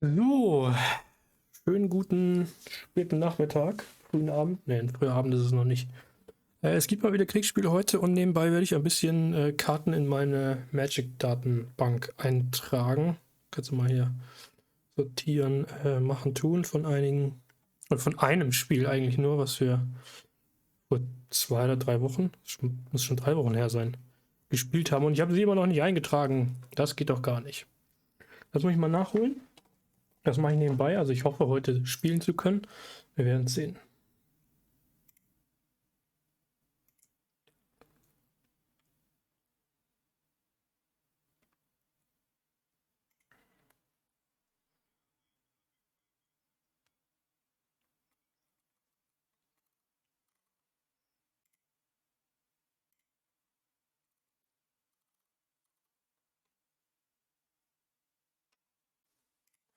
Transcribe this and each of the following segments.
So, schönen guten späten Nachmittag, frühen Abend. Ne, früher Abend ist es noch nicht. Es gibt mal wieder Kriegsspiel heute und nebenbei werde ich ein bisschen Karten in meine Magic-Datenbank eintragen. Kannst du mal hier sortieren, machen, tun von einigen, und von einem Spiel eigentlich nur, was wir vor 2 oder 3 Wochen, muss schon 3 Wochen her sein, gespielt haben. Und ich habe sie immer noch nicht eingetragen. Das geht doch gar nicht. Das muss ich mal nachholen. Das mache ich nebenbei, also ich hoffe, heute spielen zu können. Wir werden es sehen.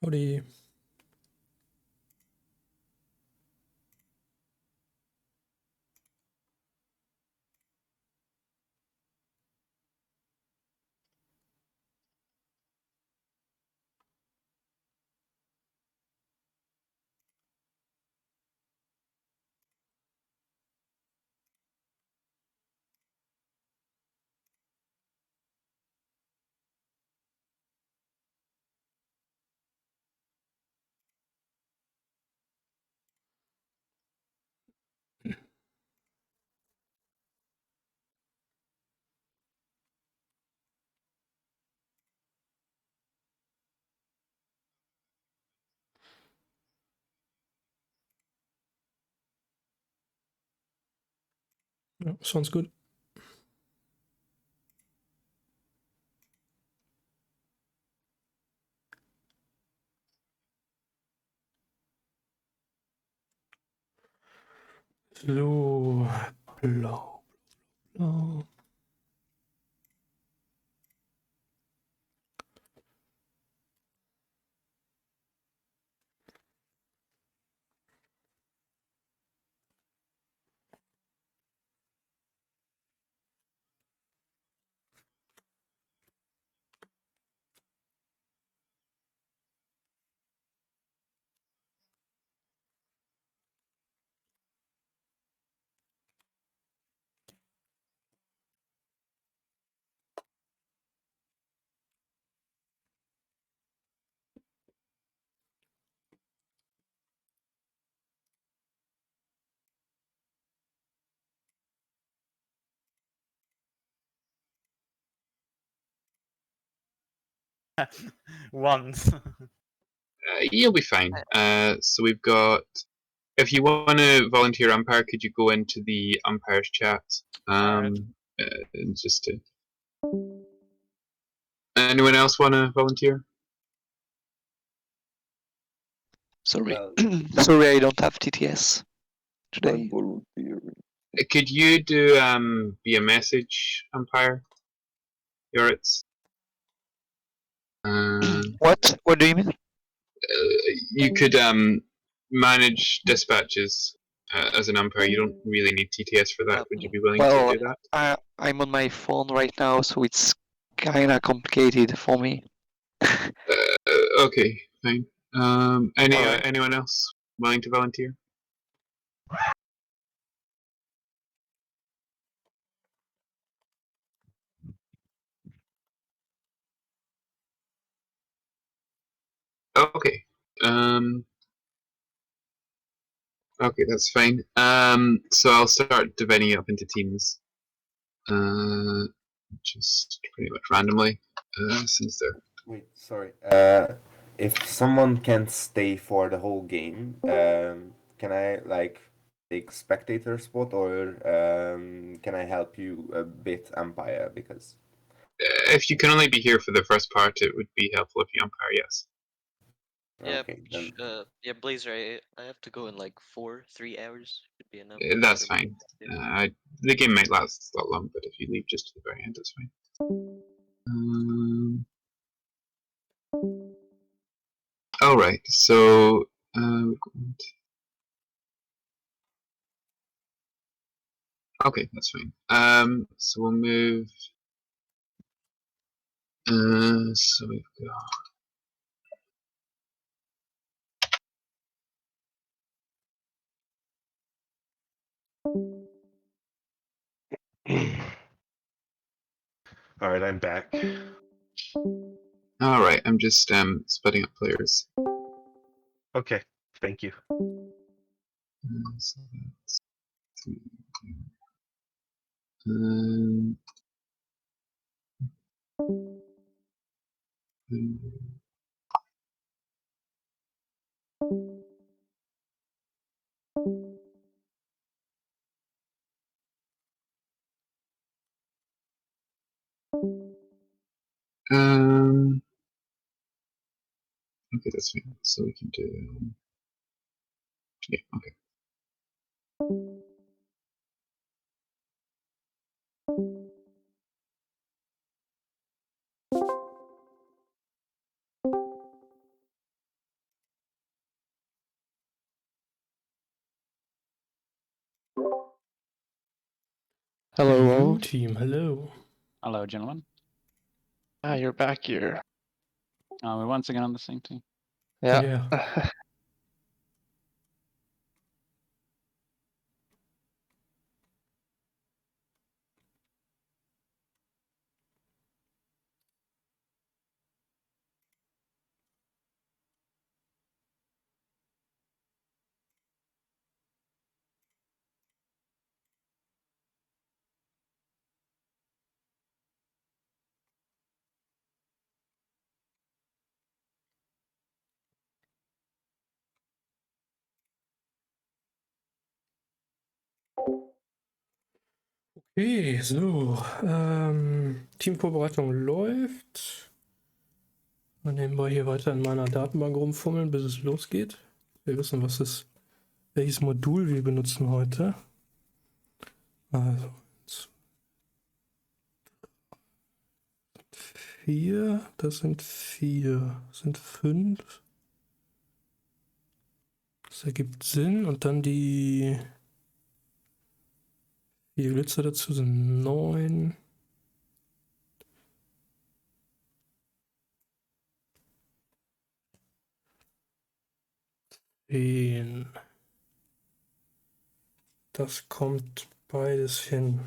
Howdy. Ja, sounds good. So, blau, blau. Once. You'll be fine. So we've got. If you want to volunteer umpire, could you go into the umpires chat? Just to. Anyone else want to volunteer? Sorry, sorry, I don't have TTS today. Could you do be a message umpire? Yoritz? What? What do you mean? You could manage dispatches as an umpire. You don't really need TTS for that. Would you be willing to do that? I'm on my phone right now, so it's kinda complicated for me. Okay, fine. Anyone else willing to volunteer? Okay. Okay, that's fine. So I'll start dividing it up into teams. Just pretty much randomly, since they're. Wait, sorry. If someone can't stay for the whole game, can I like take spectator spot, or can I help you a bit umpire? Because if you can only be here for the first part, it would be helpful if you umpire. Yes. Yeah, okay, then. yeah, Blazer, I have to go in like 3 hours. Should be enough. That's fine. The game might last that long, but if you leave just to the very end, that's fine. All right. So. Okay, that's fine. So we'll move. So we've got. All right, I'm back. All right, I'm just splitting up players. Okay, thank you. So that's three. Um, okay, that's fine. So we can do. Yeah, okay. Hello. Blue team, hello. Hello, gentlemen. Ah, you're back here. We're once again on the same team. Yeah. Okay, so. Teamvorbereitung läuft. Dann nebenbei hier weiter in meiner Datenbank rumfummeln, bis es losgeht. Wir wissen, welches Modul wir benutzen heute. Also 4, das sind 4, das sind 5. Das ergibt Sinn. Und dann die 4 Glitzer dazu sind 9. Das kommt beides hin.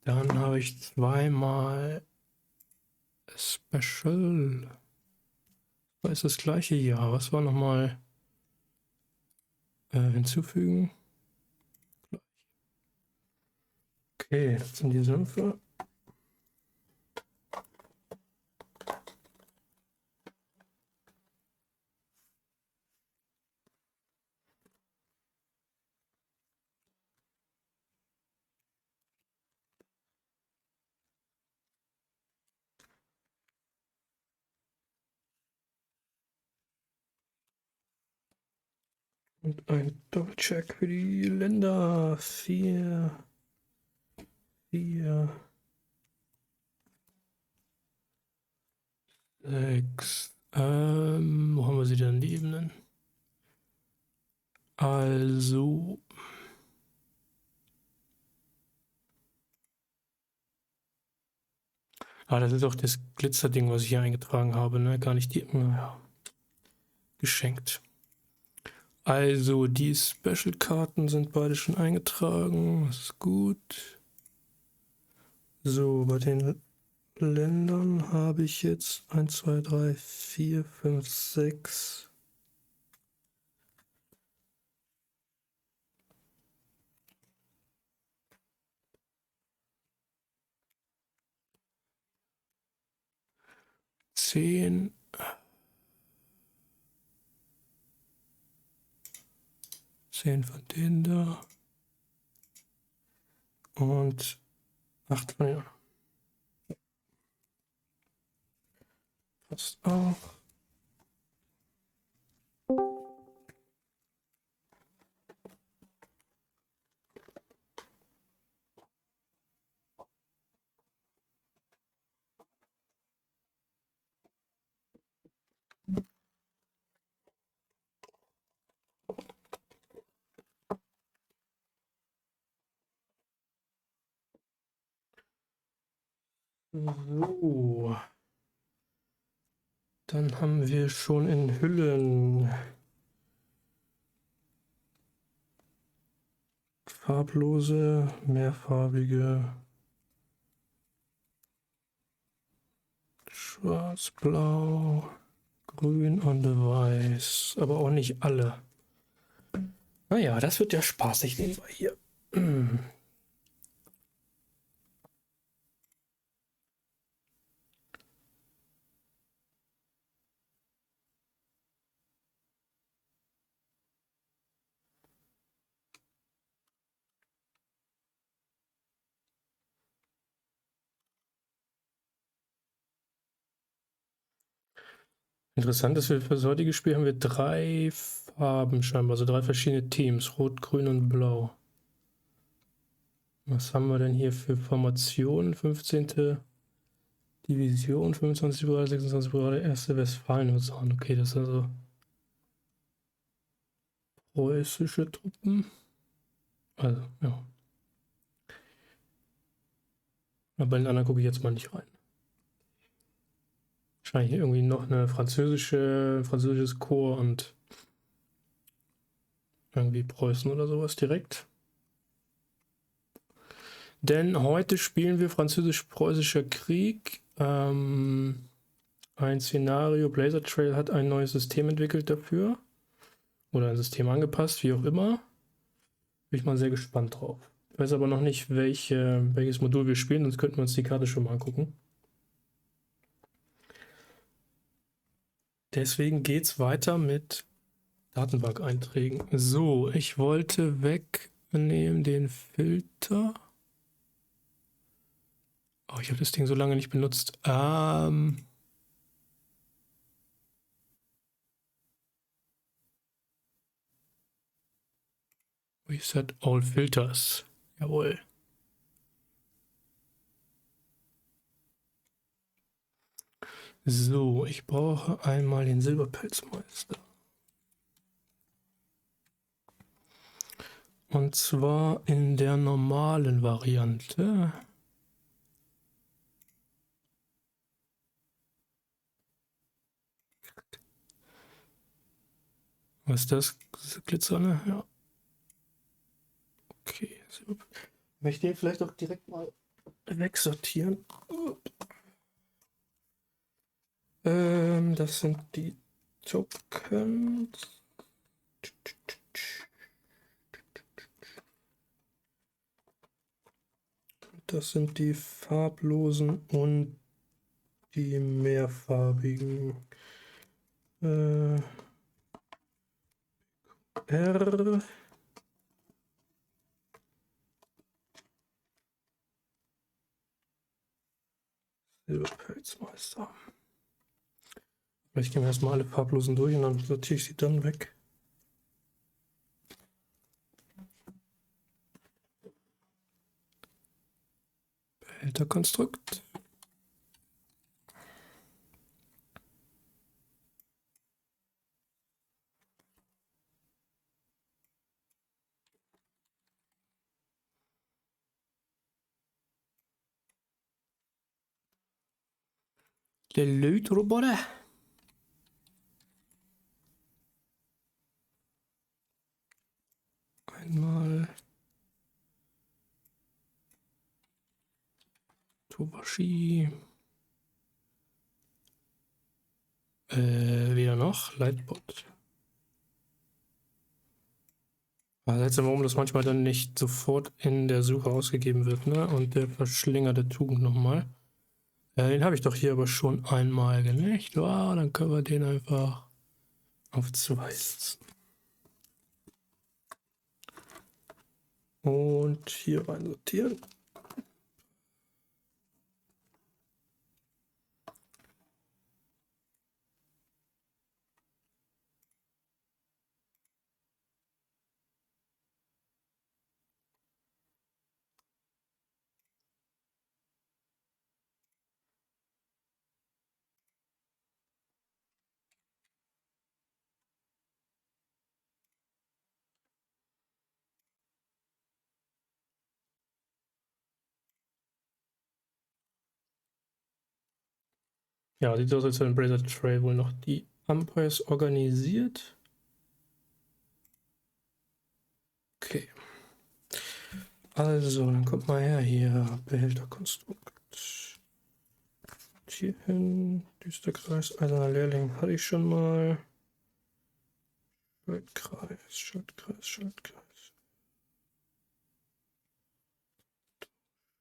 Dann habe ich zweimal Special. Das ist das gleiche Jahr. Was war nochmal hinzufügen? Okay, das sind die Sümpfe. Und ein Doppelcheck für die Länder. 4. 6. Wo haben wir sie denn, die Ebenen? Also. Das ist auch das Glitzerding, was ich hier eingetragen habe, ne? Gar nicht die. Naja. Geschenkt. Also, die Special-Karten sind beide schon eingetragen. Das ist gut. So, bei den Ländern habe ich jetzt 1, 2, 3, 4, 5, 6. Zehn. 10 von denen da. Und 8 von denen. Passt auch. So. Dann haben wir schon in Hüllen farblose, mehrfarbige, schwarz, blau, grün und weiß, aber auch nicht alle. Naja, das wird ja spaßig nebenbei hier. Interessant ist, für das heutige Spiel haben wir 3 Farben scheinbar, also 3 verschiedene Teams, Rot, Grün und Blau. Was haben wir denn hier für Formationen? 15. Division, 25 Brigade, 26 Brigade, 1. Westfalen-Husaren. Okay, das ist also preußische Truppen. Also, ja. Aber bei den anderen gucke ich jetzt mal nicht rein. Wahrscheinlich irgendwie noch eine französisches Korps und irgendwie Preußen oder sowas direkt. Denn heute spielen wir Französisch-Preußischer Krieg. Ein Szenario. Blazzertrail hat ein neues System entwickelt dafür. Oder ein System angepasst, wie auch immer. Bin ich mal sehr gespannt drauf. Ich weiß aber noch nicht, welches Modul wir spielen, sonst könnten wir uns die Karte schon mal angucken. Deswegen geht es weiter mit Datenbank-Einträgen. So, ich wollte wegnehmen den Filter. Oh, ich habe das Ding so lange nicht benutzt. Reset all filters. Jawohl. So, ich brauche einmal den Silberpelzmeister. Und zwar in der normalen Variante. Was ist das? Glitzerne? Ja. Okay. Möchte ich den vielleicht auch direkt mal wegsortieren? Das sind die Tokens. Das sind die farblosen und die mehrfarbigen. R. Silberpelzmeister. Vielleicht gehen wir erstmal alle farblosen durch und dann sortiere ich sie dann weg. Behälterkonstrukt. Der Lötroboter. Einmal Tobashi. Wieder noch Lightbot. Aber seltsam, warum das manchmal dann nicht sofort in der Suche ausgegeben wird, ne? Und der Verschlinger der Tugend nochmal. Den habe ich doch hier aber schon einmal gelegt. Wow, dann können wir den einfach auf 2 setzen. Und hier rein sortieren. Ja, sieht aus, als wenn Blazzertrail wohl noch die Umpires organisiert. Okay. Also, dann kommt mal her hier. Behälterkonstrukt. Hier hin. Düsterkreis, eiserner Lehrling hatte ich schon mal. Schaltkreis, Schaltkreis, Schaltkreis.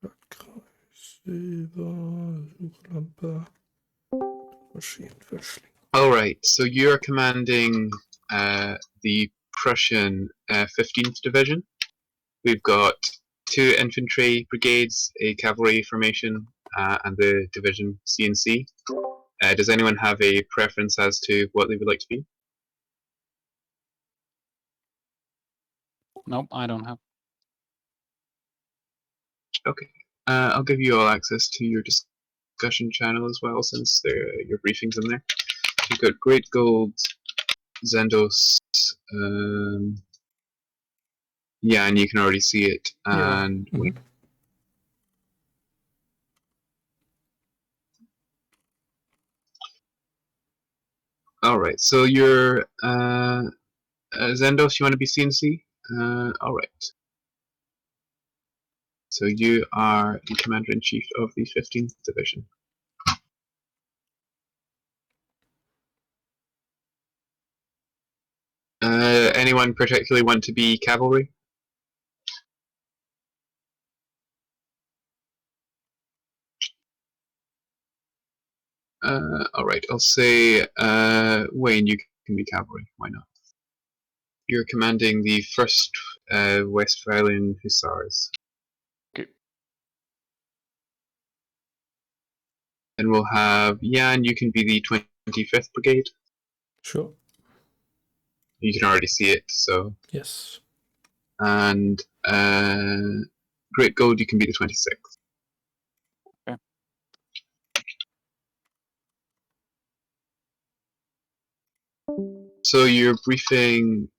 Schaltkreis, Silber, Suchlampe, Maschinenverschling. All right, so you're commanding the Prussian 15th Division. We've got 2 infantry brigades, a cavalry formation, and the division CNC. Does anyone have a preference as to what they would like to be? Nope, I don't have. Okay. I'll give you all access to your discussion channel as well, since your briefing's in there. You've got Great Gold, Zendos, yeah, and you can already see it. Ja. And all right, so you're Zendos. You want to be CNC? All right. So you are the Commander-in-Chief of the 15th Division. Anyone particularly want to be cavalry? Alright, I'll say Wayne, you can be cavalry. Why not? You're commanding the 1st Westphalian Hussars. Okay. And we'll have Jan, you can be the 25th Brigade. Sure. You can already see it, so. Yes. And Great Gold, you can be the 26th. Okay. So your briefing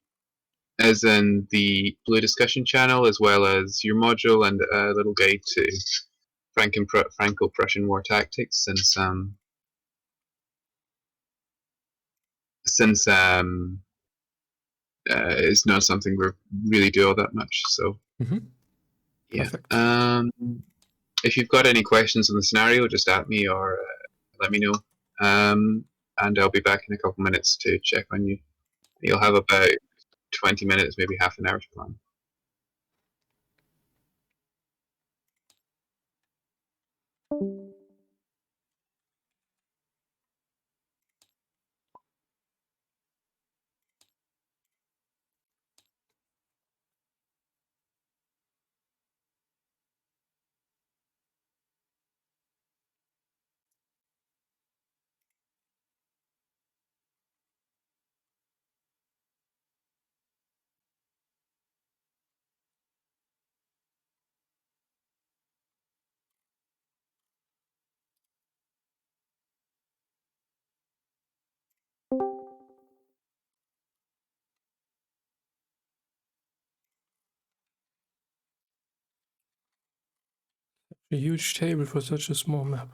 is in the Blue discussion channel, as well as your module and a little guide to Franco-Prussian War tactics, since it's not something we really do all that much. So yeah. Perfect. If you've got any questions on the scenario, just at me or let me know, and I'll be back in a couple minutes to check on you. You'll have about 20 minutes, maybe half an hour to plan. A huge table for such a small map.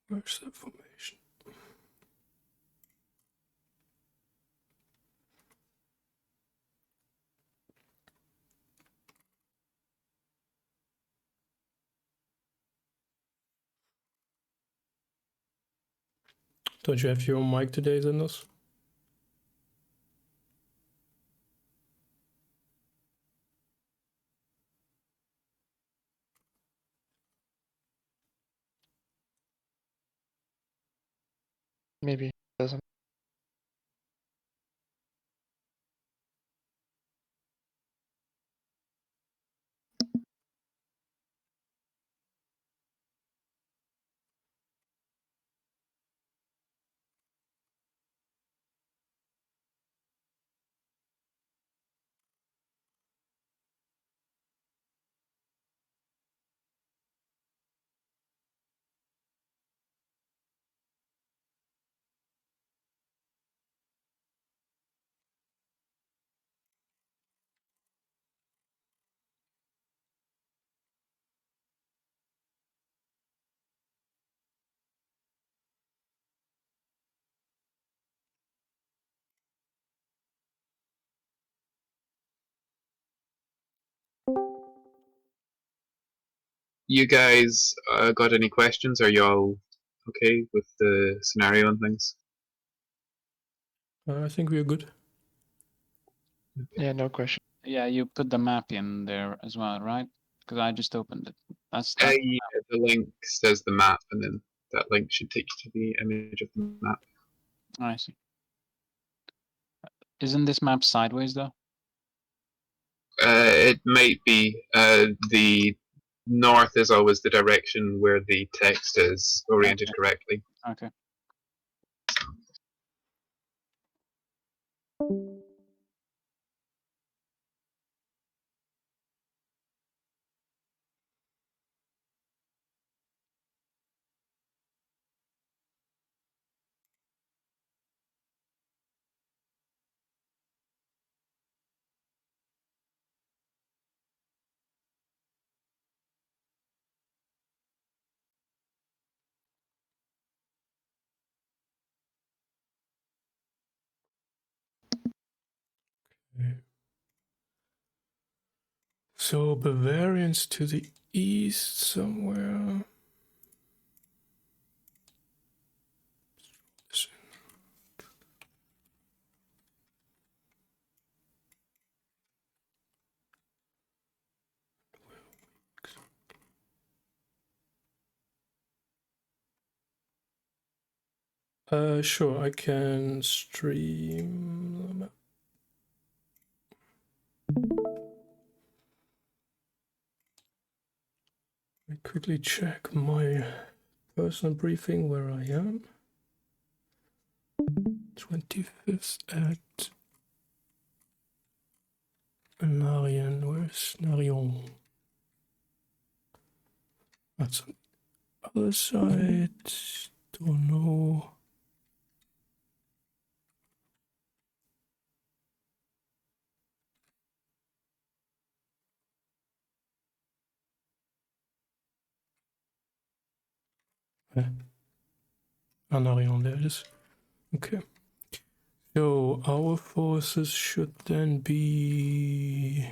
Where's the formation? Don't you have your own mic today, Zendos? Maybe it doesn't. you guys got any questions? Are you all okay with the scenario and things? I think we are good. Yeah, no question. Yeah, you put the map in there as well, right? Because I just opened it. That's Yeah, the link says the map, and then that link should take you to the image of the map. I see. Isn't this map sideways though? It might be. The north is always the direction where the text is oriented Okay. correctly. Okay. So Bavarians to the east somewhere. Sure, I can stream. I quickly check my personal briefing where I am. 25th at Narion. Where's Narion? That's on the other side. Don't know. Narion, there it is. Okay. So our forces should then be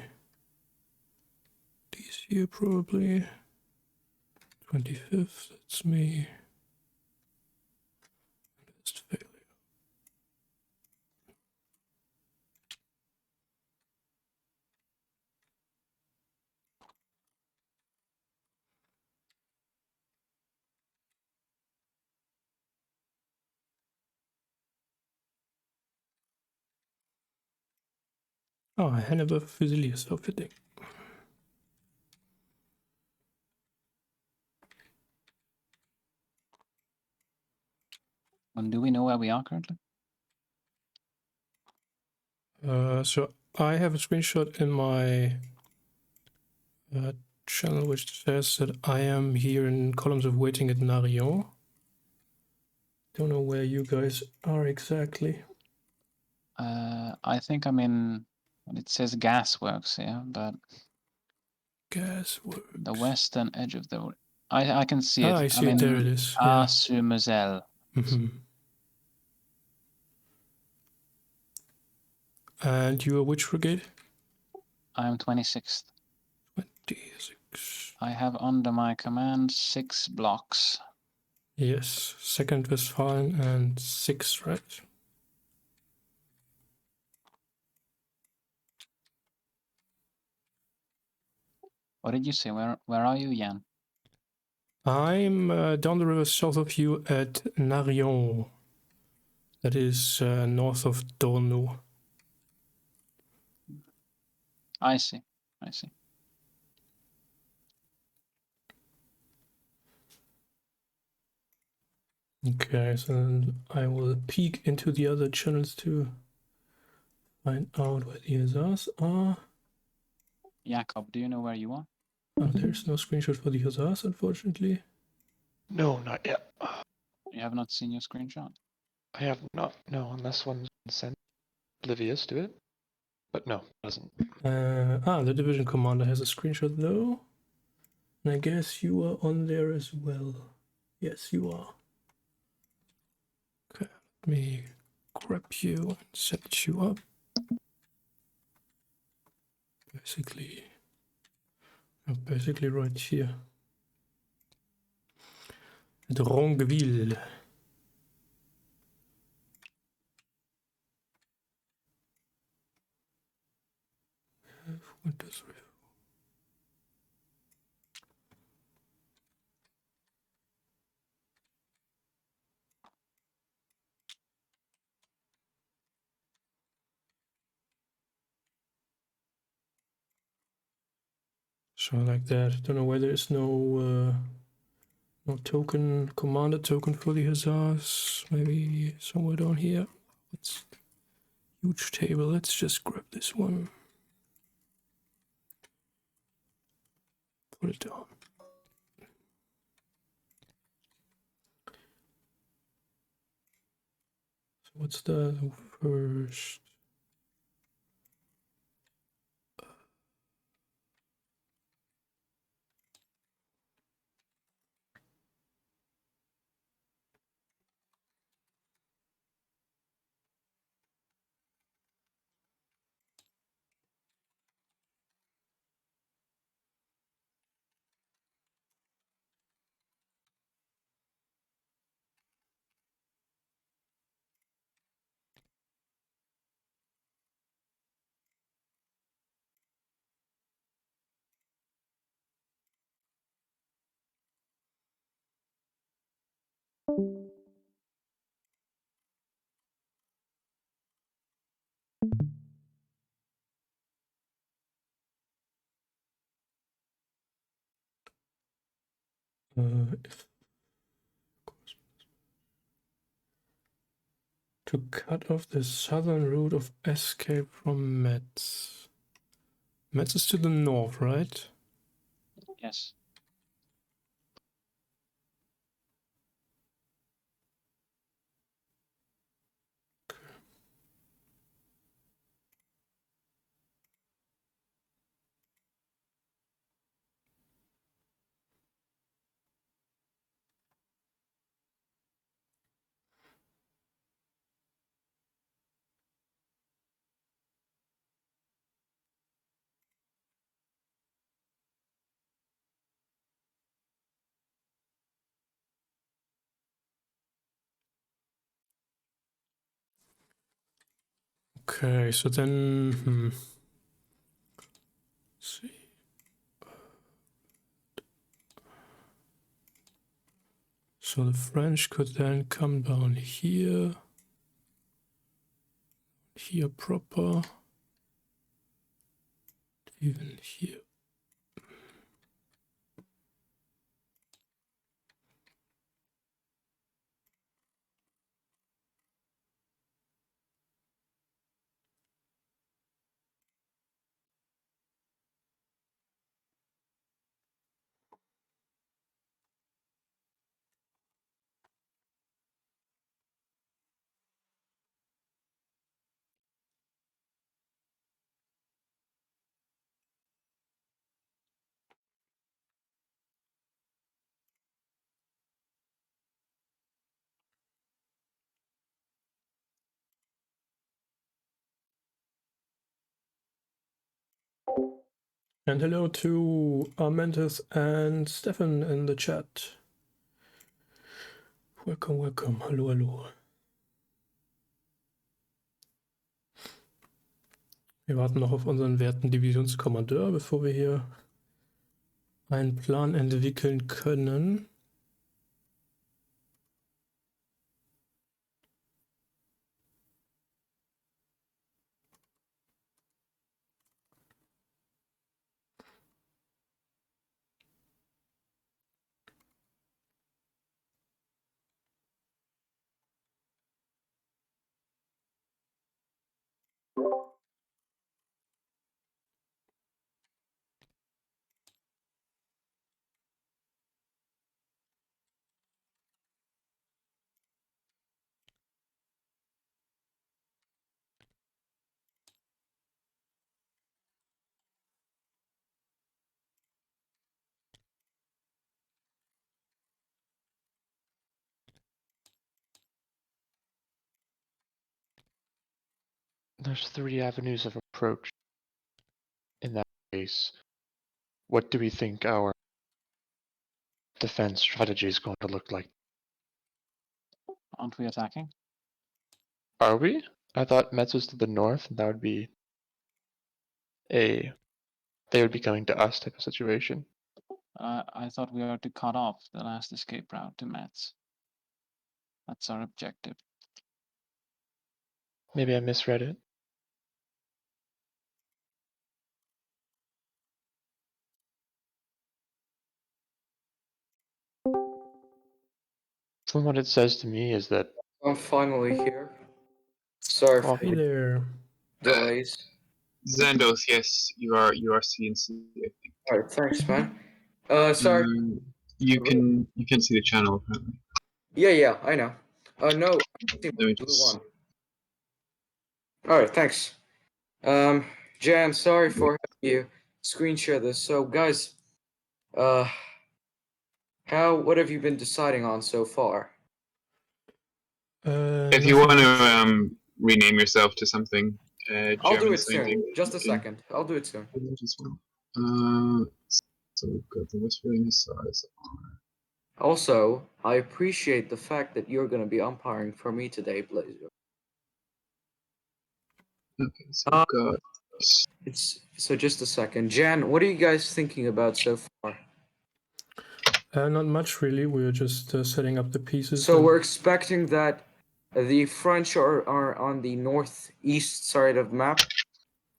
these here probably. 25th, that's me. Westphalia. Ah, Hannibal Fusiliers, how fitting. And do we know where we are currently? So I have a screenshot in my channel which says that I am here in columns of waiting at Narion. Don't know where you guys are exactly. I think I'm in. It says gasworks here, but Gasworks. the western edge of the. I can see it. I see it. There it is. Ah, Yeah. Sumezel. And you are which brigade? I'm 26th. 26. I have under my command 6 blocks. Yes, 2nd Westphalen and 6, right? What did you say? Where are you, Jan? I'm down the river south of you at Narion. That is north of Dorno. I see. I see. Okay, so then I will peek into the other channels to find out where the hussars are. Jakob, do you know where you are? Oh, there's no screenshot for the hussars, unfortunately. No, not yet. You have not seen your screenshot? I have not. No, unless one's been sent. Oblivious to it. But no, it doesn't. The division commander has a screenshot though. And I guess you are on there as well. Yes, you are. Okay, let me grab you and set you up. Basically right here. Drongueville. So like that. Don't know why there is no token, commanded token for the hussars. Maybe somewhere down here. It's huge table. Let's just grab this one. Put it down. So what's the first? To cut off the southern route of escape from Metz. Metz is to the north, right? Yes. Okay, so then, let's see. So the French could then come down here, here proper, even here. And hello to Armentis and Stefan in the chat. Welcome, welcome. Hallo, hallo. Wir warten noch auf unseren werten Divisionskommandeur, bevor wir hier einen Plan entwickeln können. There's 3 avenues of approach. In that case, what do we think our defense strategy is going to look like? Aren't we attacking? Are we? I thought Metz was to the north, and that would be they would be coming to us type of situation. I thought we were to cut off the last escape route to Metz. That's our objective. Maybe I misread it. From what it says to me is that I'm finally here. Sorry for Hey there. the delays. Zandos, yes, you are CNC. I think. Alright, thanks, man. Sorry. You can see the channel apparently. Yeah, I know. No, I see Let me blue just. one. Alright, thanks. Jan, sorry for having you screen share this. So, guys, what have you been deciding on so far? If you want to rename yourself to something I'll do German it soon. sounding, Just a second. I'll do it soon. So we've got the Whispering Hussars. Also, I appreciate the fact that you're going to be umpiring for me today, Blazer. Okay, so we've got. So just a second. Jan, what are you guys thinking about so far? Not much really. We're just setting up the pieces. So and- we're expecting that the French are on the northeast side of the map.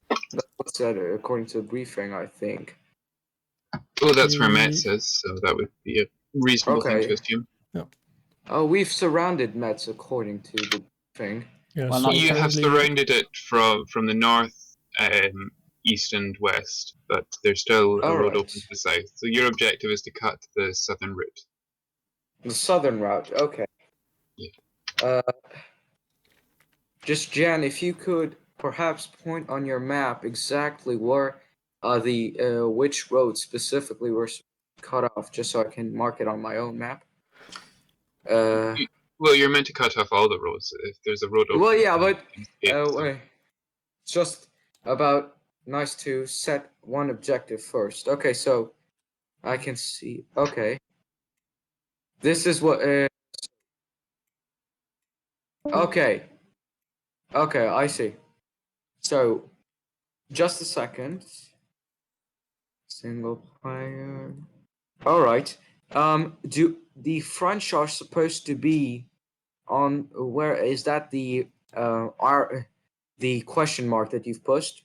That's what's said according to the briefing, I think. Well, that's where Metz is, so that would be a reasonable thing to assume. We've surrounded Metz according to the briefing. Yeah, Well, so not You have currently- surrounded it from the north, east, and west, but there's still a road Alright. open to the south. So your objective is to cut the southern route. The southern route, okay. Yeah. Just Jan, if you could perhaps point on your map exactly where which road specifically were cut off, just so I can mark it on my own map. Well, you're meant to cut off all the roads. If there's a road open. Well, yeah, but Yeah. it's just about nice to set one objective first. Okay, so I can see. Okay, this is what. Okay, I see. So, just a second. Single player. All right. Do the French are supposed to be on? Where is that the question mark that you've pushed?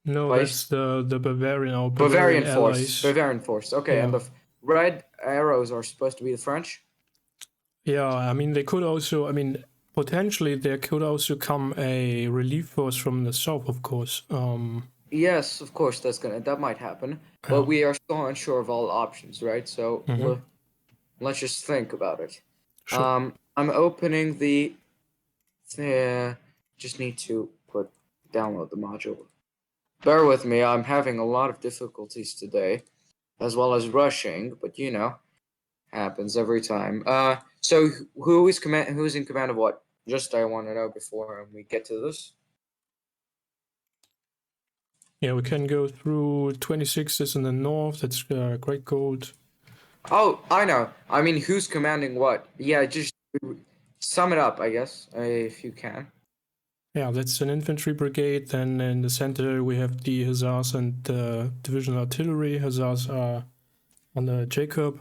No, Place? that's the Bavarian or Bavarian allies. force. Bavarian force. Okay, and Yeah. the red arrows are supposed to be the French. Yeah, I mean they could also. I mean, potentially there could also come a relief force from the south, of course. Yes, of course that might happen, but we are still unsure of all options, right? So let's just think about it. Sure. I'm opening the. Just need to download the module. Bear with me, I'm having a lot of difficulties today, as well as rushing, but happens every time. So who's in command of what? Just I want to know before we get to this. Yeah, we can go through 26s in the north. That's Great Gold. Oh, I know. I mean, who's commanding what? Yeah, just sum it up, I guess, if you can. Yeah, that's an infantry brigade. Then in the center we have the Hussars and division artillery. Hussars are under Jacob.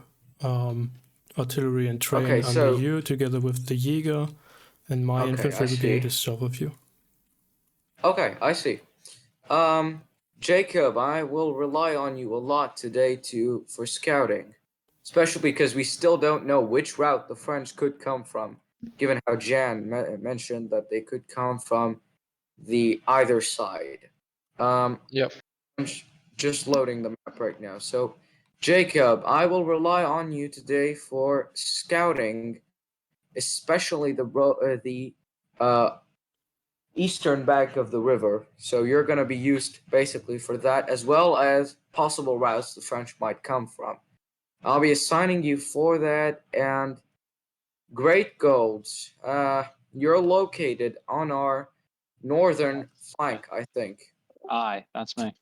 Artillery and train Okay, under so- you, together with the Jäger. And my Okay, infantry I brigade see. is south of you. Okay, I see. Jacob, I will rely on you a lot today for scouting, especially because we still don't know which route the French could come from, given how Jan mentioned that they could come from the either side. Yep. I'm just loading the map right now. So, Jacob, I will rely on you today for scouting, especially the eastern bank of the river. So you're going to be used basically for that, as well as possible routes the French might come from. I'll be assigning you for that. And Great Golds, you're located on our northern flank, I think. Aye, that's me.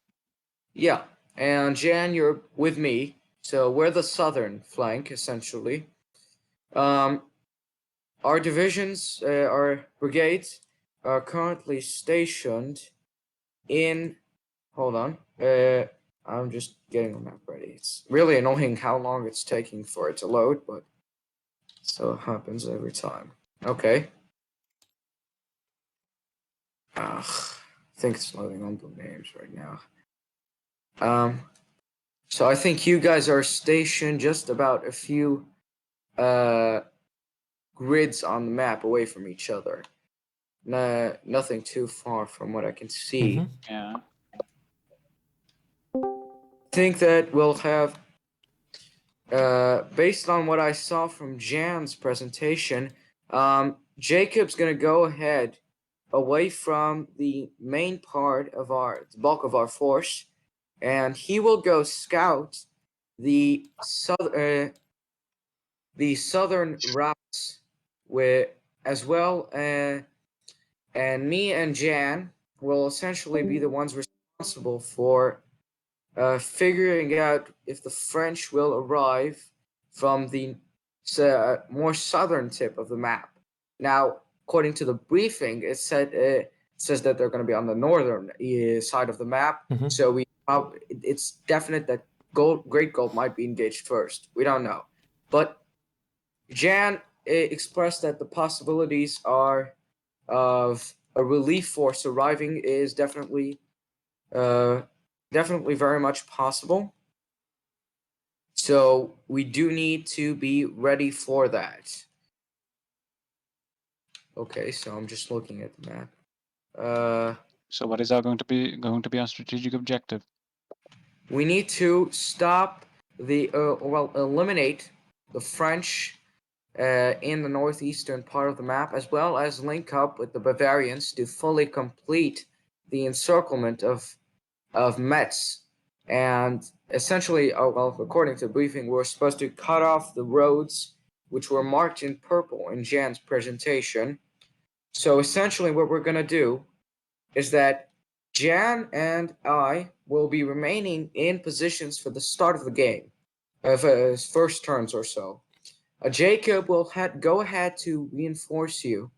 Yeah, and Jan, you're with me, so we're the southern flank, essentially. our divisions, our brigades, are currently stationed in. Hold on. I'm just getting the map ready. It's really annoying how long it's taking for it to load, but so it happens every time. Okay. I think it's loading on the names right now. So I think you guys are stationed just about a few grids on the map away from each other. Nothing too far from what I can see. Yeah. I think that we'll have, based on what I saw from Jan's presentation, Jacob's gonna go ahead away from the main part of the bulk of our force, and he will go scout the southern routes as well, and me and Jan will essentially be the ones responsible for figuring out if the French will arrive from the more southern tip of the map. Now, according to the briefing, it says that they're going to be on the northern side of the map. Mhm. So it's definite that Great Gold might be engaged first. We don't know, but Jan expressed that the possibilities are of a relief force arriving is definitely very much possible. So we do need to be ready for that. Okay, so I'm just looking at the map. So what is going to be our strategic objective? We need to stop eliminate the French in the northeastern part of the map, as well as link up with the Bavarians to fully complete the encirclement of Metz. And essentially, according to the briefing, we're supposed to cut off the roads which were marked in purple in Jan's presentation. So essentially, what we're going to do is that Jan and I will be remaining in positions for the start of the game, of his first turns or so. Jacob will go ahead to reinforce you,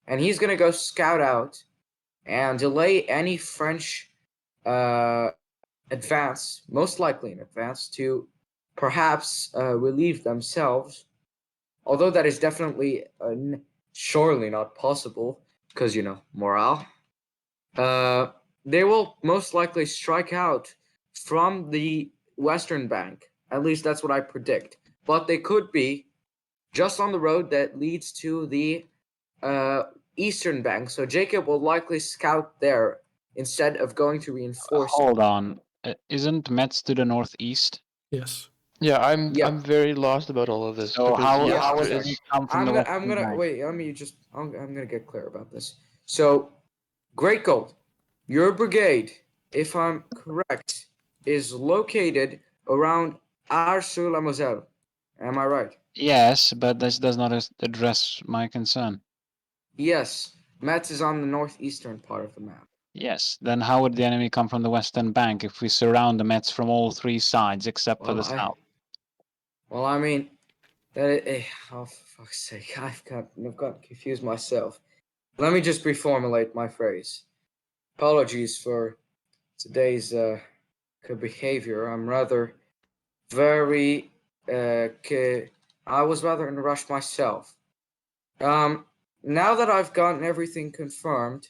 and he's going to go scout out and delay any French advance, most likely in advance, to perhaps relieve themselves. Although that is definitely surely not possible, because, morale. They will most likely strike out from the western bank. At least that's what I predict. But they could be just on the road that leads to the eastern bank. So Jacob will likely scout there instead of going to reinforce. Hold on. Isn't Metz to the northeast? Yes. Yeah, I'm Yeah. I'm very lost about all of this. So because how yes, how there would is- he come from I'm the gonna, western I'm gonna bank? wait. I'm gonna get clear about this. So, Great Gold, your brigade, if I'm correct, is located around Ars-sur-la-Moselle. Am I right? Yes, but this does not address my concern. Yes, Metz is on the northeastern part of the map. Yes, then how would the enemy come from the western bank if we surround the Metz from all three sides except for the south? Well, I mean, oh, for fuck's sake, I've got confused myself. Let me just reformulate my phrase. Apologies for today's good behavior. I'm rather very I was rather in a rush myself. Now that I've gotten everything confirmed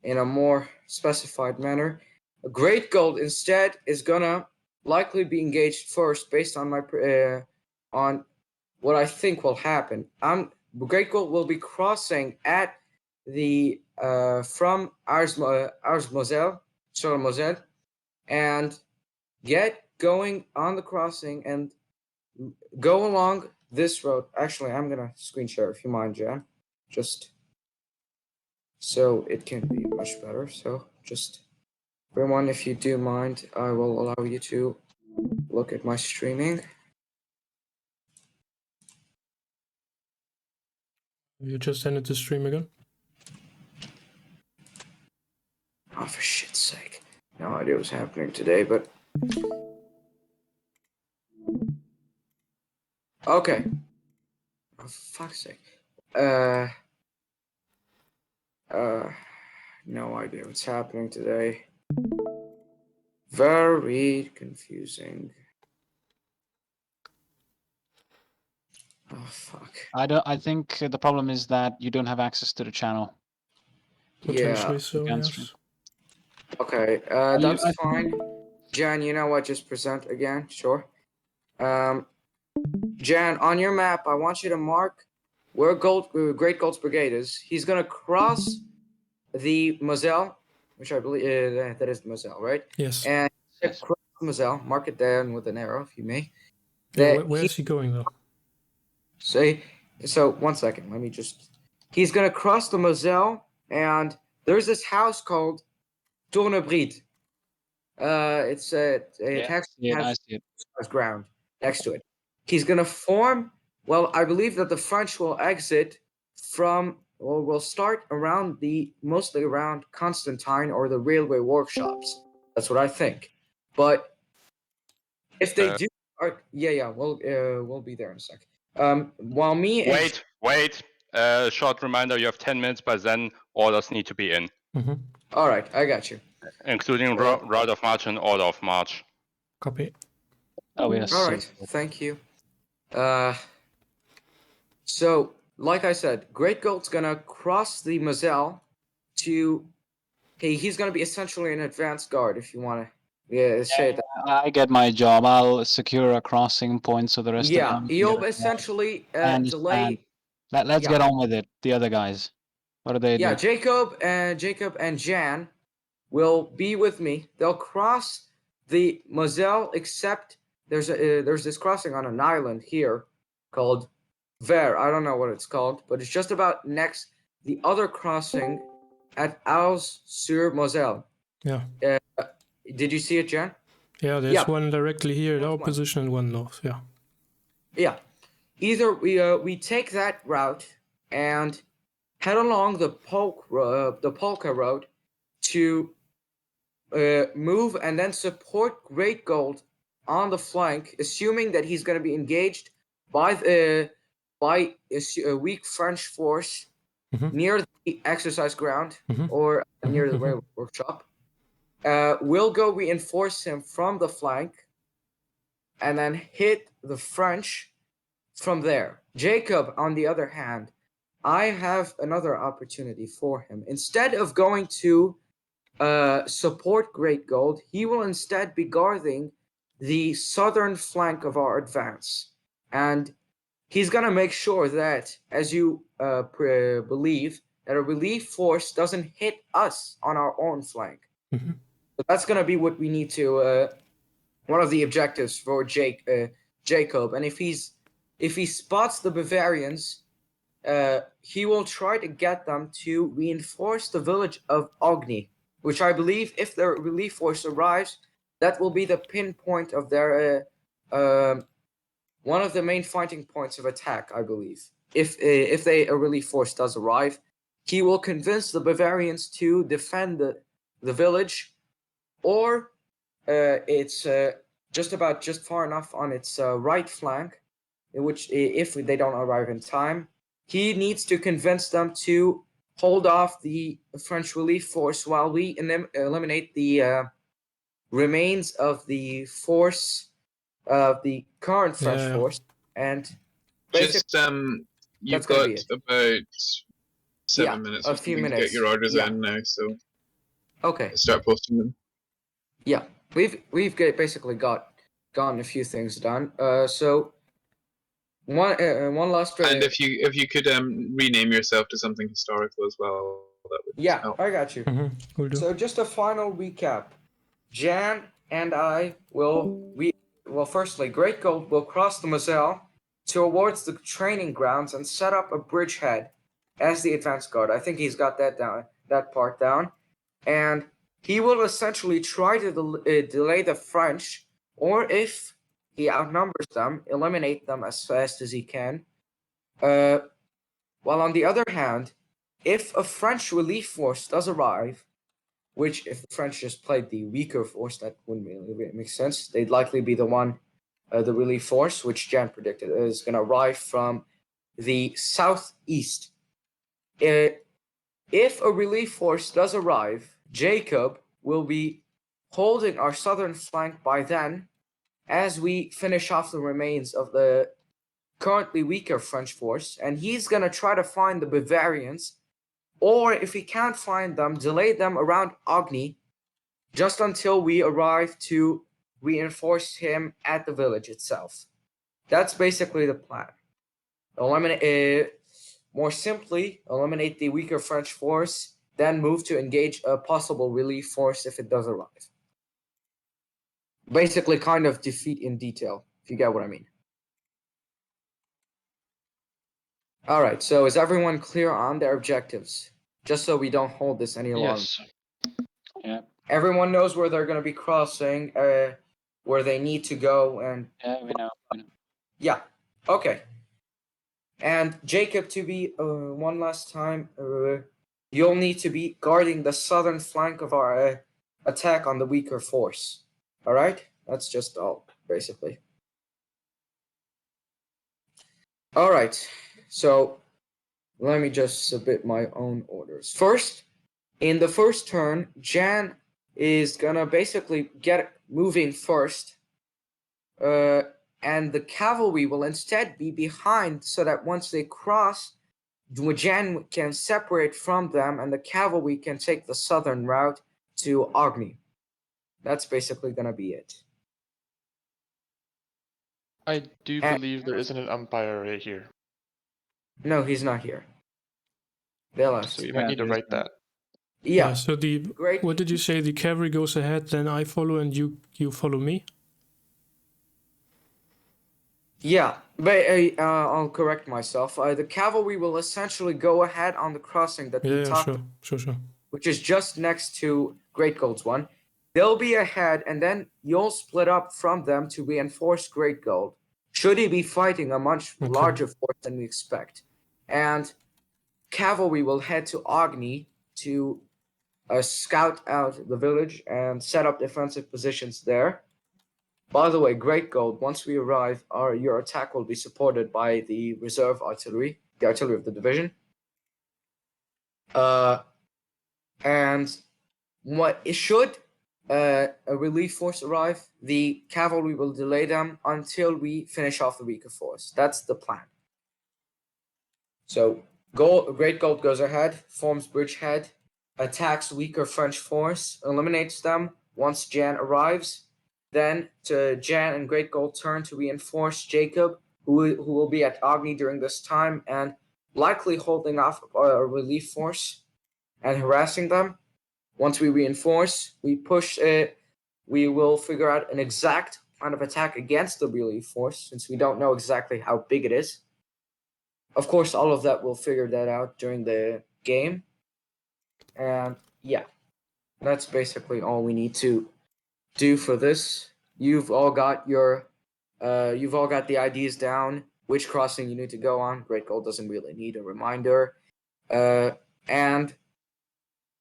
in a more specified manner, Great Gold instead is gonna likely be engaged first based on my on what I think will happen. Great Gold will be crossing at the from Ars-Moselle, sur Moselle, and get going on the crossing and go along this road. Actually, I'm gonna screen share if you mind, Jan, just so it can be much better. So just everyone, if you do mind, I will allow you to look at my streaming. You just send it to stream again. Oh, for shit's sake. No idea what's happening today, but okay. Oh, for fuck's sake. No idea what's happening today. Very confusing. Oh fuck. I think the problem is that you don't have access to the channel. Potentially Yeah. so, Against yes. Okay. You- That's I- fine. Jan, you know what? Just present again. Sure. Jan, on your map, I want you to mark where Great Gold's Brigade is. He's gonna cross the Moselle, which I believe that is the Moselle, right? Yes. And Yes. cross the Moselle, mark it down with an arrow, if you may. Yeah, That where is he going though? So 1 second, let me just. He's gonna cross the Moselle, and there's this house called Tournebrid. It actually I has see it. ground next to it. He's gonna form. Well, I believe that the French will exit from, or will start mostly around Constantine or the railway workshops. That's what I think. But if they do, we'll be there in a sec. While me and Wait. Short reminder, you have 10 minutes, but then orders need to be in, all right, I got you. including route of march and order of march. Copy. Oh yes. All right, thank you. So like I said, Great Gold's gonna cross the Moselle to. Hey, he's gonna be essentially an advanced guard, if you wanna. Say that. I get my job. I'll secure a crossing point so the rest of Yeah, them. he'll essentially I understand. delay. Let's Yeah. get on with it. The other guys. What are they Yeah, doing? Jacob and Jan will be with me. They'll cross the Moselle, except there's this crossing on an island here called Ver. I don't know what it's called, but it's just about next the other crossing at Als-sur-Moselle. Yeah. Did you see it, Jan? Yeah, there's one directly here at our One. position and one north, yeah. Yeah. Either we take that route and head along the Polka road to move and then support Great Gold on the flank, assuming that he's going to be engaged by a weak French force near the exercise ground or near the railway workshop. We'll go reinforce him from the flank and then hit the French from there. Jacob, on the other hand, I have another opportunity for him. Instead of going to support Great Gold, he will instead be guarding the southern flank of our advance. And he's going to make sure that, as you believe, that a relief force doesn't hit us on our own flank. So that's going to be what we need to, one of the objectives for Jacob. And if he spots the Bavarians, he will try to get them to reinforce the village of Ogni, which I believe, if the relief force arrives, that will be the pinpoint of their one of the main fighting points of attack. I believe if a relief force does arrive, he will convince the Bavarians to defend the village, or it's just far enough on its right flank, in which if they don't arrive in time, he needs to convince them to hold off the French relief force while we eliminate the remains of the force of the current French force. And just you've got about 7 minutes a or few something to get your orders in now, so okay, start posting them. Yeah, we've basically gotten a few things done. So one last. And if you could rename yourself to something historical as well, that would help. I got you. So just a final recap. Jan and I firstly, Great Gold will cross the Moselle towards the training grounds and set up a bridgehead as the advance guard. I think he's got that part down, and he will essentially try to delay the French, or if he outnumbers them, eliminate them as fast as he can. While on the other hand, if a French relief force does arrive, which if the French just played the weaker force, that wouldn't really make sense. They'd likely be the relief force, which Jan predicted is going to arrive from the southeast. If a relief force does arrive, Jacob will be holding our southern flank by then, as we finish off the remains of the currently weaker French force, and he's going to try to find the Bavarians, or if he can't find them, delay them around Agni just until we arrive to reinforce him at the village itself. That's basically the plan. More simply, eliminate the weaker French force, then move to engage a possible relief force if it does arrive. Basically, kind of defeat in detail, if you get what I mean. All right, so is everyone clear on their objectives? Just so we don't hold this any longer. Yes. Yeah. Everyone knows where they're going to be crossing, where they need to go, and Yeah, we know. yeah, okay. And Jacob, to be one last time, you'll need to be guarding the southern flank of our attack on the weaker force. All right, that's just all, basically. All right, so let me just submit my own orders. First, in the first turn, Jan is gonna basically get moving first, and the cavalry will instead be behind, so that once they cross, Jan can separate from them, and the cavalry can take the southern route to Agni. That's basically gonna be it. I do believe there isn't an umpire right here, No, he's not here. They left. so you might need to write that. Yeah. So Great. what did you say? The cavalry goes ahead, then I follow, and you follow me. Yeah, but I'll correct myself. The cavalry will essentially go ahead on the crossing that we talked, sure. which is just next to Great Gold's one. They'll be ahead, and then you'll split up from them to reinforce Great Gold, should he be fighting a much larger force than we expect. And cavalry will head to Agni to scout out the village and set up defensive positions there. By the way, Great Gold, once we arrive, your attack will be supported by the reserve artillery, the artillery of the division. And should a relief force arrive, the cavalry will delay them until we finish off the weaker force. That's the plan. So Great Gold goes ahead, forms bridgehead, attacks weaker French force, eliminates them once Jan arrives. Then Jan and Great Gold turn to reinforce Jacob, who will be at Agni during this time and likely holding off a relief force and harassing them. Once we reinforce, we push it. We will figure out an exact plan of attack against the relief force, since we don't know exactly how big it is. Of course, all of that, we'll figure that out during the game. And yeah, that's basically all we need to do for this. You've all got the ideas down, which crossing you need to go on. Great Gold doesn't really need a reminder. And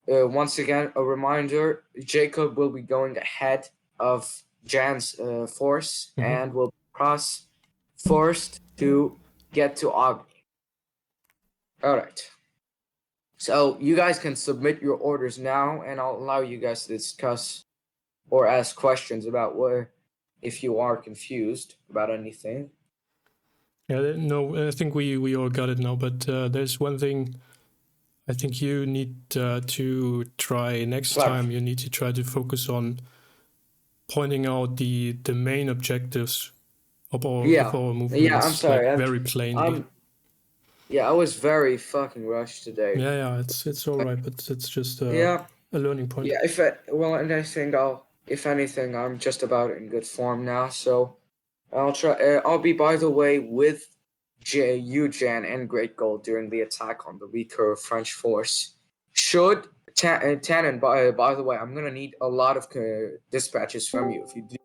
once again, a reminder, Jacob will be going ahead of Jan's force and will cross first to get to Agni. All right. So you guys can submit your orders now, and I'll allow you guys to discuss or ask questions about if you are confused about anything. Yeah, no, I think we all got it now, but there's one thing I think you need to try next time. You need to try to focus on pointing out the main objectives of our movements. Yeah, I'm sorry. Like, very plainly. I was very fucking rushed today. Yeah, it's all right, but it's just a learning point. Yeah, if anything, I'm just about in good form now. So I'll try. I'll be, by the way, with Jan and Great Gold during the attack on the weaker French force. Should Tannen, by the way, I'm gonna need a lot of dispatches from you if you do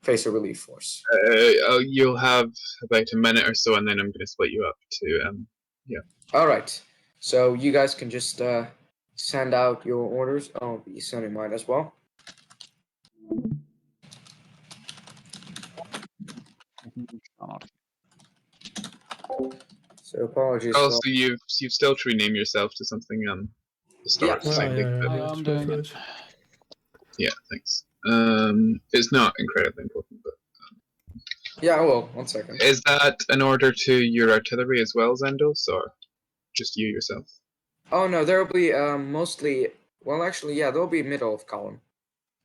face a relief force. You'll have about a minute or so, and then I'm gonna split you up to All right. So you guys can just send out your orders. I'll be sending mine as well. So apologies. Also, you've still to rename yourself to something the start. Yeah. So I think that- I'm doing it. yeah, thanks. It's not incredibly important, but Yeah, well, 1 second. is that an order to your artillery as well, Zendos, or just you yourself? Oh no, there'll be mostly. Well, actually, yeah, there'll be middle of column.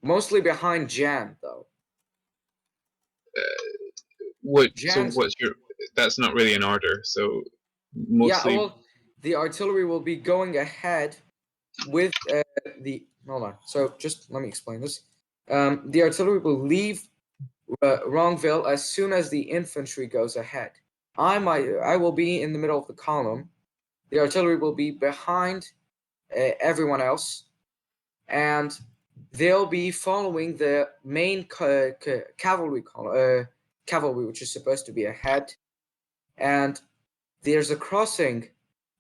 Mostly behind Jan, though. So Jan's- what's your? That's not really an order. So mostly. Yeah, well, the artillery will be going ahead with the. Hold on. So just let me explain this. The artillery will leave Wrongville as soon as the infantry goes ahead. I will be in the middle of the column. The artillery will be behind everyone else, and they'll be following the main cavalry column, cavalry, which is supposed to be ahead. And there's a crossing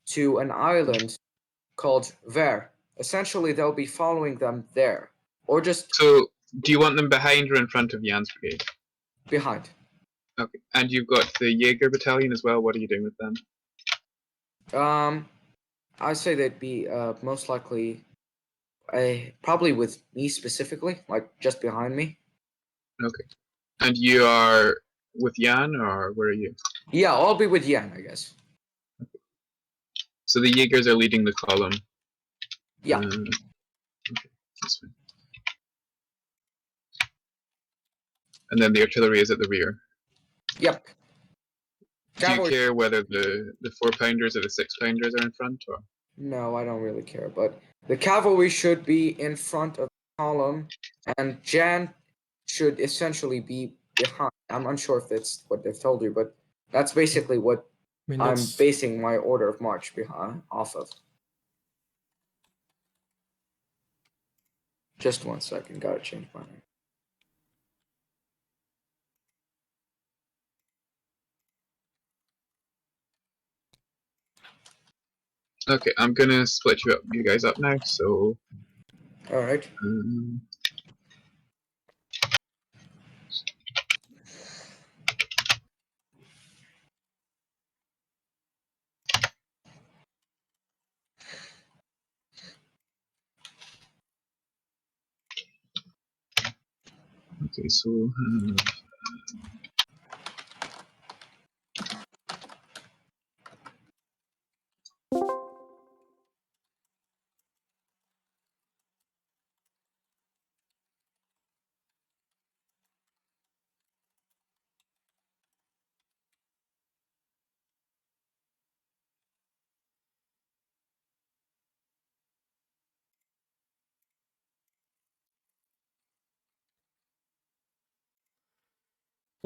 to an island called Ver. Essentially, they'll be following them there, or just So, do you want them behind or in front of Jan's brigade? behind. Okay, and you've got the Jaeger battalion as well. What are you doing with them? I'd say they'd be most likely, probably with me specifically, like just behind me. Okay, and you are with Jan, or where are you? Yeah, I'll be with Yan, I guess. So the Jaegers are leading the column. Yeah. Okay, that's fine. And then the artillery is at the rear. Yep. Do you care whether the 4-pounders or the 6-pounders are in front, or? No, I don't really care, but the cavalry should be in front of the column, and Jan should essentially be behind. I'm unsure if it's what they've told you, but that's basically what I'm that's- basing my order of march behind off of. Just 1 second, gotta change my name. Okay, I'm gonna split you guys up now. So. All right. Okay, so we'll have.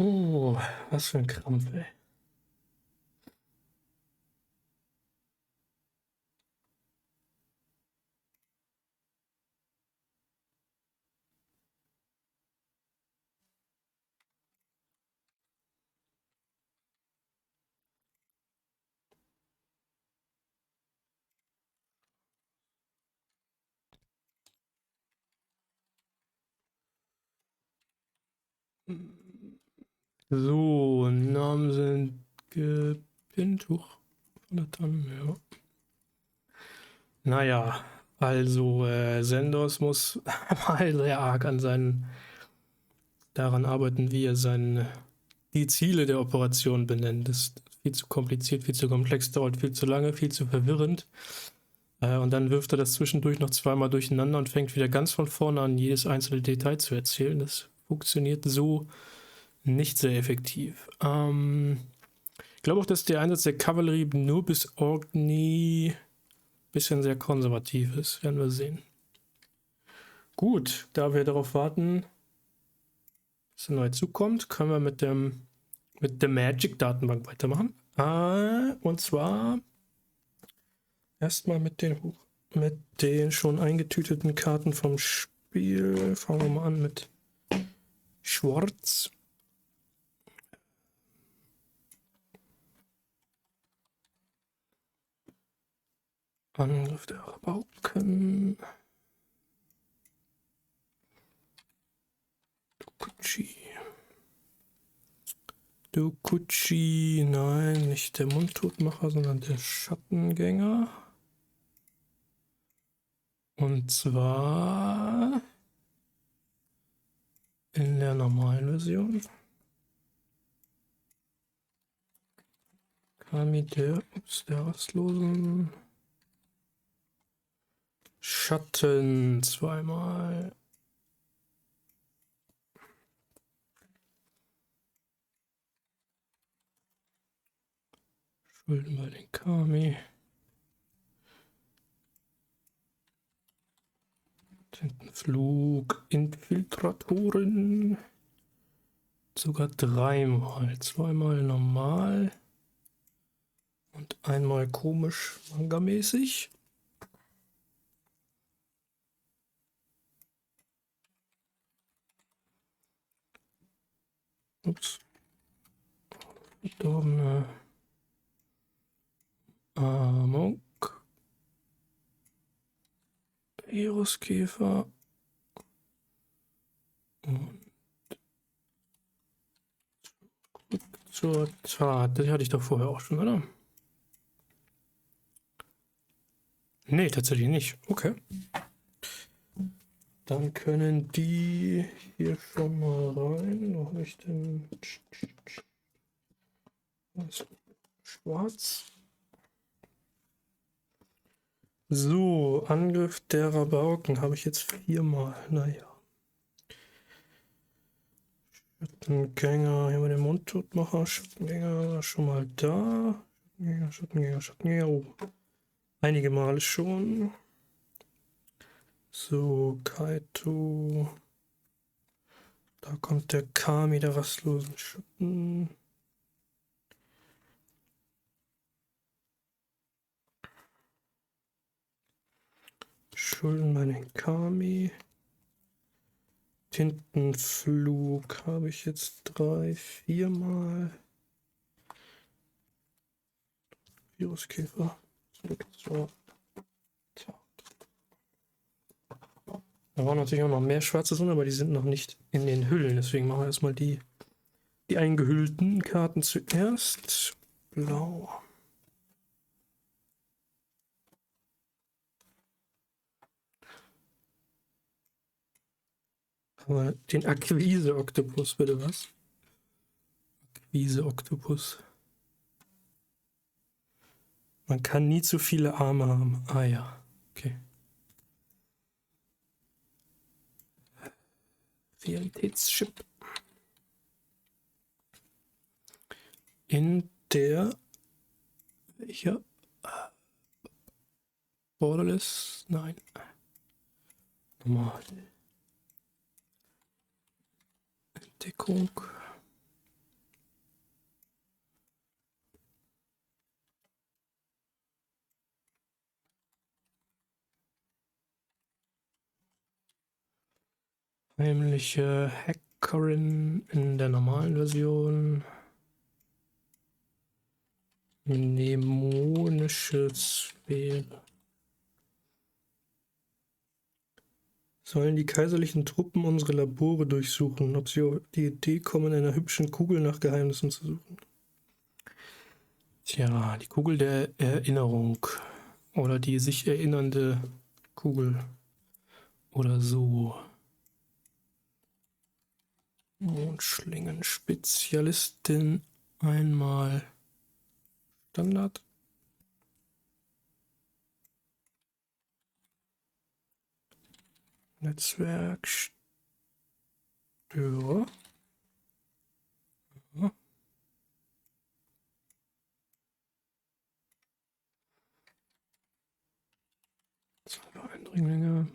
Oh, was für ein Krampf, ey. So, Namen sind gepinnt. Huch, von der Tanne, ja. Naja, also Sendos muss mal sehr arg daran arbeiten, wie er die Ziele der Operation benennt. Das ist viel zu kompliziert, viel zu komplex, dauert viel zu lange, viel zu verwirrend. Und dann wirft er das zwischendurch noch zweimal durcheinander und fängt wieder ganz von vorne an, jedes einzelne Detail zu erzählen. Das funktioniert so nicht sehr effektiv. Ich glaube auch, dass der Einsatz der Kavallerie nur bis Orkney ein bisschen sehr konservativ ist. Werden wir sehen. Gut, da wir darauf warten, dass der neue Zug kommt, können wir mit der Magic Datenbank weitermachen. Und zwar erstmal mit den schon eingetüteten Karten vom Spiel. Fangen wir mal an mit Schwarz. Angriff der Rabauken. Dokuchi. Dokuchi, nein, nicht der Mundtotmacher, sondern der Schattengänger. Und zwar in der normalen Version. Kami der rastlosen Schatten zweimal. Schulden bei den Kami. Tintenflug, Infiltratoren. Sogar dreimal. Zweimal normal. Und einmal komisch, manga-mäßig. Ups. Verdorbene Amok. Viruskäfer. Und zur Tat. Das hatte ich doch vorher auch schon, oder? Nee, tatsächlich nicht. Okay. Dann können die hier schon mal rein. Noch nicht im Schwarz. So, Angriff der Rabauken habe ich jetzt 4-mal. Naja. Schattengänger, hier haben wir den Mundtotmacher. Schattengänger war schon mal da. Schattengänger. Oh. Einige Male schon. So, Kaito. Da kommt der Kami der rastlosen Schatten. Schulden bei den Kami. Tintenflug habe ich jetzt 3-4-mal. Viruskäfer. So. Da waren natürlich auch noch mehr schwarze drin, aber die sind noch nicht in den Hüllen. Deswegen machen wir erstmal die eingehüllten Karten zuerst. Blau. Aber den Akquise-Oktopus, bitte was? Akquise-Oktopus. Man kann nie zu viele Arme haben. Ah ja, okay. Realitätschip. In der welcher Borderless? Nein. Normal. Entdeckung. Heimliche Hackerin in der normalen Version. Mnemonische Sphäre. Sollen die kaiserlichen Truppen unsere Labore durchsuchen, ob sie auf die Idee kommen, einer hübschen Kugel nach Geheimnissen zu suchen? Tja, die Kugel der Erinnerung. Oder die sich erinnernde Kugel. Oder so. Mondschlingen-Spezialistin einmal Standard. Netzwerkstörer. Ja. Zwei Eindringlinge.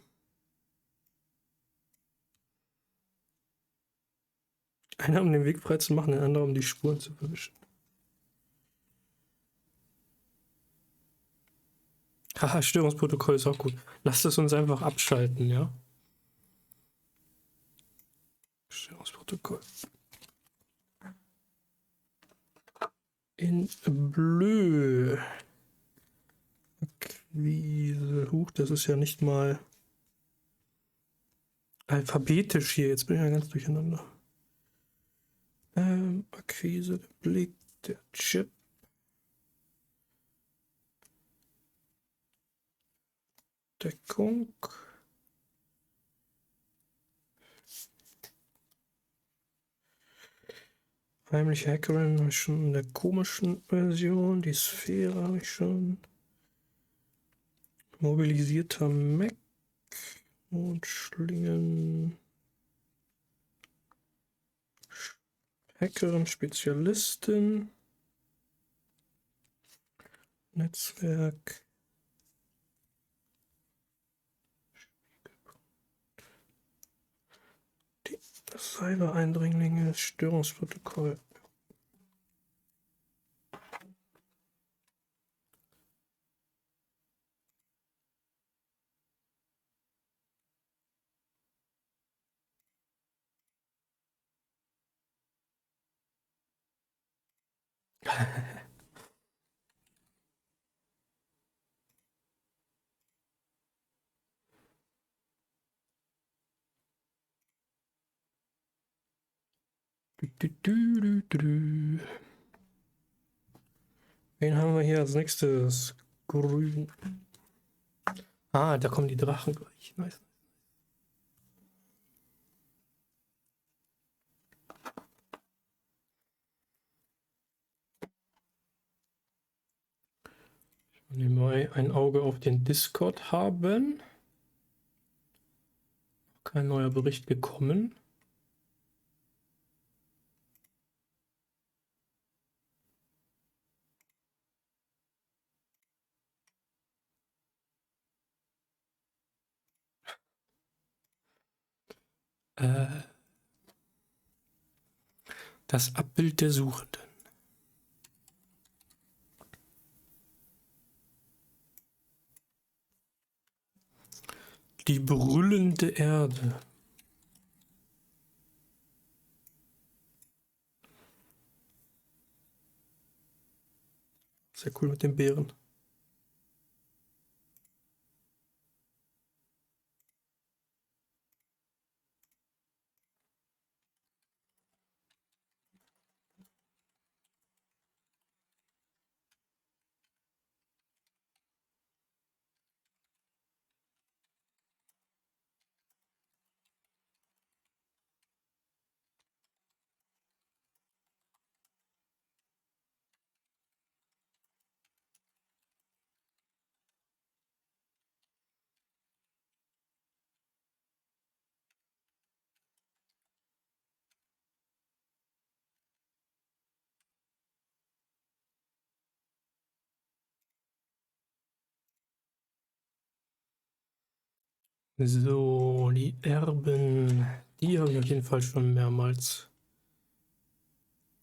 Einer, um den Weg frei zu machen, der andere, um die Spuren zu verwischen. Haha, Störungsprotokoll ist auch gut. Lasst es uns einfach abschalten, ja? Störungsprotokoll. In Bleu. Akquise. Huch, das ist ja nicht mal alphabetisch hier. Jetzt bin ich ja ganz durcheinander. Akquise, der Blick, der Chip. Deckung. Heimliche Hackerin habe ich schon in der komischen Version. Die Sphäre habe ich schon. Mobilisierter Mech. Und Schlingen. Hackerin, Spezialistin. Netzwerk. Cyber-Eindringlinge, Störungsprotokoll. Wen haben wir hier als nächstes? Grün. Ah, da kommen die Drachen gleich. Nice. Ich will mal ein Auge auf den Discord haben. Kein neuer Bericht gekommen. Das Abbild der Suchenden. Die brüllende Erde. Sehr cool mit den Bären. So, die Erben, die habe ich auf jeden Fall schon mehrmals.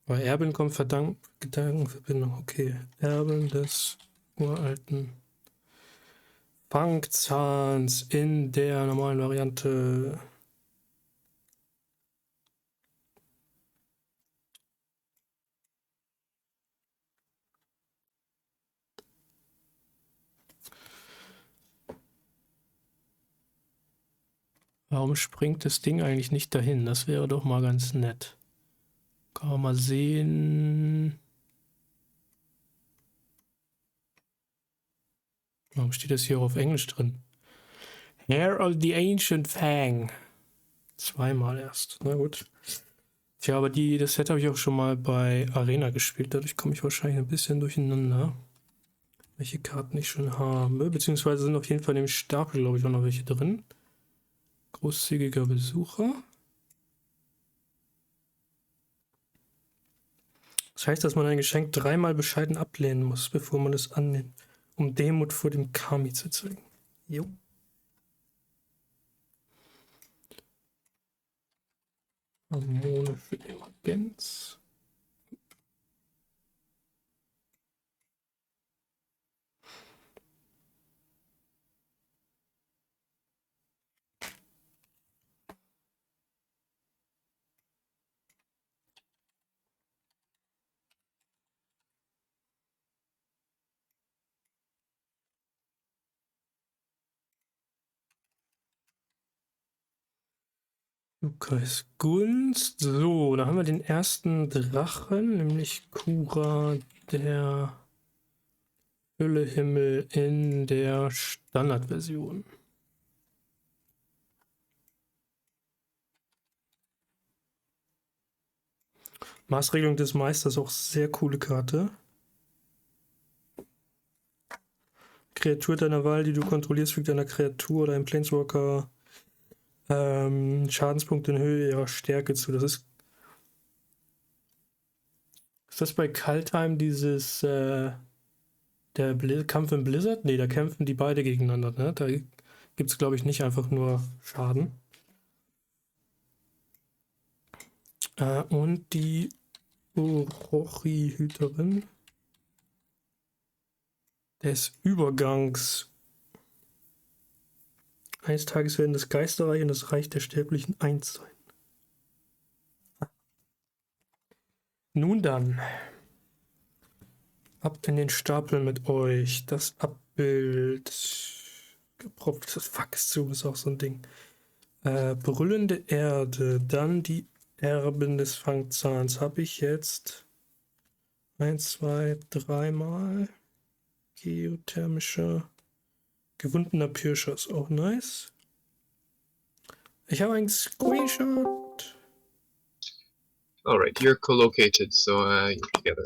Aber Erben kommt Gedankenverbindung. Okay, Erben des uralten Fangzahns in der normalen Variante. Warum springt das Ding eigentlich nicht dahin? Das wäre doch mal ganz nett. Kann man mal sehen. Warum steht das hier auch auf Englisch drin? Hair of the Ancient Fang. Zweimal erst. Na gut. Tja, aber das Set habe ich auch schon mal bei Arena gespielt. Dadurch komme ich wahrscheinlich ein bisschen durcheinander. Welche Karten ich schon habe. Beziehungsweise sind auf jeden Fall in dem Stapel, glaube ich, auch noch welche drin. Großzügiger Besucher. Das heißt, dass man ein Geschenk dreimal bescheiden ablehnen muss, bevor man es annimmt, um Demut vor dem Kami zu zeigen. Jo. Harmonische Emergenz. Lukas Gunst. So, da haben wir den ersten Drachen, nämlich Kura, der Hüllehimmel in der Standardversion. Maßregelung des Meisters, auch sehr coole Karte. Kreatur deiner Wahl, die du kontrollierst, fügt einer Kreatur oder einem Planeswalker Schadenspunkte in Höhe ihrer Stärke zu. Das ist das bei Kaltheim dieses der Kampf im Blizzard? Ne, da kämpfen die beide gegeneinander. Ne? Da gibt es, glaube ich, nicht einfach nur Schaden. Und die Orochi-Hüterin des Übergangs. Eines Tages werden das Geisterreich und das Reich der Sterblichen eins sein. Nun dann. Ab in den Stapel mit euch. Das Abbild. Gepropftes Fax zu ist auch so ein Ding. Brüllende Erde. Dann die Erben des Fangzahns. Habe ich jetzt 1, 2, 3 Mal. Geothermischer. Gewundener Pirscher ist auch nice. Ich habe einen Screenshot. Alright, you're co-located, so you're together.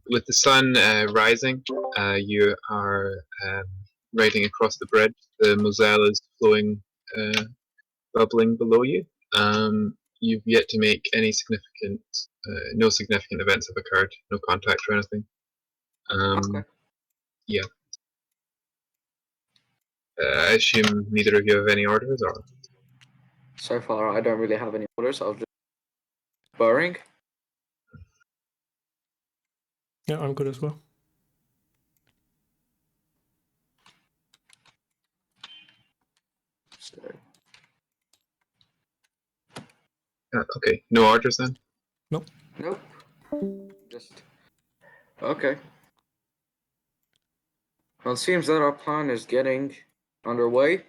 With the sun rising, you are riding across the bridge. The Moselle is flowing, bubbling below you. You've yet to make any significant, no significant events have occurred, no contact or anything. Okay. Yeah. I assume neither of you have any orders, or? So far, I don't really have any orders. I'll just burring. Yeah, I'm good as well. So, Okay, no orders then? nope. Just okay. Well, it seems that our plan is getting underway.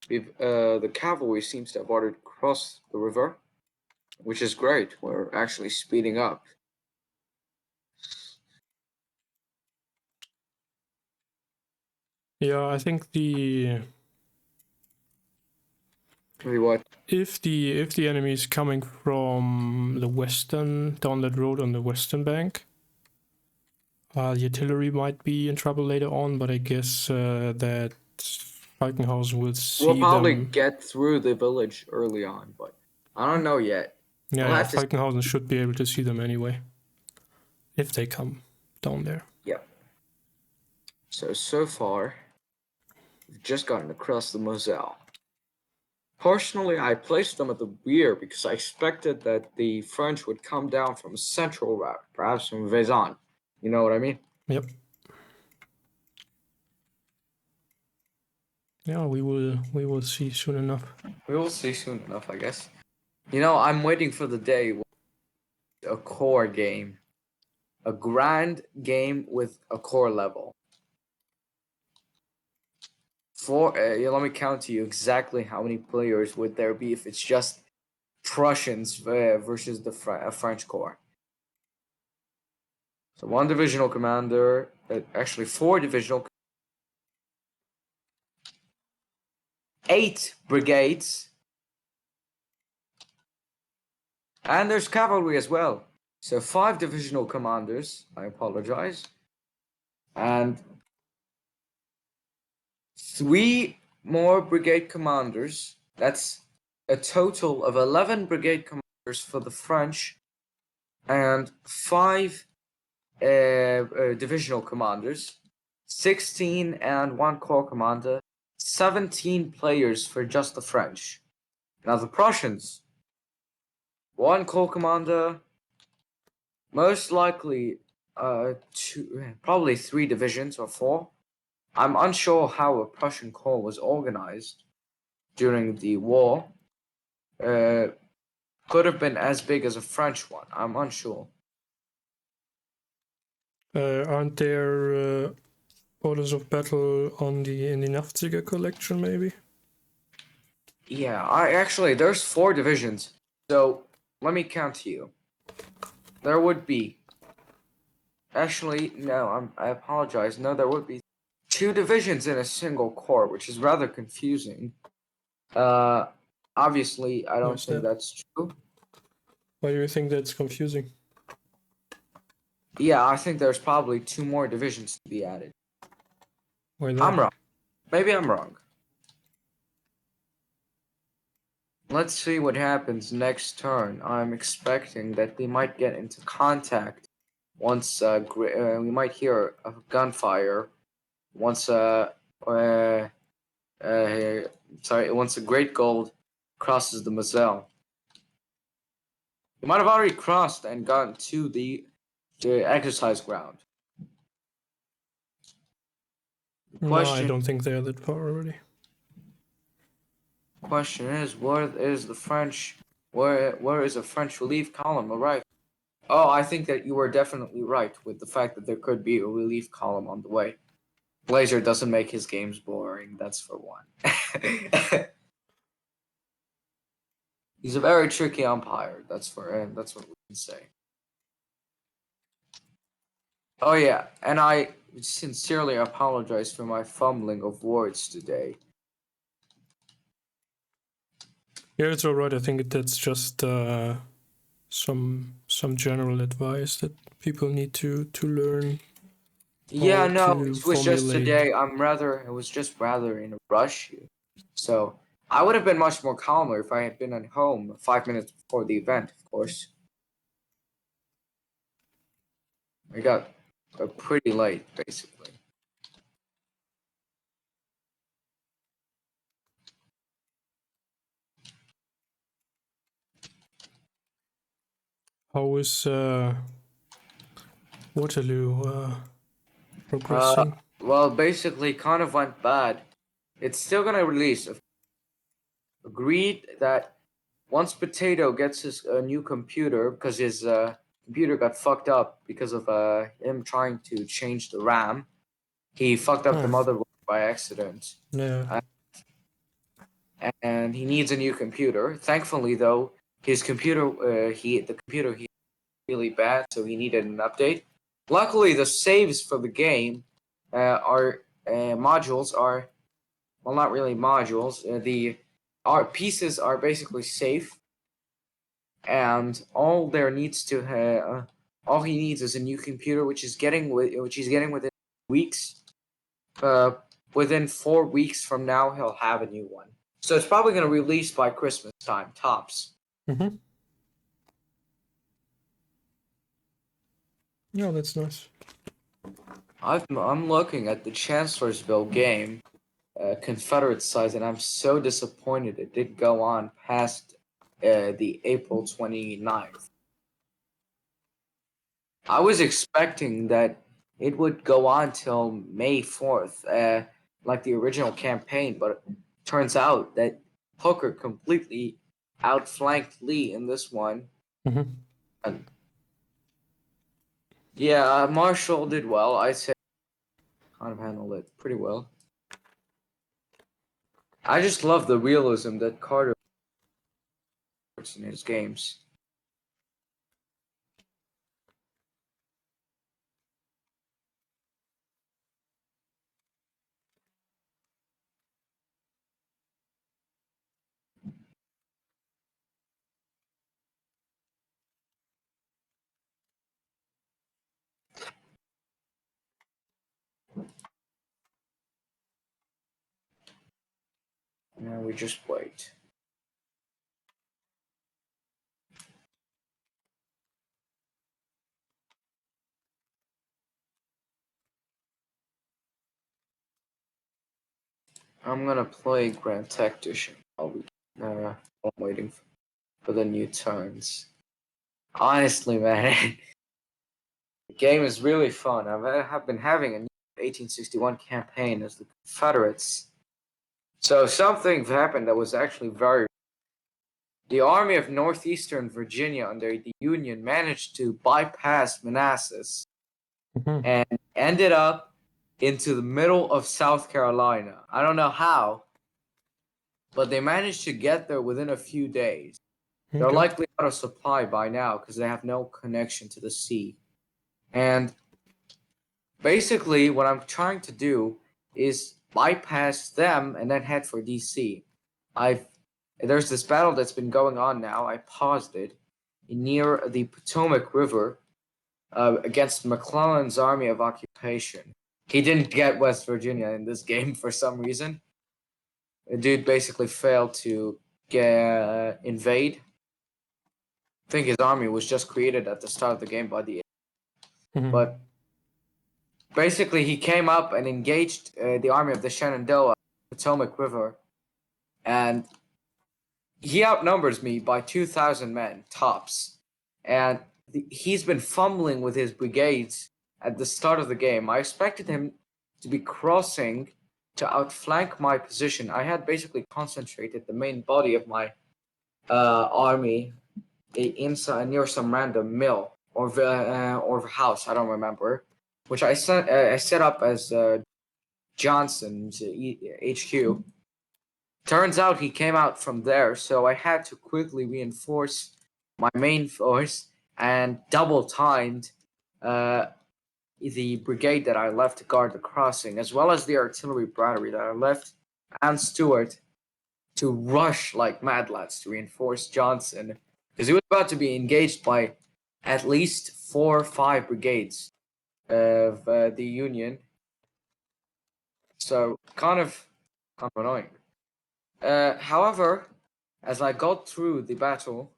The cavalry seems to have already crossed the river, which is great. We're actually speeding up. Yeah, I think the What? if the enemy is coming from the western down that road on the western bank, the artillery might be in trouble later on. But I guess that Falkenhausen will see We'll probably them. get through the village early on, but I don't know yet. Yeah, We'll yeah, have to- Falkenhausen should be able to see them anyway if they come down there. Yeah. So far, we've just gotten across the Moselle. Personally, I placed them at the rear because I expected that the French would come down from a central route, perhaps from Vezan. You know what I mean? Yep. Yeah, we will see soon enough. We will see soon enough, I guess. You know, I'm waiting for the day when a core game, a grand game with a core level. Let me count to you exactly how many players would there be if it's just Prussians versus the French core. So 1 divisional commander, actually 4 divisional, 8 brigades, and there's cavalry as well. So 5 divisional commanders, I apologize, and 3 more brigade commanders. That's a total of 11 brigade commanders for the French, and 5 divisional commanders, 16 and 1 corps commander, 17 players for just the French. Now the Prussians, 1 corps commander, most likely probably 3 divisions or 4. I'm unsure how a Prussian corps was organized during the war. Could have been as big as a French one. I'm unsure. Aren't there orders of battle in the Nachtzieher collection, maybe? Yeah, there's 4 divisions. So let me count to you. There would be. Actually, no, I apologize. No, there would be 2 divisions in a single corps, which is rather confusing. Obviously, I don't What's think that? that's true. Why do you think that's confusing? Yeah, I think there's probably 2 more divisions to be added. Why that? I'm wrong. Maybe I'm wrong. Let's see what happens next turn. I'm expecting that we might get into contact once we might hear a gunfire once once a great gold crosses the Moselle. You might have already crossed and gotten to the exercise ground. No, I don't think they're that far already. Question is, where is the French? Where is a French relief column arriving? Oh, I think that you were definitely right with the fact that there could be a relief column on the way. Blazer doesn't make his games boring, that's for one. He's a very tricky umpire, that's what we can say. Oh yeah, and I sincerely apologize for my fumbling of words today. Yeah, it's alright. I think that's just some general advice that people need to learn. Yeah, how no, to it was just formulate. today. I was just rather in a rush. So I would have been much more calmer if I had been at home 5 minutes before the event, of course. We got pretty late, basically. How is Waterloo progressing? Well, basically, kind of went bad. It's still gonna release. Agreed that once Potato gets his new computer, because his computer got fucked up because of him trying to change the RAM, he fucked up the motherboard by accident. Yeah. And he needs a new computer. Thankfully, though, his computer, the computer he really bad, so he needed an update. Luckily, the saves for the game modules are, well, not really modules. Our pieces are basically safe, and all he needs is a new computer, which he's getting within weeks. Within 4 weeks from now, he'll have a new one. So it's probably going to release by Christmas time, tops. Mm-hmm. Yeah, that's nice. I'm looking at the Chancellorsville game, Confederate size, and I'm so disappointed it did go on past the April 29th. I was expecting that it would go on till May 4th, like the original campaign, but it turns out that Hooker completely outflanked Lee in this one. Mm-hmm. And yeah, Marshall did well. I say kind of handled it pretty well. I just love the realism that Carter puts in his games. Now we just wait. I'm gonna play Grand Tactician while I'm waiting for the new turns. Honestly, man, the game is really fun. I've been having a new 1861 campaign as the Confederates. So something happened that was actually very. The Army of Northeastern Virginia under the Union managed to bypass Manassas and ended up into the middle of South Carolina. I don't know how, but they managed to get there within a few days. They're Okay. likely out of supply by now because they have no connection to the sea. And basically, what I'm trying to do is bypass them and then head for DC. There's this battle that's been going on now. I paused it near the Potomac River against McClellan's Army of Occupation. He didn't get West Virginia in this game for some reason. The dude basically failed to invade. I think his army was just created at the start of the game by the Mhm. but basically he came up and engaged the army of the Shenandoah, Potomac River, and he outnumbers me by 2,000 men tops, and he's been fumbling with his brigades at the start of the game. I expected him to be crossing to outflank my position. I had basically concentrated the main body of my army inside near some random mill or house, I don't remember, which I set up as Johnson's HQ. Turns out he came out from there, so I had to quickly reinforce my main force and double timed the brigade that I left to guard the crossing, as well as the artillery battery that I left and Stewart to rush like mad lads to reinforce Johnson, because he was about to be engaged by at least 4 or 5 brigades of the Union. So kind of annoying. However, as I got through the battle,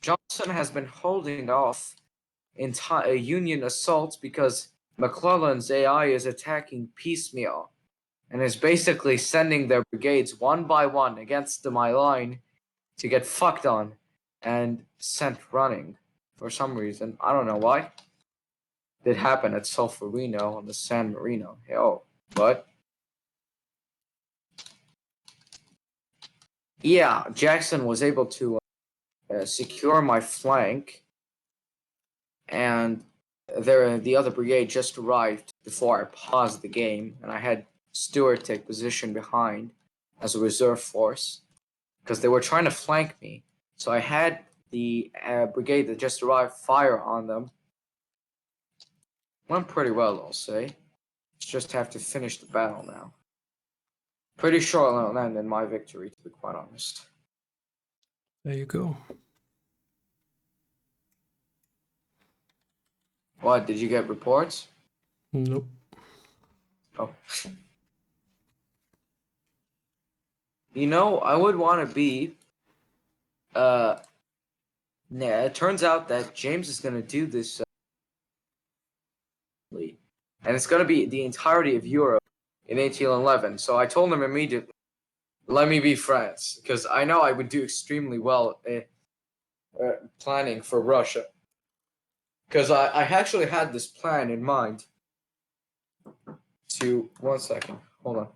Johnson has been holding off entire Union assaults because McClellan's AI is attacking piecemeal and is basically sending their brigades one by one against my line to get fucked on and sent running for some reason. I don't know why. It happened at Solferino on the San Marino. Hell, but yeah, Jackson was able to secure my flank, and the other brigade just arrived before I paused the game, and I had Stewart take position behind as a reserve force because they were trying to flank me. So I had the brigade that just arrived fire on them. Went pretty well, I'll say. Just have to finish the battle now. Pretty sure I'll end in my victory, to be quite honest. There you go. What, did you get reports? Nope. Oh. You know, I would want to be... Yeah, it turns out that James is going to do this... and it's going to be the entirety of Europe in 1811. So I told him immediately, let me be France, because I know I would do extremely well planning for Russia. Because I actually had this plan in mind to... One second. Hold on.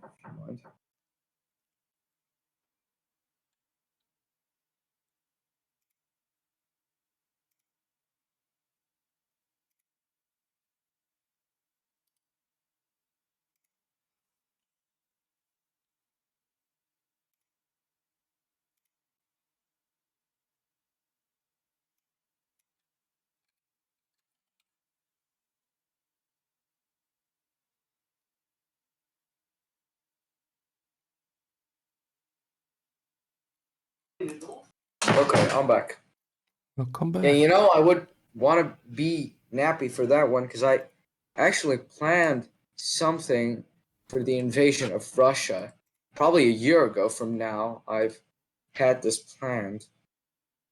Okay, I'm back. Welcome back. Yeah, you know, I would want to be nappy for that one because I actually planned something for the invasion of Russia. Probably a year ago from now, I've had this planned.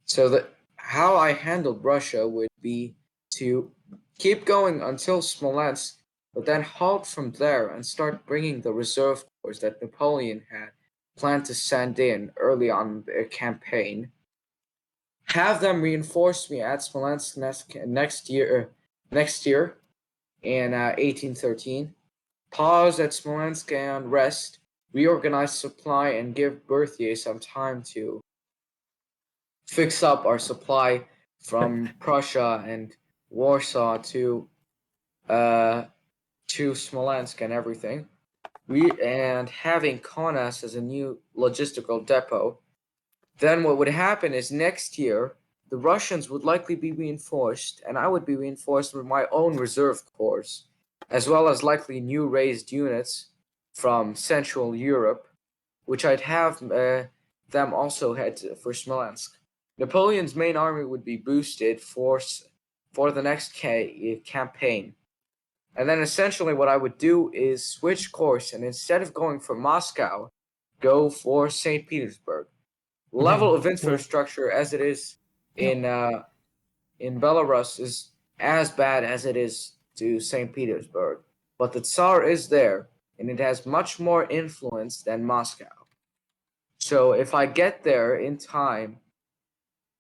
So that how I handled Russia would be to keep going until Smolensk, but then halt from there and start bringing the reserve corps that Napoleon had planned to send in early on the campaign. Have them reinforce me at Smolensk next year in 1813. Pause at Smolensk and rest. Reorganize supply and give Berthier some time to fix up our supply from Prussia and Warsaw to Smolensk and everything. and having Kaunas as a new logistical depot, then what would happen is next year the Russians would likely be reinforced, and I would be reinforced with my own reserve corps, as well as likely new raised units from Central Europe, which I'd have them also head for Smolensk. Napoleon's main army would be boosted for the next campaign. And then essentially what I would do is switch course, and instead of going for Moscow, go for St. Petersburg. Level of infrastructure as it is in Belarus is as bad as it is to St. Petersburg. But the Tsar is there, and it has much more influence than Moscow. So if I get there in time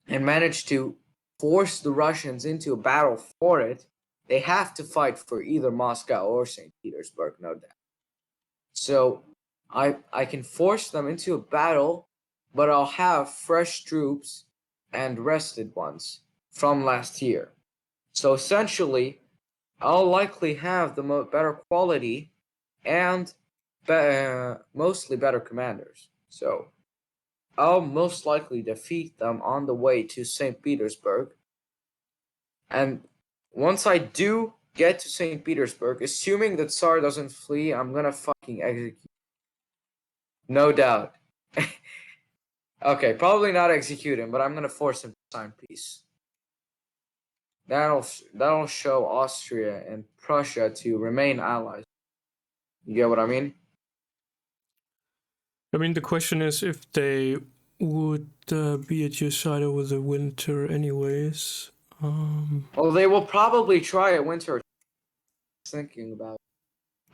and manage to force the Russians into a battle for it, they have to fight for either Moscow or St. Petersburg, no doubt. So I can force them into a battle, but I'll have fresh troops and rested ones from last year. So essentially, I'll likely have the better quality and mostly better commanders. So I'll most likely defeat them on the way to St. Petersburg. And once I do get to St. Petersburg, assuming that Tsar doesn't flee, I'm gonna fucking execute. No doubt. Okay, probably not execute him, but I'm gonna force him to sign peace. That'll show Austria and Prussia to remain allies. You get what I mean? I mean, the question is if they would be at your side over the winter anyways. Well, they will probably try a winter. Thinking about it.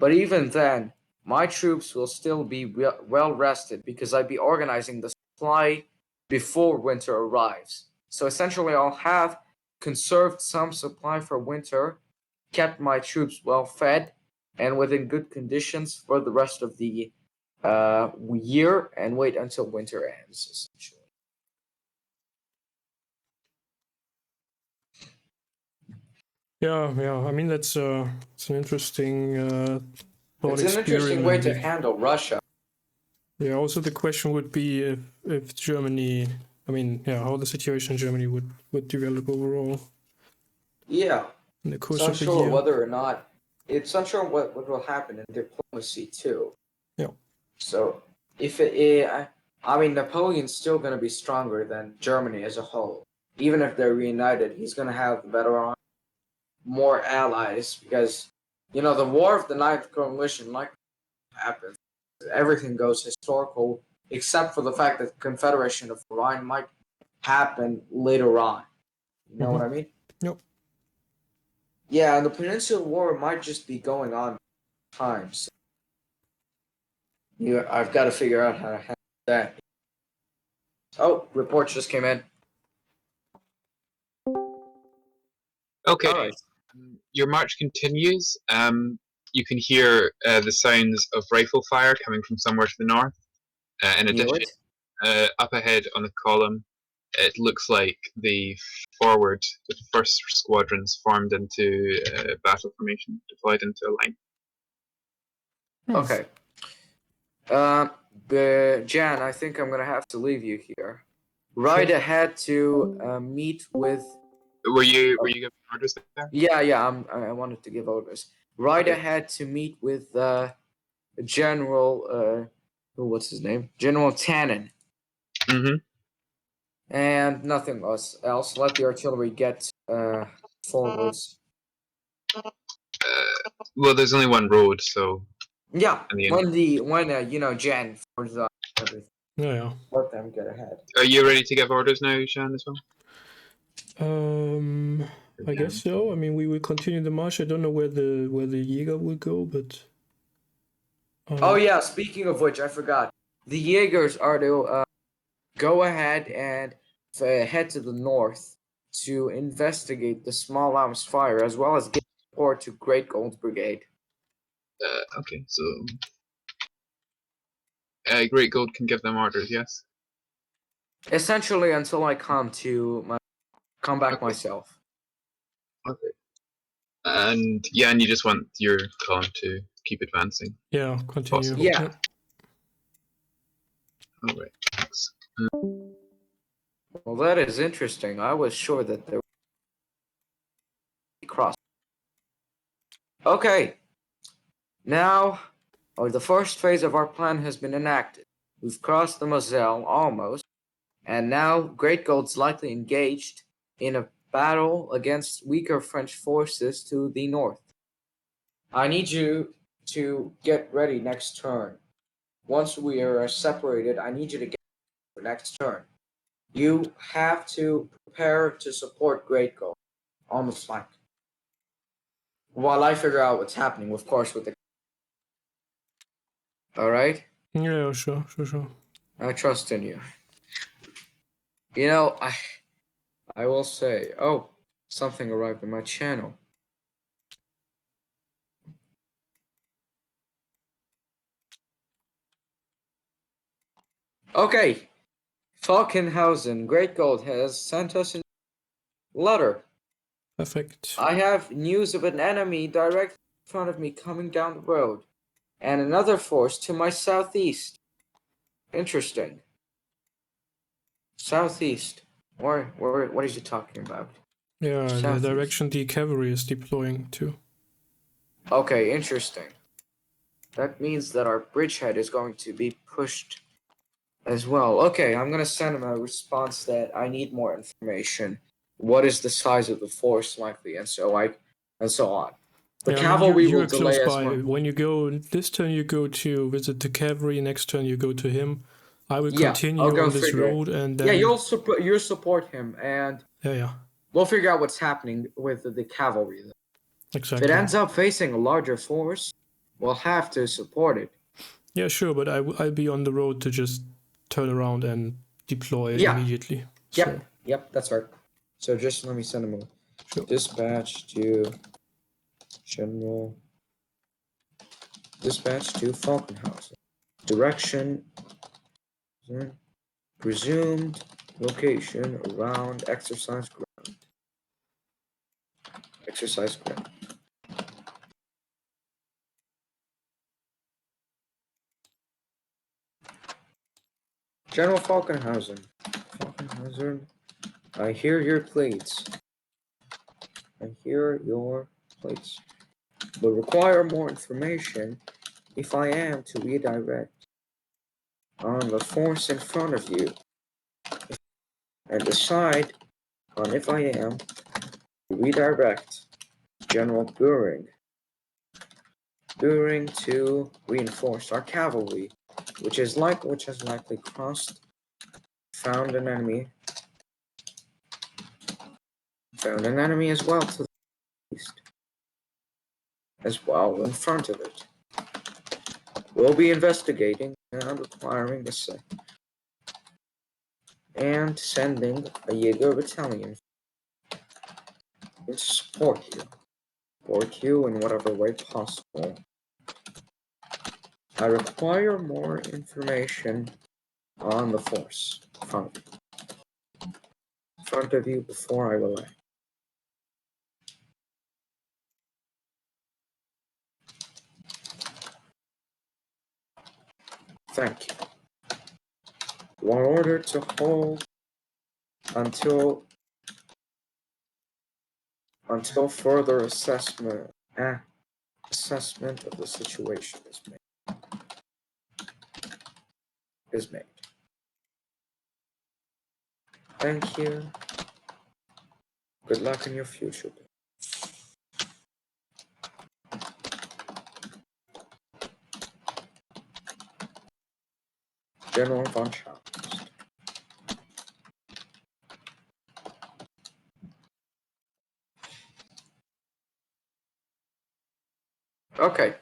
But even then, my troops will still be well rested because I'd be organizing the supply before winter arrives. So essentially, I'll have conserved some supply for winter, kept my troops well fed and within good conditions for the rest of the year, and wait until winter ends, essentially. Yeah. I mean, it's an interesting thought It's an interesting way to experiment. handle Russia. Yeah. Also, the question would be if Germany. I mean, yeah, how the situation in Germany would develop overall. Yeah. In the course It's of the unsure year. whether or not it's unsure what will happen in diplomacy too. Yeah. So if I mean, Napoleon's still going to be stronger than Germany as a whole. Even if they're reunited, he's going to have better, more allies because, you know, the War of the Ninth Coalition like happens. Everything goes historical, except for the fact that the Confederation of the Rhine might happen later on. You know what I mean? Yep. Yeah, and the Peninsular War might just be going on times. Yeah, I've got to figure out how to handle that. Oh, reports just came in. Okay. All right. Your march continues. You can hear the sounds of rifle fire coming from somewhere to the north. In addition, up ahead on the column, it looks like the first squadrons formed into battle formation, deployed into a line. Okay. Jan, I think I'm gonna have to leave you here. Ride ahead to meet with. Were you giving orders there? Yeah. I wanted to give orders. Ride ahead to meet with General. What's his name? General Tannen. Mm-hmm. And nothing else. Let the artillery get forwards. Well, there's only one road, so. Yeah. When you know, Jan forwards everything. Yeah. Let them get ahead. Are you ready to give orders now, Jan, as well? I guess so. I mean, we will continue the march. I don't know where the Jäger will go, but. Oh yeah. Speaking of which, I forgot. The Jaegers are to go ahead and head to the north to investigate the small arms fire, as well as get support to Great Gold's brigade. Okay, so. Great Gold can give them orders, yes? Essentially, until I come back myself. Okay. And yeah, and you just want your column to keep advancing. Yeah, continue. Possible. Yeah. All right. Thanks. Well, that is interesting. I was sure that there would be cross. Okay. Now, the first phase of our plan has been enacted. We've crossed the Moselle almost, and now Great Gold's likely engaged in a battle against weaker French forces to the north. I need you to get ready next turn. Once we are separated, I need you to get for next turn. You have to prepare to support Great Gold on the flank. While I figure out what's happening, of course, with the... Alright? Yeah, sure. I trust in you. You know, I will say, oh, something arrived in my channel. Okay, Falkenhausen, Great Gold has sent us a letter. Perfect. I have news of an enemy directly in front of me coming down the road, and another force to my southeast. Interesting. Southeast. What is he talking about? Yeah, the Southeast. direction the cavalry is deploying to. Okay, interesting. That means that our bridgehead is going to be pushed as well. Okay, I'm gonna send him a response that I need more information. What is the size of the force likely, and so on. The Yeah, I mean, cavalry you will are close delay us by. more. When you go this turn, you go to visit the cavalry. Next turn, you go to him. I will continue I'll go on this figure it. road, and then Yeah, you'll support him, and yeah, we'll figure out what's happening with the cavalry. exactly. If it ends up facing a larger force, we'll have to support it. Yeah, sure, but I'll be on the road to just turn around and deploy immediately. Yep, that's right. So just let me send him a dispatch to General. Dispatch to Falkenhausen. Direction. Presumed location around exercise ground. Exercise ground. General Falkenhausen. Falkenhausen. I hear your plates. But require more information if I am to redirect on the force in front of you and decide on if I am to redirect General Goering to reinforce our cavalry, which has likely found an enemy as well to the east, as well in front of it. We'll be investigating and requiring the same, and sending a Jaeger battalion to support you in whatever way possible. I require more information on the force in front of you before I will act. Thank you. You are ordered to hold until further assessment of the situation is made. Thank you. Good luck in your future. General von Schaust. Okay.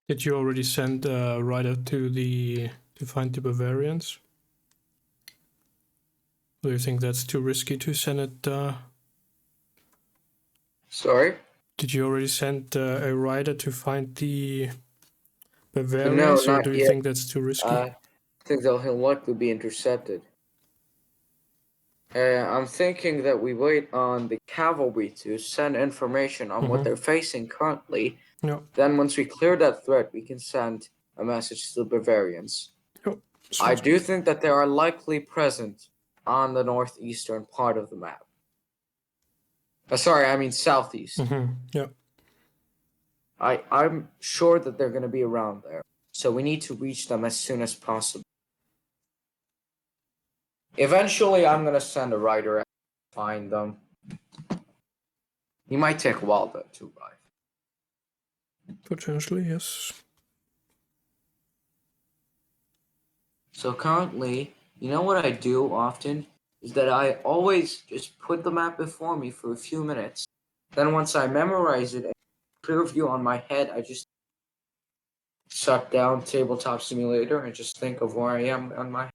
Did you already send a writer to find the Bavarians? Do you think that's too risky to send it? Sorry? Did you already send a writer to find the No, Bavarians, or not do you yet. think that's too risky? I think that he'll likely be intercepted. I'm thinking that we wait on the cavalry to send information on what they're facing currently. Yeah. Then once we clear that threat, we can send a message to the Bavarians. Yep. I do think that they are likely present on the northeastern part of the map. Sorry, I mean southeast. Yeah. I'm sure that they're going to be around there. So we need to reach them as soon as possible. Eventually, I'm going to send a rider and find them. He might take a while, though, to arrive. Potentially, yes. So currently, you know what I do often? Is that I always just put the map before me for a few minutes. Then once I memorize it and clear view on my head, I just shut down Tabletop Simulator and just think of where I am on my.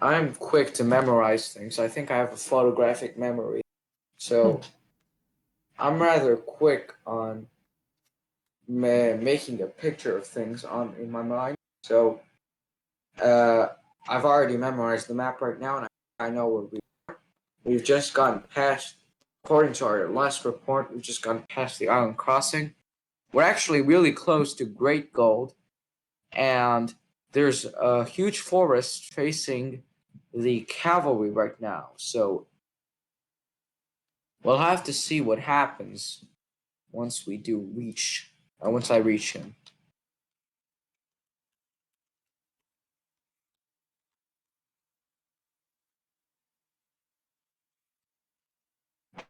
I'm quick to memorize things. I think I have a photographic memory, so I'm rather quick on making a picture of things in my mind. So I've already memorized the map right now, and I know where we are. We've just gotten past, according to our last report, we've just gotten past the island crossing. We're actually really close to Great Gold, and there's a huge forest facing the cavalry right now. So we'll have to see what happens once we do reach, once I reach him.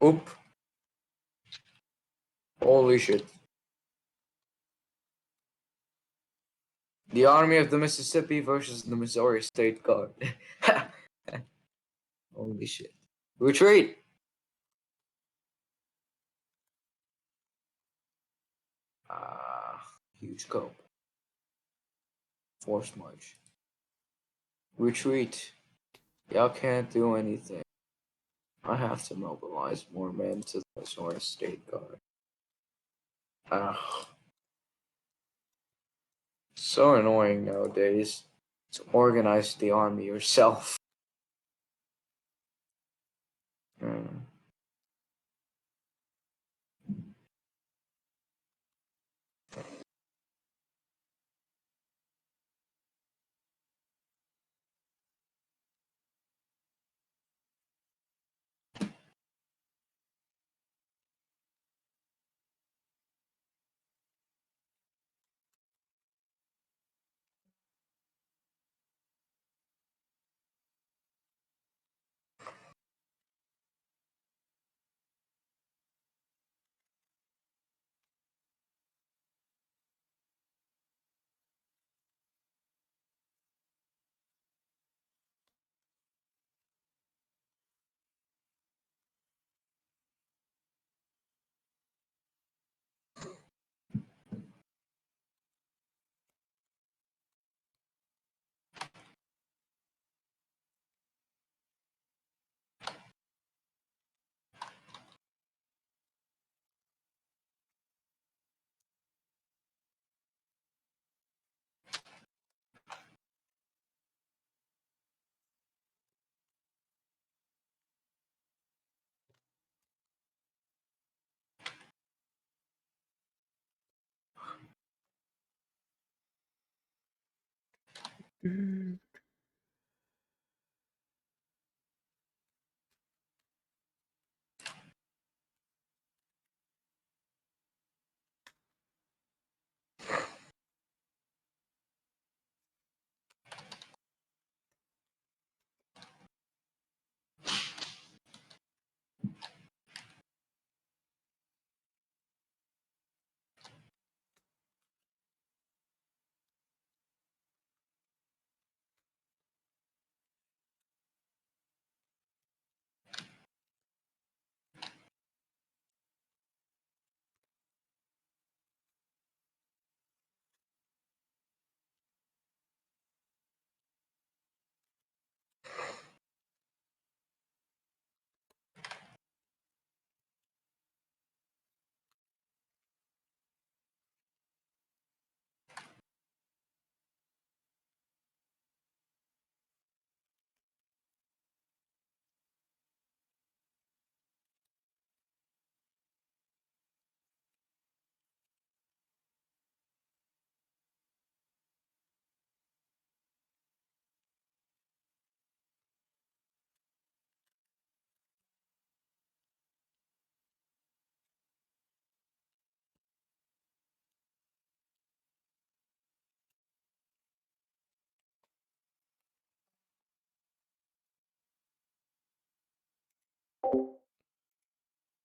Oop. Holy shit. The Army of the Mississippi versus the Missouri State Guard. Holy shit. Retreat! Huge scope. Force march. Retreat. Y'all can't do anything. I have to mobilize more men to the Missouri State Guard. So annoying nowadays to organize the army yourself.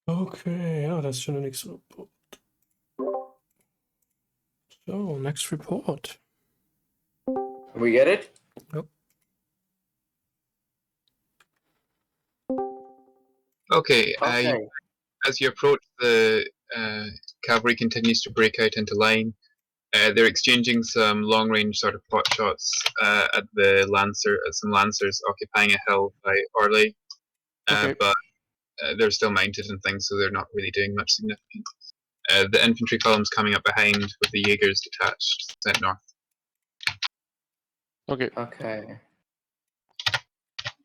Okay, ja, das ist schon der nächste Report. So, next report. We get it? Yep. Okay, Okay. as you approach, the cavalry continues to break out into line. They're exchanging some long-range sort of pot shots at some lancers occupying a hill by Orley, Okay. but they're still mounted and things, so they're not really doing much significant. The infantry column's coming up behind with the Jaegers detached, sent north. Okay. Okay.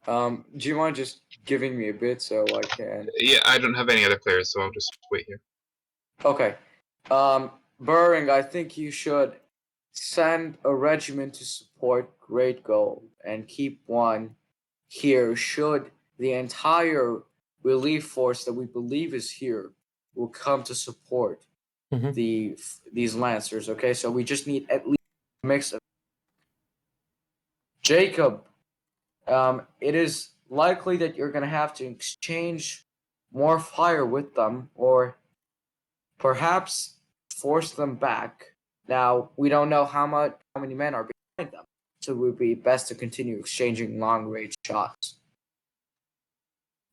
Do you mind just giving me a bit so I can? Yeah, I don't have any other players, so I'll just wait here. Okay. Buring, I think you should send a regiment to support Great Gold and keep one here should the entire relief force that we believe is here will come to support Mhm. these lancers. Okay, so we just need at least a mix of Jacob. It is likely that you're gonna have to exchange more fire with them, or perhaps force them back. Now we don't know how many men are behind them, so it would be best to continue exchanging long range shots.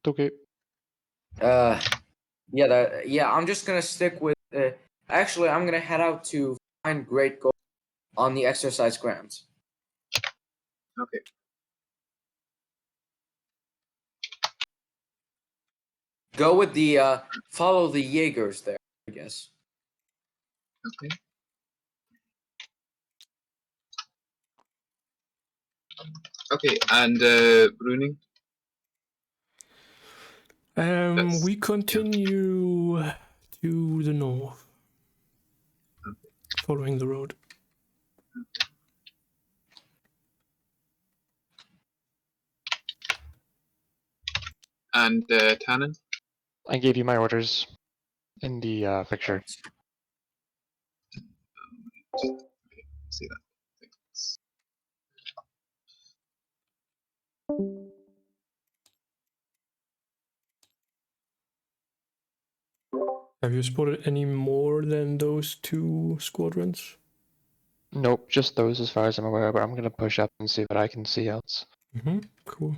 Okay. Yeah, I'm just gonna stick with. Actually, I'm gonna head out to find Great Gold on the exercise grounds. Okay. Go with the follow the Jaegers there, I guess. Okay. Okay, and Bruning? We continue to the north, following the road. And Tannen? I gave you my orders in the picture. Okay, see that. Thanks. Have you spotted any more than those 2 squadrons? Nope, just those as far as I'm aware, but I'm gonna push up and see what I can see else. Cool.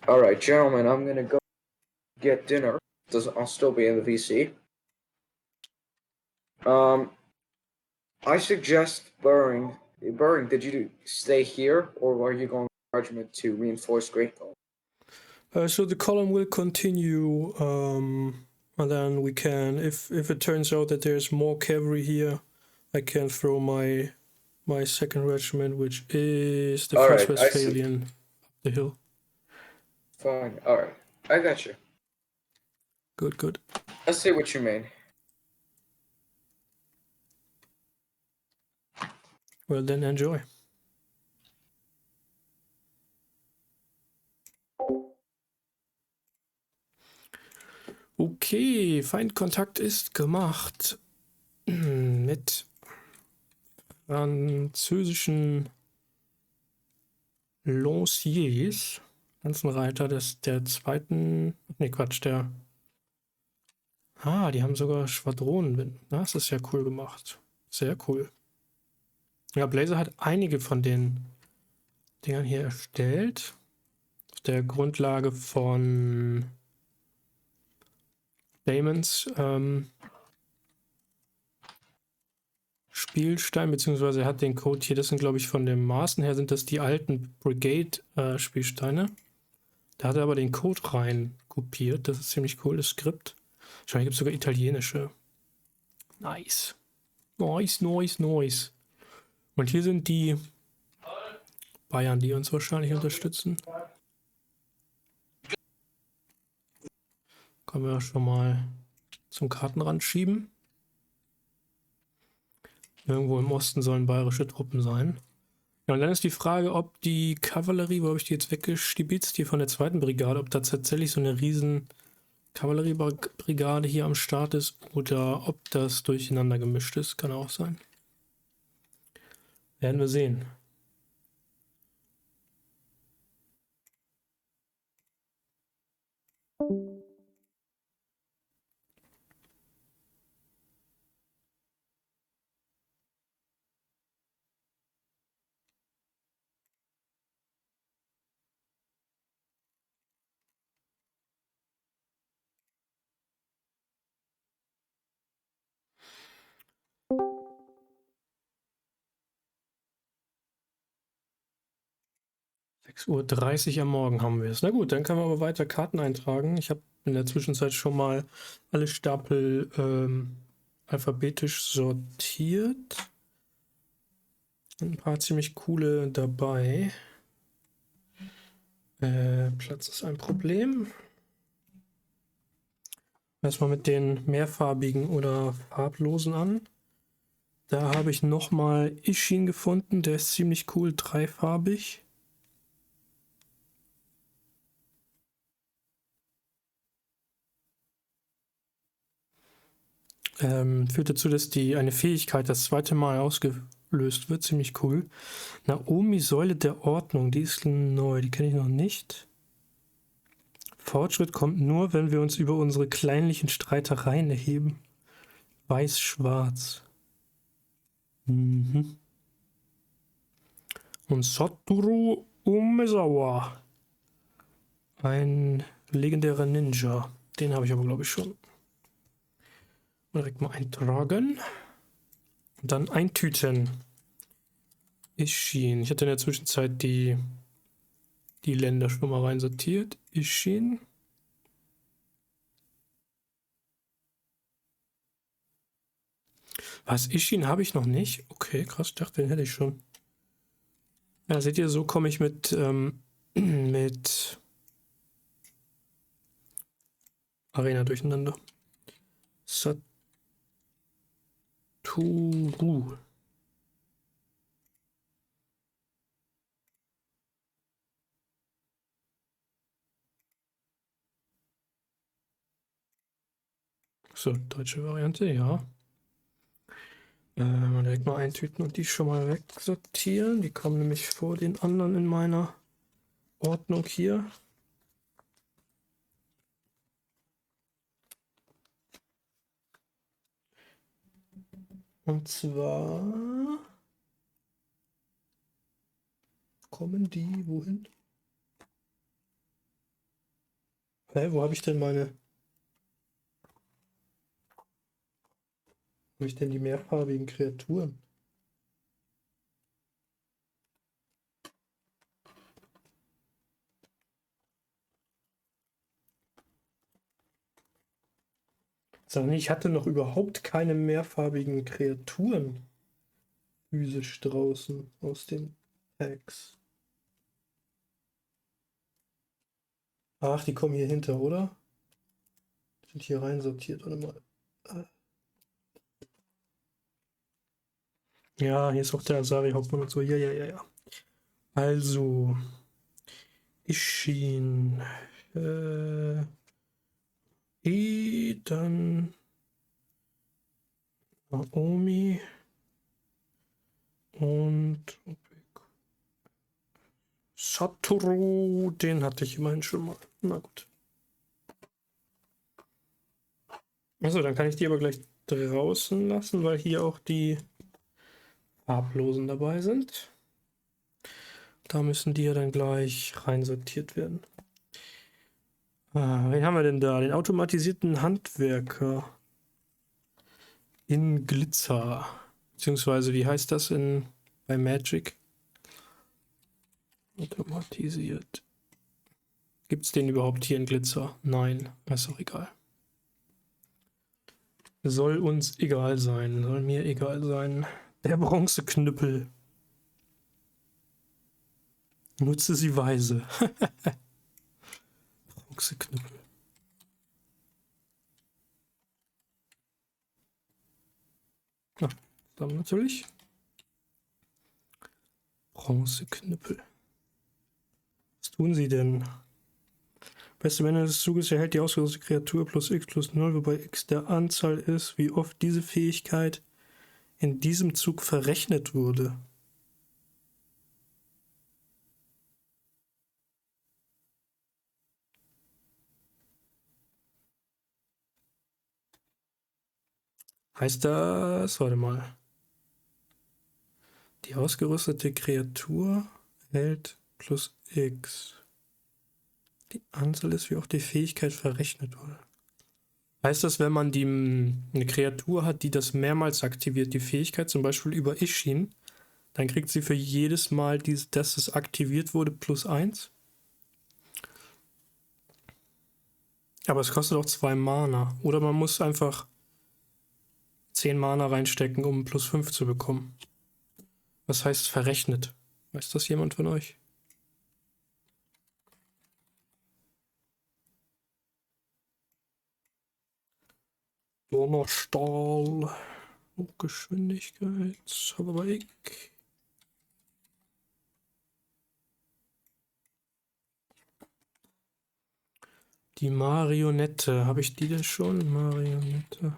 All right, gentlemen, I'm gonna go get dinner. I'll still be in the VC. I suggest Buring. Buring, did you stay here, or are you going with the regiment to reinforce Great Gold? So the column will continue, and then we can, if it turns out that there's more cavalry here, I can throw my second regiment, which is the All First right, I see. Westphalian, up the hill. Fine. All right, I got you. Good. I see what you mean. Well then, enjoy. Okay, Feindkontakt ist gemacht. Mit französischen Lanciers. Lanzenreiter der zweiten. Ne, Quatsch, der. Die haben sogar Schwadronen. Das ist ja cool gemacht. Sehr cool. Ja, Blazer hat einige von den Dingern hier erstellt. Auf der Grundlage von Damons Spielstein, beziehungsweise er hat den Code hier, das sind glaube ich von den Maßen her, sind das die alten Brigade-Spielsteine. Da hat er aber den Code rein kopiert, das ist ziemlich cool, das Skript. Wahrscheinlich gibt es sogar italienische. Nice. Und hier sind die Bayern, die uns wahrscheinlich unterstützen. Können wir schon mal zum Kartenrand schieben. Irgendwo im Osten sollen bayerische Truppen sein. Ja, und dann ist die Frage, ob die Kavallerie, wo habe ich die jetzt weggestibitzt, hier von der 2. Brigade, ob da tatsächlich so eine riesen Kavalleriebrigade hier am Start ist oder ob das durcheinander gemischt ist. Kann auch sein. Werden wir sehen. 6:30 Uhr am Morgen haben wir es. Na gut, dann können wir aber weiter Karten eintragen. Ich habe in der Zwischenzeit schon mal alle Stapel alphabetisch sortiert. Ein paar ziemlich coole dabei. Platz ist ein Problem. Erstmal mit den mehrfarbigen oder farblosen an. Da habe ich nochmal Ishin gefunden. Der ist ziemlich cool, dreifarbig. Führt dazu, dass eine Fähigkeit das zweite Mal ausgelöst wird. Ziemlich cool. Naomi, Säule der Ordnung. Die ist neu. Die kenne ich noch nicht. Fortschritt kommt nur, wenn wir uns über unsere kleinlichen Streitereien erheben. Weiß-Schwarz. Und Satoru Umezawa. Ein legendärer Ninja. Den habe ich aber, glaube ich, schon. Direkt mal eintragen. Und dann eintüten. Ishin. Ich hatte in der Zwischenzeit die Länder schon mal reinsortiert. Ishin. Was? Ishin habe ich noch nicht? Okay, krass. Ich dachte, den hätte ich schon. Ja, seht ihr, so komme ich mit Arena durcheinander. Satoru. So, deutsche Variante, ja. Mal direkt mal eintüten und die schon mal wegsortieren. Die kommen nämlich vor den anderen in meiner Ordnung hier. Und zwar kommen die wohin? Hä, wo habe ich denn die mehrfarbigen Kreaturen? Ich hatte noch überhaupt keine mehrfarbigen Kreaturen physisch draußen aus den Packs. Ach, die kommen hier hinter, oder? Sind hier rein sortiert, warte mal. Ja, hier ist auch der Asari-Hauptmann und so. Ja. Also, Ishin. Dann Naomi und Satoru, den hatte ich immerhin schon mal. Na gut. Also, dann kann ich die aber gleich draußen lassen, weil hier auch die farblosen dabei sind. Da müssen die ja dann gleich reinsortiert werden. Wen haben wir denn da? Den automatisierten Handwerker in Glitzer. Beziehungsweise, wie heißt das bei Magic? Automatisiert. Gibt es den überhaupt hier in Glitzer? Nein, ist doch egal. Soll uns egal sein. Soll mir egal sein. Der Bronzeknüppel. Nutze sie weise. Bronzeknüppel. Na, dann natürlich. Bronzeknüppel. Was tun sie denn? Beste Männer des Zuges erhält die ausgerüstete Kreatur plus x plus 0, wobei x der Anzahl ist, wie oft diese Fähigkeit in diesem Zug verrechnet wurde. Heißt das, warte mal. Die ausgerüstete Kreatur hält plus X. Die Anzahl ist, wie auch die Fähigkeit verrechnet wurde. Heißt das, wenn man eine Kreatur hat, die das mehrmals aktiviert, die Fähigkeit, zum Beispiel über Ishin, dann kriegt sie für jedes Mal, dass es aktiviert wurde, plus 1? Aber es kostet auch 2 Mana. Oder man muss einfach 10 Mana reinstecken, um plus 5 zu bekommen. Was heißt verrechnet? Weiß das jemand von euch? Donnerstahl. Hochgeschwindigkeit. Aber ich. Die Marionette. Habe ich die denn schon? Marionette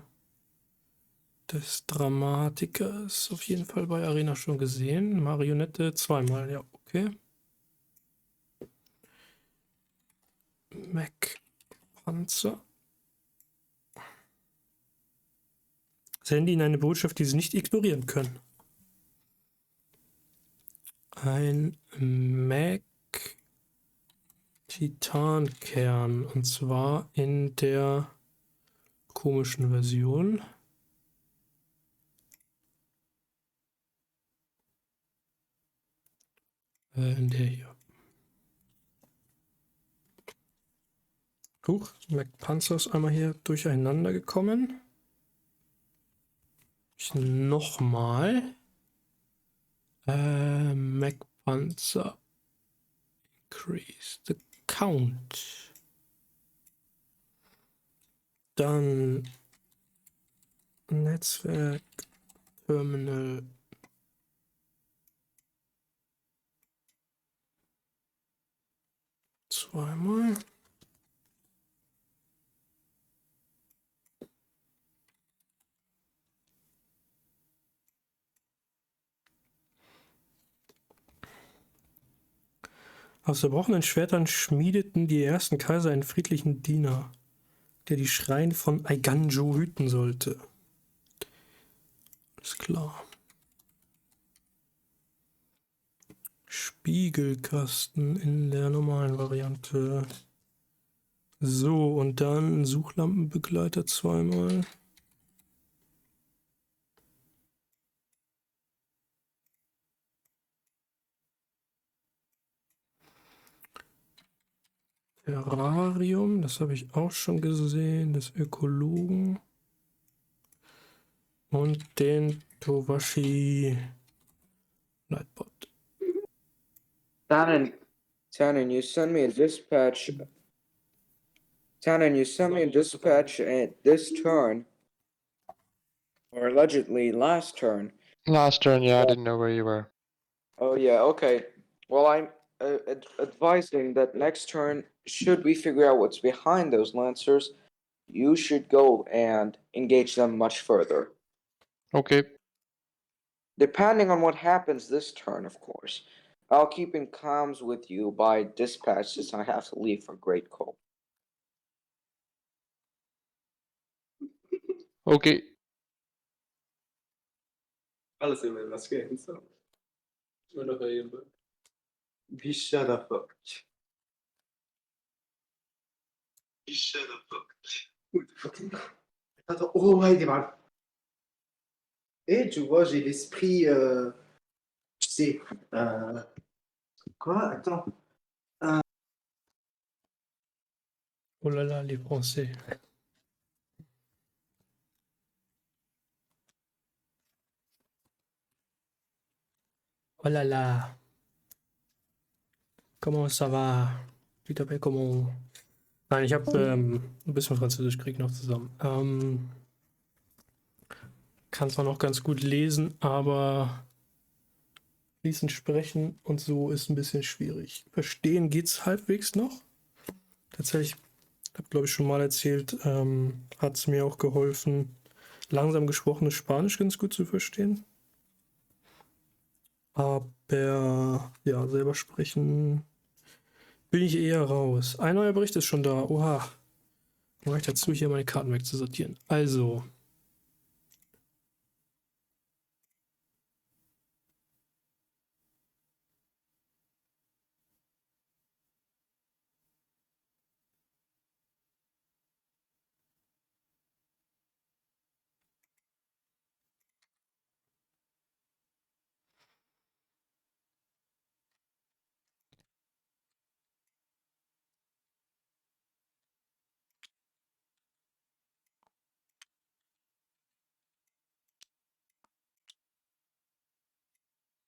des Dramatikers. Auf jeden Fall bei Arena schon gesehen. Marionette zweimal. Ja, okay. Mac-Panzer. Senden ihnen eine Botschaft, die sie nicht ignorieren können. Ein Mac-Titankern. Und zwar in der komischen Version. In der hier. Huch, Mac-Panzer ist einmal hier durcheinander gekommen. Nochmal. Mac-Panzer. Increase the count. Dann Netzwerk, Terminal. Zweimal. Aus zerbrochenen Schwertern schmiedeten die ersten Kaiser einen friedlichen Diener, der die Schreine von Aiganjo hüten sollte. Alles klar. Spiegelkasten in der normalen Variante. So, und dann Suchlampenbegleiter zweimal. Terrarium, das habe ich auch schon gesehen, des Ökologen. Und den Towashi Lightbot. Tannen, you sent me a dispatch. Tannen, you sent me a dispatch at this turn. Or allegedly last turn. Last turn, yeah, I didn't know where you were. Oh yeah, okay. Well, I'm advising that next turn, should we figure out what's behind those lancers, you should go and engage them much further. Okay. Depending on what happens this turn, of course. I'll keep in comms with you by dispatch since I have to leave for Great Cold. Okay. Alles in was geht so. Oder bei Wie shut the fuck. Shut the fuck. Attends, oh ouais, des balles. Et tu vois, j'ai l'esprit, tu sais, quoi? Attends. Oh là là, les Français. Oh là là. Comment ça va? Tu t'appelles comment? Nein, ich habe ein bisschen Französisch krieg noch zusammen. Kann zwar noch ganz gut lesen, aber fließend sprechen und so ist ein bisschen schwierig. Verstehen geht's halbwegs noch. Tatsächlich, ich habe glaube ich schon mal erzählt, hat es mir auch geholfen, langsam gesprochenes Spanisch ganz gut zu verstehen. Aber ja, selber sprechen bin ich eher raus. Ein neuer Bericht ist schon da. Oha. Dann mache ich dazu, hier meine Karten wegzusortieren. Also.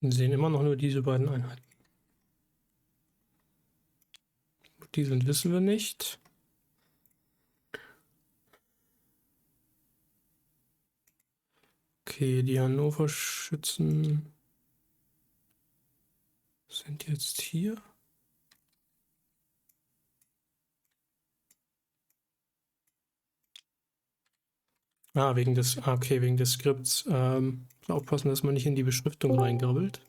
Wir sehen immer noch nur diese beiden Einheiten. Die sind, wissen wir nicht. Okay, die Hannover Schützen sind jetzt hier. Wegen des Skripts. Aufpassen, dass man nicht in die Beschriftung reingrabbelt.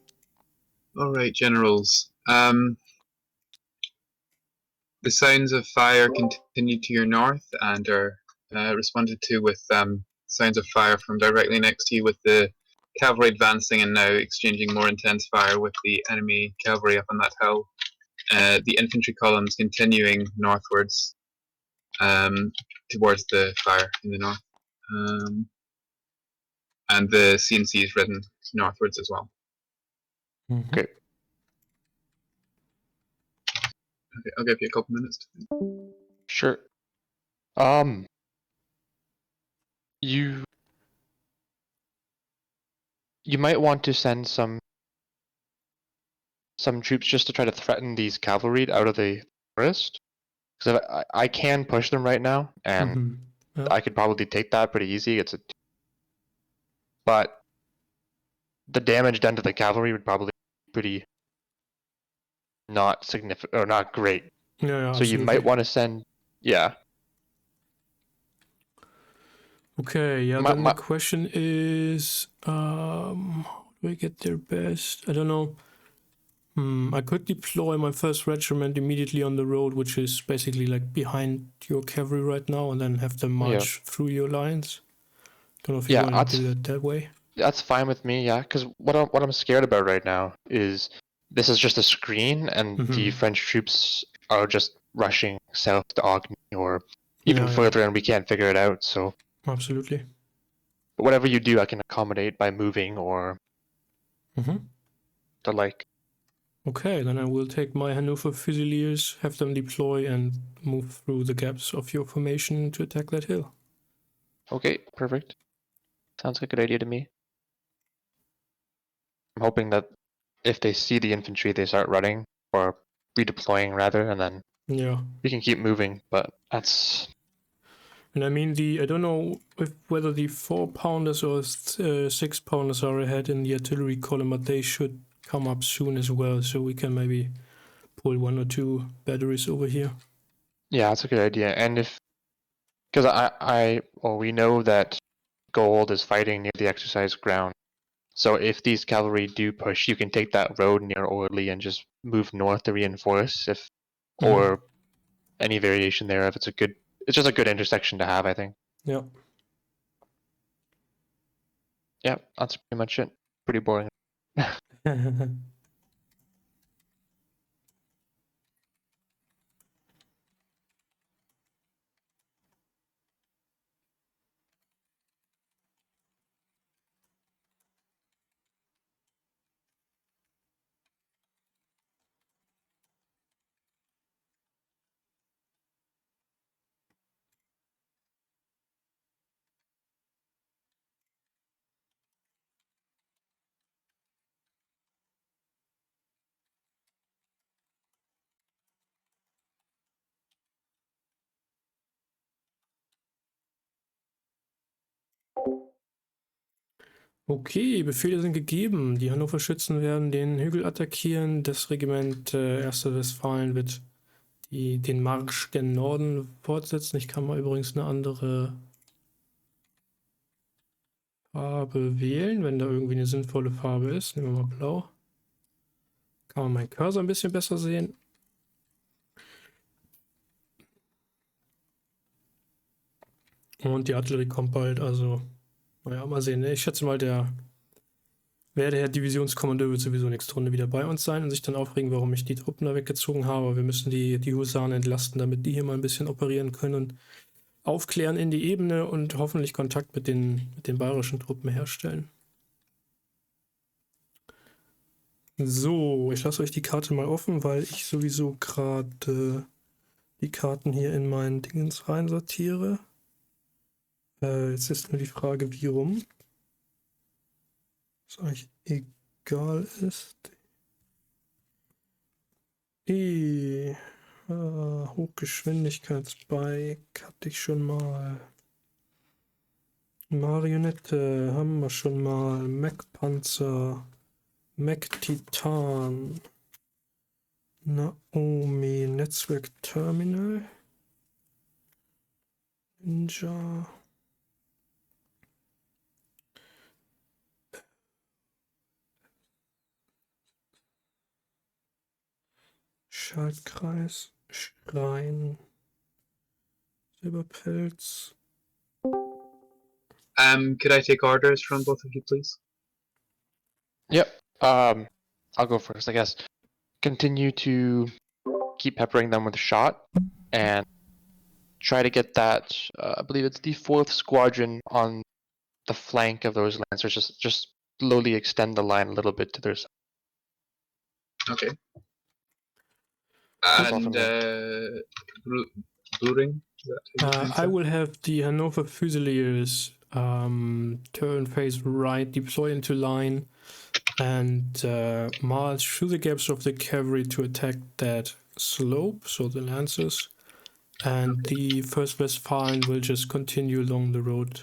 Alright, generals. The sounds of fire continue to your north and are responded to with sounds of fire from directly next to you, with the cavalry advancing and now exchanging more intense fire with the enemy cavalry up on that hill. The infantry columns continuing northwards towards the fire in the north. And the CNC is ridden northwards as well. Okay. Okay, I'll give you a couple minutes. Sure. You might want to send some troops just to try to threaten these cavalry out of the forest, because I can push them right now, and Yeah. I could probably take that pretty easy. But the damage done to the cavalry would probably be pretty not significant or not great. Yeah, so you might want to send, yeah. Okay, yeah, My- then my- the question is, how do I get there best? I don't know. I could deploy my first regiment immediately on the road, which is basically like behind your cavalry right now, and then have them march through your lines. Don't know if you want to do that that way. That's fine with me, yeah. Because what I'm scared about right now is this is just a screen, and the French troops are just rushing south to Ogni or even further, and we can't figure it out. So absolutely. But whatever you do, I can accommodate by moving or the like. Okay, then I will take my Hannover Fusiliers, have them deploy, and move through the gaps of your formation to attack that hill. Okay, perfect. Sounds like a good idea to me. I'm hoping that if they see the infantry, they start running, or redeploying rather, and then we can keep moving, but that's... And I mean, I don't know whether the 4-pounders or 6-pounders are ahead in the artillery column, but they should come up soon as well, so we can maybe pull 1 or 2 batteries over here. Yeah, that's a good idea. And because we know that Gold is fighting near the exercise ground, so if these cavalry do push, you can take that road near Orly and just move north to reinforce, or any variation there. If it's just a good intersection to have, I think. Yeah. Yeah, that's pretty much it. Pretty boring. Okay, Befehle sind gegeben. Die Hannover Schützen werden den Hügel attackieren. Das Regiment 1. Westfalen wird den Marsch gen Norden fortsetzen. Ich kann mal übrigens eine andere Farbe wählen, wenn da irgendwie eine sinnvolle Farbe ist. Nehmen wir mal blau. Kann man meinen Cursor ein bisschen besser sehen. Und die Artillerie kommt bald, also naja, mal sehen. Ich schätze mal, der Herr Divisionskommandeur wird sowieso nächste Runde wieder bei uns sein und sich dann aufregen, warum ich die Truppen da weggezogen habe. Wir müssen die Husaren entlasten, damit die hier mal ein bisschen operieren können und aufklären in die Ebene und hoffentlich Kontakt mit den bayerischen Truppen herstellen. So, ich lasse euch die Karte mal offen, weil ich sowieso gerade die Karten hier in meinen Dingens reinsortiere. Jetzt ist nur die Frage, wie rum. Ist eigentlich egal ist. Hochgeschwindigkeitsbike hatte ich schon mal. Marionette haben wir schon mal. Mech-Panzer. Mech-Titan. Naomi. Netzwerk-Terminal. Ninja. Schaltkreis. Schrein. Silberpelz. Could I take orders from both of you, please? Yep. I'll go first, I guess. Continue to keep peppering them with shot and try to get that. I believe it's the 4th squadron on the flank of those lancers. Just slowly extend the line a little bit to their side. Okay. That's all from And Bluring? I will have the Hannover Fusiliers turn face right, deploy into line, and march through the gaps of the cavalry to attack that slope, so the lancers. And the 1st Westphalian will just continue along the road.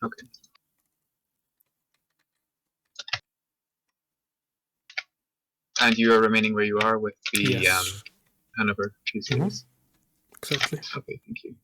Okay. And you are remaining where you are with the Yes. Hanover Fusiliers? Exactly. Okay, thank you.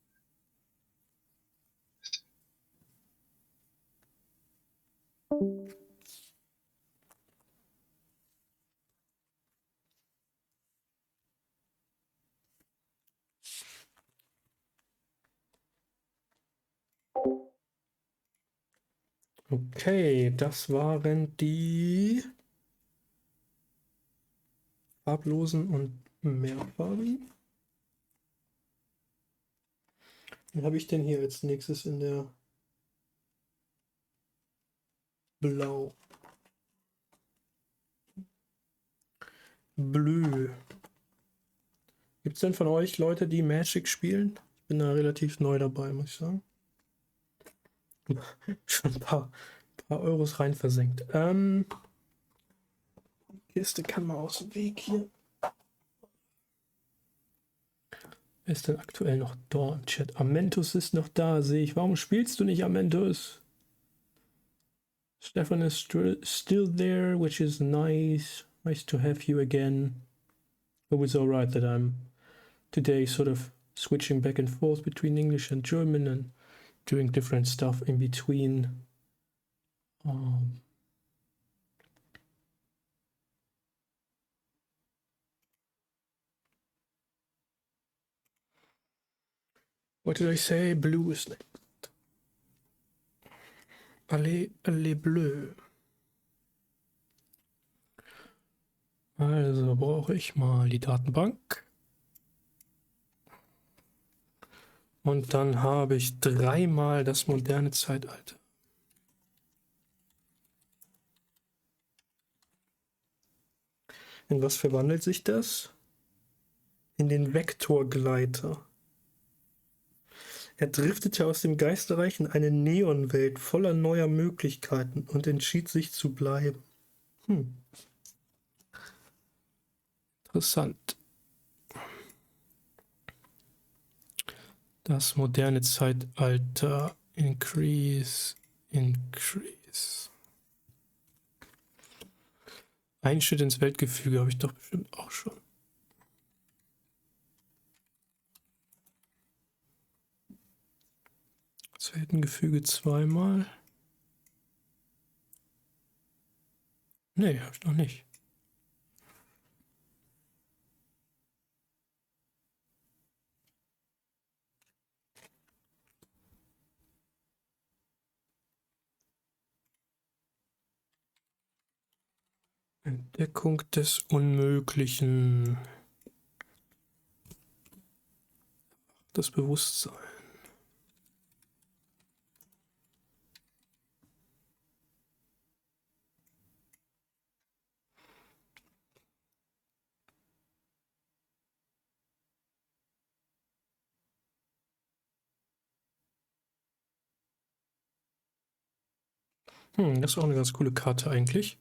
Okay, das waren die farblosen und mehrfarbigen. Wen habe ich denn hier als nächstes in der Blau? Bleu. Gibt es denn von euch Leute, die Magic spielen? Ich bin da relativ neu dabei, muss ich sagen. Schon ein paar Euros rein versenkt. Kiste kann mal aus dem Weg hier. Wer ist denn aktuell noch da im Chat? Amentus ist noch da, sehe ich. Warum spielst du nicht, Amentus? Stefan is still there, which is nice. Nice to have you again. It was alright that I'm today sort of switching back and forth between English and German and doing different stuff in between. What did I say? Blue is next. Allez bleu. Also brauche ich mal die Datenbank. Und dann habe ich 3-mal das moderne Zeitalter. In was verwandelt sich das? In den Vektorgleiter. Er driftete aus dem Geisterreich in eine Neonwelt voller neuer Möglichkeiten und entschied sich zu bleiben. Interessant. Das moderne Zeitalter. Increase. Ein Schritt ins Weltgefüge habe ich doch bestimmt auch schon. Das Weltengefüge 2-mal. Nee, habe ich noch nicht. Entdeckung des Unmöglichen. Das Bewusstsein. Das ist auch eine ganz coole Karte eigentlich.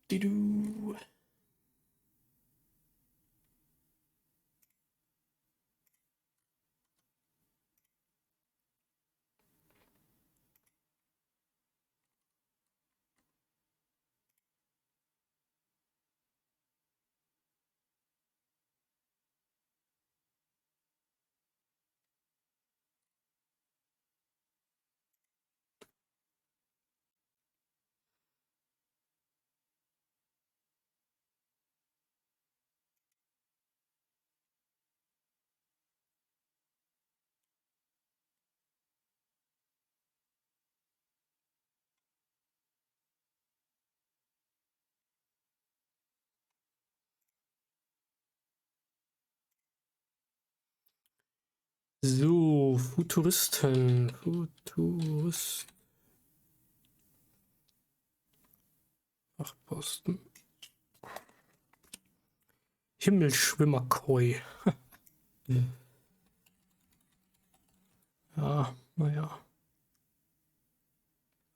Didu. So, Futuristen. Fachposten. Himmelschwimmerkoi. Ja, naja.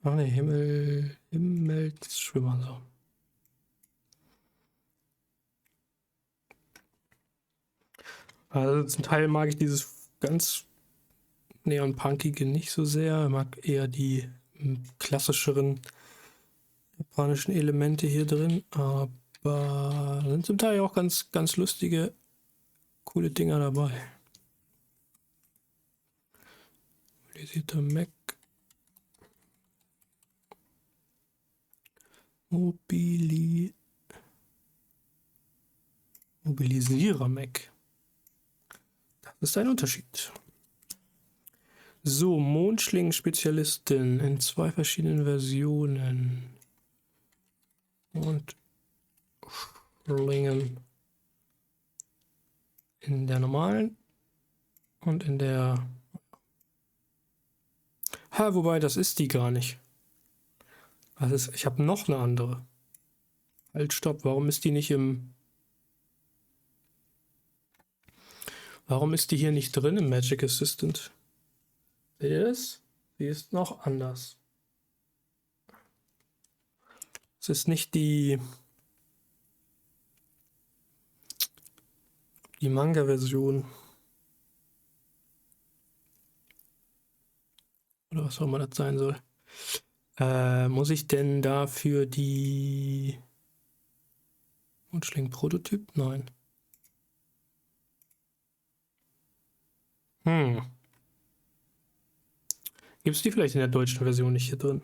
Ach ne, Himmelsschwimmer, so. Also zum Teil mag ich dieses ganz neon-punkige nicht so sehr. Ich mag eher die klassischeren japanischen Elemente hier drin, aber sind zum Teil auch ganz, ganz lustige, coole Dinger dabei. Mobilisierter Mac. Mobilisierer Mac. Das ist ein Unterschied. So, Mondschlingen-Spezialistin in 2 verschiedenen Versionen. Und Schlingen in der normalen und in der... wobei, das ist die gar nicht. Ich habe noch eine andere. Halt, stopp, warum ist die nicht im... Warum ist die hier nicht drin im Magic Assistant? Seht ihr das? Die ist noch anders. Es ist nicht die Manga-Version. Oder was auch immer das sein soll. Muss ich denn dafür die Mondschlingen-Prototyp? Nein. Gibt es die vielleicht in der deutschen Version nicht hier drin?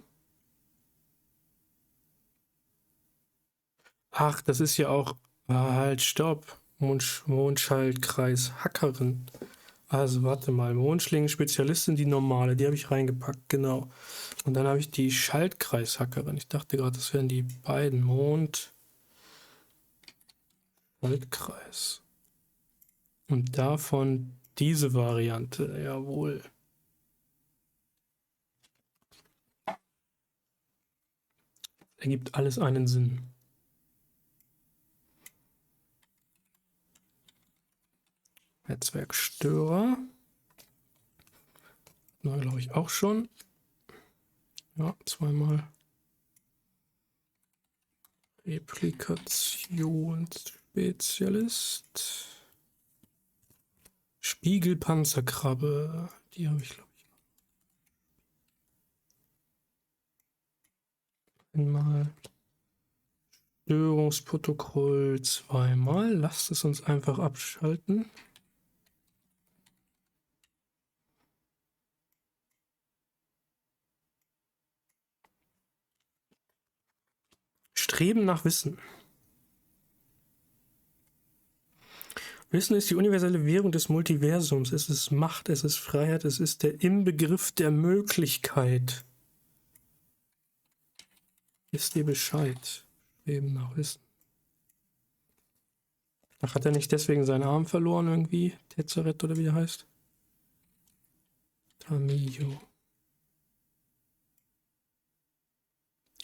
Ach, das ist ja auch... halt, stopp. Mondschaltkreis Hackerin. Also, warte mal. Mondschlingen-Spezialistin, die normale. Die habe ich reingepackt, genau. Und dann habe ich die Schaltkreis-Hackerin. Ich dachte gerade, das wären die beiden. Schaltkreis. Und davon diese Variante. Jawohl. Ergibt alles einen Sinn. Netzwerkstörer. Neu, glaube ich, auch schon. Ja, 2-mal. Replikationsspezialist. Spiegelpanzerkrabbe. Die habe ich, glaube ich. Einmal. Störungsprotokoll 2-mal. Lasst es uns einfach abschalten. Streben nach Wissen. Wissen ist die universelle Währung des Multiversums. Es ist Macht, es ist Freiheit, es ist der Inbegriff der Möglichkeit. Wisst ihr Bescheid? Streben nach Wissen. Ach, hat er nicht deswegen seinen Arm verloren irgendwie? Tezzeret oder wie der heißt? Tamio.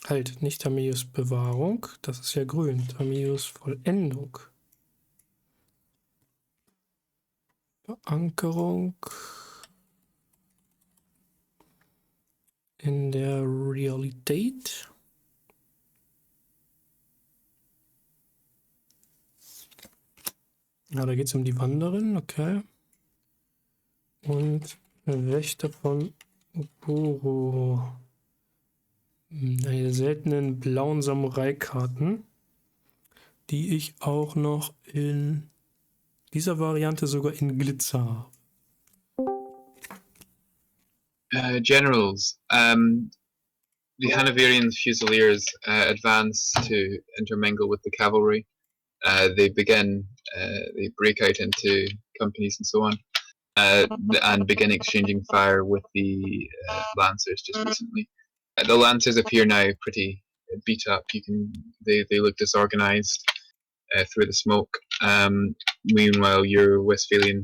Halt, nicht Tamios Bewahrung, das ist ja grün. Tamios Vollendung. Verankerung in der Realität. Ja, da geht es um die Wanderin, okay. Und Wächter von Uburu. Eine seltenen blauen Samurai-Karten, die ich auch noch in dieser Variante sogar in Glitzer habe. Generals. The Hanoverian Fusiliers advance to intermingle with the cavalry. They break out into companies and so on, and begin exchanging fire with the Lancers just recently. The Lancers appear now pretty beat up. They look disorganized through the smoke. Meanwhile, your Westphalian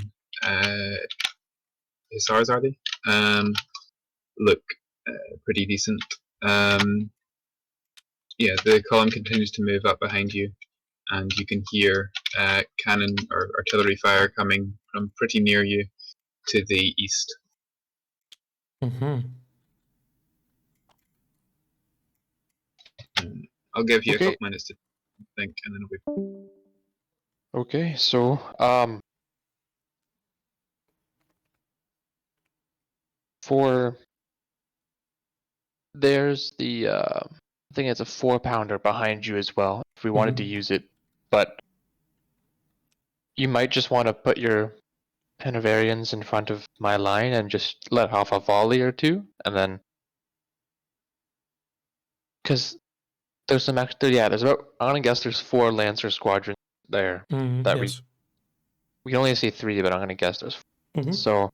Hussars, are they? Look pretty decent. Yeah, the column continues to move up behind you, and you can hear cannon or artillery fire coming from pretty near you to the east. I'll give you a couple minutes to think, and then we. Okay, so there's the I think it's a 4-pounder behind you as well, if we wanted to use it, but you might just want to put your Hanoverians in front of my line and just let off a volley or two, and then because there's some extra, there's about, I'm gonna guess there's 4 Lancer squadrons there that Yes. we can only see 3, but I'm gonna guess there's 4. So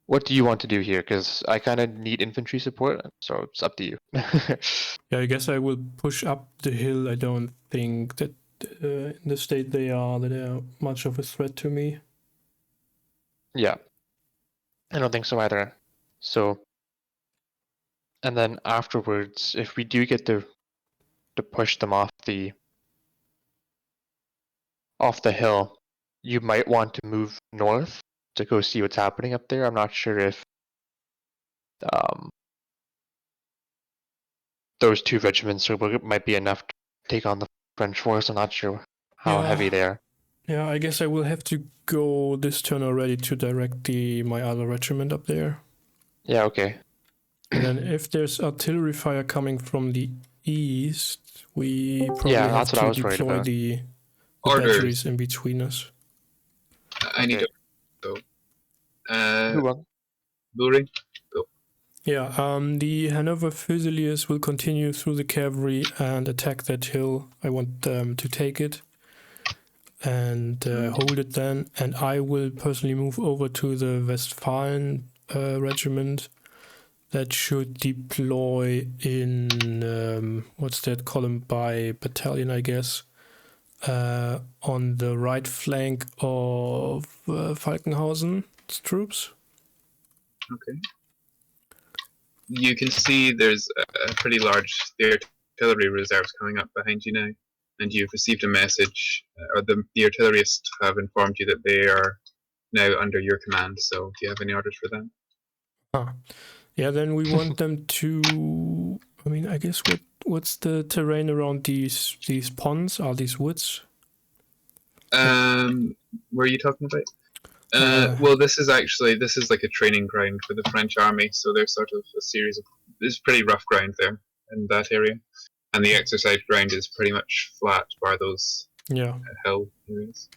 what do you want to do here? Because I kind of need infantry support, so it's up to you. Yeah, I guess I will push up the hill. I don't think that in the state they are much of a threat to me. Yeah, I don't think so either. So, and then afterwards, if we do get to push them off the hill, you might want to move north to go see what's happening up there. I'm not sure if those 2 regiments might be enough to take on the French force. I'm not sure how heavy they are. Yeah, I guess I will have to go this turn already to direct my other regiment up there. Yeah, okay. And then if there's artillery fire coming from the east, we probably have to deploy the batteries in between us. I need to go. Luring, go. Yeah, the Hanover Fusiliers will continue through the cavalry and attack that hill. I want them to take it and hold it then. And I will personally move over to the Westphalen regiment that should deploy in, what's that, column by battalion, I guess, on the right flank of Falkenhausen's troops. Okay. You can see there's a pretty large artillery reserves coming up behind you now, and you've received a message, or the artillerists have informed you that they are now under your command. So, do you have any orders for them? Yeah, then we want them to. I mean, I guess what's the terrain around these ponds? Are these woods? Where are you talking about? Well, this is like a training ground for the French army, so there's sort of a series of. There's pretty rough ground there in that area, and the exercise ground is pretty much flat, bar those hill areas.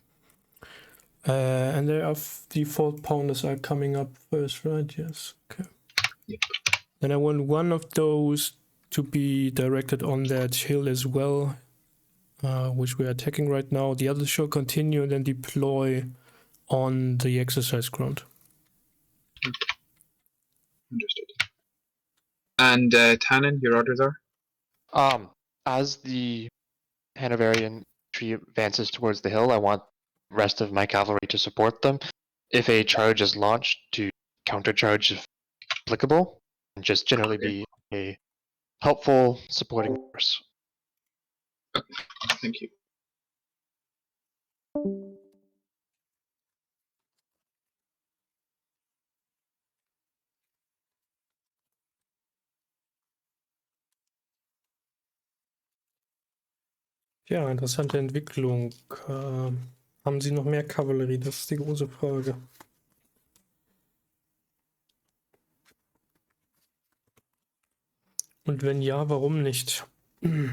And there are the 4-pounders are coming up first, right? Yes. Okay. Yep. Then I want one of those to be directed on that hill as well, which we're attacking right now. The others shall continue and then deploy on the exercise ground. Okay. Understood. And Tannen, your orders are? As the Hanoverian infantry advances towards the hill, I want the rest of my cavalry to support them. If a charge is launched, to countercharge if applicable, and just generally be a helpful supporting force. Thank you. Ja, interessante Entwicklung. Haben Sie noch mehr Kavallerie? Das ist die große Frage. Und wenn ja, warum nicht? Ich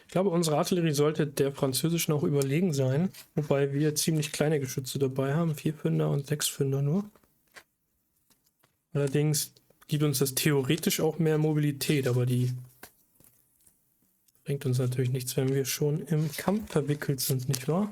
glaube, unsere Artillerie sollte der französischen auch überlegen sein, wobei wir ziemlich kleine Geschütze dabei haben, 4 Pfünder und 6 Pfünder nur. Allerdings gibt uns das theoretisch auch mehr Mobilität, aber die bringt uns natürlich nichts, wenn wir schon im Kampf verwickelt sind, nicht wahr?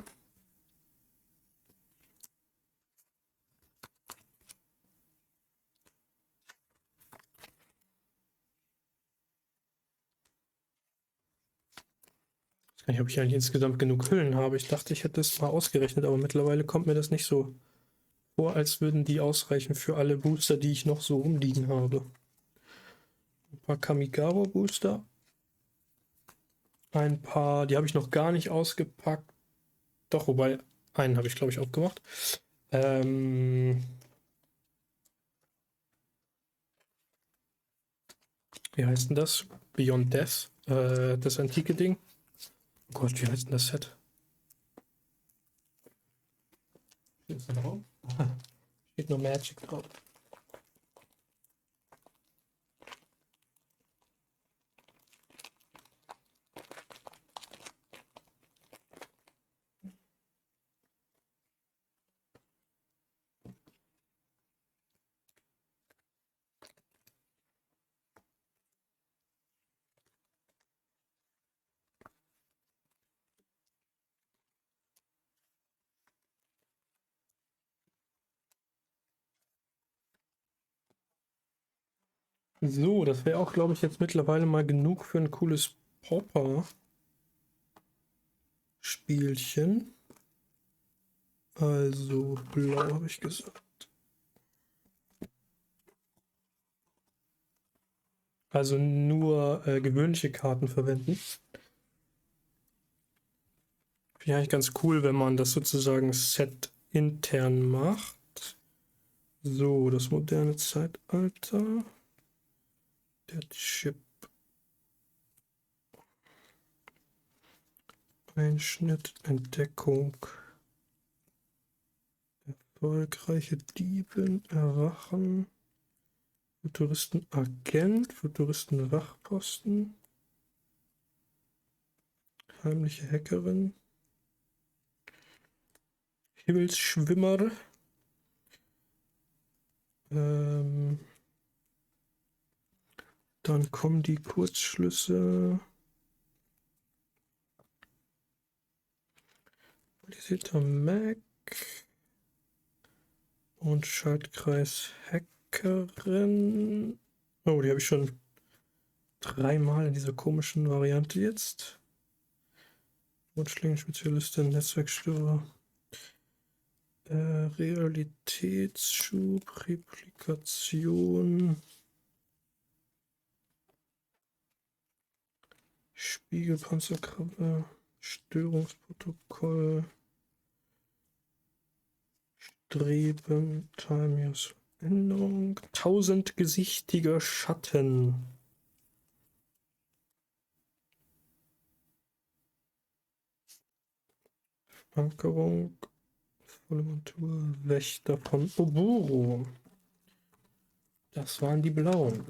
Ich weiß gar nicht, ob ich eigentlich insgesamt genug Hüllen habe. Ich dachte, ich hätte es mal ausgerechnet, aber mittlerweile kommt mir das nicht so vor, als würden die ausreichen für alle Booster, die ich noch so rumliegen habe. Ein paar Kamigawa-Booster. Ein paar, die habe ich noch gar nicht ausgepackt. Doch, wobei, einen habe ich, glaube ich, auch gemacht. Wie heißt denn das? Beyond Death. Das antike Ding. Oh Gott, wie heißt denn das Set? Ist da drauf? Steht nur Magic drauf. So, das wäre auch, glaube ich, jetzt mittlerweile mal genug für ein cooles Pauper-Spielchen. Also blau habe ich gesagt. Also nur gewöhnliche Karten verwenden. Finde ich eigentlich ganz cool, wenn man das sozusagen Set intern macht. So, das moderne Zeitalter. Der Chip. Einschnitt, Entdeckung. Erfolgreiche Dieben, Erwachen. Futuristen Agent, Futuristen Wachposten. Heimliche Hackerin. Himmelsschwimmer. Dann kommen die Kurzschlüsse. Mobilisierter Mac. Und Schaltkreis Hackerin. Oh, die habe ich schon 3-mal in dieser komischen Variante jetzt. Spezialistin, Netzwerkstörer. Realitätsschub, Replikation. Spiegelpanzerkrabbe, Störungsprotokoll, Streben, Timeus Änderung, 1000-gesichtiger Schatten. Ankerung, volle Montur, Wächter von Oburu. Das waren die blauen.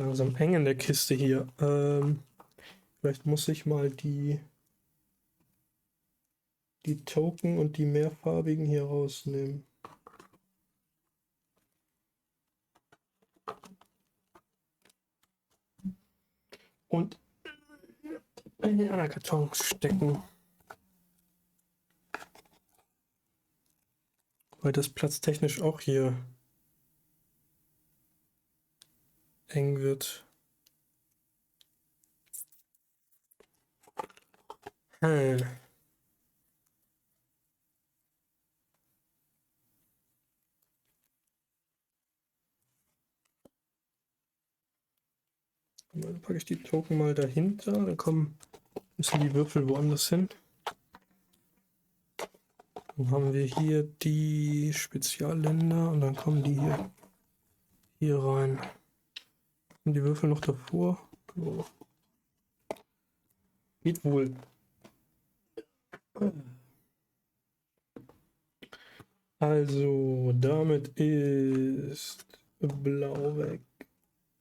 Langsam eng in der Kiste hier. Vielleicht muss ich mal die Token und die mehrfarbigen hier rausnehmen. Und in den anderen Karton stecken. Weil das platztechnisch auch hier eng wird. Hm. Dann packe ich die Token mal dahinter, dann müssen die Würfel woanders hin. Dann haben wir hier die Spezialländer und dann kommen die hier rein. Und die Würfel noch davor. So. Geht wohl. Also, damit ist Blau weg.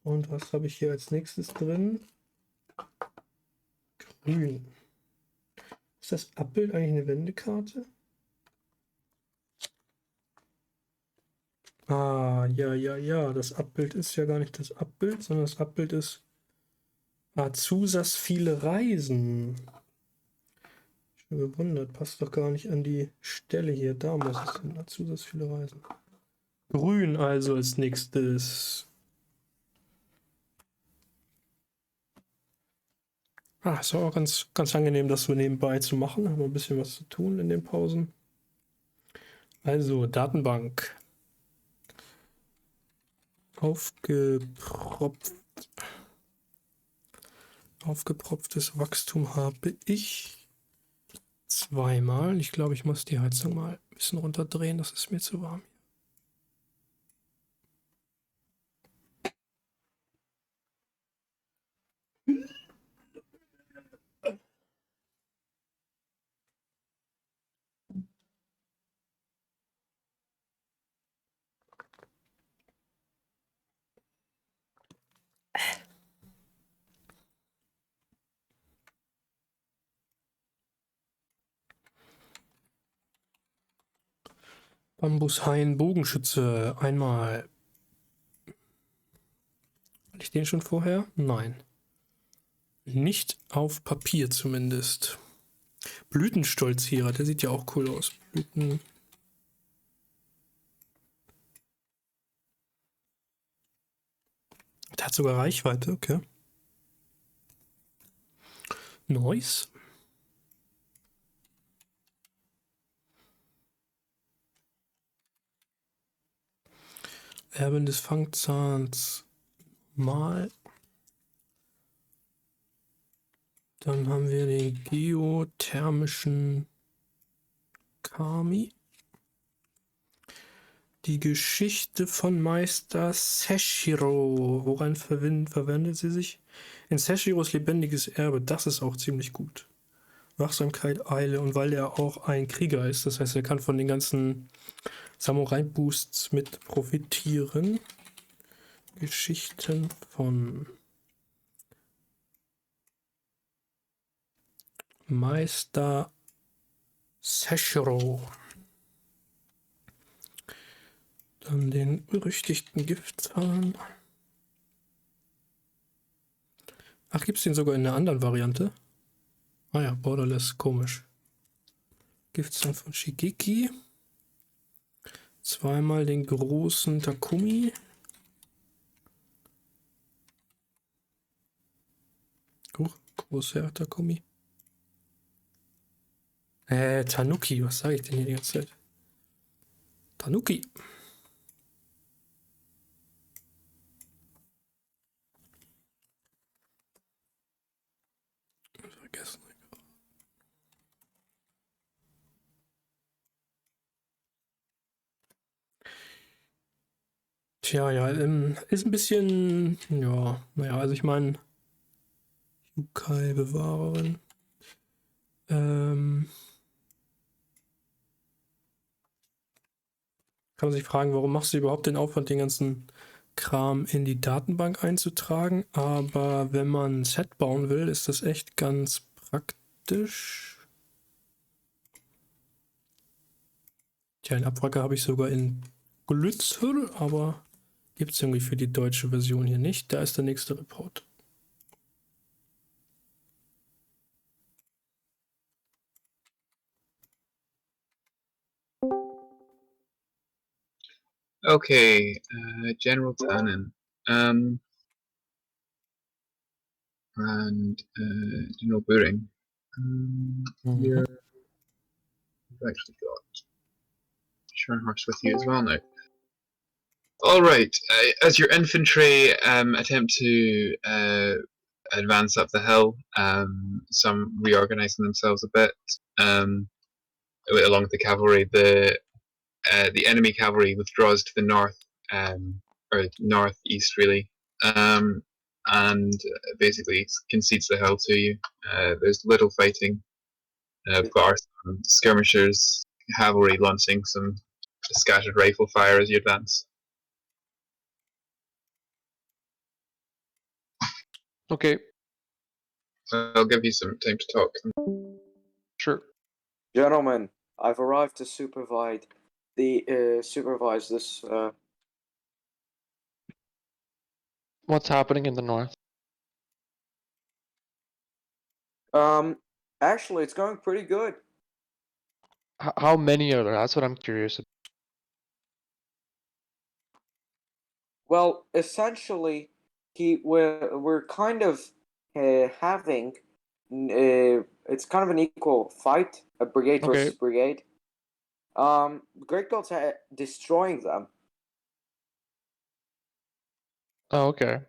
Und was habe ich hier als nächstes drin? Grün. Ist das Abbild eigentlich eine Wendekarte? Ah, ja. Das Abbild ist ja gar nicht das Abbild, sondern das Abbild ist Azusas viele Reisen. Ich bin gewundert, passt doch gar nicht an die Stelle hier. Da muss es hin. Azusas viele Reisen. Grün also als nächstes. Ist auch ganz, ganz angenehm, das so nebenbei zu machen. Haben wir ein bisschen was zu tun in den Pausen. Also, Datenbank. Aufgepropftes Wachstum habe ich zweimal. Ich glaube, ich muss die Heizung mal ein bisschen runterdrehen. Das ist mir zu warm. Bambushain Bogenschütze. Einmal. Hatte ich den schon vorher? Nein. Nicht auf Papier zumindest. Blütenstolzierer, der sieht ja auch cool aus. Blüten. Der hat sogar Reichweite, okay. Nice. Erben des Fangzahns mal. Dann haben wir den geothermischen Kami. Die Geschichte von Meister Seshiro. Woran verwendet sie sich? In Seshiros lebendiges Erbe. Das ist auch ziemlich gut. Wachsamkeit, Eile und weil er auch ein Krieger ist. Das heißt, er kann von den ganzen Samurai-Boosts mit profitieren. Geschichten von Meister Seshiro. Dann den berüchtigten Giftzahn. Ach, gibt es den sogar in einer anderen Variante? Ah ja, Borderless, komisch. Giftzahn von Shigeki. Zweimal den großen Takumi. Großer Takumi. Tanuki, was sage ich denn hier die ganze Zeit? Tanuki. Vergessen. Tja, ja, ist ein bisschen, ja, naja, also ich meine, Yukai-Bewahrerin. Kann man sich fragen, warum machst du überhaupt den Aufwand, den ganzen Kram in die Datenbank einzutragen? Aber wenn man ein Set bauen will, ist das echt ganz praktisch. Tja, einen Abwracker habe ich sogar in Glützel, aber gibt es irgendwie für die deutsche Version hier nicht. Da ist der nächste Report. Okay, General Tannen. And General Buring. Here, we've actually got Scharnhorst with you as well now. Alright, as your infantry attempt to advance up the hill, some reorganizing themselves a bit, along with the cavalry, the enemy cavalry withdraws to the north, or northeast really, and basically concedes the hill to you. There's little fighting, bar some skirmishers, cavalry launching some scattered rifle fire as you advance. Okay, I'll give you some time to talk. sure. Gentlemen, I've arrived to supervise this. What's happening in the north? Actually, it's going pretty good. How many are there? That's what I'm curious about. Well, essentially, we're kind of having it's kind of an equal fight, a brigade Okay. versus brigade. Great Guild's destroying them. Oh, okay.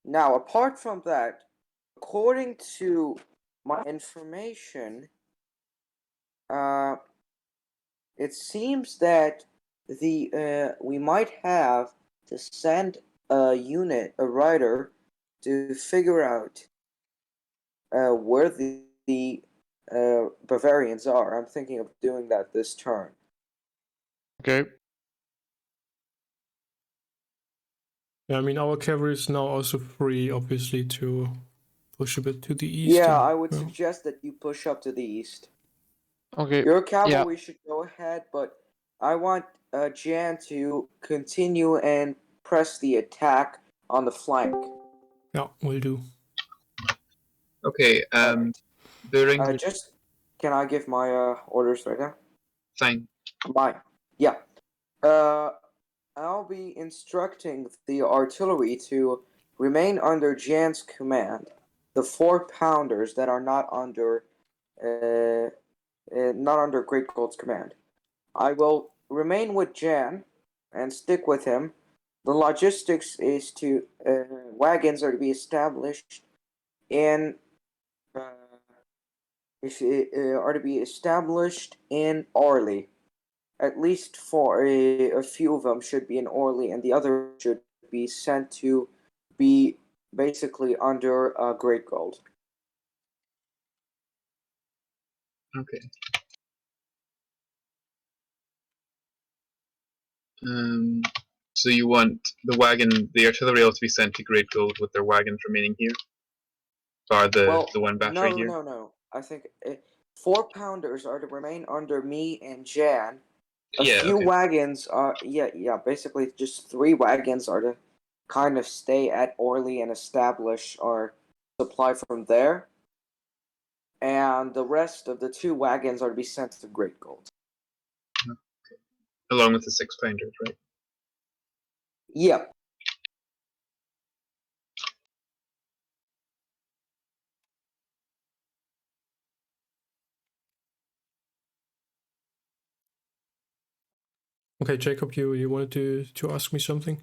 Now, apart from that, according to my information, it seems that we might have to send a unit, a rider, to figure out where the Bavarians are. I'm thinking of doing that this turn. Okay. Yeah, I mean, our cavalry is now also free, obviously, to push a bit to the east. Yeah, and, I would yeah. suggest that you push up to the east. Okay. Your cavalry should go ahead, but I want Jan to continue and press the attack on the flank. Yeah, will do. Okay, Buring, Just can I give my orders right now? fine. Mine. Yeah. I'll be instructing the artillery to remain under Jan's command. The 4-pounders that are not under Great Gold's command. I will remain with Jan and stick with him. The logistics is to wagons are to be established in Orly. At least for a few of them should be in Orly, and the other should be sent to be basically under Great Gold. Okay. So you want the artillery all to be sent to Great Gold with their wagons remaining here? Or the one battery here? No. I think 4-pounders are to remain under me and Jan. A Yeah, few okay. wagons are basically just 3 wagons are to kind of stay at Orly and establish our supply from there. And the rest of the 2 wagons are to be sent to Great Gold. Okay. Along with the 6-pounders, right? Yep. Okay, Jacob, you wanted to ask me something?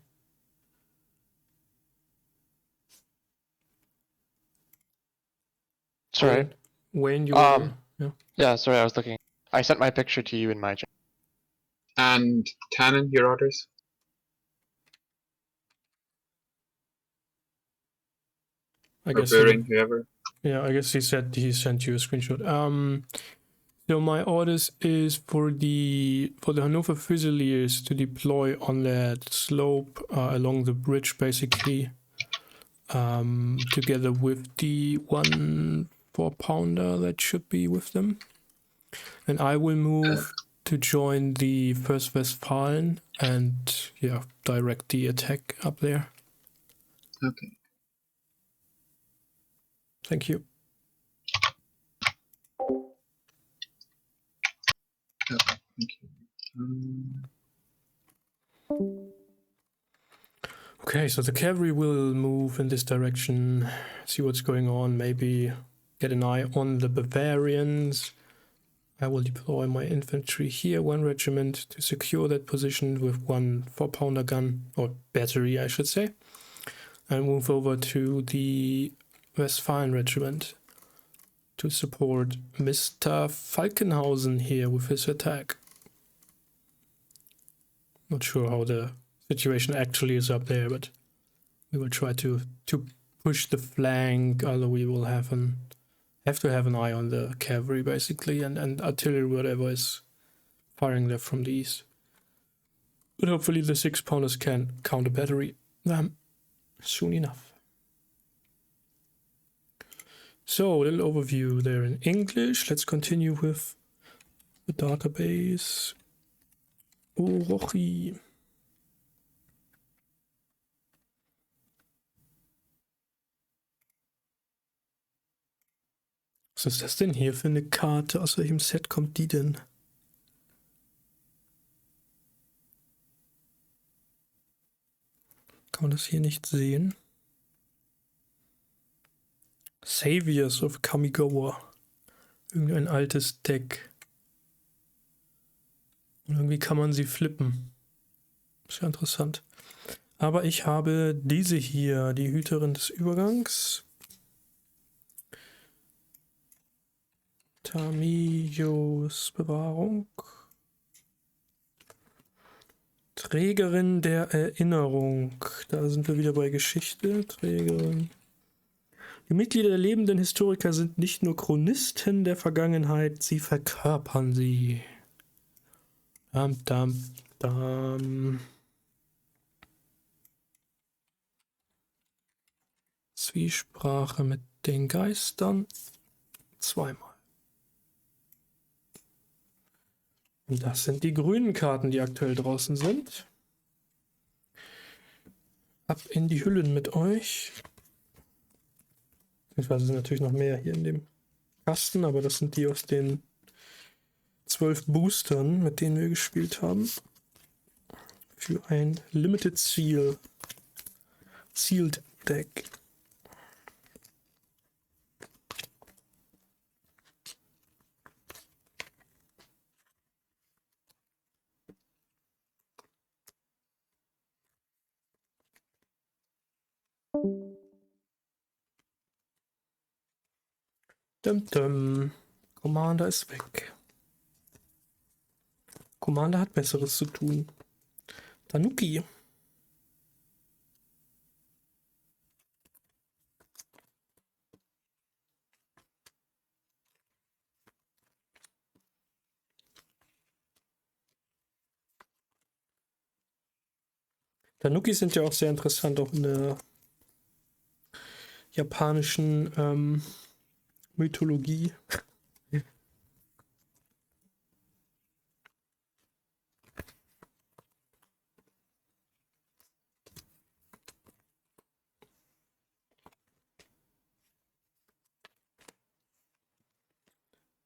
Sorry. Wayne, you were... Yeah, sorry, I was looking. I sent my picture to you in my chat. And Tannen, your orders? I Or guess Buring, whoever? Yeah, I guess he said he sent you a screenshot. So my orders is for the Hannover Fusiliers to deploy on that slope along the bridge, basically, together with the 1 4-pounder that should be with them. And I will move to join the 1st Westphalen and direct the attack up there. Okay. Thank you. Okay, thank you. Okay, so the cavalry will move in this direction, see what's going on, maybe get an eye on the Bavarians. I will deploy my infantry here, 1 regiment, to secure that position with 1 4-pounder gun, or battery I should say, and move over to the Westphalian regiment to support Mr. Falkenhausen here with his attack. Not sure how the situation actually is up there, but we will try to push the flank, although we will have to have an eye on the cavalry basically, and artillery, whatever is firing there from the east. But hopefully the 6-pounders can counter battery them soon enough. So a little overview there in English. Let's continue with the database. Orochi. Was ist das denn hier für eine Karte? Aus welchem Set kommt die denn? Kann man das hier nicht sehen? Saviors of Kamigawa. Irgendein altes Deck. Und irgendwie kann man sie flippen. Ist ja interessant. Aber ich habe diese hier, die Hüterin des Übergangs. Tamiyos Bewahrung. Trägerin der Erinnerung. Da sind wir wieder bei Geschichte. Trägerin. Die Mitglieder der lebenden Historiker sind nicht nur Chronisten der Vergangenheit, sie verkörpern sie. Dam, dam, dam. Zwiesprache mit den Geistern. 2-mal. Und das sind die grünen Karten, die aktuell draußen sind. Ab in die Hüllen mit euch. Beziehungsweise sind natürlich noch mehr hier in dem Kasten, aber das sind die aus den 12 Boostern, mit denen wir gespielt haben. Für ein Limited Sealed Deck. Commander ist weg. Commander hat Besseres zu tun. Tanuki. Tanuki sind ja auch sehr interessant, auch in der japanischen Mythologie.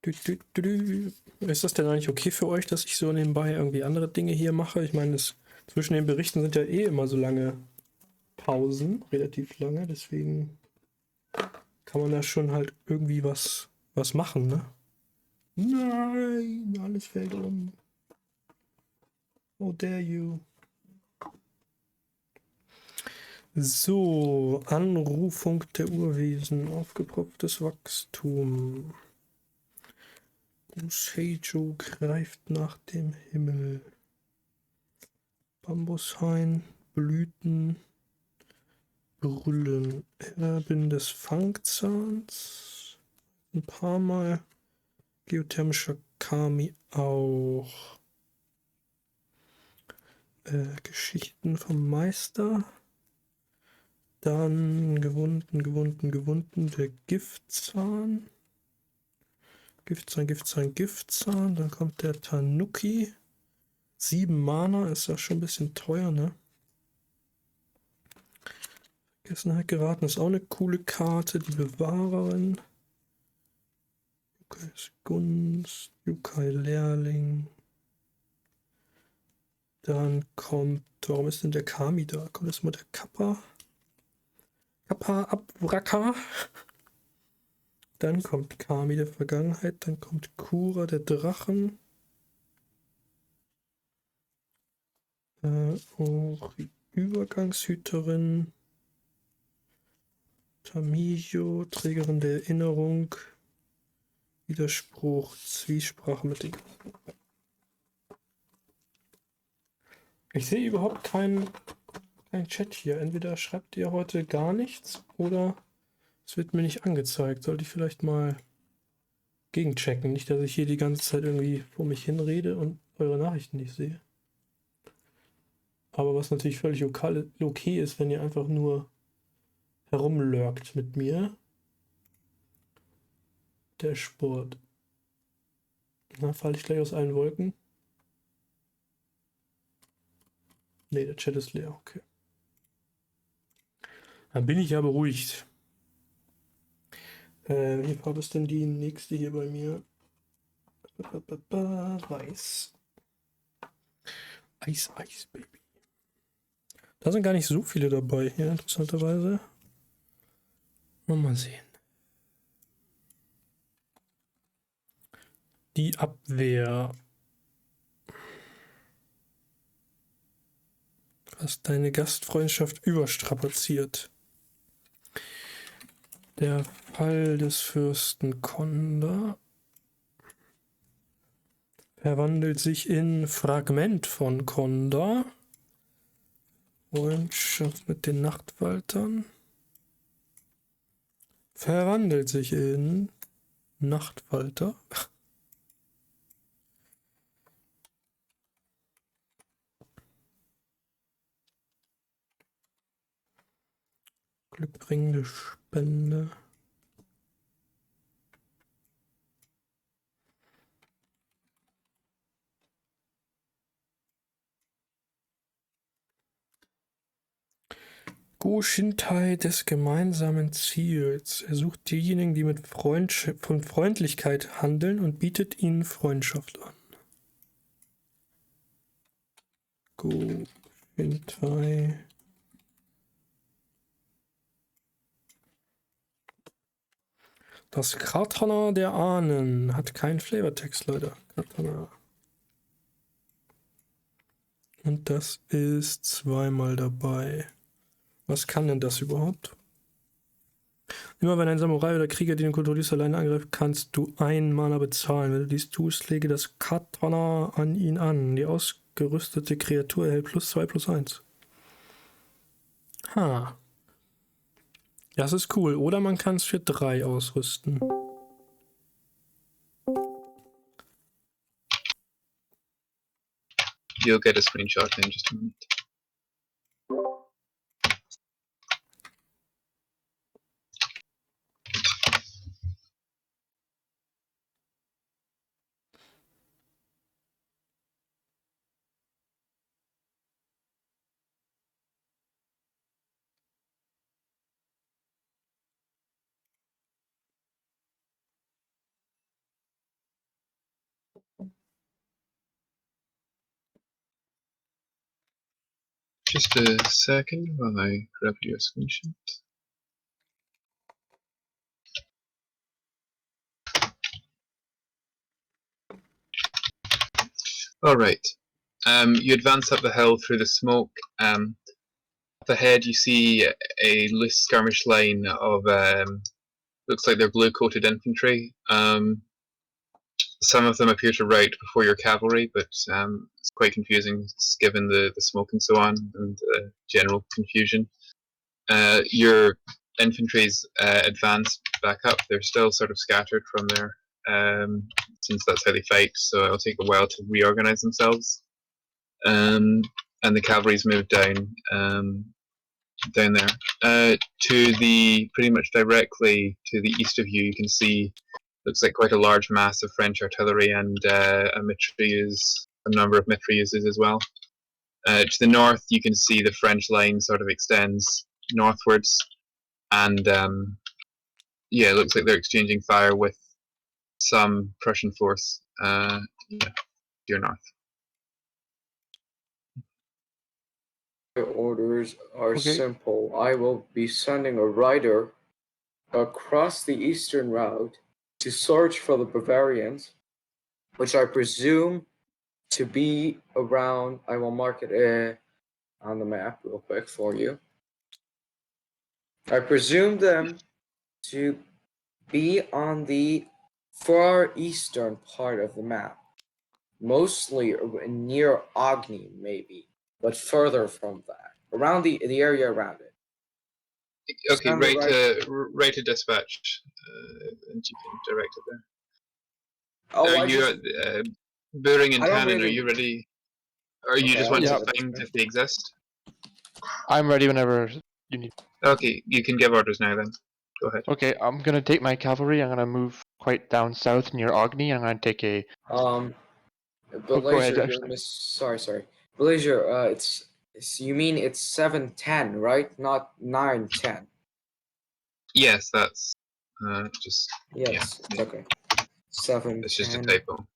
Ist das denn eigentlich okay für euch, dass ich so nebenbei irgendwie andere Dinge hier mache? Ich meine, zwischen den Berichten sind ja eh immer so lange Pausen, relativ lange, deswegen kann man da schon halt irgendwie was machen, ne? Nein, alles fällt um. How dare you? So, Anrufung der Urwesen, aufgepropftes Wachstum. Seijo greift nach dem Himmel. Bambushain, Blüten, Brüllen, Erbin des Fangzahns. Ein paar Mal. Geothermischer Kami auch. Geschichten vom Meister. Dann gewunden, der Giftzahn. Giftzahn. Dann kommt der Tanuki. 7 Mana, ist ja schon ein bisschen teuer, ne? Vergessenheit geraten ist auch eine coole Karte. Die Bewahrerin. Yukais Gunst, Yukai Lehrling. Dann kommt, warum ist denn der Kami da? Kommt erstmal der Kappa. Kappa Abwracker. Dann kommt Kami der Vergangenheit. Dann kommt Kura der Drachen. Auch die Übergangshüterin. Tamiyo, Trägerin der Erinnerung. Widerspruch, Zwiesprache mit den. Ich sehe überhaupt keinen Chat hier. Entweder schreibt ihr heute gar nichts oder es wird mir nicht angezeigt. Sollte ich vielleicht mal gegenchecken. Nicht, dass ich hier die ganze Zeit irgendwie vor mich hinrede und eure Nachrichten nicht sehe. Aber was natürlich völlig okay ist, wenn ihr einfach nur herumlurkt mit mir. Der Sport. Na, falle ich gleich aus allen Wolken? Ne, der Chat ist leer, okay. Dann bin ich ja beruhigt. Welche Farbe ist denn die nächste hier bei mir? Weiß. Eis, Baby. Da sind gar nicht so viele dabei hier, interessanterweise. Mal sehen. Die Abwehr. Was deine Gastfreundschaft überstrapaziert. Der Fall des Fürsten Konda verwandelt sich in Fragment von Konda. Freundschaft mit den Nachtwaltern. Verwandelt sich in Nachtwalter. Glückbringende Spende. Go-Shintai des gemeinsamen Ziels. Er sucht diejenigen, die mit von Freundlichkeit handeln und bietet ihnen Freundschaft an. Go-Shintai. Das Katana der Ahnen hat keinen Flavortext, leider. Katana. Und das ist zweimal dabei. Was kann denn das überhaupt? Immer wenn ein Samurai oder Krieger, den du kontrollierst, alleine angreift, kannst du 1 Mana bezahlen. Wenn du dies tust, lege das Katana an ihn an. Die ausgerüstete Kreatur erhält +2/+1. Ha. Das ist cool. Oder man kann es für 3 ausrüsten. You'll get a screenshot in just a minute. Just a second while I grab your screenshot. Alright. You advance up the hill through the smoke. Up ahead you see a loose skirmish line of looks like they're blue-coated infantry. Some of them appear to rout before your cavalry, but it's quite confusing given the smoke and so on, and general confusion. Your infantry's advance back up. They're still sort of scattered from there, since that's how they fight, so it'll take a while to reorganize themselves. And the cavalry's moved down there. To the pretty much directly to the east of you, you can see looks like quite a large mass of French artillery and a number of mitrailleuses as well. To the north, you can see the French line sort of extends northwards, and yeah, it looks like they're exchanging fire with some Prussian force. Yeah, to your north. orders are Okay. simple. I will be sending a rider across the eastern route to search for the Bavarians, which I presume to be around. I will mark it on the map real quick for you. I presume them to be on the far eastern part of the map, mostly near Agni, maybe, but further from that, around the area around it. Okay, Sound right? write a dispatch, and you can direct it there. Oh, Are I you, just, Buring and I don't Tannen, are really- you ready? Or you Okay, just I'll want do to the find dispatch. if they exist? I'm ready whenever you need. Okay, you can give orders now then. Go ahead. Okay, I'm gonna take my cavalry. I'm gonna move quite down south near Agni. I'm gonna take a. Go ahead, Blazer, you're sorry. Blazer, you mean it's 7:10, right? Not 9:10. Yes, that's just Yes, it's okay. 7:10. it's just a typo.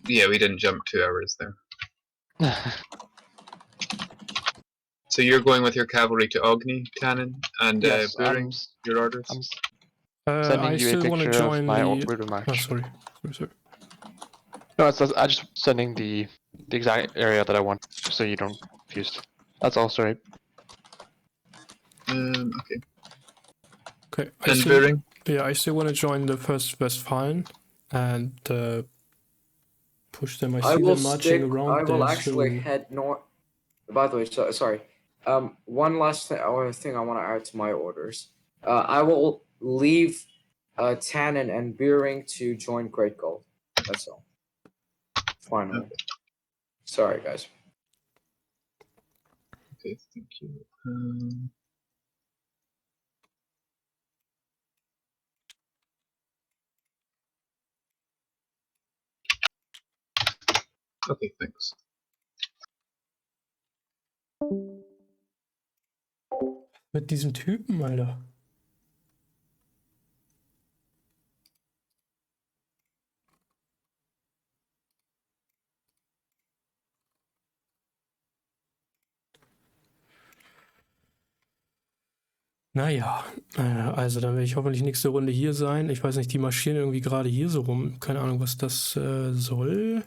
Yeah, we didn't jump 2 hours there. So you're going with your cavalry to Ogni, Tannen, and Yes, Buring, your orders? I'm sending I you a still want to picture of join my the. route of march. Oh, sorry. No, I'm just sending the exact area that I want, just so you don't confused. That's all, sorry. Okay. Okay. And Buring? Yeah, I still want to join the First Westphalen and push them. I see them marching around I will there, actually so- head north. By the way, sorry. One last thing I want to add to my orders. I will leave Tannen and Beering to join Great Gold. That's all. Finally. Okay. Sorry, guys. Okay, thank you. Okay, thanks. Mit diesem Typen, Alter. Naja, also dann werde ich hoffentlich nächste Runde hier sein. Ich weiß nicht, die marschieren irgendwie gerade hier so rum. Keine Ahnung, was das soll.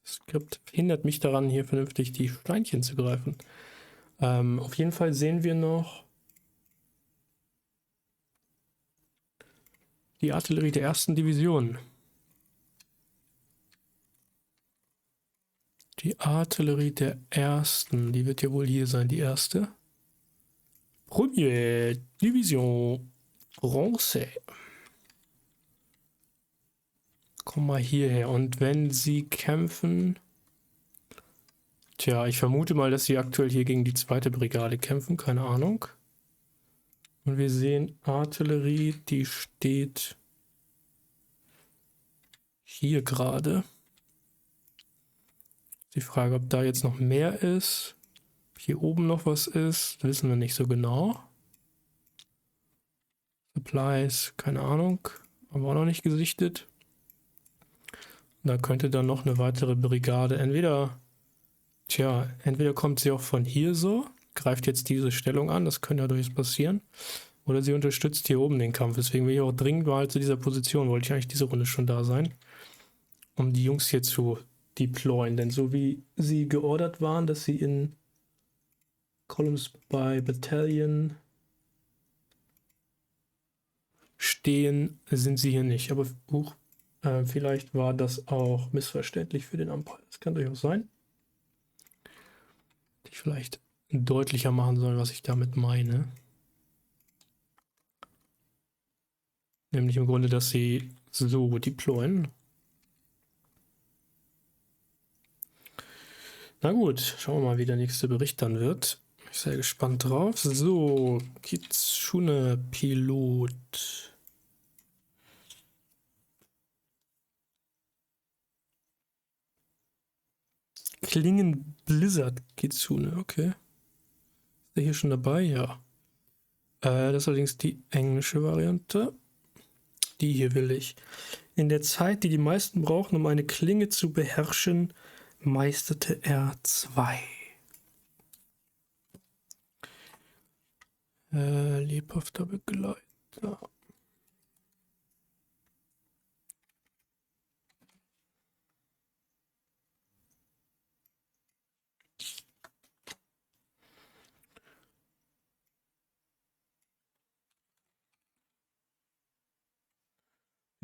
Das Skript hindert mich daran, hier vernünftig die Steinchen zu greifen. Auf jeden Fall sehen wir noch die Artillerie der 1. Division. Die Artillerie der 1. Die wird ja wohl hier sein, die 1. Première Division Français. Komm mal hierher. Und wenn sie kämpfen... Tja, ich vermute mal, dass sie aktuell hier gegen die 2. Brigade kämpfen. Keine Ahnung. Und wir sehen Artillerie, die steht hier gerade. Die Frage, ob da jetzt noch mehr ist. Ob hier oben noch was ist, wissen wir nicht so genau. Supplies, keine Ahnung. Haben wir auch noch nicht gesichtet. Da könnte dann noch eine weitere Brigade. Entweder kommt sie auch von hier so, greift jetzt diese Stellung an, das könnte ja durchaus passieren. Oder sie unterstützt hier oben den Kampf. Deswegen will ich auch dringend mal zu dieser Position, wollte ich eigentlich diese Runde schon da sein, um die Jungs hier zu deployen. Denn so wie sie geordert waren, dass sie in Columns by Battalion stehen, sind sie hier nicht. Aber vielleicht war das auch missverständlich für den Umpire. Das kann durchaus sein. Hätte ich vielleicht deutlicher machen sollen, was ich damit meine. Nämlich im Grunde, dass sie so deployen. Na gut, schauen wir mal, wie der nächste Bericht dann wird. Ich bin sehr gespannt drauf. So, Kitsune Pilot. Klingen Blizzard Kitsune, okay. Ist der hier schon dabei? Ja. Das ist allerdings die englische Variante. Die hier will ich. In der Zeit, die die meisten brauchen, um eine Klinge zu beherrschen, meisterte er 2. Lebhafter Begleiter.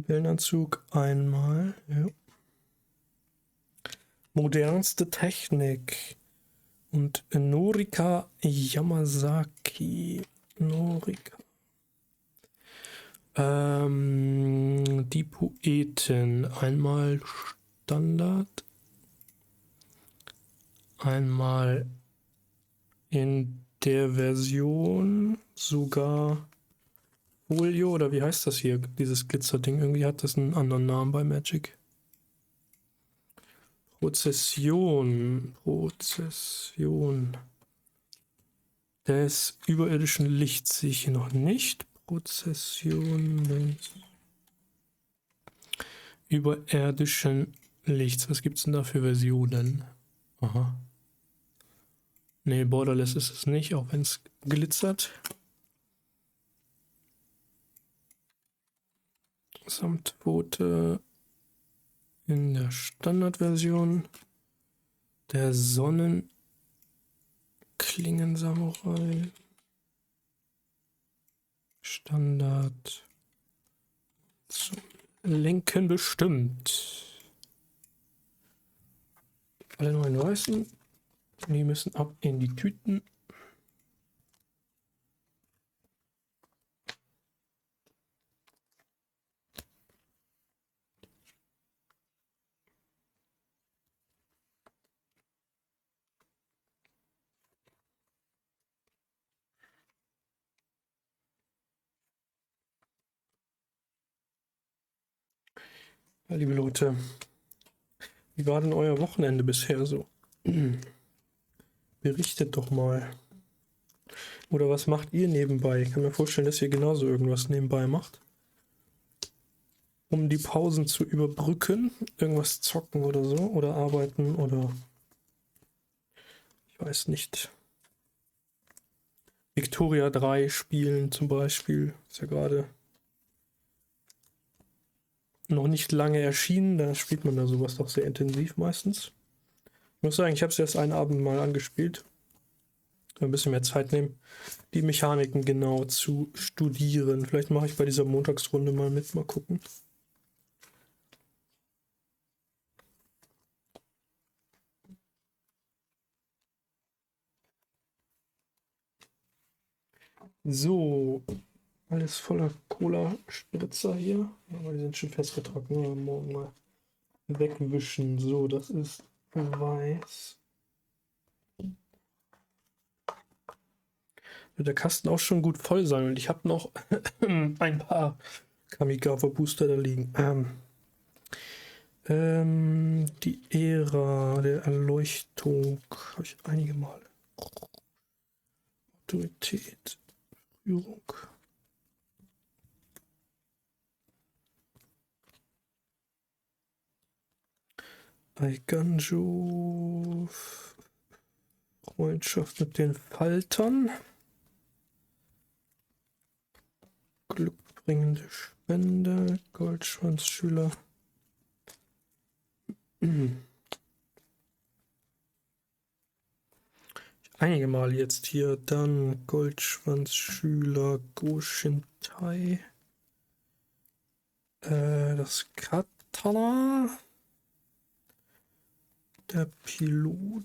Wellenanzug einmal. Ja. Modernste Technik. Und Norika Yamasaki. Norika. Die Poeten. Einmal Standard. Einmal in der Version sogar Folio, oder wie heißt das hier, dieses Glitzerding? Irgendwie hat das einen anderen Namen bei Magic. Prozession des überirdischen Lichts sehe ich hier noch nicht. Prozession des überirdischen Lichts. Was gibt es denn da für Versionen? Aha. Ne, Borderless ist es nicht, auch wenn es glitzert. Samtquote in der Standardversion. Der Sonnenklingensamurai. Standard. Zum Lenken bestimmt. Alle neuen weißen. Die müssen ab in die Tüten. Ja, liebe Leute, wie war denn euer Wochenende bisher so? Berichtet doch mal. Oder was macht ihr nebenbei? Ich kann mir vorstellen, dass ihr genauso irgendwas nebenbei macht. Um die Pausen zu überbrücken. Irgendwas zocken oder so. Oder arbeiten oder... Ich weiß nicht. Victoria 3 spielen zum Beispiel. Ist ja gerade noch nicht lange erschienen. Da spielt man da sowas doch sehr intensiv meistens. Ich muss sagen, ich habe es erst einen Abend mal angespielt. Ein bisschen mehr Zeit nehmen, die Mechaniken genau zu studieren. Vielleicht mache ich bei dieser Montagsrunde mal mit, mal gucken. So, alles voller Cola-Spritzer hier. Aber die sind schon festgetrocknet. Morgen mal wegwischen. So, das ist weiß. Wird der Kasten auch schon gut voll sein. Und ich habe noch ein paar Kamigawa-Booster da liegen. Die Ära der Erleuchtung habe ich einige Male. Autorität. Führung. Aiganjo. Freundschaft mit den Faltern. Glückbringende Spende. Goldschwanzschüler. Einige Mal jetzt hier, dann Goldschwanzschüler, Goshintai, das Katana, der Pilot,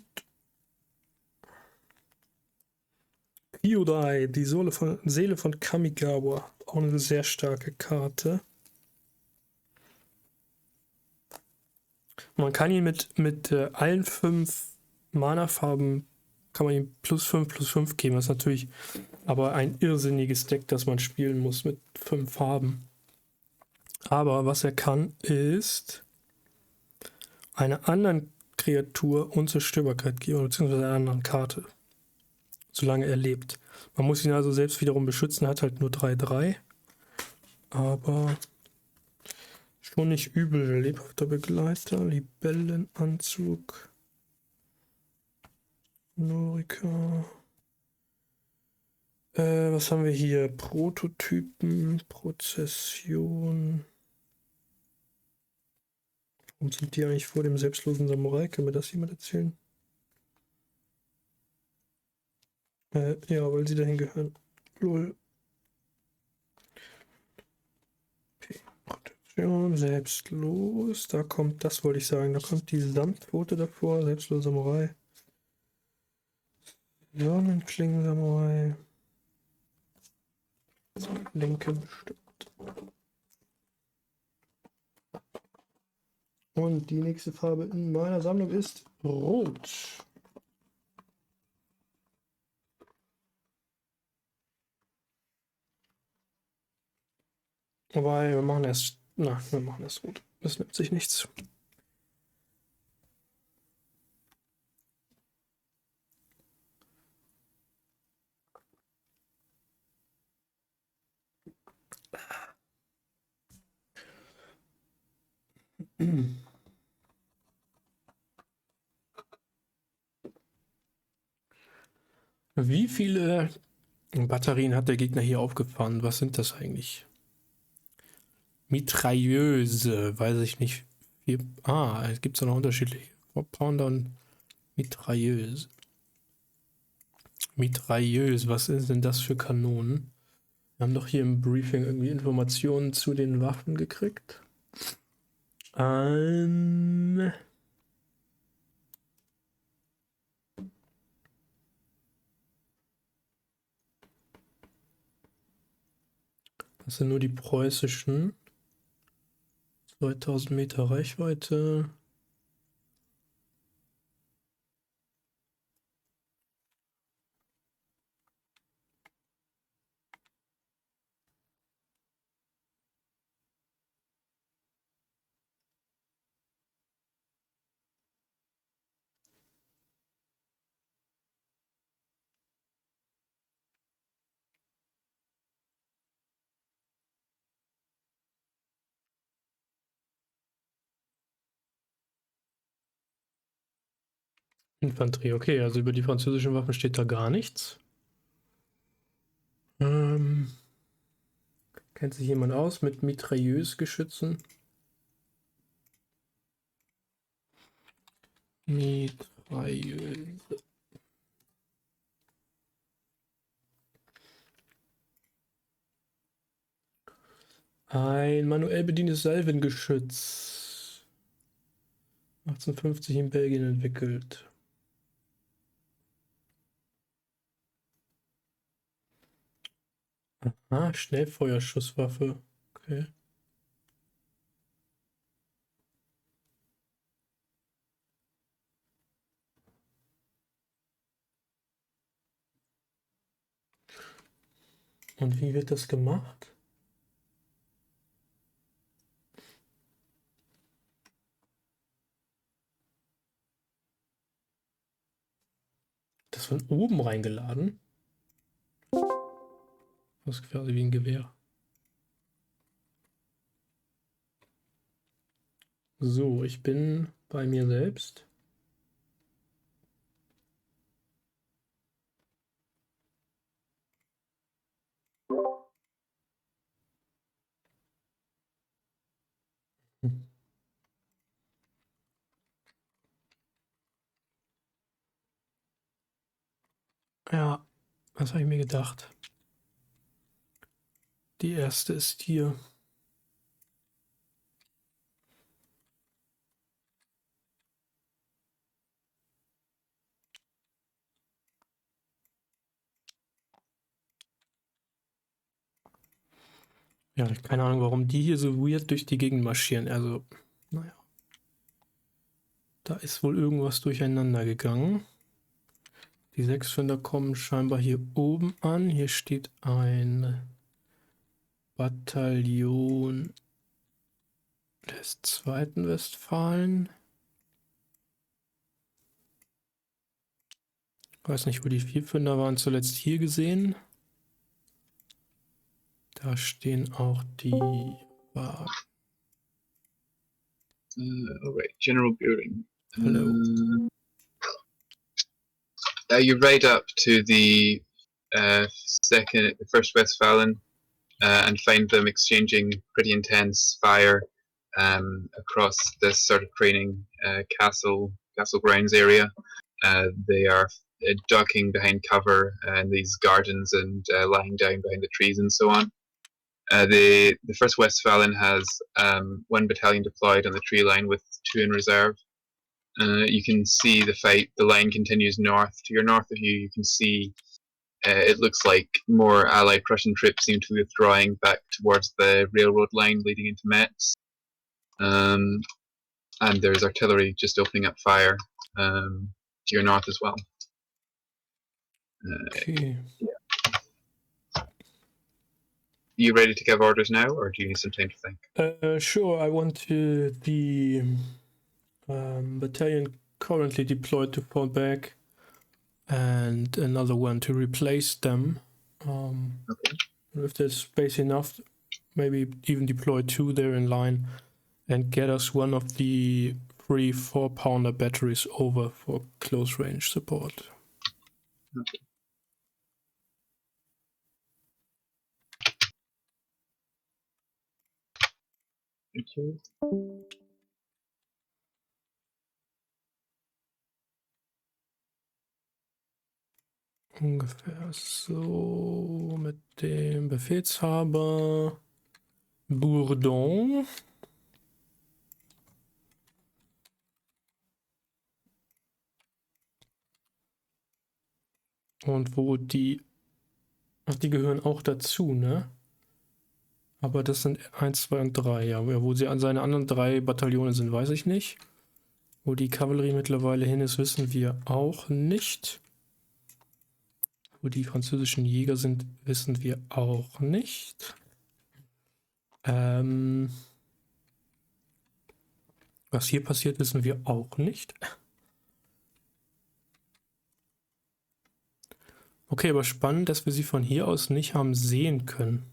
Kyodai, die Seele von Kamigawa, auch eine sehr starke Karte. Man kann ihn mit allen 5 Mana-Farben kann man ihm +5/+5 geben. Das ist natürlich aber ein irrsinniges Deck, das man spielen muss mit 5 Farben. Aber was er kann, ist einer anderen Kreatur Unzerstörbarkeit geben, beziehungsweise einer anderen Karte. solange er lebt. Man muss ihn also selbst wiederum beschützen, hat halt nur 3-3. Aber schon nicht übel. Lebhafter Begleiter, Libellenanzug, Norika. Was haben wir hier? Prototypen, Prozession. Warum sind die eigentlich vor dem selbstlosen Samurai? Kann mir das jemand erzählen? Ja, weil sie dahin gehören. Lol. Okay. Protektion, selbstlos. Da kommt, das wollte ich sagen, da kommt die Samtpfote davor. Selbstloser Samurai. Sonnenklingen Samurai. Linke bestimmt. Und die nächste Farbe in meiner Sammlung ist Rot. Wobei, wir machen erst Rot. Das nimmt sich nichts. Wie viele Batterien hat der Gegner hier aufgefahren? Was sind das eigentlich? Mitrailleuse, weiß ich nicht. Es gibt ja noch unterschiedliche. Pounder und Mitrailleuse. Mitrailleuse, was ist denn das für Kanonen? Wir haben doch hier im Briefing irgendwie Informationen zu den Waffen gekriegt. Das sind nur die preußischen. 2000 Meter Reichweite. Infanterie, okay, also über die französischen Waffen steht da gar nichts. Kennt sich jemand aus mit Mitrailleuse-Geschützen? Mitrailleuse. Ein manuell bedientes Salvengeschütz. 1850 in Belgien entwickelt. Aha, Schnellfeuerschusswaffe. Okay. Und wie wird das gemacht? Das von oben reingeladen? Das ist quasi wie ein Gewehr. So, ich bin bei mir selbst. Ja, das habe ich mir gedacht. Die erste ist hier. Ja, keine Ahnung, warum die hier so weird durch die Gegend marschieren. Also, naja. Da ist wohl irgendwas durcheinander gegangen. Die 6-Finder kommen scheinbar hier oben an. Hier steht ein Bataillon des 2. Westfalen. Weiß nicht, wo die Vierfünder waren, zuletzt hier gesehen. Da stehen auch die Wagen. Alright, general building. Hello. You ride up to the first Westphalen and find them exchanging pretty intense fire across this sort of craning castle grounds area. They are ducking behind cover in these gardens and lying down behind the trees and so on. The first Westphalen has 1 battalion deployed on the tree line with 2 in reserve. You can see the fight. The line continues north. To your north of you, you can see it looks like more Allied Prussian troops seem to be withdrawing back towards the railroad line leading into Metz. And there's artillery just opening up fire to your north as well. Okay. You ready to give orders now, or do you need some time to think? Sure, I want the battalion currently deployed to fall back and another one to replace them. Okay. If there's space enough, maybe even deploy 2 there in line and get us one of the 3 4-pounder batteries over for close range support. Okay. Thank you. Ungefähr so mit dem Befehlshaber Bourdon. Und wo die... Ach, die gehören auch dazu, ne? Aber das sind 1, 2 und 3, ja. Wo sie an seine anderen 3 Bataillone sind, weiß ich nicht. Wo die Kavallerie mittlerweile hin ist, wissen wir auch nicht. Wo die französischen Jäger sind, wissen wir auch nicht. Was hier passiert, wissen wir auch nicht. Okay, aber spannend, dass wir sie von hier aus nicht haben sehen können.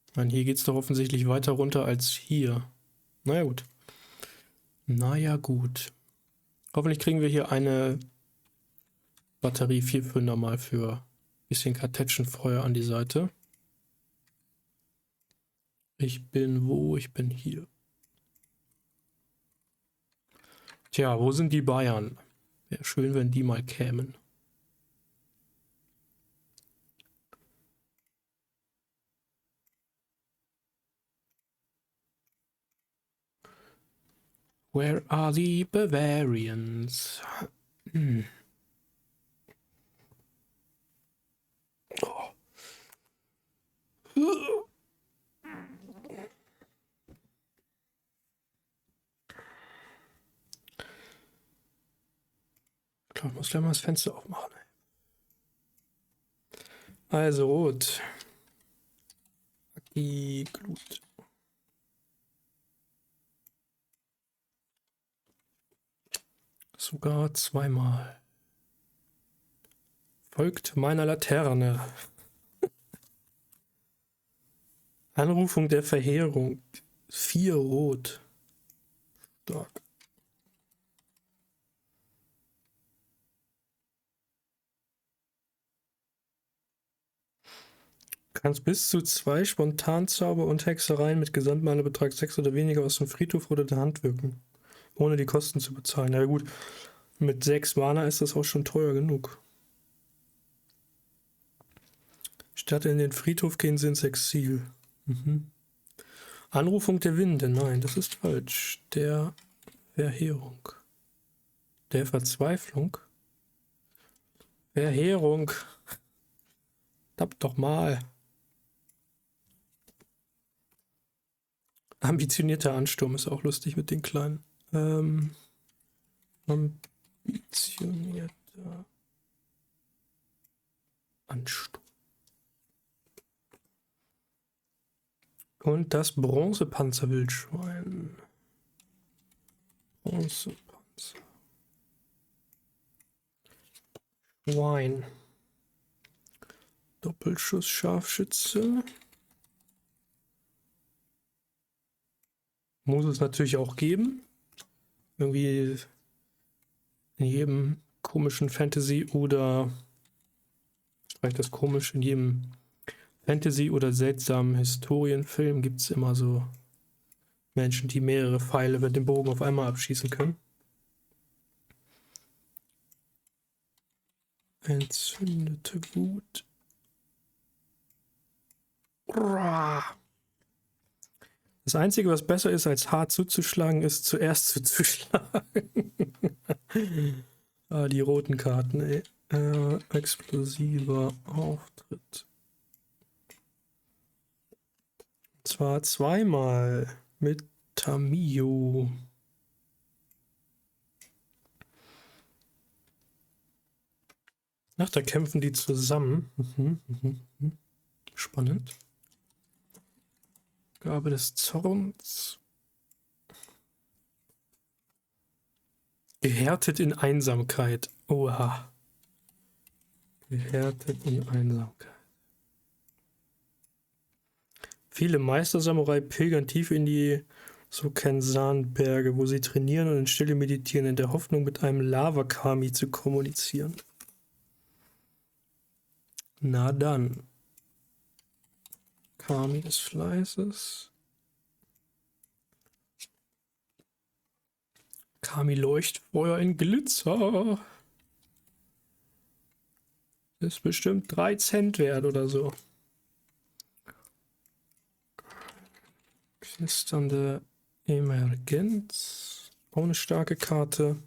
Ich meine, hier geht es doch offensichtlich weiter runter als hier. Naja, gut. Naja, gut. Hoffentlich kriegen wir hier eine Batterie 4-Pfünder mal für ein bisschen Kartätschenfeuer an die Seite. Ich bin wo? Ich bin hier. Tja, wo sind die Bayern? Wäre schön, wenn die mal kämen. Where are the Bavarians? Oh. Ich glaube, ich muss gleich mal das Fenster aufmachen. Also rot. Die Glut. Sogar 2-mal. Folgt meiner Laterne. Anrufung der Verheerung. 4 rot. Stark. Du kannst bis zu 2 Spontanzauber und Hexereien mit Gesamtmalebetrag 6 oder weniger aus dem Friedhof oder der Hand wirken, ohne die Kosten zu bezahlen. Ja gut, mit 6 Mana ist das auch schon teuer genug. Statt in den Friedhof gehen sie ins Exil. Anrufung der Winde, nein, das ist falsch. Der Verheerung. Der Verzweiflung. Verheerung. Tappt doch mal. Ambitionierter Ansturm ist auch lustig mit den Kleinen. Ambitionierter Ansturm. Und das Bronzepanzerwildschwein. Bronzepanzer. Wein. Doppelschuss Scharfschütze. Muss es natürlich auch geben. Irgendwie in jedem komischen Fantasy oder vielleicht das komisch, in jedem Fantasy oder seltsamen Historienfilm gibt es immer so Menschen, die mehrere Pfeile mit dem Bogen auf einmal abschießen können. Entzündete Wut. Das Einzige, was besser ist, als hart zuzuschlagen, ist zuerst zuzuschlagen. Die roten Karten, ey. Explosiver Auftritt. Und zwar zweimal mit Tamio. Ach, da kämpfen die zusammen. Spannend. Gabe des Zorns. Gehärtet in Einsamkeit. Oha. Gehärtet in Einsamkeit. Viele Meister-Samurai pilgern tief in die Sokensan-Berge, wo sie trainieren und in Stille meditieren, in der Hoffnung, mit einem Lava-Kami zu kommunizieren. Na dann. Kami des Fleißes. Kami Leuchtfeuer in Glitzer. Ist bestimmt 3 Cent wert oder so. Knisternde Emergenz. Auch eine starke Karte.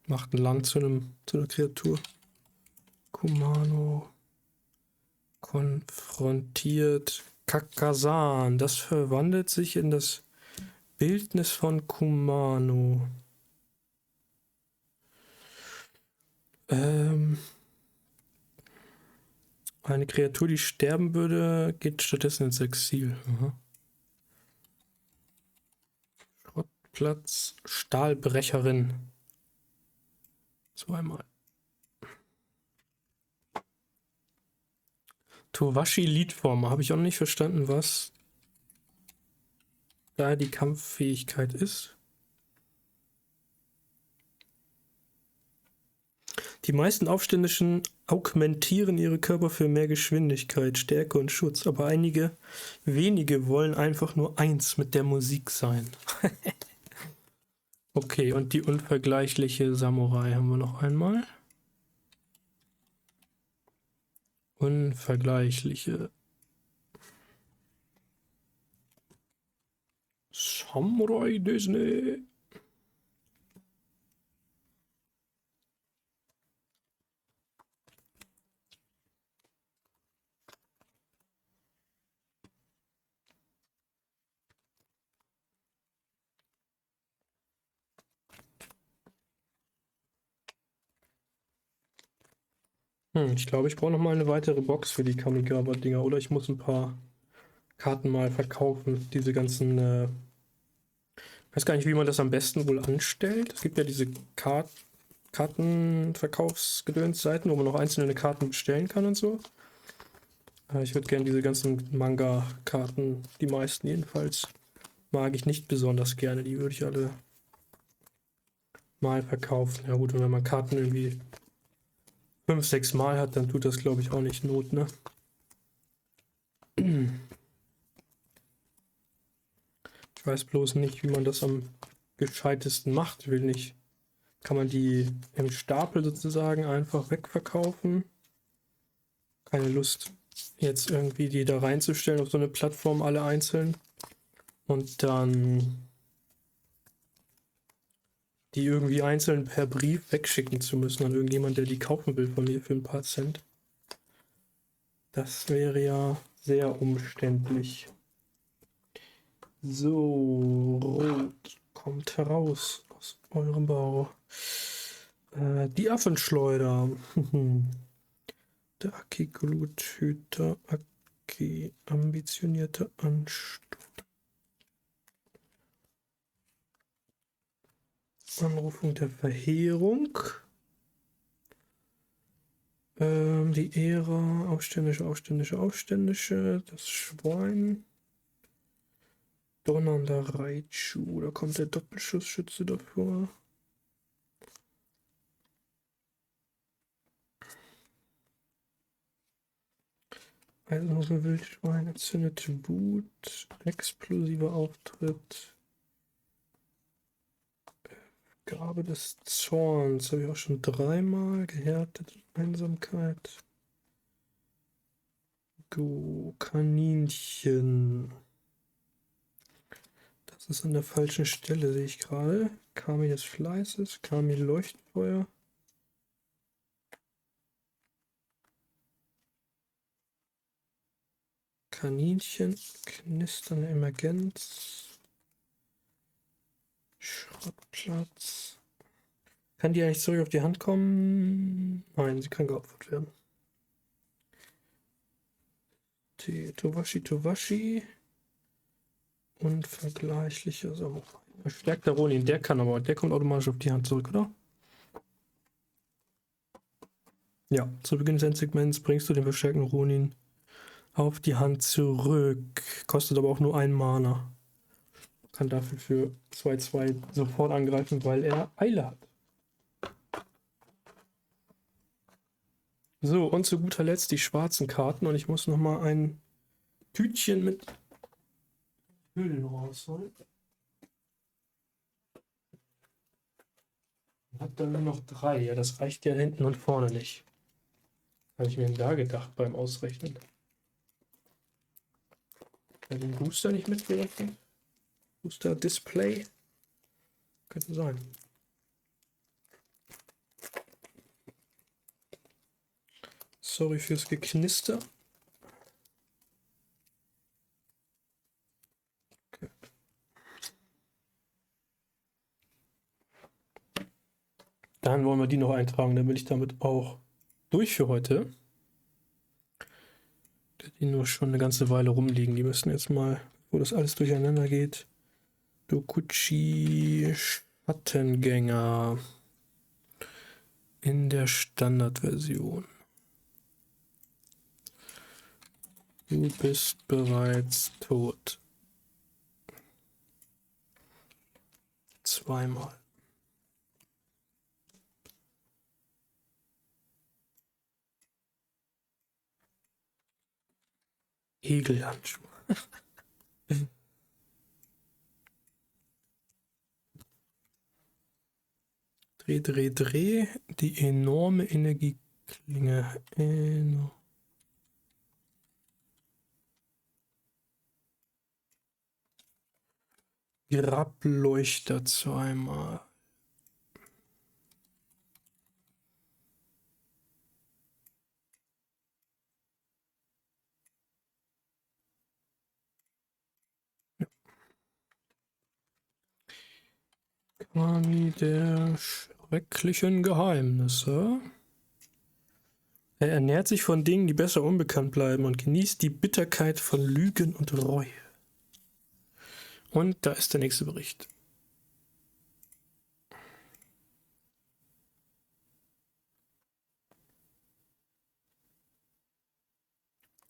Macht ein Land zu einer Kreatur. Kumano. Konfrontiert Kakasan. Das verwandelt sich in das Bildnis von Kumano. Eine Kreatur, die sterben würde, geht stattdessen ins Exil. Aha. Schrottplatz, Stahlbrecherin. Zweimal. Towashi-Liedformer. Habe ich auch nicht verstanden, was da die Kampffähigkeit ist. Die meisten Aufständischen augmentieren ihre Körper für mehr Geschwindigkeit, Stärke und Schutz, aber wenige wollen einfach nur eins mit der Musik sein. Okay, und die unvergleichliche Samurai haben wir noch einmal. Unvergleichliche Samurai Disney. Ich glaube, ich brauche noch mal eine weitere Box für die Kamigawa-Dinger. Oder ich muss ein paar Karten mal verkaufen. Diese ganzen... ich weiß gar nicht, wie man das am besten wohl anstellt. Es gibt ja diese Kartenverkaufsgedönsseiten, wo man noch einzelne Karten bestellen kann und so. Ich würde gerne diese ganzen Manga-Karten, die meisten jedenfalls, mag ich nicht besonders gerne. Die würde ich alle mal verkaufen. Ja gut, und wenn man Karten irgendwie 5, 6 Mal hat, dann tut das, glaube ich, auch nicht Not, ne? Ich weiß bloß nicht, wie man das am gescheitesten macht. Kann man die im Stapel sozusagen einfach wegverkaufen? Keine Lust, jetzt irgendwie die da reinzustellen auf so eine Plattform, alle einzeln. Und dann die irgendwie einzeln per Brief wegschicken zu müssen an irgendjemand, der die kaufen will von mir für ein paar Cent. Das wäre ja sehr umständlich. So, Rot kommt heraus aus eurem Bau. Die Affenschleuder. Der Aki-Gluthüter, Aki, ambitionierter Ansturm. Anrufung der Verheerung. Die Ära, Aufständische, das Schwein. Donnernder Reitschuh, da kommt der Doppelschussschütze davor. Eisenhose Wildschwein, erzündete Wut, explosiver Auftritt. Gabe des Zorns, habe ich auch schon 3-mal. Gehärtete Einsamkeit. Go, Kaninchen. Das ist an der falschen Stelle, sehe ich gerade. Kami des Fleißes, Kami Leuchtfeuer. Kaninchen, knisternde Emergenz. Schrottplatz. Kann die eigentlich zurück auf die Hand kommen? Nein, sie kann geopfert werden. Towashi. Unvergleichlicher Samurai. Verstärkter Ronin, der kommt automatisch auf die Hand zurück, oder? Ja, zu Beginn des Endsegments bringst du den verstärkten Ronin auf die Hand zurück. Kostet aber auch nur 1 Mana. Kann dafür für 2/2 sofort angreifen, weil er Eile hat. So, und zu guter Letzt die schwarzen Karten. Und ich muss nochmal ein Tütchen mit Höhlen rausholen. Ich habe dann nur noch 3. Ja, das reicht ja hinten und vorne nicht. Habe ich mir denn da gedacht beim Ausrechnen? Ja, den Booster nicht mitgerechnet? Booster Display? Könnte sein. Sorry fürs Geknister. Okay. Dann wollen wir die noch eintragen, dann bin ich damit auch durch für heute. Die nur schon eine ganze Weile rumliegen. Die müssen jetzt mal, wo das alles durcheinander geht. Dokuchi Schattengänger in der Standardversion. Du bist bereits tot. 2-mal. Egelhandschuhe. Dreh. Die enorme Energieklinge. Grabbleuchter 2-mal. Kami der schrecklichen Geheimnisse. Er ernährt sich von Dingen, die besser unbekannt bleiben und genießt die Bitterkeit von Lügen und Reue. Und da ist der nächste Bericht.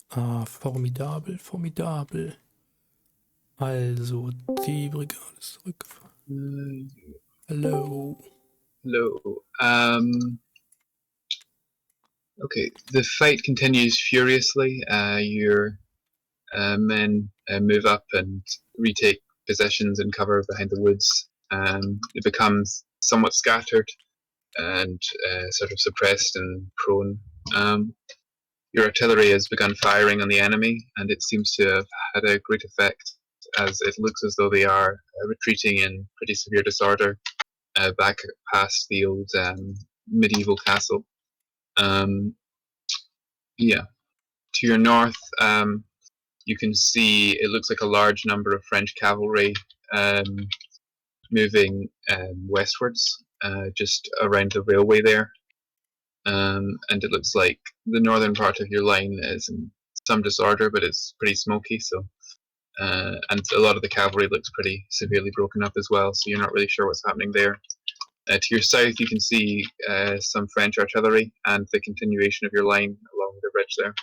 Ah, formidabel. Also, die Brigade ist zurückgefahren. Hello. Okay, the fight continues furiously. Your men move up and retake possessions and cover behind the woods. It becomes somewhat scattered and sort of suppressed and prone. Your artillery has begun firing on the enemy, and it seems to have had a great effect, as it looks as though they are retreating in pretty severe disorder back past the old medieval castle. Yeah, to your north, you can see it looks like a large number of French cavalry moving westwards, just around the railway there. And it looks like the northern part of your line is in some disorder, but it's pretty smoky. So, and a lot of the cavalry looks pretty severely broken up as well. So you're not really sure what's happening there. To your south, you can see some French artillery and the continuation of your line along the ridge there.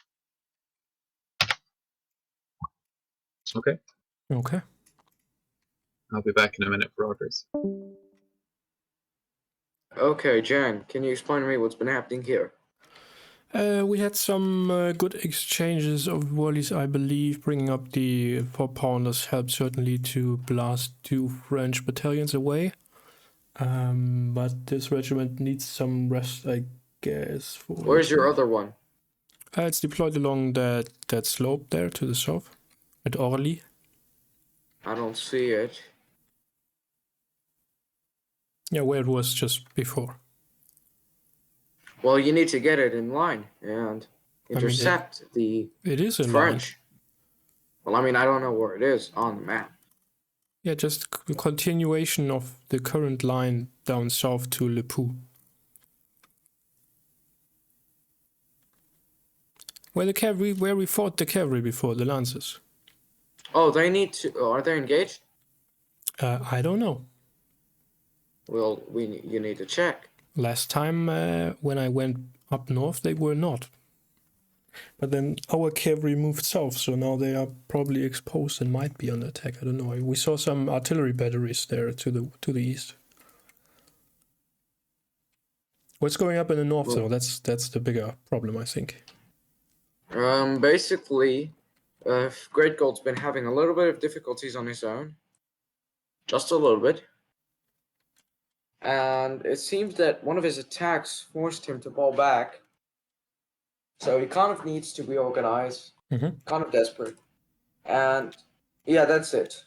Okay, Okay. I'll be back in a minute for orders. Okay, Jan, can you explain to me what's been happening here? We had some good exchanges of volleys, I believe. Bringing up the 4-pounders helped certainly to blast 2 French battalions away. But this regiment needs some rest, I guess. Where's your other one? It's deployed along that slope there to the south, at Orly. I don't see it. Yeah, where it was just before. Well, you need to get it in line and intercept it is in French. line. Well, I mean, I don't know where it is on the map. Yeah, just continuation of the current line down south to Le Pou. Where we fought the cavalry before, the Lancers. Oh, they need to. Are they engaged? I don't know. Well, you need to check. Last time when I went up north, they were not. But then our cavalry moved south, so now they are probably exposed and might be under attack. I don't know. We saw some artillery batteries there to the east. What's going up in the north, though? That's the bigger problem, I think. Basically, Great Gold's been having a little bit of difficulties on his own. Just a little bit. And it seems that one of his attacks forced him to fall back. So he kind of needs to reorganize. Kind of desperate. And yeah, that's it.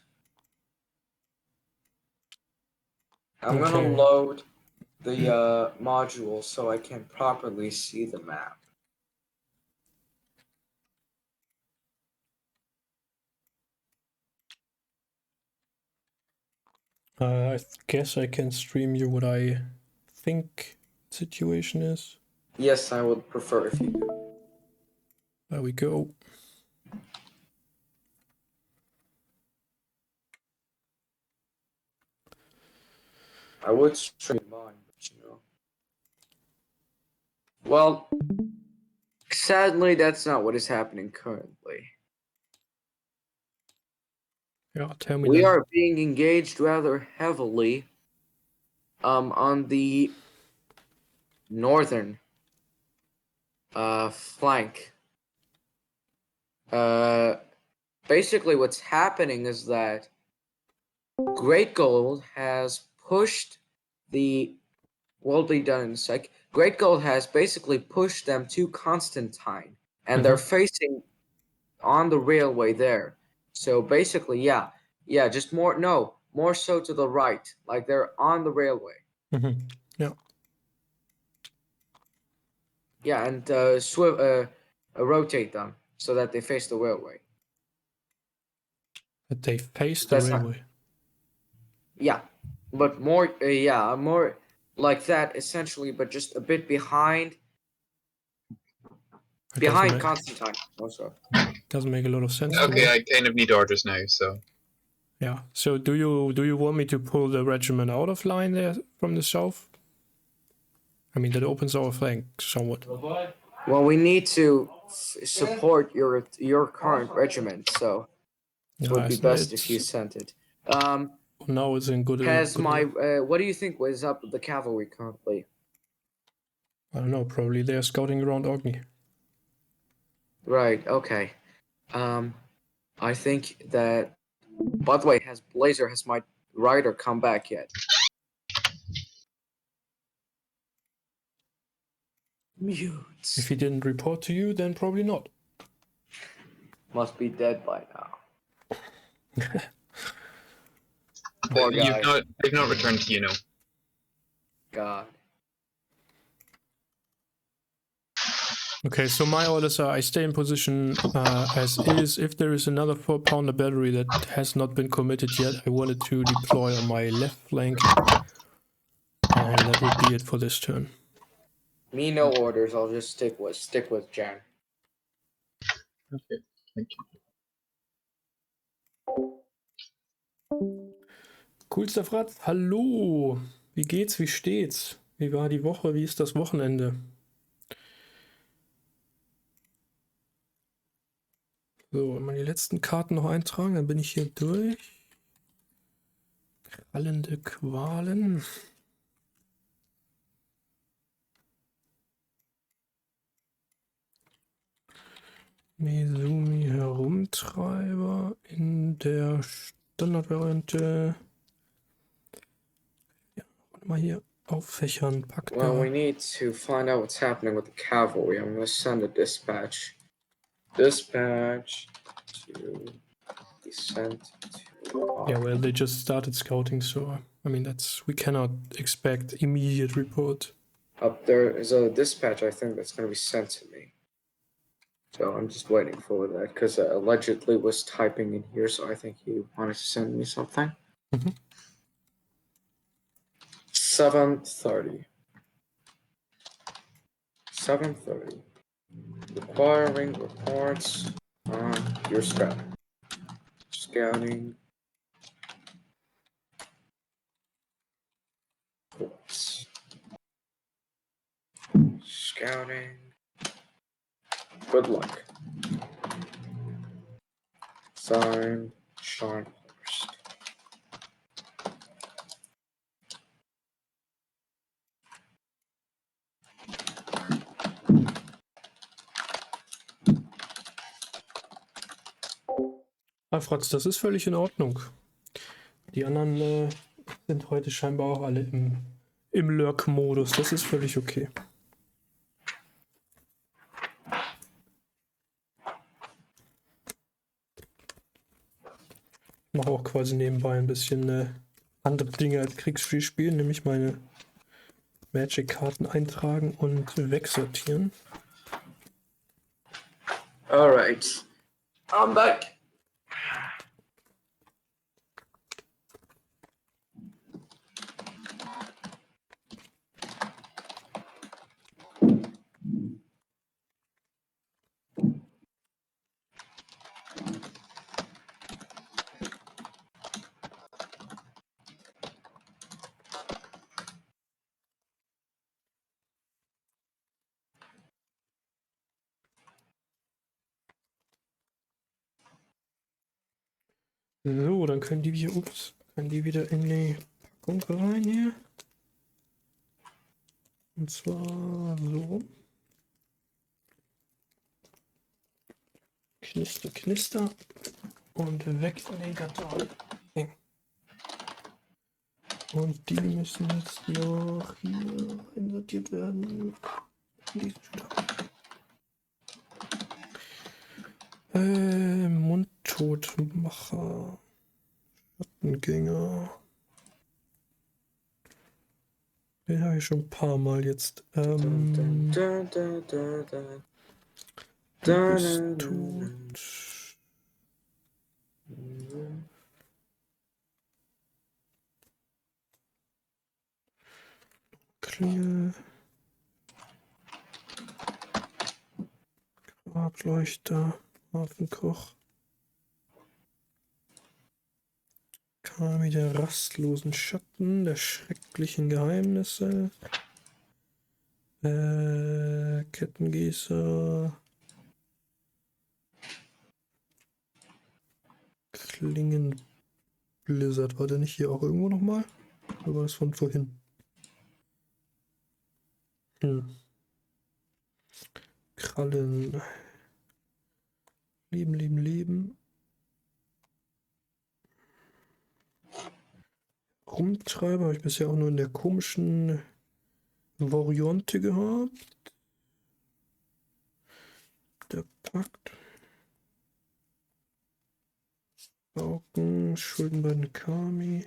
I'm gonna load the module so I can properly see the map. I guess I can stream you what I think the situation is. Yes, I would prefer if you do. There we go. I would stream mine, but you know. Well, sadly, that's not what is happening currently. Yeah, tell me. We are being engaged rather heavily on the northern flank. Basically what's happening is that Great Gold has pushed the will be done in a sec. Great Gold has basically pushed them to Constantine, and they're facing on the railway there. So basically, yeah, just more so to the right, like they're on the railway. Yeah. Yeah, and rotate them so that they face the railway. That they face the railway. Yeah, but more, more like that essentially, but just a bit behind Constantine. Also, doesn't make a lot of sense. Okay, I kind of need orders now, so. Yeah. So do you want me to pull the regiment out of line there from the south? I mean, that opens our flank somewhat. Well, we need to support your current regiment, so it would be best if you sent it. Now it's in good. What do you think was up with the cavalry currently? I don't know. Probably they're scouting around Ogni. Right. Okay. I think that. By the way, has my rider come back yet? Mute. If he didn't report to you, then probably not. Must be dead by now. They've not returned to you, no. God. Okay, so my orders are I stay in position as is. If there is another 4-pounder battery that has not been committed yet, I wanted to deploy on my left flank. And that would be it for this turn. Me no orders, I'll just stick with Jan. Okay, thank you. Coolster Fratz, hallo! Wie geht's? Wie steht's? Wie war die Woche? Wie ist das Wochenende? So, mal die letzten Karten noch eintragen, dann bin ich hier durch. Krallende Qualen. Mezumi Herumtreiber in der Standardvariante. Ja, mal hier auffächern, packt Well, we need to find out what's happening with the cavalry. I'm gonna send a dispatch. Dispatch to be sent to. Yeah, well, they just started scouting, so I mean we cannot expect immediate report. Up there is a dispatch, I think, that's gonna be sent to me. So I'm just waiting for that because allegedly was typing in here, so I think he wanted to send me something. 7:30. 7:30. Requiring reports on your scouting. Scouting. Reports. Scouting. Good luck. Signed, Sean Horst. Ah, Fratz, das ist völlig in Ordnung. Die anderen sind heute scheinbar auch alle im Lurk-Modus. Das ist völlig okay. Ich mache auch quasi nebenbei ein bisschen andere Dinge als Kriegsspiel spielen, nämlich meine Magic-Karten eintragen und wegsortieren. Alright. I'm back. So, dann können die wieder in die Packung rein hier. Und zwar so. Knister, knister. Und weg in den Karton. Okay. Und die müssen jetzt noch hier einsortiert werden. In diesen Stapel. Mundtotmacher. Schattengänger. Den habe ich schon ein paar Mal jetzt. Du bist tot. Klingel. Grableuchter. Hafenkoch. Kami der rastlosen Schatten, der schrecklichen Geheimnisse. Kettengießer. Klingen Blizzard. War der nicht hier auch irgendwo nochmal? Oder war das von vorhin? Krallen. Leben, leben, leben. Rumtreiber habe ich bisher auch nur in der komischen Variante gehabt. Der Pakt. Augen, Schulden bei den Kami.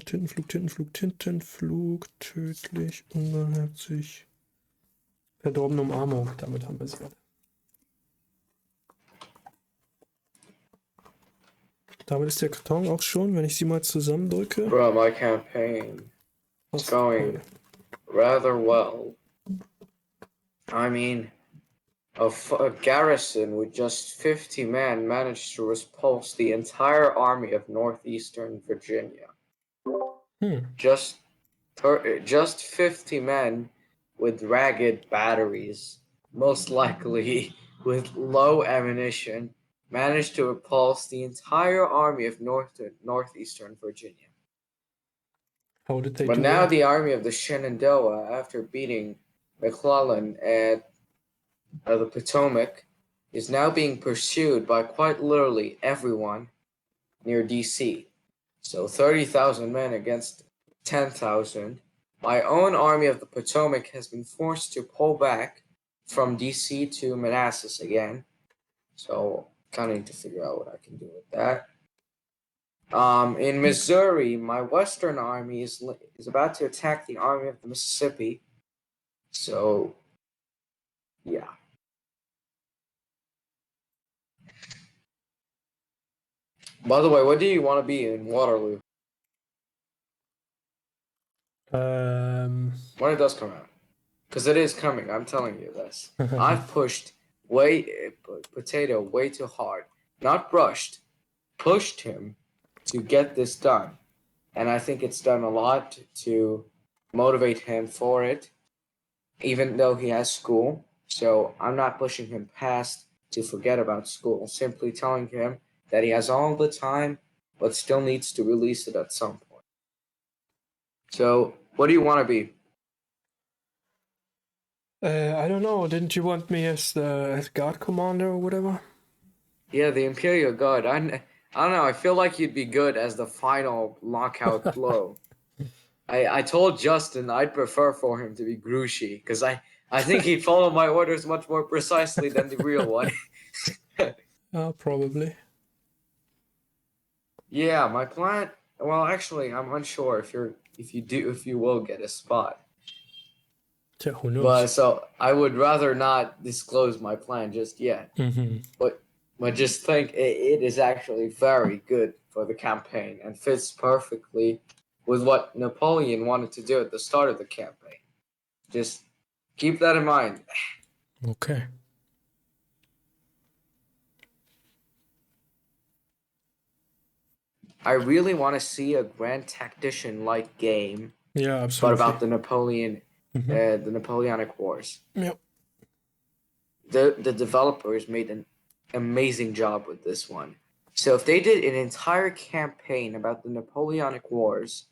Tintenflug, Tintenflug, Tintenflug. Tödlich, unbarmherzig. Verdorbene Umarmung. Damit haben wir es gerade. Damit ist der Karton auch schon, wenn ich sie mal zusammendrücke. Bro, my campaign is going rather well. I mean, a garrison with just 50 men managed to repulse the entire army of northeastern Virginia. Just 50 men with ragged batteries, most likely with low ammunition, managed to repulse the entire army of northeastern Virginia. How did they But do now that? the army of the Shenandoah, after beating McClellan at the Potomac, is now being pursued by quite literally everyone near D.C. So 30,000 men against 10,000. My own army of the Potomac has been forced to pull back from D.C. to Manassas again. So kind of need to figure out what I can do with that. In Missouri, my Western army is about to attack the army of the Mississippi. So, yeah. By the way, what do you want to be in Waterloo? When it does come out. Because it is coming, I'm telling you this. I've pushed Potato way too hard. Not brushed. Pushed him to get this done. And I think it's done a lot to motivate him for it, even though he has school. So I'm not pushing him past to forget about school. Simply telling him that he has all the time, but still needs to release it at some point. So, what do you want to be? I don't know. Didn't you want me as the guard commander or whatever? Yeah, the Imperial Guard. I don't know. I feel like you'd be good as the final lockout blow. I told Justin I'd prefer for him to be Grushi because I think he'd follow my orders much more precisely than the real one. Probably. Yeah, my plan. Well, actually, I'm unsure if you will get a spot. Yeah, who knows? But so I would rather not disclose my plan just yet. But just think it is actually very good for the campaign and fits perfectly with what Napoleon wanted to do at the start of the campaign. Just keep that in mind. Okay. I really want to see a Grand Tactician-like game. Yeah, absolutely. But about the the Napoleonic Wars. Yep. The developers made an amazing job with this one. So if they did an entire campaign about the Napoleonic Wars,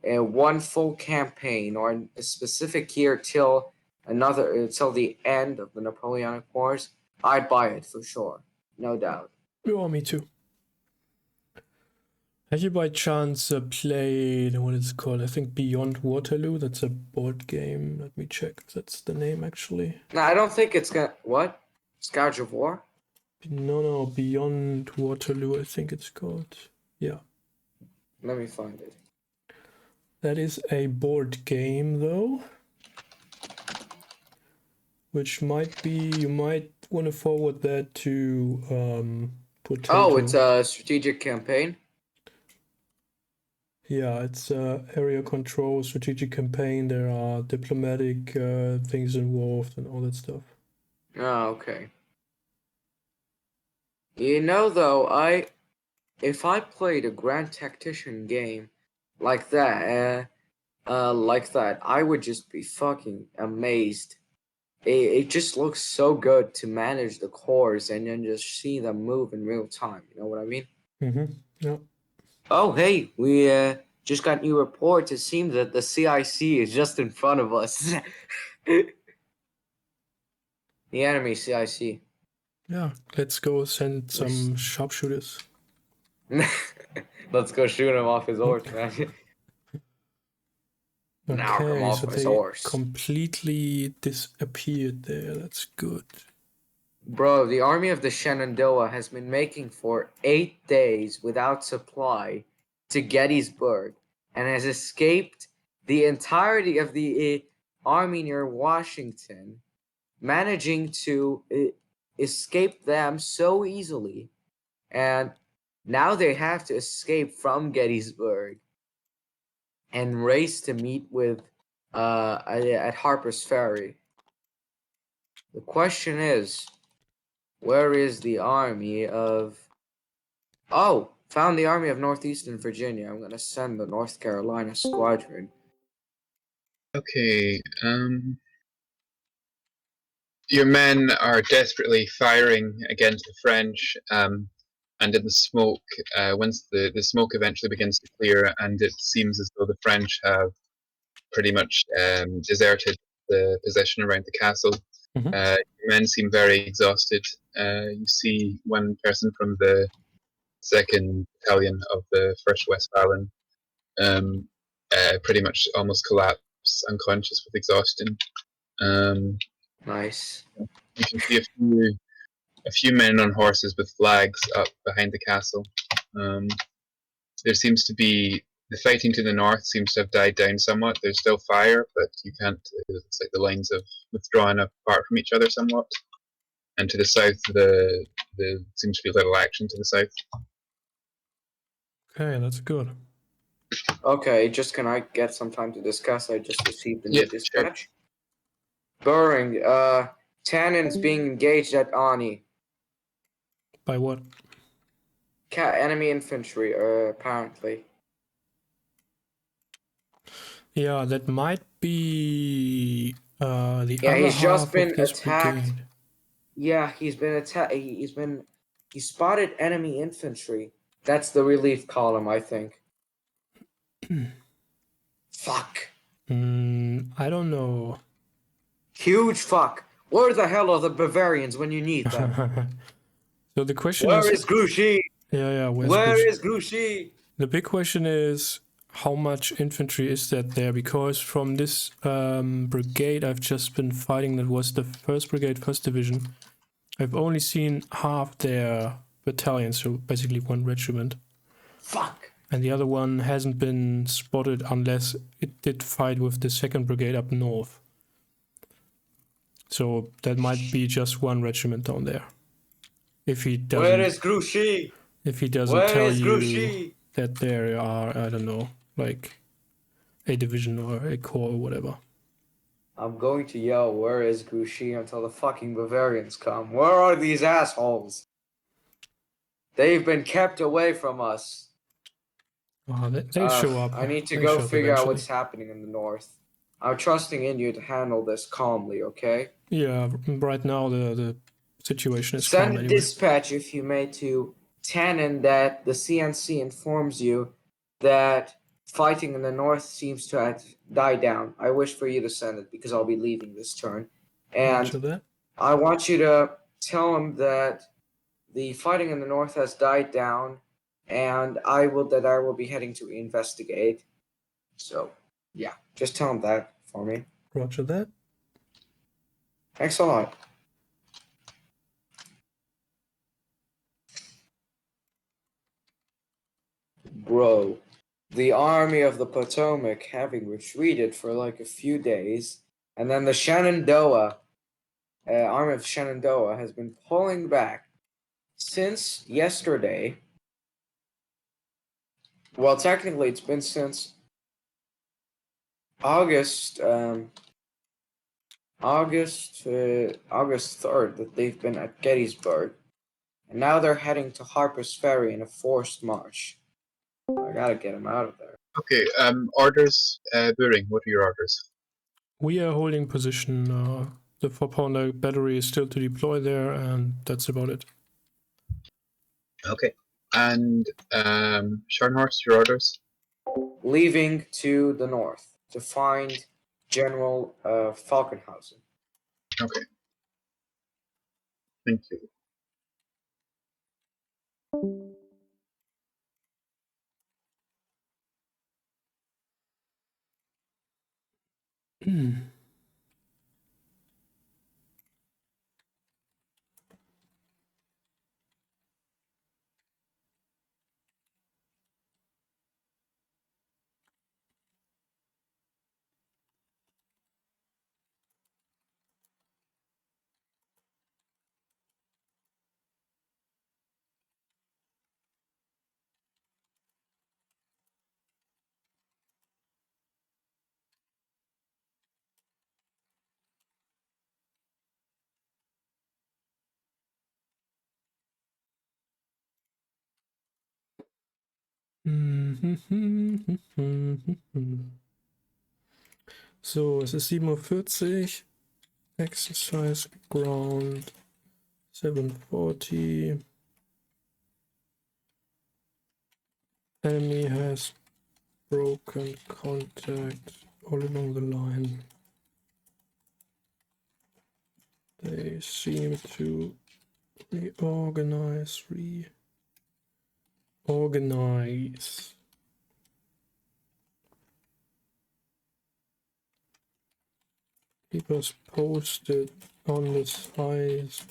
one full campaign or a specific year till the end of the Napoleonic Wars, I'd buy it for sure, no doubt. Oh, me too. Have you by chance played what it's called? I think Beyond Waterloo. That's a board game. Let me check. That's the name actually. No, I don't think it's gonna. What? Scourge of War? No, Beyond Waterloo. I think it's called. Yeah. Let me find it. That is a board game though, which might be, you might want to forward that to Potato. Oh, it's a strategic campaign. Yeah, it's area control, strategic campaign. There are diplomatic things involved and all that stuff. Oh, okay. You know, though, if I played a Grand Tactician game like that, I would just be fucking amazed. It just looks so good to manage the cores and then just see them move in real time. You know what I mean? Yeah. Oh, hey, we just got new reports. It seems that the CIC is just in front of us. The enemy CIC. Yeah, let's go send some sharpshooters. Let's go shoot him off his horse, man. Knock him Okay, off so his they horse. completely disappeared there. That's good. Bro, the army of the Shenandoah has been making for 8 days without supply to Gettysburg and has escaped the entirety of the army near Washington, managing to escape them so easily. And now they have to escape from Gettysburg and race to meet with at Harper's Ferry. The question is, where is the army of... Oh, found the army of northeastern Virginia. I'm gonna send the North Carolina squadron. Okay. Your men are desperately firing against the French, and in the smoke, once the smoke eventually begins to clear, and it seems as though the French have pretty much deserted the position around the castle. Your men seem very exhausted. You see one person from the 2nd Battalion of the 1st Westphalian pretty much almost collapse unconscious with exhaustion. Nice. You can see a few men on horses with flags up behind the castle. There seems to be the fighting to the north seems to have died down somewhat. There's still fire, but you can't. It's like the lines have withdrawn apart from each other somewhat. And to the south, there seems to be little action to the south. Okay, that's good. Okay, just can I get some time to discuss? I just received the new Yeah, dispatch. Buring, Tannen's being engaged at Ani. By what? Enemy infantry, apparently. Yeah, that might be the Yeah, other he's just half been of this attacked. brigade. Yeah, he's been attacked. He spotted enemy infantry. That's the relief column, I think. Fuck. I don't know. Huge fuck. Where the hell are the Bavarians when you need them? So the question Where is, is Grouchy? yeah, Where is Grouchy? The big question is, how much infantry is that there? Because from this brigade I've just been fighting, that was the 1st Brigade, 1st Division, I've only seen half their battalion, so basically 1 regiment. Fuck. And the other one hasn't been spotted unless it did fight with the 2nd Brigade up north. So that might be just 1 regiment down there. If he doesn't, Where is Grouchy? if he doesn't Where tell is you Grouchy? that there are, I don't know, like a division or a corps or whatever. I'm going to yell, where is Grouchy, until the fucking Bavarians come. Where are these assholes? They've been kept away from us. They show up. I need to They go show up figure out eventually. what's happening in the north. I'm trusting in you to handle this calmly, okay? Yeah, right now the situation is Send calm a anyway. dispatch, if you may, to Tannen that the CNC informs you that fighting in the north seems to have died down. I wish for you to send it because I'll be leaving this turn. And Roger that. I want you to tell him that the fighting in the north has died down, and I will be heading to investigate. So, yeah, just tell him that for me. Roger that. Thanks a lot. Bro, the army of the Potomac having retreated for like a few days, and then the Shenandoah, army of Shenandoah has been pulling back since yesterday. Well, technically, it's been since August 3rd that they've been at Gettysburg, and now they're heading to Harper's Ferry in a forced march. I gotta get them out of there. Okay. Orders. Buring, what are your orders? We are holding position. The 4-pounder battery is still to deploy there, and that's about it. Okay. And Scharnhorst, your orders? Leaving to the north to find General Falkenhausen. Okay. Thank you. So, es ist 7:40 Uhr. Exercise ground 740. Enemy has broken contact all along the line. They seem to reorganize. Keep us posted on the size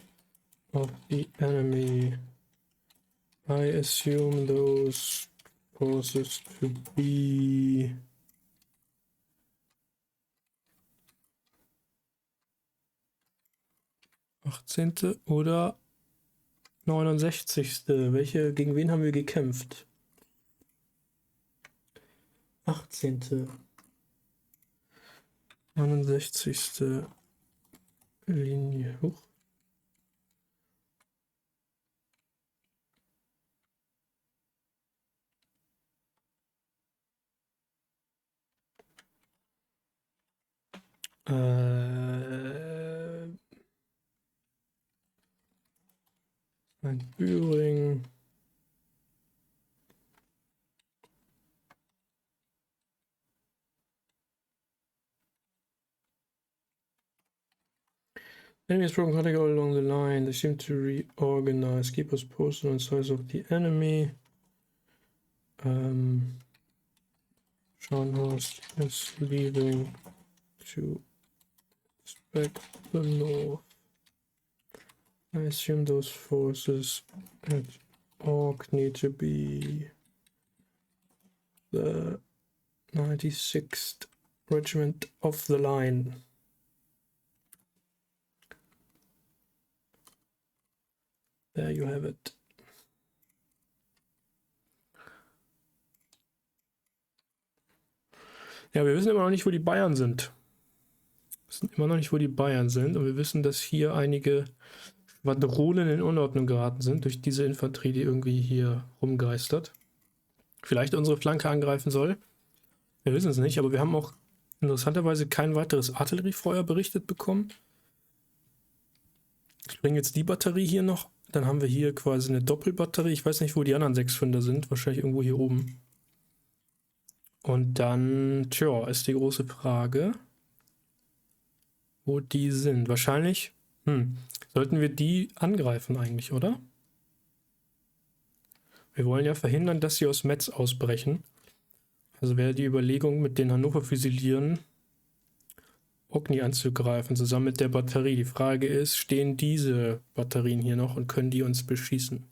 of the enemy. I assume those forces to be achtzehnte oder 69. Gegen wen haben wir gekämpft? 18. 69. Linie hoch. Ein Büring. Enemy has broken contact all along the line. They seem to reorganize. Keep us posted on the size of the enemy. Scharnhorst is leaving to inspect the north. I assume those forces at Orc need to be the 96th Regiment of the Line. There you have it. Ja, wir wissen immer noch nicht, wo die Bayern sind. Und wir wissen, dass hier einige Schwadronen in Unordnung geraten sind durch diese Infanterie, die irgendwie hier rumgeistert. Vielleicht unsere Flanke angreifen soll. Wir wissen es nicht, aber wir haben auch interessanterweise kein weiteres Artilleriefeuer berichtet bekommen. Ich bringe jetzt die Batterie hier noch. Dann haben wir hier quasi eine Doppelbatterie. Ich weiß nicht, wo die anderen 6 Pfünder sind. Wahrscheinlich irgendwo hier oben. Und dann, tja, ist die große Frage, wo die sind. Wahrscheinlich, sollten wir die angreifen eigentlich, oder? Wir wollen ja verhindern, dass sie aus Metz ausbrechen. Also wäre die Überlegung, mit den Hannover Füsilieren Ogni anzugreifen, zusammen mit der Batterie. Die Frage ist, stehen diese Batterien hier noch und können die uns beschießen?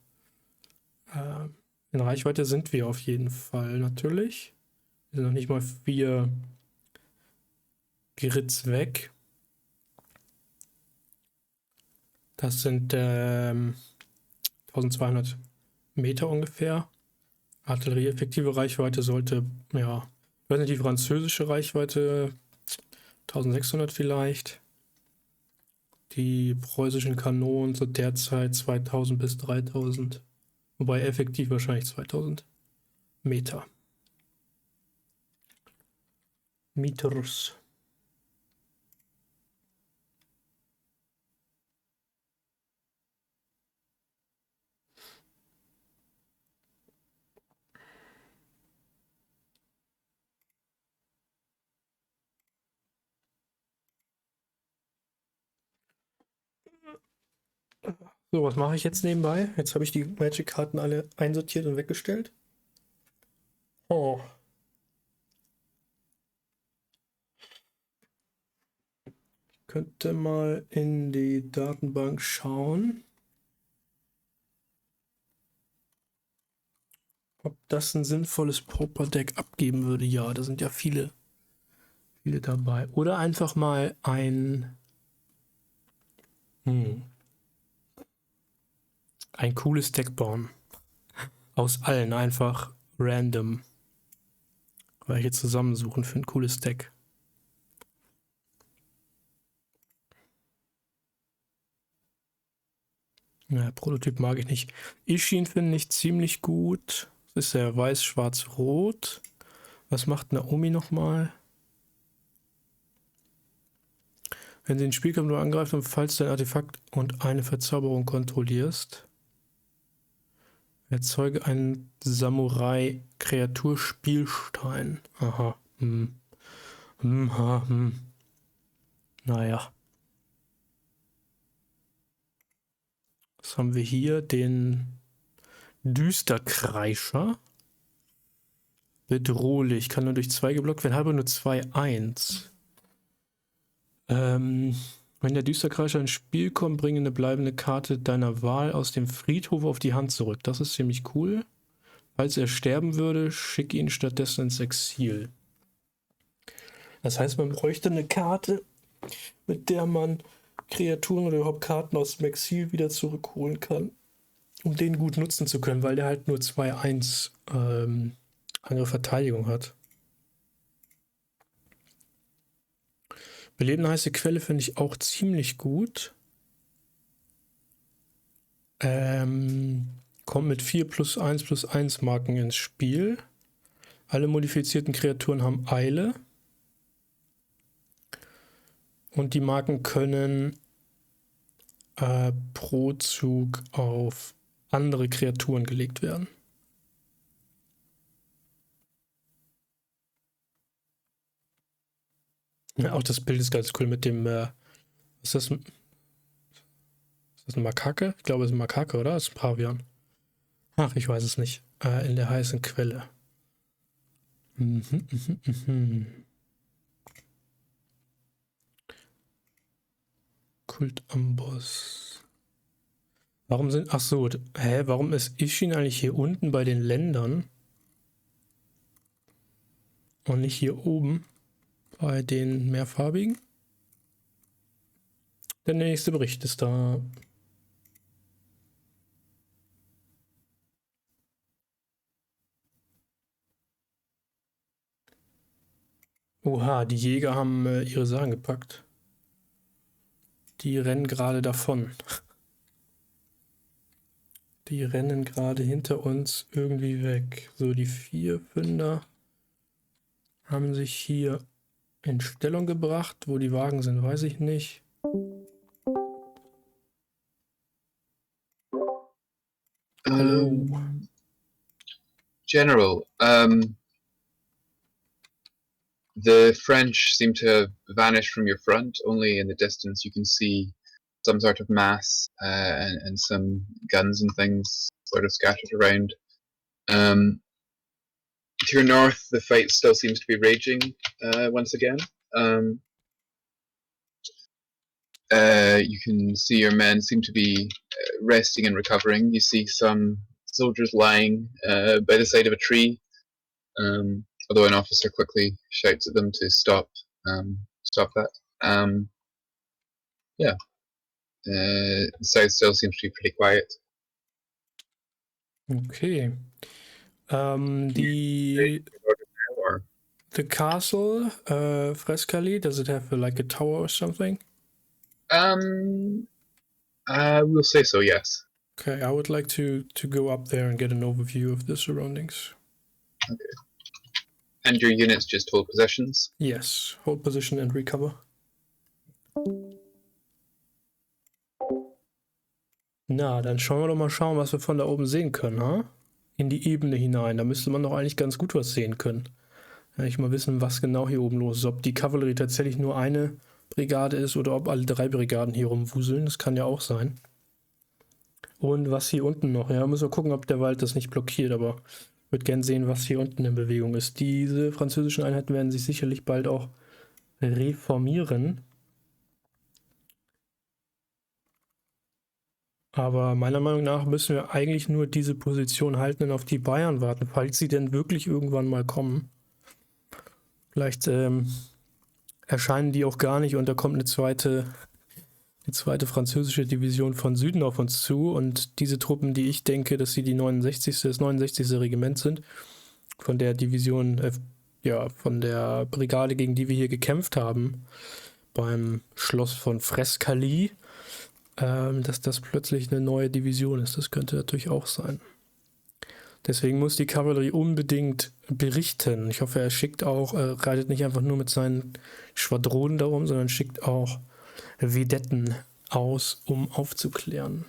In Reichweite sind wir auf jeden Fall natürlich. Wir sind noch nicht mal 4 Grids weg. Das sind 1200 Meter ungefähr. Artillerieeffektive Reichweite sollte, ja, ich weiß nicht, die französische Reichweite 1600 vielleicht. Die preußischen Kanonen zu der Zeit 2000 bis 3000. Wobei effektiv wahrscheinlich 2000 Meter. Meters. So, was mache ich jetzt nebenbei? Jetzt habe ich die Magic-Karten alle einsortiert und weggestellt. Oh. Ich könnte mal in die Datenbank schauen, ob das ein sinnvolles Pauper-Deck abgeben würde. Ja, da sind ja viele dabei. Oder einfach mal ein cooles Deck bauen. Aus allen einfach random. Welche zusammensuchen für ein cooles Deck. Ja, Prototyp mag ich nicht. Ishin finde ich ziemlich gut. Das ist ja weiß, schwarz, rot. Was macht Naomi nochmal? Wenn sie den Spielkampf nur angreift und falls dein Artefakt und eine Verzauberung kontrollierst, erzeuge einen Samurai-Kreaturspielstein. Aha. Naja. Was haben wir hier? Den Düsterkreischer. Bedrohlich. Kann nur durch 2 geblockt werden. Habe nur 2/1. Wenn der Düsterkreischer ins Spiel kommt, bringe eine bleibende Karte deiner Wahl aus dem Friedhof auf die Hand zurück. Das ist ziemlich cool. Falls er sterben würde, schicke ihn stattdessen ins Exil. Das heißt, man bräuchte eine Karte, mit der man Kreaturen oder überhaupt Karten aus dem Exil wieder zurückholen kann, um den gut nutzen zu können, weil der halt nur 2/1 andere Verteidigung hat. Belebende heiße Quelle finde ich auch ziemlich gut. Kommt mit 4+1/+1 Marken ins Spiel. Alle modifizierten Kreaturen haben Eile. Und die Marken können pro Zug auf andere Kreaturen gelegt werden. Ja, auch das Bild ist ganz cool mit dem, ist das ein Makake? Ich glaube, es ist ein Makake, oder? Das ist ein Pavian. Ach, ich weiß es nicht. In der heißen Quelle. Kultamboss. Warum sind, ach so, warum ist Ishin eigentlich hier unten bei den Ländern? Und nicht hier oben? Bei den mehrfarbigen. Der nächste Bericht ist da. Oha, die Jäger haben ihre Sachen gepackt. Die rennen gerade davon. Die rennen gerade hinter uns irgendwie weg. So, die 4 Fünder haben sich hier in Stellung gebracht. Wo die Wagen sind, weiß ich nicht. Hallo. General, the French seem to have vanished from your front. Only in the distance you can see some sort of mass and some guns and things sort of scattered around. To your north, the fight still seems to be raging once again. You can see your men seem to be resting and recovering. You see some soldiers lying by the side of a tree, although an officer quickly shouts at them to stop that. Yeah. The south still seems to be pretty quiet. Okay. The castle, Frescali, does it have like a tower or something? We'll say so, yes. Okay, I would like to go up there and get an overview of the surroundings. Okay. And your units just hold positions? Yes, hold position and recover. Na, dann schauen wir doch mal was wir von da oben sehen können, ha? In die Ebene hinein. Da müsste man doch eigentlich ganz gut was sehen können. Ja, ich mal wissen, was genau hier oben los ist. Ob die Kavallerie tatsächlich nur eine Brigade ist oder ob alle 3 Brigaden hier rumwuseln. Das kann ja auch sein. Und was hier unten noch? Ja, müssen wir gucken, ob der Wald das nicht blockiert, aber ich würde gern sehen, was hier unten in Bewegung ist. Diese französischen Einheiten werden sich sicherlich bald auch reformieren. Aber meiner Meinung nach müssen wir eigentlich nur diese Position halten und auf die Bayern warten, falls sie denn wirklich irgendwann mal kommen. Vielleicht erscheinen die auch gar nicht und da kommt eine zweite französische Division von Süden auf uns zu und diese Truppen, die ich denke, dass sie das 69. Regiment sind, von der Division, von der Brigade, gegen die wir hier gekämpft haben, beim Schloss von Frescali, dass das plötzlich eine neue Division ist. Das könnte natürlich auch sein. Deswegen muss die Kavallerie unbedingt berichten. Ich hoffe, er schickt auch, reitet nicht einfach nur mit seinen Schwadronen darum, sondern schickt auch Vedetten aus, um aufzuklären.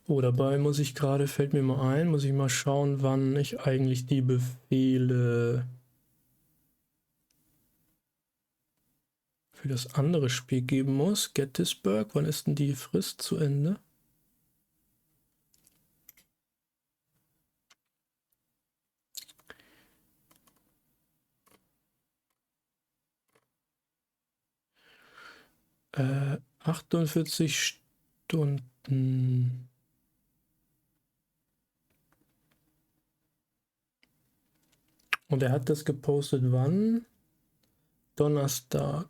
Oh, dabei muss ich gerade, fällt mir mal ein, muss ich mal schauen, wann ich eigentlich die Befehle für das andere Spiel geben muss. Gettysburg, wann ist denn die Frist zu Ende? Äh, 48 Stunden. Und er hat das gepostet wann? Donnerstag.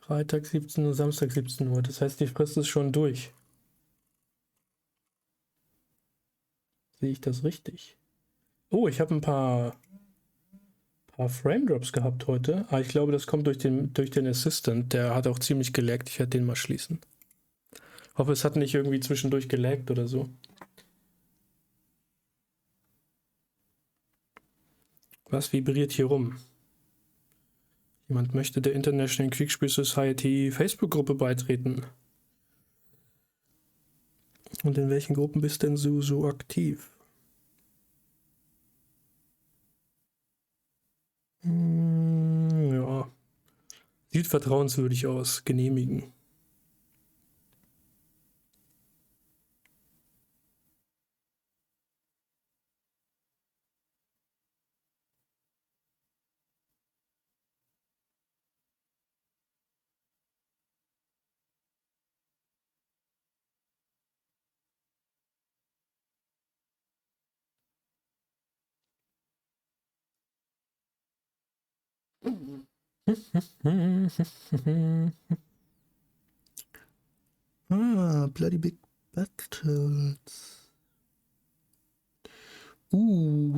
Freitag 17 Uhr, Samstag 17 Uhr. Das heißt, die Frist ist schon durch. Sehe ich das richtig? Oh, ich habe ein paar Frame Drops gehabt heute. Aber ich glaube, das kommt durch den Assistant. Der hat auch ziemlich gelaggt. Ich werde den mal schließen. Hoffe, es hat nicht irgendwie zwischendurch gelaggt oder so. Was vibriert hier rum? Jemand möchte der International Kriegsspiel Society Facebook-Gruppe beitreten. Und in welchen Gruppen bist denn du so aktiv? Ja. Sieht vertrauenswürdig aus. Genehmigen. Bloody Big Battles.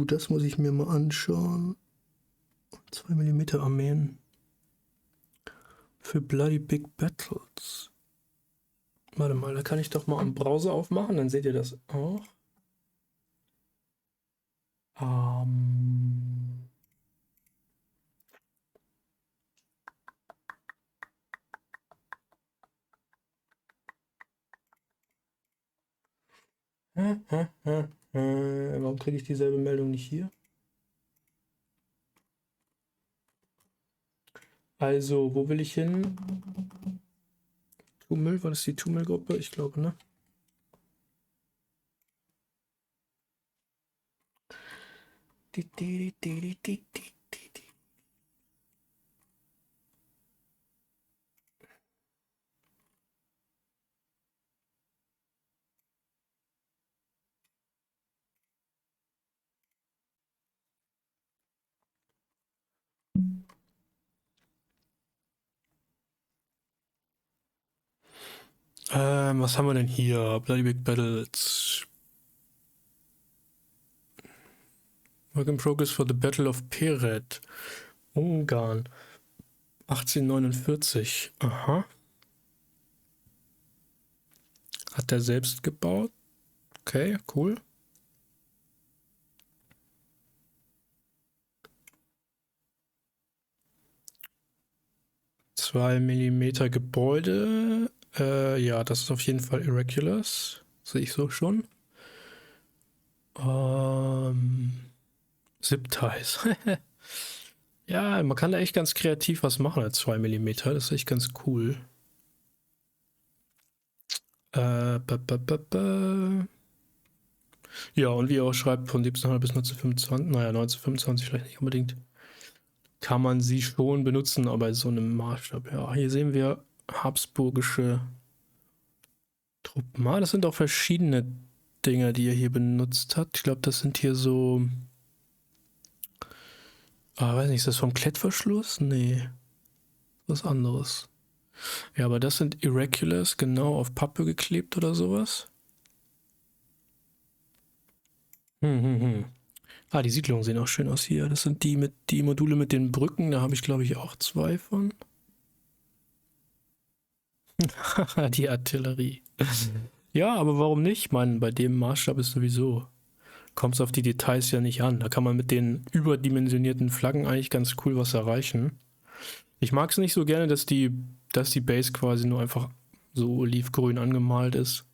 Das muss ich mir mal anschauen. 2 mm Armeen. Für Bloody Big Battles. Warte mal, da kann ich doch mal am Browser aufmachen, dann seht ihr das auch. Warum kriege ich dieselbe Meldung nicht hier? Also, wo will ich hin? Tummel, war das die Tummel-Gruppe? Ich glaube, ne? Was haben wir denn hier? Bloody Big Battles. Work in progress for the Battle of Peret. Ungarn. 1849. Aha. Hat er selbst gebaut? Okay, cool. Zwei Millimeter Gebäude. Ja, das ist auf jeden Fall Irregulars. Sehe ich so schon. Zip-Ties. Ja, man kann da echt ganz kreativ was machen als 2 mm. Das ist echt ganz cool. Ja, und wie er auch schreibt, von 1700 bis 1925, naja, 1925 vielleicht nicht unbedingt, kann man sie schon benutzen, aber in so einem Maßstab. Ja, hier sehen wir habsburgische Truppen. Das sind auch verschiedene Dinge, die er hier benutzt hat. Ich glaube, das sind hier so... weiß nicht, ist das vom Klettverschluss? Nee. Was anderes. Ja, aber das sind Irregulars, genau, auf Pappe geklebt oder sowas. Ah, die Siedlungen sehen auch schön aus hier. Das sind die Module mit den Brücken. Da habe ich, glaube ich, auch 2 von. Die Artillerie. Ja, aber warum nicht? Ich meine, bei dem Maßstab ist sowieso, kommt es auf die Details ja nicht an. Da kann man mit den überdimensionierten Flaggen eigentlich ganz cool was erreichen. Ich mag es nicht so gerne, dass die Base quasi nur einfach so olivgrün angemalt ist.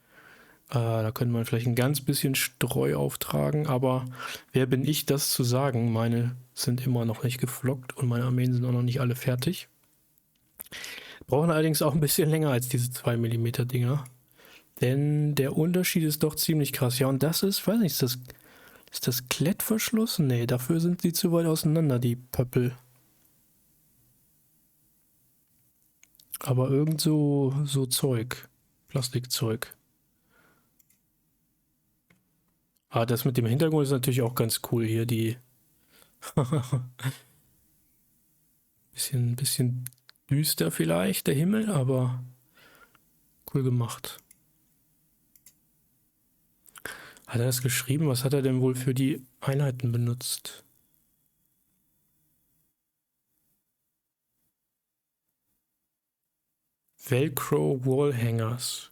Da könnte man vielleicht ein ganz bisschen Streu auftragen, aber wer bin ich, das zu sagen? Meine sind immer noch nicht geflockt und meine Armeen sind auch noch nicht alle fertig. Brauchen allerdings auch ein bisschen länger als diese 2 mm Dinger. Denn der Unterschied ist doch ziemlich krass. Ja, und das ist, weiß nicht, ist das Klettverschluss? Nee, dafür sind sie zu weit auseinander, die Pöppel. Aber irgend so Zeug. Plastikzeug. Ah, das mit dem Hintergrund ist natürlich auch ganz cool hier, die bisschen düster vielleicht, der Himmel, aber cool gemacht. Hat er das geschrieben? Was hat er denn wohl für die Einheiten benutzt? Velcro Wallhangers.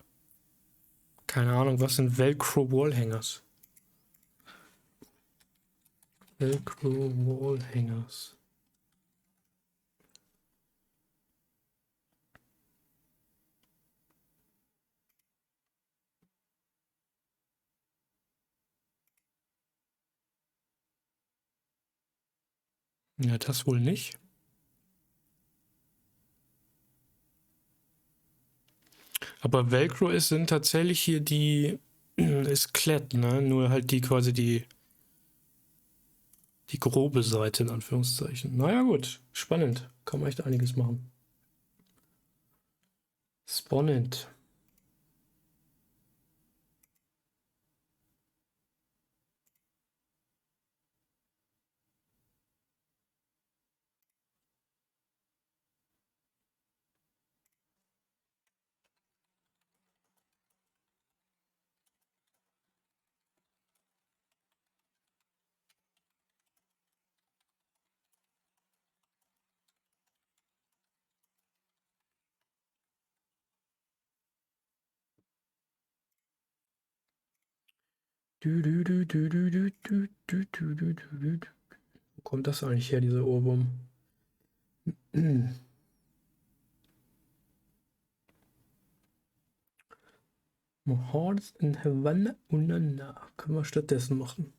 Keine Ahnung, was sind Velcro Wallhangers? Velcro Wallhangers. Ja, das wohl nicht. Aber Velcro sind tatsächlich hier ist Klett, ne? Nur halt quasi die grobe Seite in Anführungszeichen. Naja gut, spannend. Kann man echt einiges machen. Spannend. Wo kommt das eigentlich her, dieser Ohrwurm? Hearts in Havana Unana. Können wir stattdessen machen.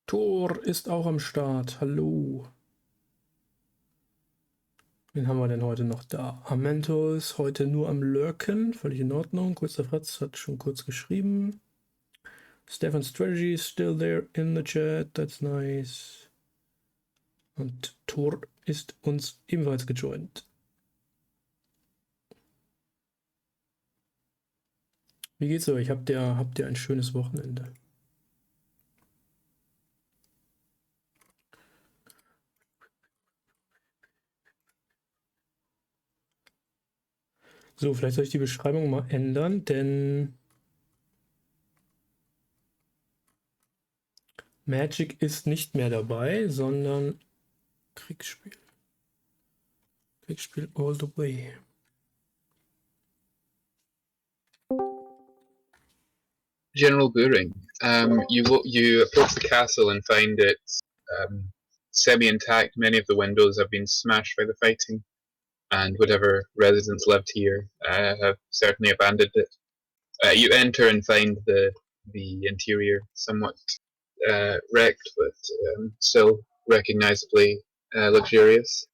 Thor ist auch am Start. Hallo. Wen haben wir denn heute noch da? Amento ist heute nur am Lurken. Völlig in Ordnung. Kurzer Fratz hat schon kurz geschrieben. Stefan Strategy is still there in the chat. That's nice. Und Thor ist uns ebenfalls gejoint. Wie geht's euch? Habt ihr ein schönes Wochenende? So, vielleicht soll ich die Beschreibung mal ändern, denn Magic ist nicht mehr dabei, sondern Kriegsspiel. Kriegsspiel all the way. General Buring, you approach the castle and find it semi-intact. Many of the windows have been smashed by the fighting, and whatever residents lived here have certainly abandoned it. You enter and find the interior somewhat wrecked, but still recognizably luxurious.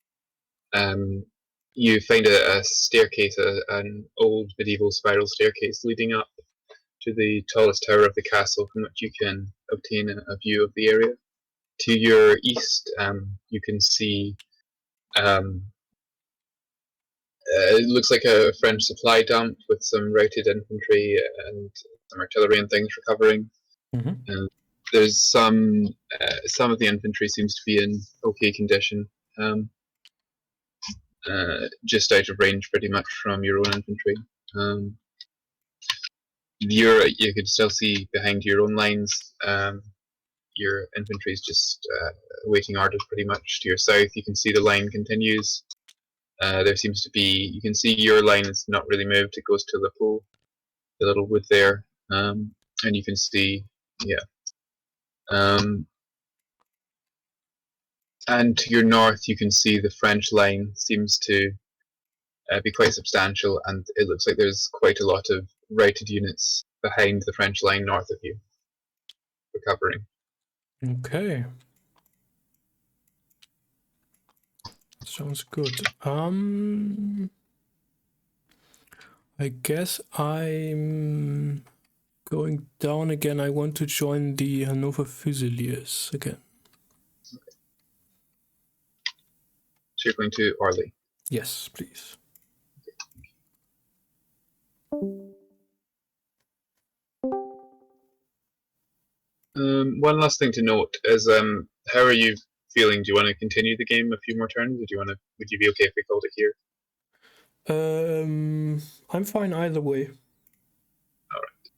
You find a staircase, an old medieval spiral staircase leading up to the tallest tower of the castle, from which you can obtain a view of the area. To your east, you can see it looks like a French supply dump with some routed infantry and some artillery and things recovering. Mhm. There's some of the infantry seems to be in okay condition, just out of range pretty much from your own infantry. You can still see behind your own lines. Your infantry is just awaiting orders pretty much. To your south, you can see the line continues. There seems to be, you can see your line is not really moved. It goes to the pole, the little wood there, and you can see, yeah. And to your north, you can see the French line seems to be quite substantial, and it looks like there's quite a lot of routed units behind the French line north of you, recovering. Okay. Sounds good. I guess I'm going down again. I want to join the Hannover Fusiliers again. So you're going to Orly. Yes, please. One last thing to note is, how are you feeling? Do you want to continue the game a few more turns, or do you want to? Would you be okay if we called it here? I'm fine either way. All right.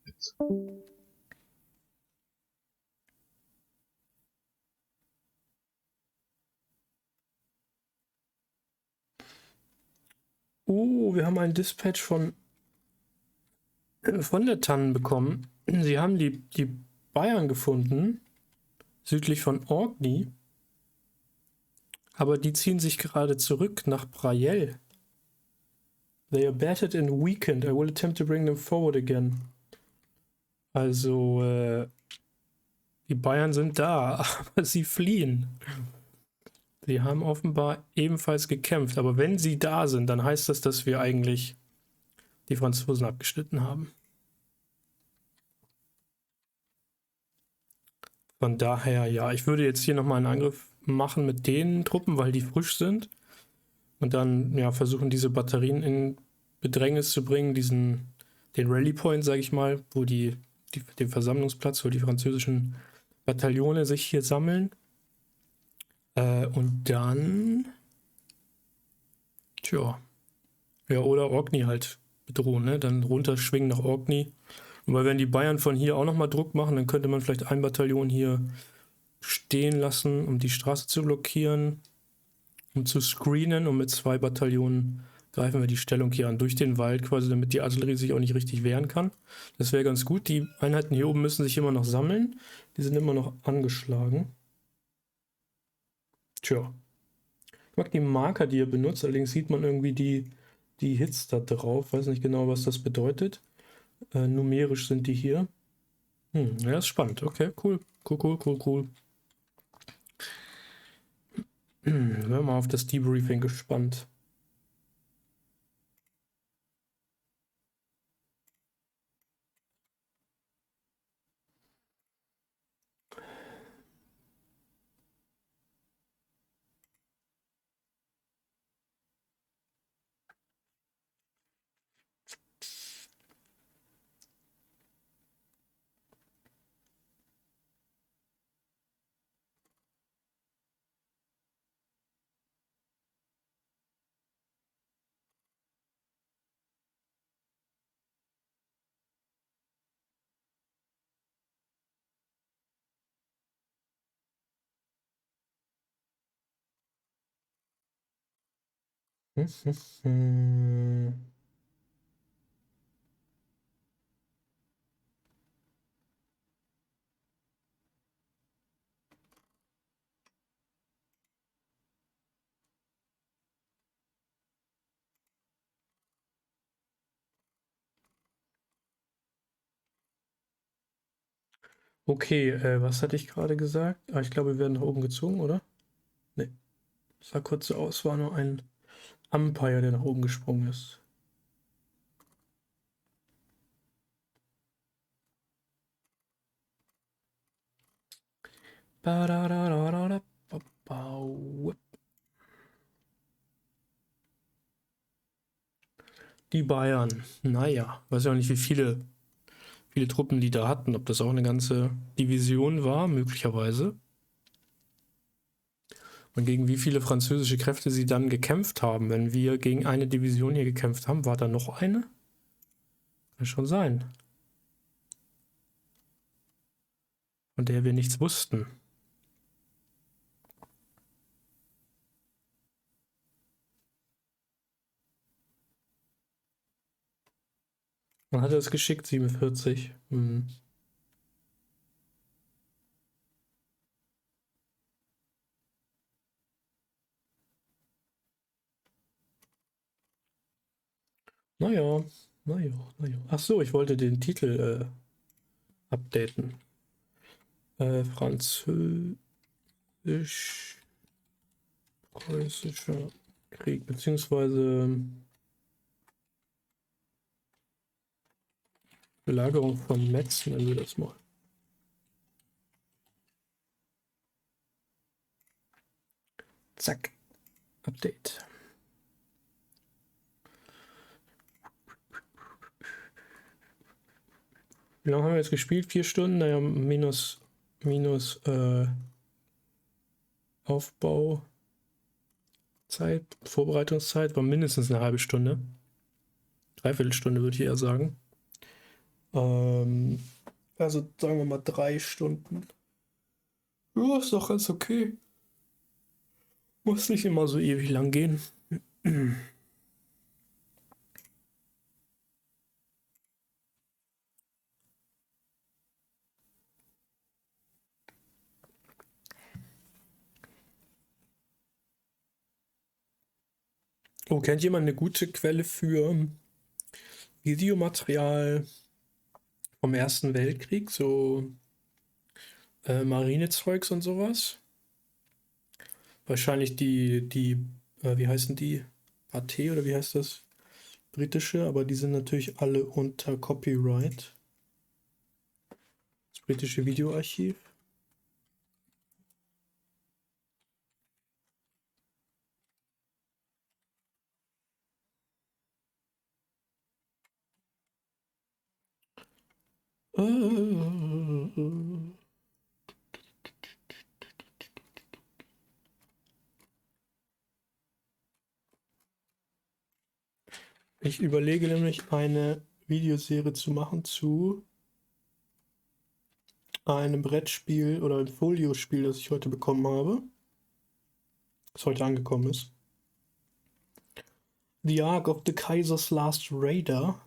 Wir haben einen Dispatch von der Tannen bekommen. Sie haben die Bayern gefunden, südlich von Orkney. Aber die ziehen sich gerade zurück nach Brayel. They are battered and weakened. I will attempt to bring them forward again. Also, die Bayern sind da, aber sie fliehen. Sie haben offenbar ebenfalls gekämpft. Aber wenn sie da sind, dann heißt das, dass wir eigentlich die Franzosen abgeschnitten haben. Von daher, ja, ich würde jetzt hier nochmal einen Angriff machen mit den Truppen, weil die frisch sind. Und dann ja, versuchen, diese Batterien in Bedrängnis zu bringen, den Rally Point, sage ich mal, wo den Versammlungsplatz, wo die französischen Bataillone sich hier sammeln. Und dann tja, ja, oder Orkney halt bedrohen, ne? Dann runterschwingen nach Orkney. Und weil wenn die Bayern von hier auch nochmal Druck machen, dann könnte man vielleicht ein Bataillon hier stehen lassen, um die Straße zu blockieren, um zu screenen, und mit 2 Bataillonen greifen wir die Stellung hier an, durch den Wald quasi, damit die Artillerie sich auch nicht richtig wehren kann. Das wäre ganz gut. Die Einheiten hier oben müssen sich immer noch sammeln. Die sind immer noch angeschlagen. Tja. Ich mag die Marker, die ihr benutzt, allerdings sieht man irgendwie die Hits da drauf. Weiß nicht genau, was das bedeutet. Numerisch sind die hier. Ja, ist spannend. Okay, cool. Cool. Wären wir mal auf das Debriefing gespannt. Okay, was hatte ich gerade gesagt? Ich glaube, wir werden nach oben gezogen, oder? Ne. Sah kurz so aus, war nur ein Umpire, der nach oben gesprungen ist. Die Bayern. Naja, weiß ja auch nicht, wie viele Truppen die da hatten. Ob das auch eine ganze Division war, möglicherweise. Und gegen wie viele französische Kräfte sie dann gekämpft haben. Wenn wir gegen eine Division hier gekämpft haben, war da noch eine? Kann schon sein. Von der wir nichts wussten. Man hatte es geschickt, 47. Naja. Ach so, ich wollte den Titel updaten. Französisch-Preußischer Krieg, beziehungsweise Belagerung von Metz, nennen wir das mal. Zack. Update. Wie lange haben wir jetzt gespielt? 4 Stunden? Naja, minus Aufbauzeit, Vorbereitungszeit war mindestens eine halbe Stunde. Dreiviertelstunde würde ich eher sagen. Also sagen wir mal 3 Stunden. Ja, ist doch ganz okay. Muss nicht immer so ewig lang gehen. Oh, kennt jemand eine gute Quelle für Videomaterial vom Ersten Weltkrieg? So Marinezeugs und sowas? Wahrscheinlich die wie heißen die? AT oder wie heißt das? Britische, aber die sind natürlich alle unter Copyright. Das britische Videoarchiv. Ich überlege nämlich eine Videoserie zu machen zu einem Brettspiel oder ein Foliospiel, das ich heute bekommen habe. Das heute angekommen ist. The Ark of the Kaiser's Last Raider.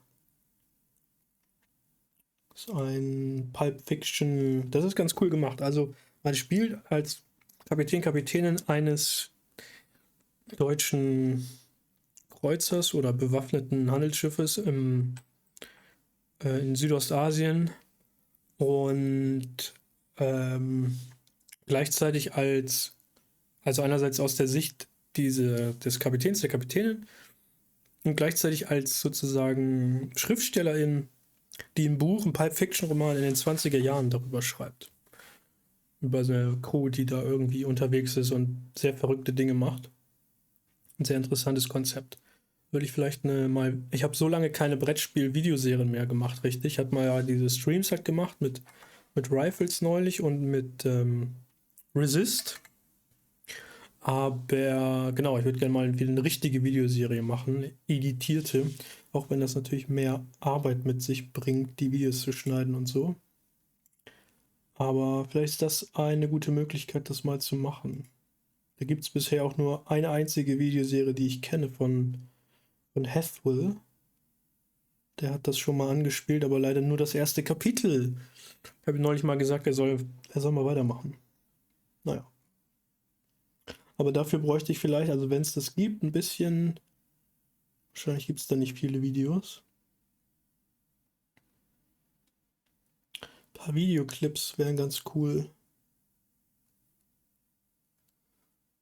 Das ist ein Pulp Fiction. Das ist ganz cool gemacht. Also man spielt als Kapitänin eines deutschen Kreuzers oder bewaffneten Handelsschiffes in Südostasien und gleichzeitig also einerseits aus der Sicht des Kapitäns, der Kapitänin und gleichzeitig als sozusagen Schriftstellerin, die ein Buch, ein Pulp-Fiction-Roman in den 20er Jahren darüber schreibt. Über so eine Crew, die da irgendwie unterwegs ist und sehr verrückte Dinge macht. Ein sehr interessantes Konzept. Würde ich vielleicht ich habe so lange keine Brettspiel-Videoserien mehr gemacht, richtig. Ich hatte mal ja diese Streams halt gemacht mit Rifles neulich und mit Resist. Aber genau, ich würde gerne mal wieder eine richtige Videoserie machen, editierte, auch wenn das natürlich mehr Arbeit mit sich bringt, die Videos zu schneiden und so. Aber vielleicht ist das eine gute Möglichkeit, das mal zu machen. Da gibt es bisher auch nur eine einzige Videoserie, die ich kenne von Hathwell. Der hat das schon mal angespielt, aber leider nur das erste Kapitel. Ich habe ihm neulich mal gesagt, er soll mal weitermachen. Naja. Aber dafür bräuchte ich vielleicht, also wenn es das gibt, ein bisschen. Wahrscheinlich gibt es da nicht viele Videos. Ein paar Videoclips wären ganz cool.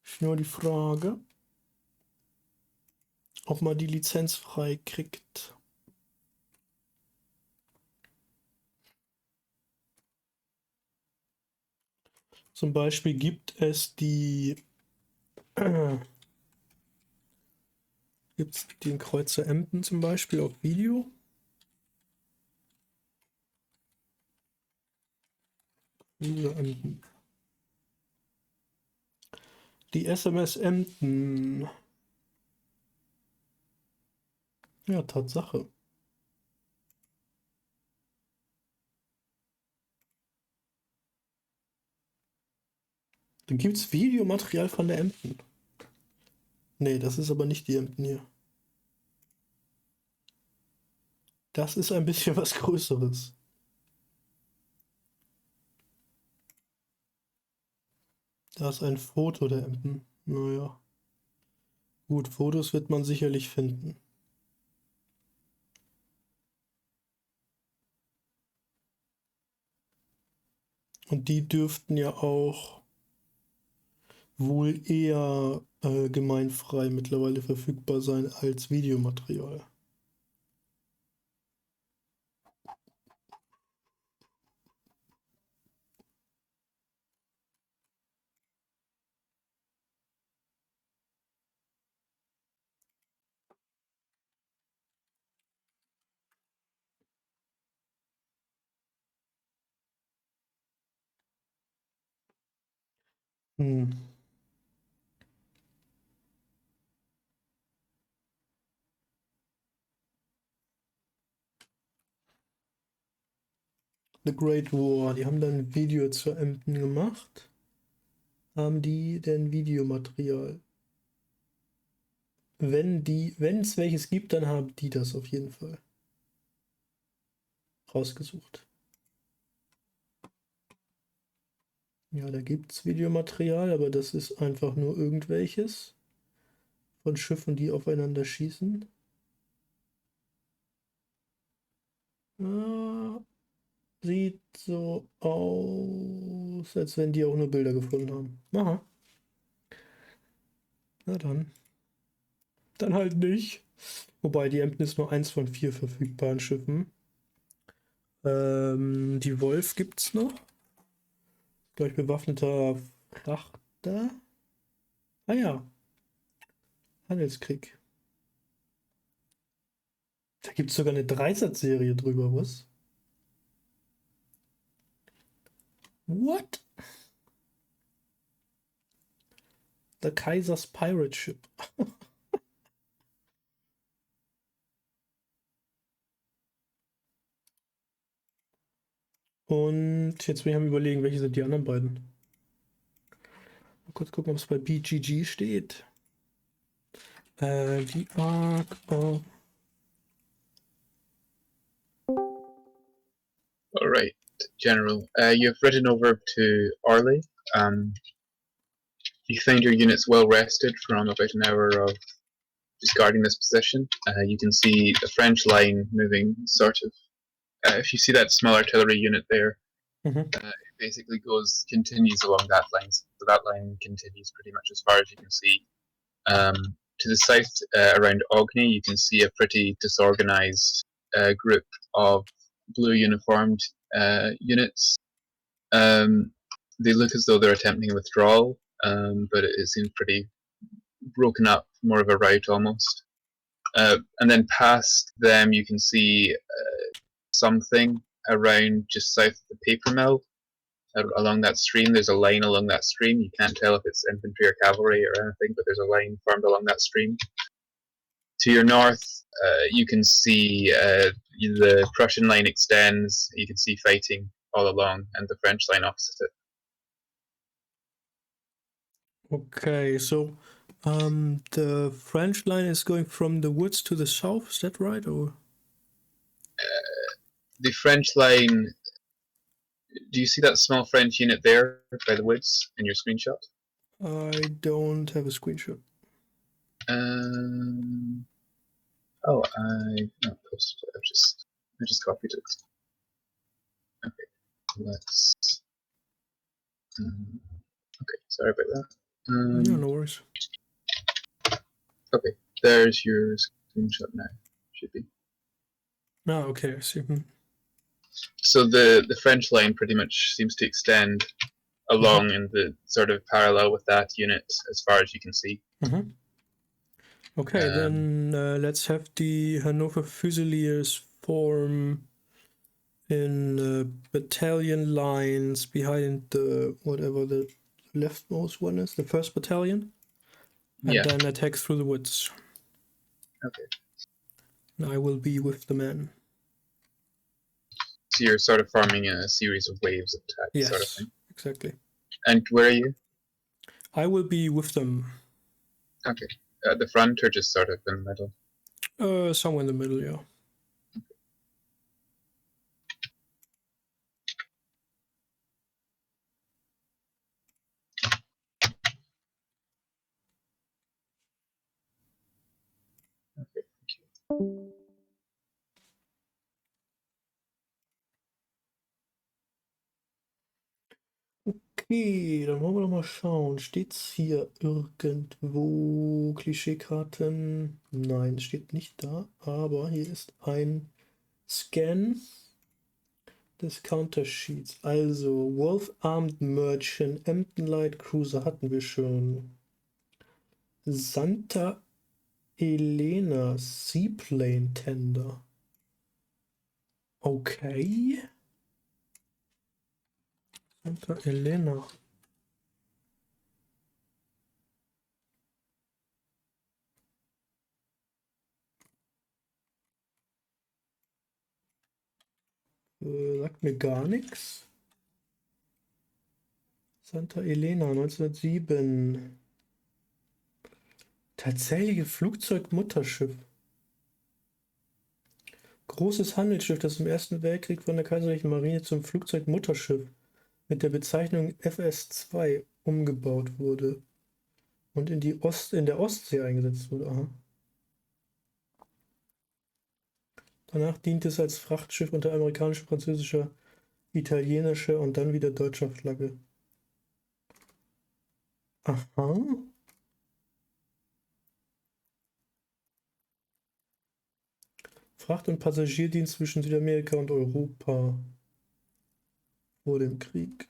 Ist nur die Frage, ob man die Lizenz frei kriegt. Zum Beispiel gibt es gibt's den Kreuzer Emden zum Beispiel auf Video. Die SMS Emden. Ja, Tatsache. Dann gibt es Videomaterial von der Emden. Nee, das ist aber nicht die Emden hier. Das ist ein bisschen was Größeres. Da ist ein Foto der Emden. Naja. Gut, Fotos wird man sicherlich finden. Und die dürften ja auch wohl eher gemeinfrei mittlerweile verfügbar sein als Videomaterial. Hm. The Great War, die haben dann ein Video zur Emden gemacht. Haben die denn Videomaterial? Wenn es welches gibt, dann haben die das auf jeden Fall rausgesucht. Ja, da gibt es Videomaterial, aber das ist einfach nur irgendwelches von Schiffen, die aufeinander schießen. Sieht so aus, als wenn die auch nur Bilder gefunden haben. Aha. Na dann. Dann halt nicht. Wobei die Emden ist nur eins von 4 verfügbaren Schiffen. Die Wolf gibt's noch. Gleich bewaffneter Frachter. Ah ja. Handelskrieg. Da gibt es sogar eine Dreisatz-Serie drüber, was? What? The Kaiser's Pirate Ship. Und jetzt will ich am Überlegen, welche sind die anderen beiden. Mal kurz gucken, ob es bei BGG steht. The Ark of... All right, General. You've ridden over to Arley. You find your units well rested from about an hour of just guarding this position. You can see the French line moving sort of. If you see that small artillery unit there, it basically continues along that line. So that line continues pretty much as far as you can see. To the south, around Ogni, you can see a pretty disorganized group of blue uniformed units. They look as though they're attempting a withdrawal, but it seems pretty broken up, more of a rout almost. And then past them, you can see something around just south of the paper mill. Along that stream, there's a line along that stream. You can't tell if it's infantry or cavalry or anything, but there's a line formed along that stream. To your north, you can see the Prussian line extends. You can see fighting all along, and the French line opposite it. Okay, so the French line is going from the woods to the south, is that right? Or the French line, do you see that small French unit there by the woods in your screenshot? I don't have a screenshot. Oh, I not posted it. I just copied it. Okay, let's. Okay, sorry about that. No, no worries. Okay, there's your screenshot now. Should be. Ah, okay, I see. So the French line pretty much seems to extend along in the sort of parallel with that unit as far as you can see. Okay, then let's have the Hannover Fusiliers form in battalion lines behind the whatever the leftmost one is, the 1st battalion, and then attack through the woods. Okay. And I will be with the men. So you're sort of forming a series of waves of attack, Yes, sort of thing. exactly. And where are you? I will be with them. Okay. At the front or just sort of in the middle? Somewhere in the middle, yeah. Okay, thank you. Okay, dann wollen wir noch mal schauen. Steht's hier irgendwo? Klischeekarten? Nein, steht nicht da. Aber hier ist ein Scan des Countersheets. Also, Wolf Armed Merchant, Emden Light Cruiser hatten wir schon. Santa Elena Seaplane Tender. Okay. Santa Elena. Sagt mir gar nichts. Santa Elena 1907. Tatsächliche Flugzeugmutterschiff. Großes Handelsschiff, das im Ersten Weltkrieg von der Kaiserlichen Marine zum Flugzeugmutterschiff mit der Bezeichnung FS-2 umgebaut wurde und in der Ostsee eingesetzt wurde. Aha. Danach diente es als Frachtschiff unter amerikanischer, französischer, italienischer und dann wieder deutscher Flagge. Aha. Fracht- und Passagierdienst zwischen Südamerika und Europa vor dem Krieg.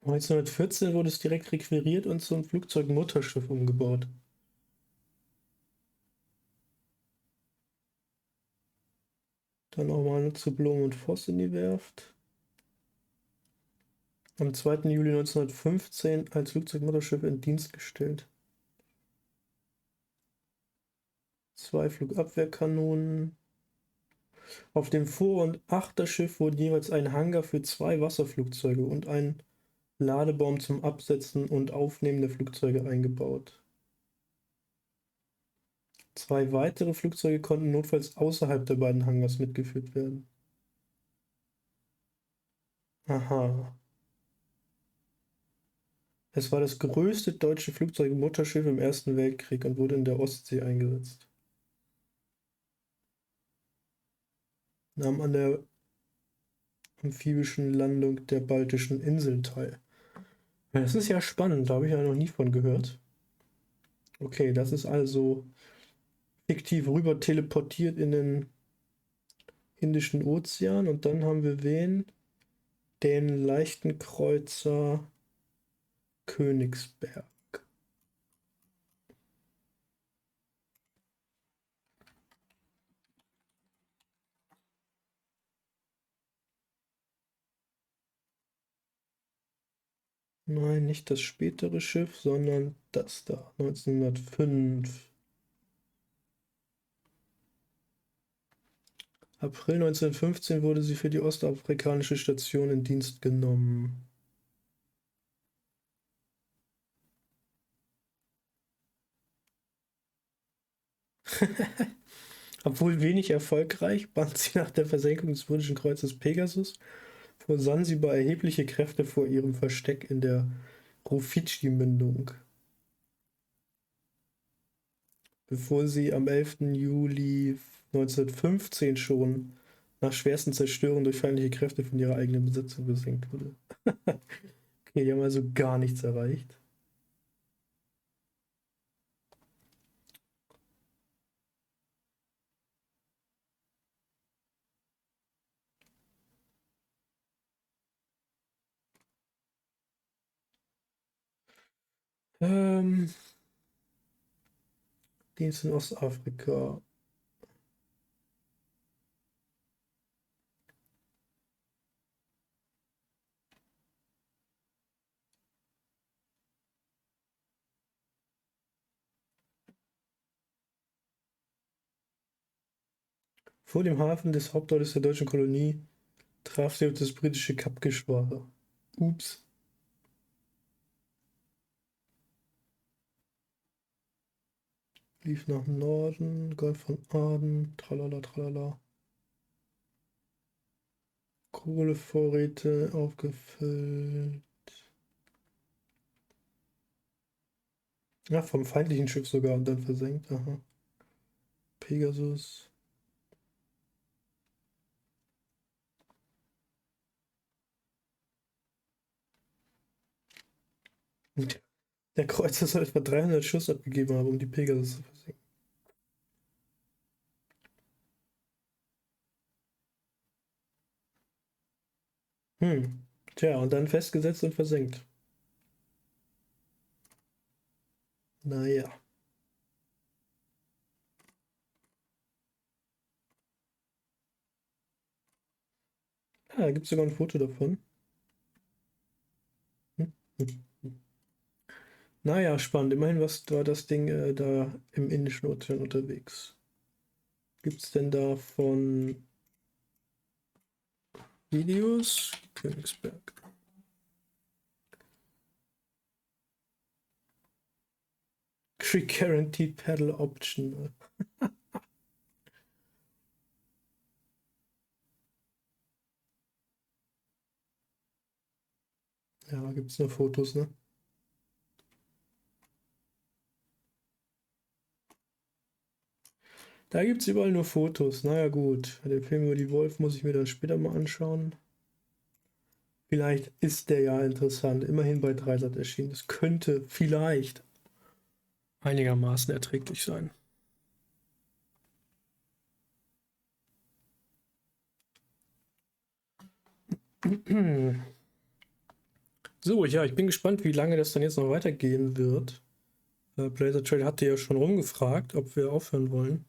Um 1914 wurde es direkt requiriert und zum Flugzeugmutterschiff umgebaut. Dann auch mal zu Blom und Voss in die Werft. Am 2. Juli 1915 als Flugzeugmutterschiff in Dienst gestellt. 2 Flugabwehrkanonen. Auf dem Vor- und Achterschiff wurden jeweils ein Hangar für 2 Wasserflugzeuge und ein Ladebaum zum Absetzen und Aufnehmen der Flugzeuge eingebaut. 2 weitere Flugzeuge konnten notfalls außerhalb der beiden Hangars mitgeführt werden. Aha. Es war das größte deutsche Flugzeugmutterschiff im Ersten Weltkrieg und wurde in der Ostsee eingesetzt. Nahm an der amphibischen Landung der baltischen Inseln teil. Das ist ja spannend, da habe ich ja noch nie von gehört. Okay, das ist also fiktiv rüber teleportiert in den Indischen Ozean und dann haben wir wen? Den leichten Kreuzer Königsberg. Nein, nicht das spätere Schiff, sondern das da, 1905. April 1915 wurde sie für die ostafrikanische Station in Dienst genommen. Obwohl wenig erfolgreich, band sie nach der Versenkung des britischen Kreuzers Pegasus vor Sansibar erhebliche Kräfte vor ihrem Versteck in der Rufiji-Mündung, bevor sie am 11. Juli 1915 schon nach schwersten Zerstörungen durch feindliche Kräfte von ihrer eigenen Besatzung gesenkt wurde. Okay, die haben also gar nichts erreicht. Dienst in Ostafrika. Vor dem Hafen des Hauptortes der deutschen Kolonie traf sie auf das britische Kappgeschwader. Ups. Lief nach Norden, Golf von Aden, tralala, tralala. Kohlevorräte aufgefüllt. Ja, vom feindlichen Schiff sogar und dann versenkt. Aha. Pegasus. Der Kreuzer soll etwa 300 Schuss abgegeben haben, um die Pegasus zu versenken. Tja, und dann festgesetzt und versenkt. Naja. Da gibt es sogar ein Foto davon. Naja, spannend. Immerhin war das Ding da im Indischen Ozean unterwegs. Gibt es denn davon Videos? Königsberg. Guaranteed Pedal Option. Ja, gibt es nur Fotos, ne? Da gibt es überall nur Fotos. Naja, gut. Den Film über die Wolf muss ich mir dann später mal anschauen. Vielleicht ist der ja interessant. Immerhin bei Dreisat erschienen. Das könnte vielleicht einigermaßen erträglich sein. So, ja, ich bin gespannt, wie lange das dann jetzt noch weitergehen wird. Blazzertrail hatte ja schon rumgefragt, ob wir aufhören wollen.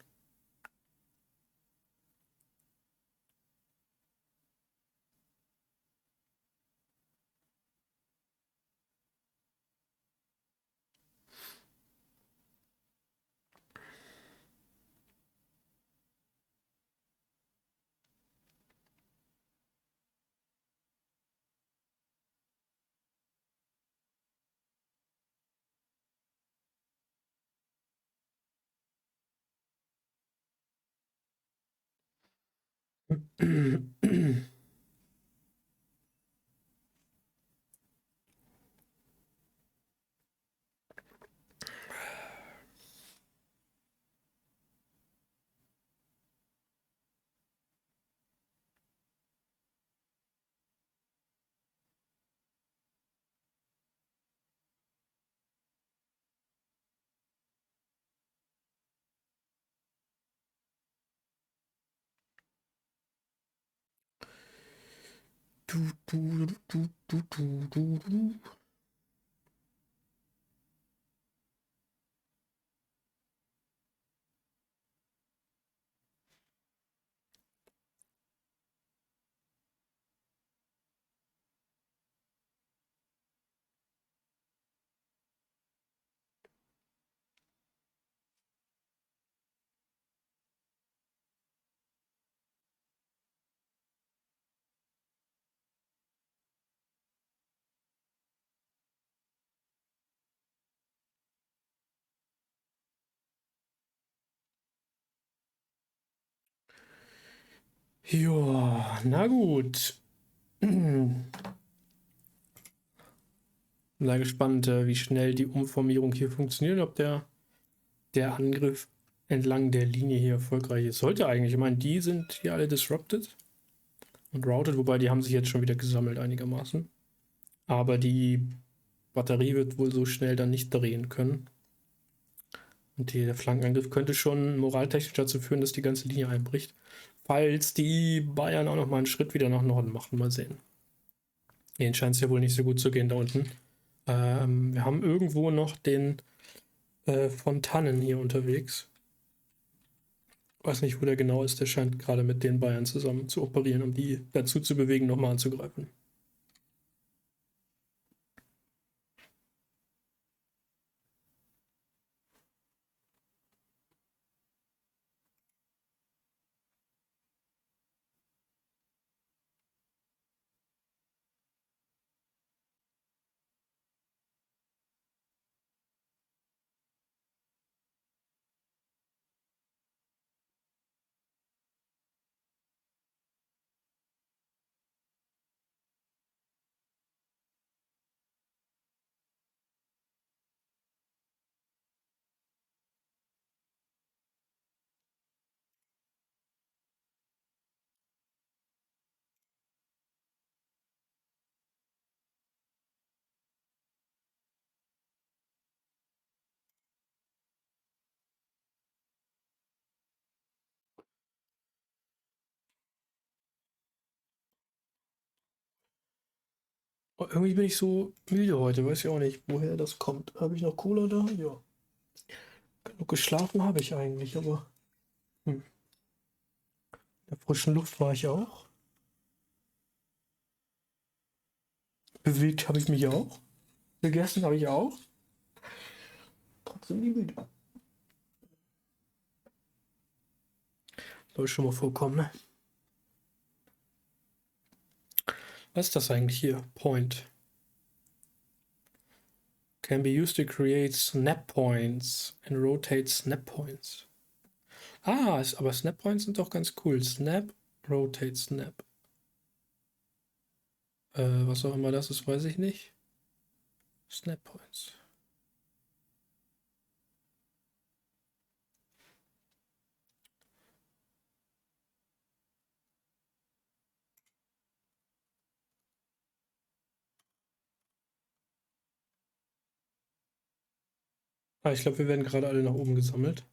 Ja, na gut. Sei gespannt, wie schnell die Umformierung hier funktioniert, ob der Angriff entlang der Linie hier erfolgreich ist. Sollte eigentlich. Ich meine, die sind hier alle disrupted und routed, wobei die haben sich jetzt schon wieder gesammelt einigermaßen. Aber die Batterie wird wohl so schnell dann nicht drehen können. Und der Flankenangriff könnte schon moraltechnisch dazu führen, dass die ganze Linie einbricht. Falls die Bayern auch noch mal einen Schritt wieder nach Norden machen. Mal sehen. Ihnen scheint es ja wohl nicht so gut zu gehen da unten. Wir haben irgendwo noch den von Tannen hier unterwegs. Weiß nicht, wo der genau ist. Der scheint gerade mit den Bayern zusammen zu operieren, um die dazu zu bewegen, nochmal anzugreifen. Oh, irgendwie bin ich so müde heute, weiß ich auch nicht, woher das kommt. Habe ich noch Cola da? Ja. Genug geschlafen habe ich eigentlich, aber in der frischen Luft war ich auch. Bewegt habe ich mich auch. Gegessen habe ich auch. Trotzdem nie müde. Soll schon mal vorkommen, ne? Was ist das eigentlich hier? Point. Can be used to create snap points and rotate snap points. Ah, aber snap points sind doch ganz cool. Snap, rotate, snap. Was auch immer das ist, weiß ich nicht. Snap points. Ah, ich glaube, wir werden gerade alle nach oben gesammelt.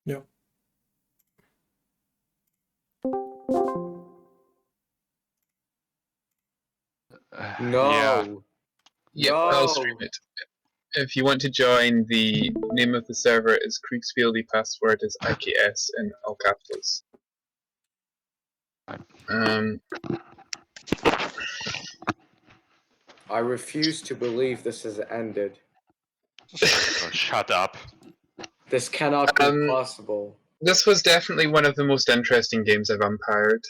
Ja. No. Yeah. Yep, I'll stream it. If you want to join, the name of the server is Kriegsspiel. The password is IKS in all capitals. I refuse to believe this has ended. Oh, shut up. This cannot be possible. This was definitely one of the most interesting games I've umpired.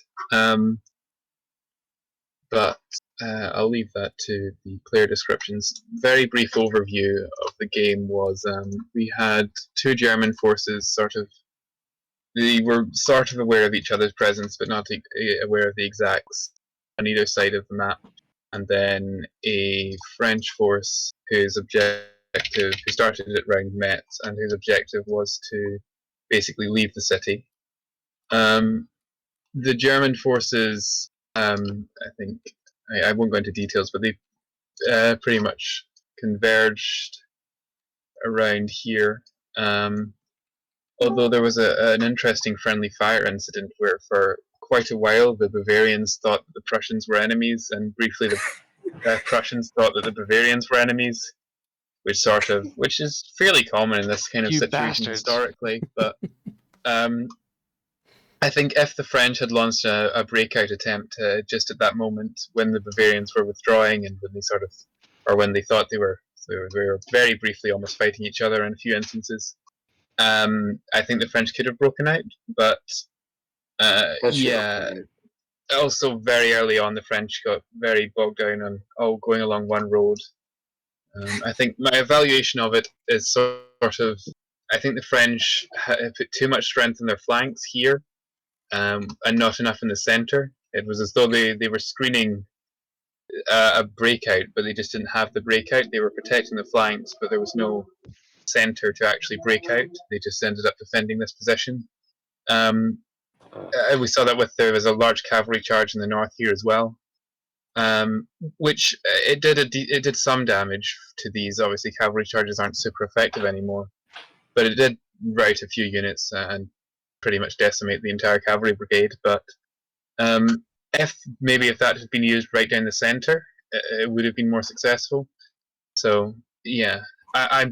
But I'll leave that to the player descriptions. Very brief overview of the game was we had two German forces they were sort of aware of each other's presence, but not aware of the exacts on either side of the map. And then a French force who started at around Metz, and whose objective was to basically leave the city. The German forces, I think, I won't go into details, but they pretty much converged around here. Although there was an interesting friendly fire incident where for quite a while the Bavarians thought that the Prussians were enemies, and briefly the Prussians thought that the Bavarians were enemies, which is fairly common in this kind of situation historically. But I think if the French had launched a breakout attempt just at that moment when the Bavarians were withdrawing, and when they thought they were very briefly almost fighting each other in a few instances, I think the French could have broken out. But also very early on the French got very bogged down on going along one road. I think my evaluation of it is sort of, I think the French put too much strength in their flanks here, and not enough in the center. It was as though they were screening a breakout, but they just didn't have the breakout. They were protecting the flanks, but there was no center to actually break out. They just ended up defending this position. We saw that there was a large cavalry charge in the north here as well, which it did some damage to these. Obviously, cavalry charges aren't super effective anymore, but it did rout a few units and pretty much decimate the entire cavalry brigade. But if that had been used right down the center, it would have been more successful. So yeah, I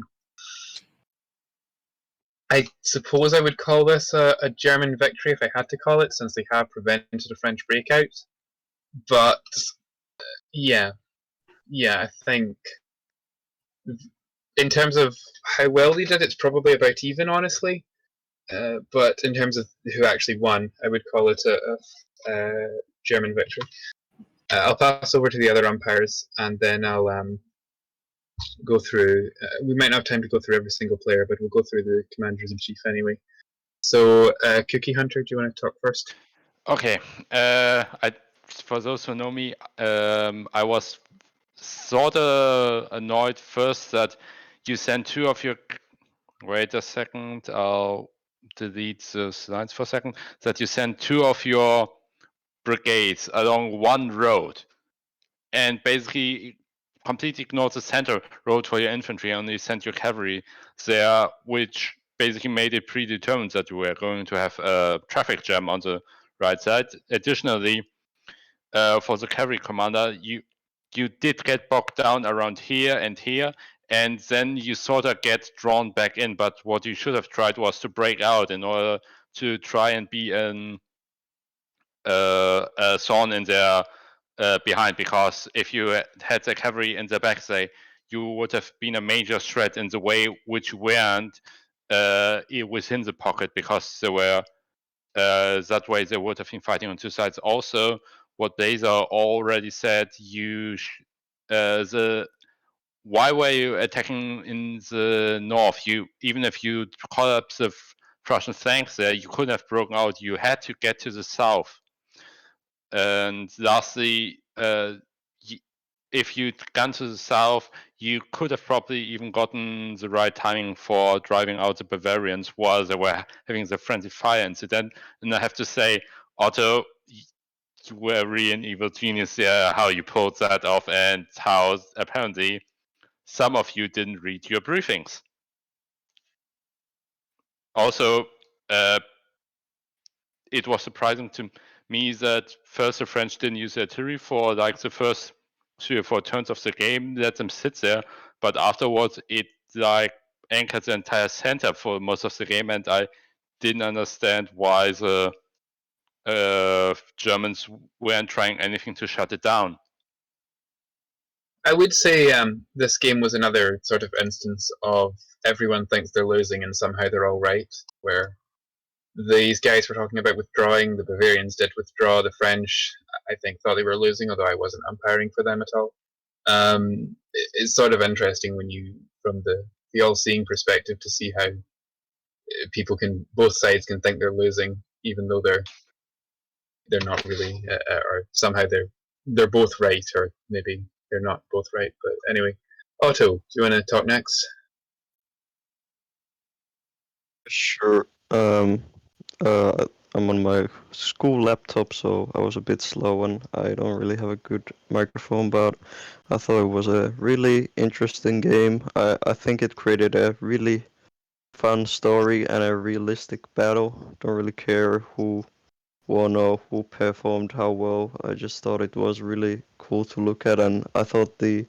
suppose I would call this a German victory if I had to call it, since they have prevented a French breakout. But yeah, I think in terms of how well they did, it's probably about even, honestly. But in terms of who actually won, I would call it a German victory. I'll pass over to the other umpires, and then I'll go through. We might not have time to go through every single player, but we'll go through the commanders in chief anyway. So, Cookie Hunter, do you want to talk first? Okay. For those who know me, I was sort of annoyed first that you sent two of your. Wait a second. I'll delete the slides for a second. That you sent two of your brigades along one road, and basically completely ignored the center road for your infantry. Only sent your cavalry there, which basically made it predetermined that you were going to have a traffic jam on the right side. Additionally, for the cavalry commander, you did get bogged down around here, and then you sort of get drawn back in. But what you should have tried was to break out in order to try and be a thorn in their behind. Because if you had the cavalry in the back, say, you would have been a major threat in the way which weren't within the pocket, because they were that way they would have been fighting on two sides. Also, what Blazer already said, why were you attacking in the north? Even if you collapsed the Prussian flanks there, you couldn't have broken out. You had to get to the south. And lastly, if you'd gone to the south, you could have probably even gotten the right timing for driving out the Bavarians while they were having the friendly fire incident. And I have to say, Otto, you were really an evil genius there, how you pulled that off, and how apparently some of you didn't read your briefings. Also, it was surprising to me that first the French didn't use artillery for like the first 3 or 4 turns of the game, let them sit there, but afterwards it like anchored the entire center for most of the game, and I didn't understand why the Germans weren't trying anything to shut it down. I would say this game was another sort of instance of everyone thinks they're losing and somehow they're all right, where these guys were talking about withdrawing, the Bavarians did withdraw, the French, I think, thought they were losing, although I wasn't umpiring for them at all. It's sort of interesting when from the all-seeing perspective, to see how both sides can think they're losing, even though they're not really, or somehow they're both right, or maybe they're not both right. But anyway, Otto, do you want to talk next? Sure. I'm on my school laptop, so I was a bit slow and I don't really have a good microphone, but I thought it was a really interesting game. I think it created a really fun story and a realistic battle. Don't really care who won or who performed how well. I just thought it was really cool to look at, and I thought the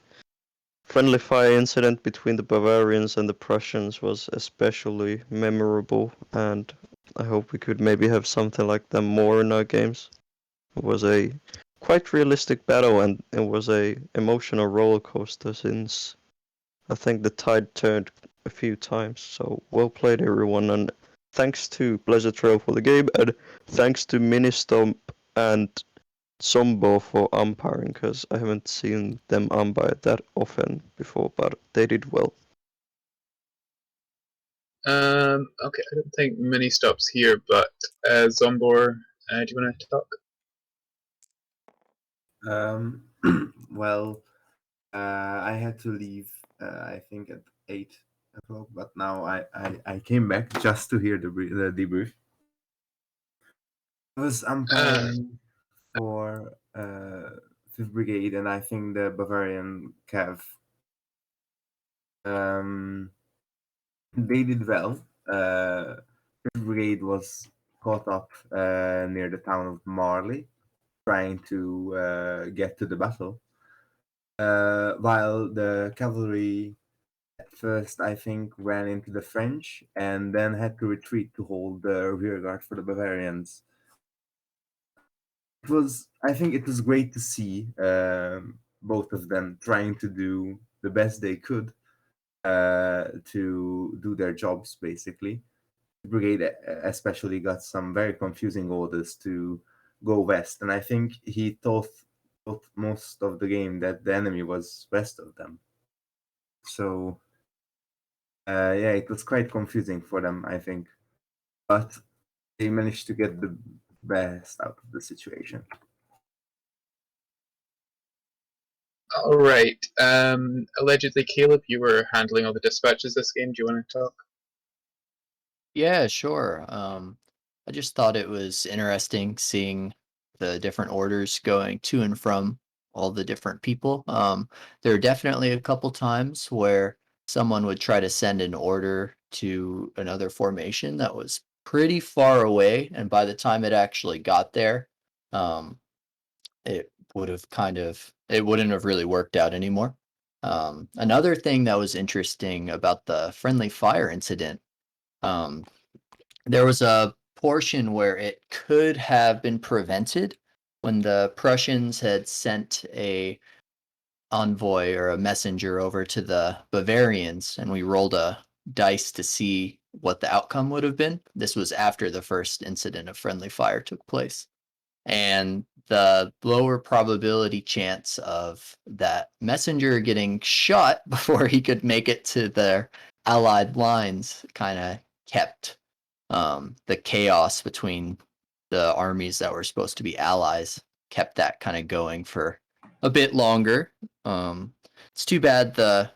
friendly fire incident between the Bavarians and the Prussians was especially memorable, and I hope we could maybe have something like them more in our games. It was a quite realistic battle, and it was a emotional roller coaster since I think the tide turned a few times. So well played, everyone, and thanks to Blazzertrail for the game, and thanks to Ministomp and Zombo for umpiring, because I haven't seen them umpire that often before, but they did well. Okay, I don't think Mini stops here, but Zombor, do you want to talk? Well, I had to leave, I think at 8 o'clock, but now I came back just to hear the debrief. I was umpiring for 5th Brigade, and I think the Bavarian Cav. They did well. 5th Brigade was caught up near the town of Marley, trying to get to the battle. While the cavalry at first, I think, ran into the French and then had to retreat to hold the rearguard for the Bavarians. I think it was great to see both of them trying to do the best they could to do their jobs, basically. The brigade especially got some very confusing orders to go west, and I think he thought most of the game that the enemy was west of them. So, yeah, it was quite confusing for them, I think. But they managed to get the best out of the situation. All right. Allegedly, Caleb, you were handling all the dispatches this game. Do you want to talk? Yeah, sure. I just thought it was interesting seeing the different orders going to and from all the different people. There are definitely a couple times where someone would try to send an order to another formation that was pretty far away, and by the time it actually got there, it wouldn't have really worked out anymore. Another thing that was interesting about the friendly fire incident, there was a portion where it could have been prevented when the Prussians had sent a envoy or a messenger over to the Bavarians, and we rolled a dice to see what the outcome would have been. This was after the first incident of friendly fire took place. And the lower probability chance of that messenger getting shot before he could make it to their allied lines kind of kept the chaos between the armies that were supposed to be allies, kept that kind of going for a bit longer. It's too bad the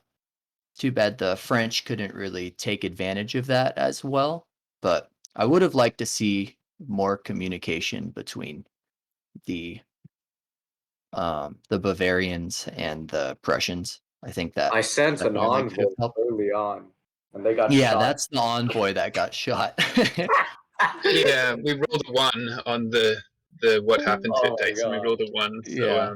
French couldn't really take advantage of that as well, but I would have liked to see more communication between the Bavarians and the Prussians. I think that I sent an definitely could envoy have helped. early on, and they got Yeah, shot. that's the envoy that got shot. Yeah, we rolled a 1 on the what happened to Oh it my dice, and we God. rolled a 1. So Yeah.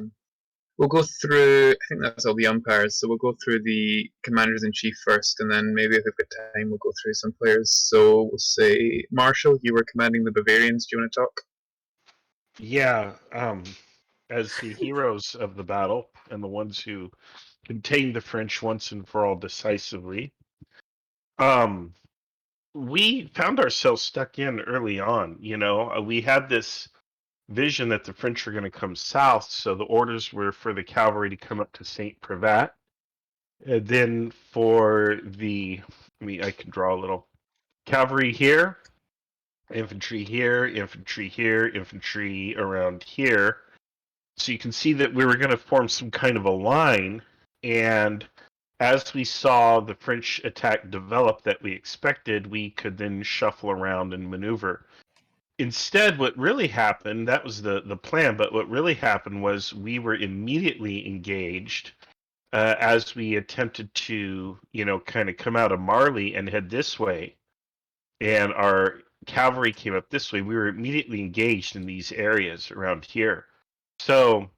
we'll go through. I think that's all the umpires. So we'll go through the commanders in chief first, and then maybe if we've got time, we'll go through some players. So we'll say, Marshall, you were commanding the Bavarians. Do you want to talk? Yeah, as the heroes of the battle and the ones who contained the French once and for all decisively, we found ourselves stuck in early on. We had this vision that the French were going to come south, so the orders were for the cavalry to come up to Saint Privat, and then for I can draw a little cavalry here, infantry here, infantry around here. So you can see that we were going to form some kind of a line, and as we saw the French attack develop that we expected, we could then shuffle around and maneuver. Instead, what really happened, that was the plan, but what really happened was we were immediately engaged as we attempted to, kind of come out of Marley and head this way. And our cavalry came up this way. We were immediately engaged in these areas around here. So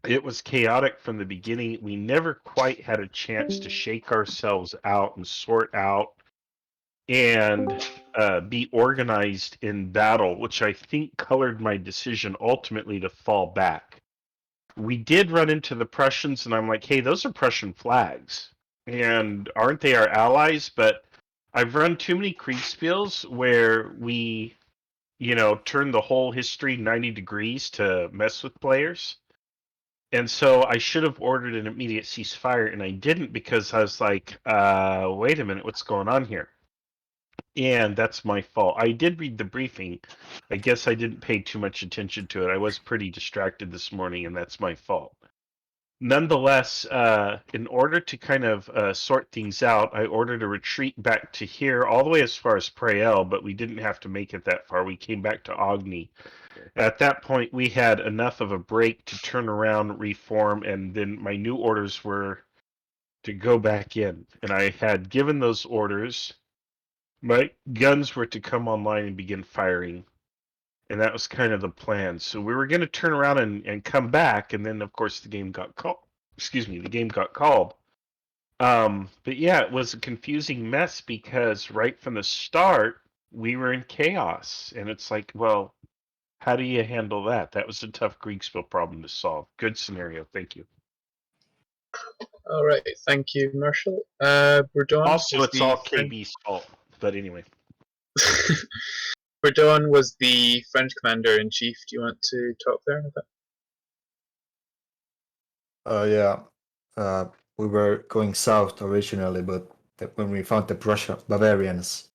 it was chaotic from the beginning. We never quite had a chance to shake ourselves out and sort out and be organized in battle, which I think colored my decision ultimately to fall back. We did run into the Prussians, and I'm like, hey, those are Prussian flags. And aren't they our allies? But I've run too many Kriegsspiels where we, turn the whole history 90 degrees to mess with players. And so I should have ordered an immediate ceasefire, and I didn't because I was like, wait a minute, what's going on here? And that's my fault. I did read the briefing. I guess I didn't pay too much attention to it. I was pretty distracted this morning, and that's my fault. Nonetheless, in order to kind of sort things out, I ordered a retreat back to here, all the way as far as Prael, but we didn't have to make it that far. We came back to Ogni. At that point, we had enough of a break to turn around, reform, and then my new orders were to go back in. And I had given those orders. My guns were to come online and begin firing. And that was kind of the plan. So we were going to turn around and come back. And then, of course, the game got called. Excuse me, the game got called. But yeah, it was a confusing mess because right from the start, we were in chaos. And it's like, well, how do you handle that? That was a tough Kriegsspiel problem to solve. Good scenario. Thank you. All right, thank you, Marshall. Bourdon Also, was it's the all KB's fault. But anyway. Bourdon was the French commander-in-chief. Do you want to talk there about that? Yeah. We were going south originally, but when we found the Bavarians,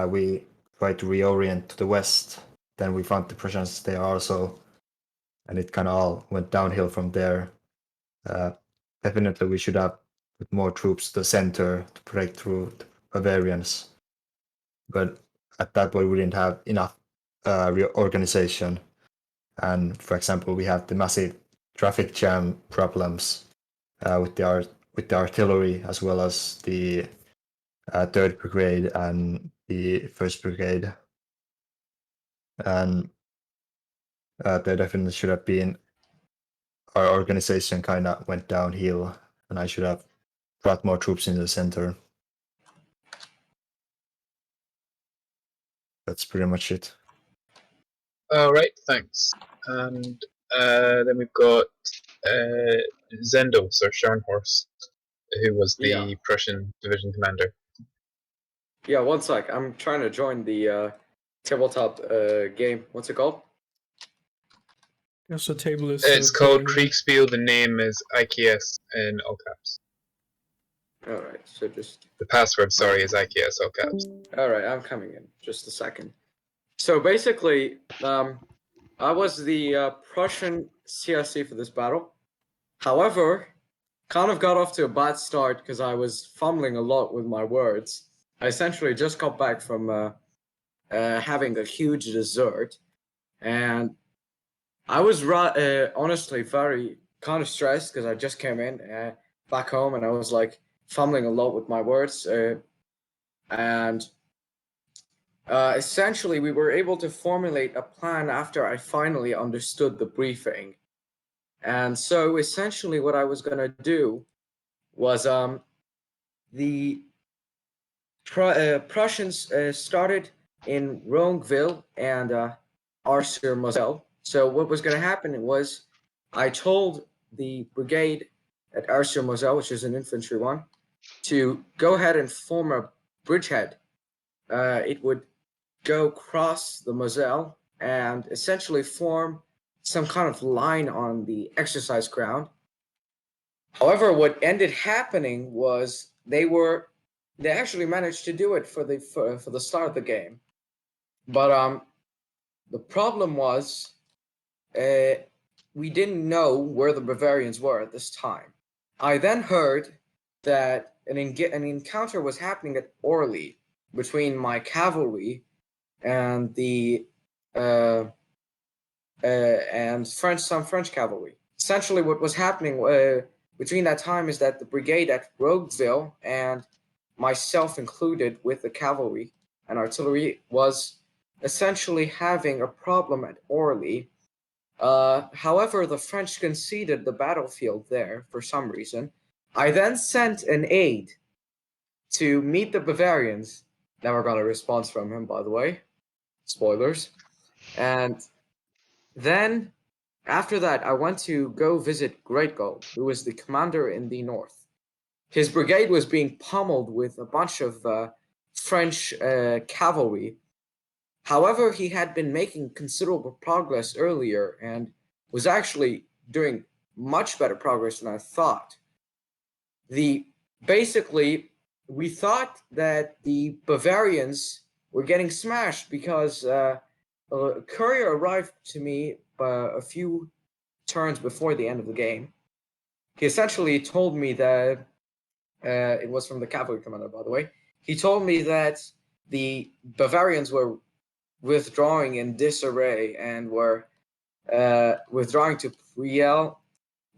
we tried to reorient to the west. Then we found the Prussians there also, and it kind of all went downhill from there. Definitely, we should have put more troops to the center to break through the Bavarians. But at that point, we didn't have enough reorganization. And for example, we had the massive traffic jam problems with the artillery, as well as the 3rd Brigade and the 1st Brigade. And there definitely should have been, our organization kind of went downhill, and I should have brought more troops in the center. That's pretty much it. All right, thanks. And then we've got Zendos or Scharnhorst, who was the Prussian division commander. Yeah, one sec. I'm trying to join the tabletop game. What's it called? Yes, the table is. It's called Kriegsspiel. The name is IKS in all caps. All right, so just. The password, sorry, is IKS all caps. All right, I'm coming in. Just a second. So basically, I was the Prussian CSC for this battle. However, kind of got off to a bad start because I was fumbling a lot with my words. I essentially just got back from having a huge dessert, and I was honestly very kind of stressed because I just came in back home, and I was like fumbling a lot with my words, and essentially we were able to formulate a plan after I finally understood the briefing. And so essentially what I was going to do was the Prussians started in Ronqueville and Arcer-Moselle. So what was going to happen was I told the brigade at Arcer-Moselle, which is an infantry one, to go ahead and form a bridgehead. It would go across the Moselle and essentially form some kind of line on the exercise ground. However, what ended happening was they actually managed to do it for the start of the game, but the problem was we didn't know where the Bavarians were at this time. I then heard that an encounter was happening at Orly between my cavalry and the and some French cavalry. Essentially, what was happening between that time is that the brigade at Rogueville and myself included with the cavalry and artillery was essentially having a problem at Orly. However, the French conceded the battlefield there for some reason. I then sent an aide to meet the Bavarians. Never got a response from him, by the way. Spoilers. And then, after that, I went to go visit Greatgold, who was the commander in the north. His brigade was being pummeled with a bunch of French cavalry. However, he had been making considerable progress earlier and was actually doing much better progress than I thought. Basically, we thought that the Bavarians were getting smashed because a courier arrived to me a few turns before the end of the game. He essentially told me that it was from the cavalry commander, by the way. He told me that the Bavarians were withdrawing in disarray and were withdrawing to Priel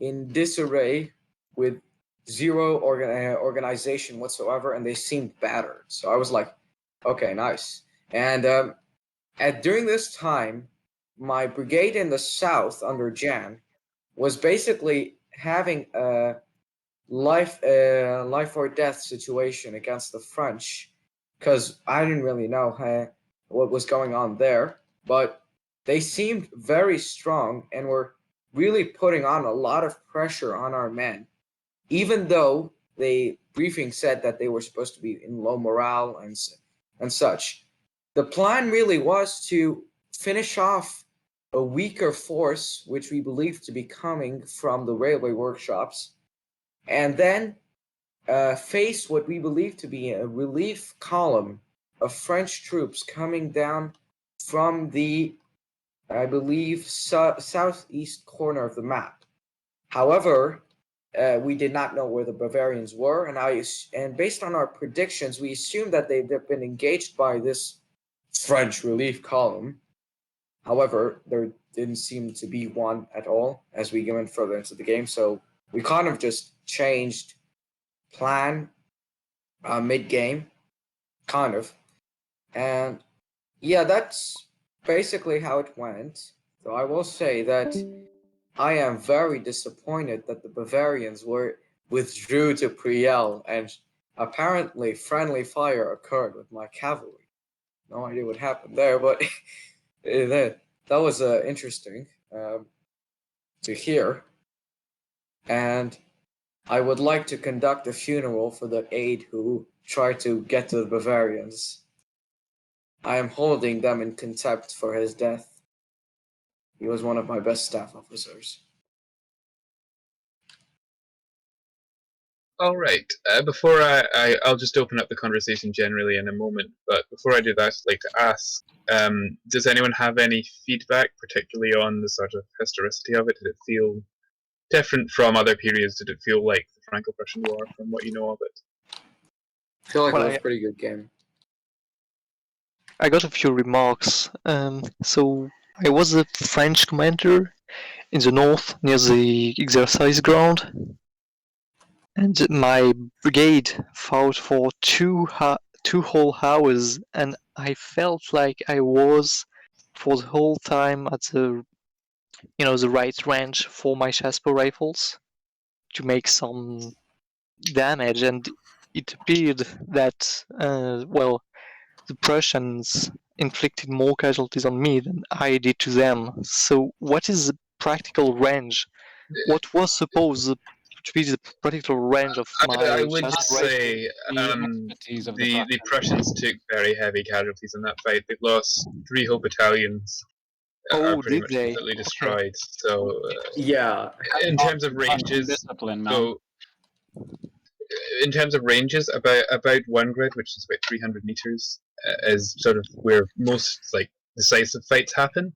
in disarray with zero organization whatsoever, and they seemed battered. So I was like, okay, nice. And during this time, my brigade in the south under Jan was basically having a life or death situation against the French, because I didn't really know what was going on there, but they seemed very strong and were really putting on a lot of pressure on our men, even though the briefing said that they were supposed to be in low morale and such. The plan really was to finish off a weaker force, which we believed to be coming from the railway workshops, and then face what we believe to be a relief column of French troops coming down from the, I believe, southeast corner of the map. However, we did not know where the Bavarians were, and based on our predictions, we assumed that they'd have been engaged by this French relief column. However, there didn't seem to be one at all as we went further into the game, so we kind of just changed plan mid-game, kind of. And yeah, that's basically how it went. So I will say that I am very disappointed that the Bavarians withdrew to Priel, and apparently friendly fire occurred with my cavalry. No idea what happened there, but that was interesting to hear. And I would like to conduct a funeral for the aide who tried to get to the Bavarians. I am holding them in contempt for his death. He was one of my best staff officers. All right. Before I'll just open up the conversation generally in a moment. But before I do that, I'd like to ask: does anyone have any feedback, particularly on the sort of historicity of it? Did it feel different from other periods? Did it feel like the Franco-Prussian War from what you know of it? I feel like it was a pretty good game. I got a few remarks. So I was a French commander in the north near the exercise ground, and my brigade fought for two whole hours, and I felt like I was for the whole time at the right range for my Chaspo rifles to make some damage, and it appeared that the Prussians inflicted more casualties on me than I did to them. So what is the practical range? What was supposed to be the practical range of my I would just Chaspo say the Prussians took very heavy casualties in that fight. They've lost 3 whole battalions. Are pretty much completely destroyed. So yeah, in terms of ranges, in terms of ranges, about one grid, which is about 300 meters, is sort of where most decisive fights happen.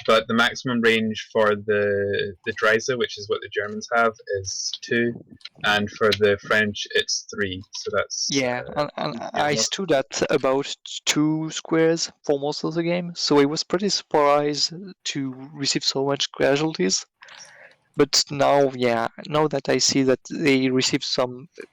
But the maximum range for the Dreise, which is what the Germans have, is 2, and for the French it's 3. So that's and I stood at about 2 squares for most of the game, so I was pretty surprised to receive so much casualties. But now that I see that they received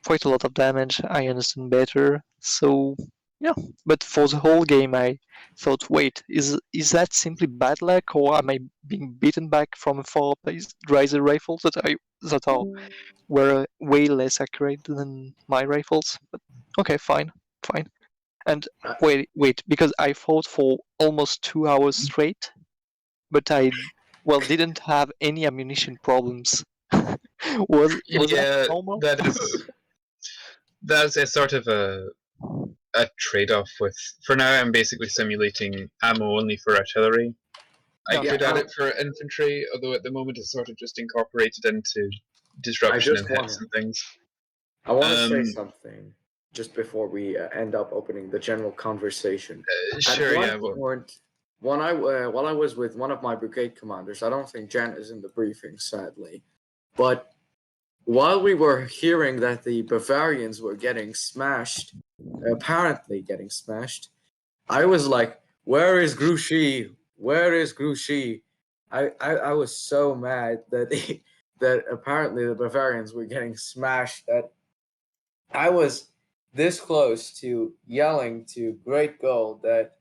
quite a lot of damage, I understand better. So yeah, but for the whole game, I thought, wait, is that simply bad luck, or am I being beaten back from afar by Dreiser rifles that were way less accurate than my rifles? But okay, fine. And wait, because I fought for almost 2 hours straight, but I didn't have any ammunition problems. was that normal? That's a sort of a trade-off with. For now, I'm basically simulating ammo only for artillery. I could add it for infantry, although at the moment it's sort of just incorporated into disruption and hits and things. I want to say something just before we end up opening the general conversation. Sure, At one point, while I was with one of my brigade commanders, I don't think Jan is in the briefing, sadly, but while we were hearing that the Bavarians were getting smashed, apparently getting smashed, I was like, Where is Grouchy? Where is Grouchy? I was so mad that that apparently the Bavarians were getting smashed, that I was this close to yelling to Great Gold that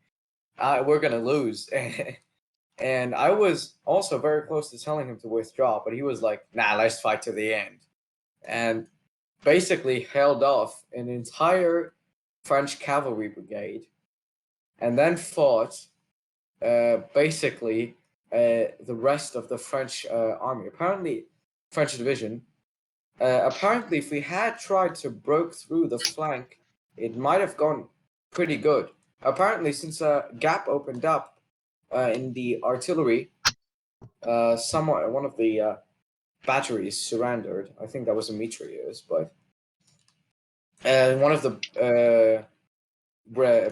we're gonna lose. And I was also very close to telling him to withdraw, but he was like, nah, let's fight to the end. And basically held off an entire French cavalry brigade and then fought basically the rest of the French army. Apparently, French division. Apparently, if we had tried to broke through the flank, it might have gone pretty good. Apparently, since a gap opened up in the artillery, one of the batteries surrendered. I think that was a mitrailleuse, but one of the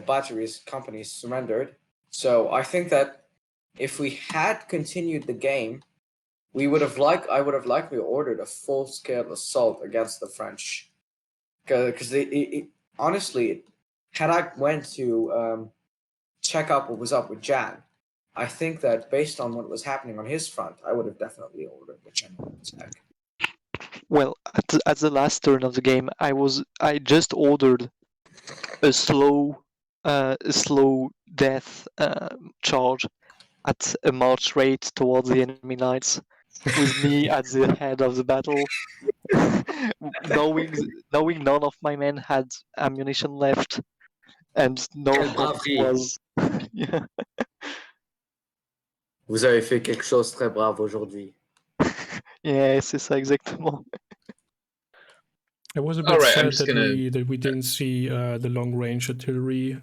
batteries companies surrendered. So I think that if we had continued the game, I would have likely ordered a full-scale assault against the French, because honestly, had I went to check out what was up with Jan, I think that based on what was happening on his front, I would have definitely ordered the general attack. Well, at the last turn of the game, I just ordered a slow death charge at a march rate towards the enemy knights, with me at the head of the battle, knowing none of my men had ammunition left, and no hope was. Yeah. Vous avez fait quelque chose de très brave aujourd'hui. Yeah, c'est ça exactement. It was a bit sad that we didn't see the long range artillery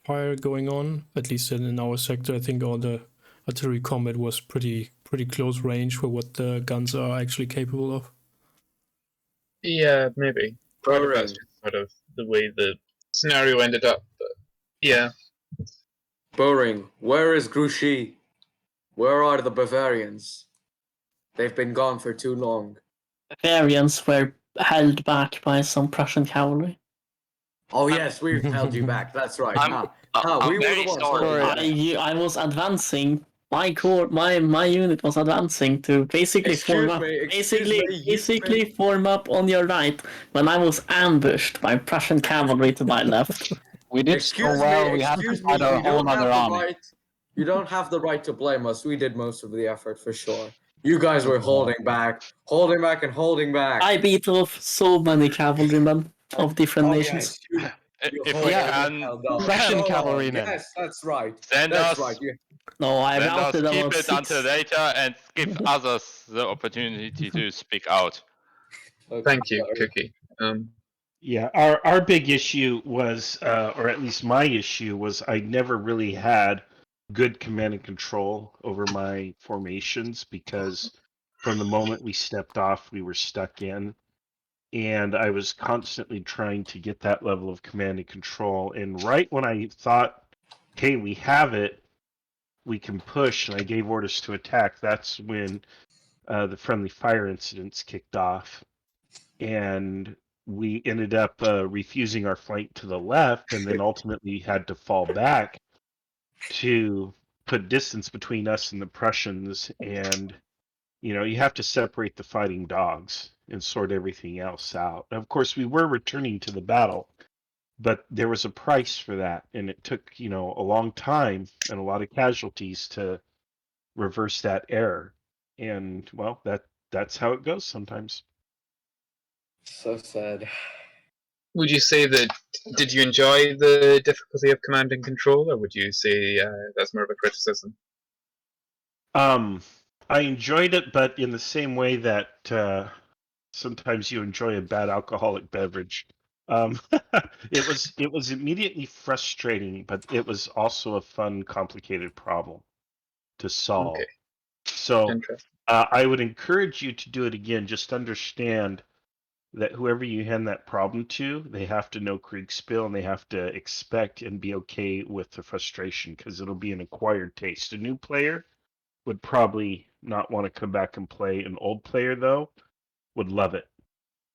fire going on. At least in our sector, I think all the artillery combat was pretty close range for what the guns are actually capable of. Yeah, maybe. Part of that's just sort of the way the scenario ended up, but yeah. Boring. Where is Grouchy? Where are the Bavarians? They've been gone for too long. Bavarians were held back by some Prussian cavalry. Oh yes, we held you back. That's right. I'm we were very the ones. sorry. I was advancing. My unit was advancing to basically form up on your right when I was ambushed by Prussian cavalry to my left. We did so well. We had to fight our whole other army. You don't have the right to blame us. We did most of the effort for sure. You guys were holding back. I beat off so many cavalrymen of different nations. Yes, If we can, Russian cavalrymen. Yes, that's right. Send That's us. right. No, I Send us, routed keep about it 6. until later and give others the opportunity to speak out. Thank you, Cookie. Yeah, our big issue was, or at least my issue was, I never really had good command and control over my formations, because from the moment we stepped off, we were stuck in, and I was constantly trying to get that level of command and control. And right when I thought, hey, we have it, we can push, and I gave orders to attack, that's when the friendly fire incidents kicked off, and we ended up refusing our flank to the left, and then ultimately had to fall back to put distance between us and the Prussians. And you have to separate the fighting dogs and sort everything else out. And of course, we were returning to the battle, but there was a price for that, and it took a long time and a lot of casualties to reverse that error. And well, that's how it goes sometimes. So sad. Would you say that, did you enjoy the difficulty of command and control, or would you say that's more of a criticism? I enjoyed it, but in the same way that sometimes you enjoy a bad alcoholic beverage. It was immediately frustrating, but it was also a fun, complicated problem to solve. Okay. So I would encourage you to do it again. Just understand that whoever you hand that problem to, they have to know Kriegsspiel, and they have to expect and be okay with the frustration, because it'll be an acquired taste. A new player would probably not want to come back and play. An old player, though, would love it.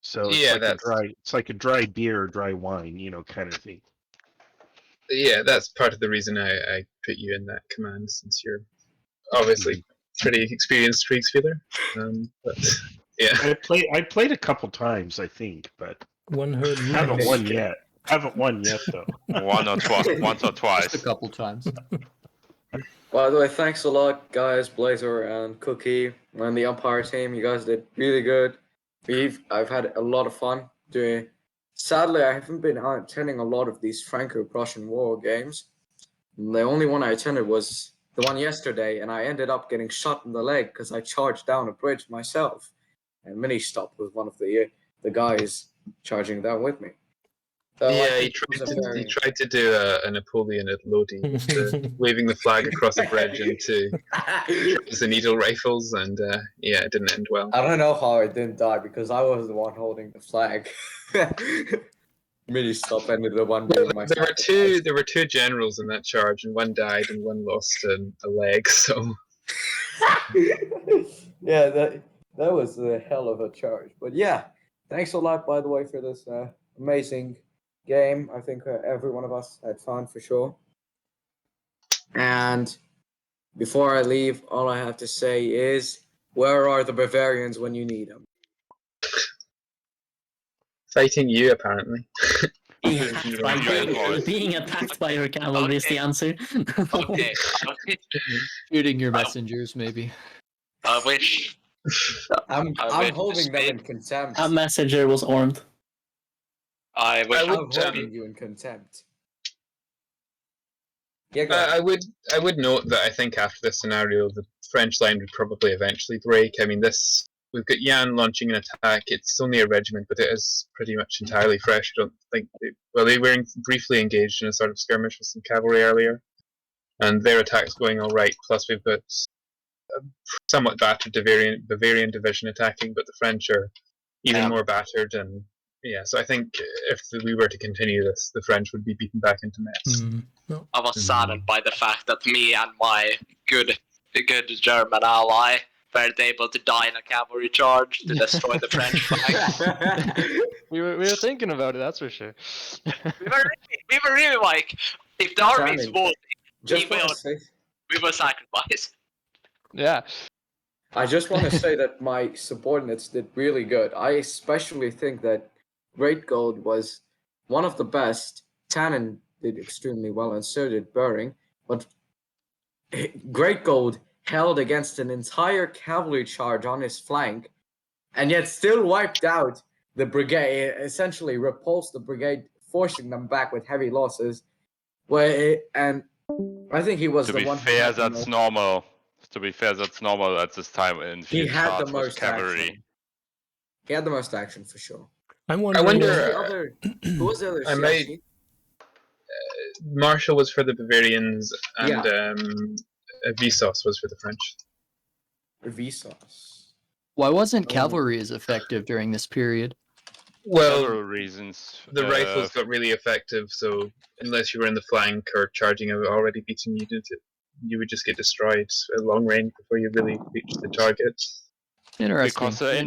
So it's like a dry beer or dry wine, kind of thing. Yeah, that's part of the reason I put you in that command, since you're obviously pretty experienced Kriegspieler. But yeah, I played a couple times, I think, but One heard haven't rumors. won yet. Haven't won yet though. Once or twice. Just a couple times. By the way, thanks a lot, guys, Blazer and Cookie, and the umpire team. You guys did really good. I've had a lot of fun doing. Sadly, I haven't been attending a lot of these Franco-Prussian War games. The only one I attended was the one yesterday, and I ended up getting shot in the leg because I charged down a bridge myself, and Mini stopped with one of the guys charging down with me. So yeah, he tried to do a Napoleon at Lodi, waving the flag across a bridge into the needle rifles, and yeah, it didn't end well. I don't know how I didn't die because I was the one holding the flag. Mini stop ended the one being my. There were two generals in that charge, and one died and one lost a leg. So yeah, that was a hell of a charge. But yeah, thanks a lot, by the way, for this amazing game. I think every one of us had fun for sure. And before I leave, all I have to say is, where are the Bavarians when you need them? fighting you, apparently. Being attacked by your cavalry is the answer. Okay. Shooting your messengers, maybe. I wish. I'm holding them in contempt. That messenger was armed. I wish. I'm holding you in contempt. Yeah, go I would note that I think after this scenario, the French line would probably eventually break. I mean, we've got Jan launching an attack. It's only a regiment, but it is pretty much entirely fresh. I don't think they were briefly engaged in a sort of skirmish with some cavalry earlier, and their attack's going all right. Plus, we've got a somewhat battered Bavarian division attacking, but the French are even more battered. And yeah, so I think if we were to continue this, the French would be beaten back into Metz. No. I was saddened by the fact that me and my good German ally weren't able to die in a cavalry charge to destroy the French flag. We were thinking about it, that's for sure. we were really like, if the army is voting, we will sacrifice. Yeah. I just want to say that my subordinates did really good. I especially think that Great Gold was one of the best. Tannen did extremely well, and so did Bering. But Great Gold held against an entire cavalry charge on his flank, and yet still wiped out the brigade, essentially repulsed the brigade, forcing them back with heavy losses. And I think he was to the be one. fair, that's normal. To be fair, that's normal at this time in He had the most cavalry. action. He had the most action for sure. I'm wonder. Who was the other? I might. Marshall was for the Bavarians, and Vsauce was for the French. Vsauce. Why wasn't cavalry as effective during this period? Well, several reasons. The rifles got really effective, so unless you were in the flank or charging an already beaten unit, you would just get destroyed at long range before you really reached the target. Interesting. Because the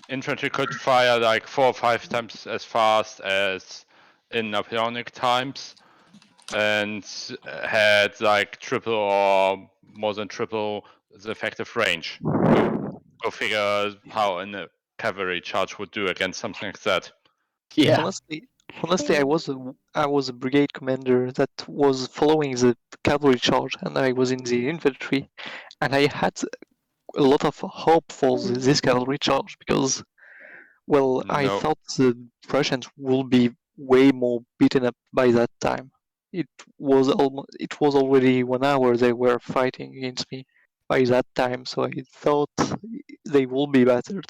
infantry could fire like 4 or 5 times as fast as in Napoleonic times, and had like triple or more than triple the effective range. Go figure how a cavalry charge would do against something like that. Yeah. Honestly, I was a brigade commander that was following the cavalry charge, and I was in the infantry, and I had a lot of hope for this cavalry charge because, well, I thought the Prussians would be way more beaten up by that time. It was already 1 hour they were fighting against me by that time, so I thought they will be battered.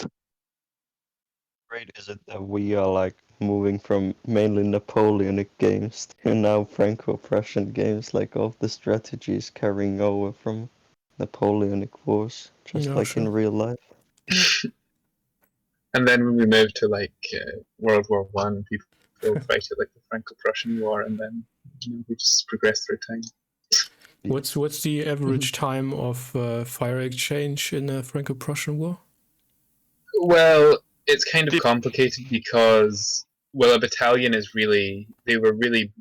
Great is it that we are like moving from mainly Napoleonic games to now Franco-Prussian games, like all the strategies carrying over from Napoleonic wars, just like in real life. And then when we moved to like World War One, people fight it like the Franco-Prussian War, and then we just progressed through time. What's the average time of fire exchange in the Franco-Prussian War? Well, it's kind of complicated because, well, a battalion is they were really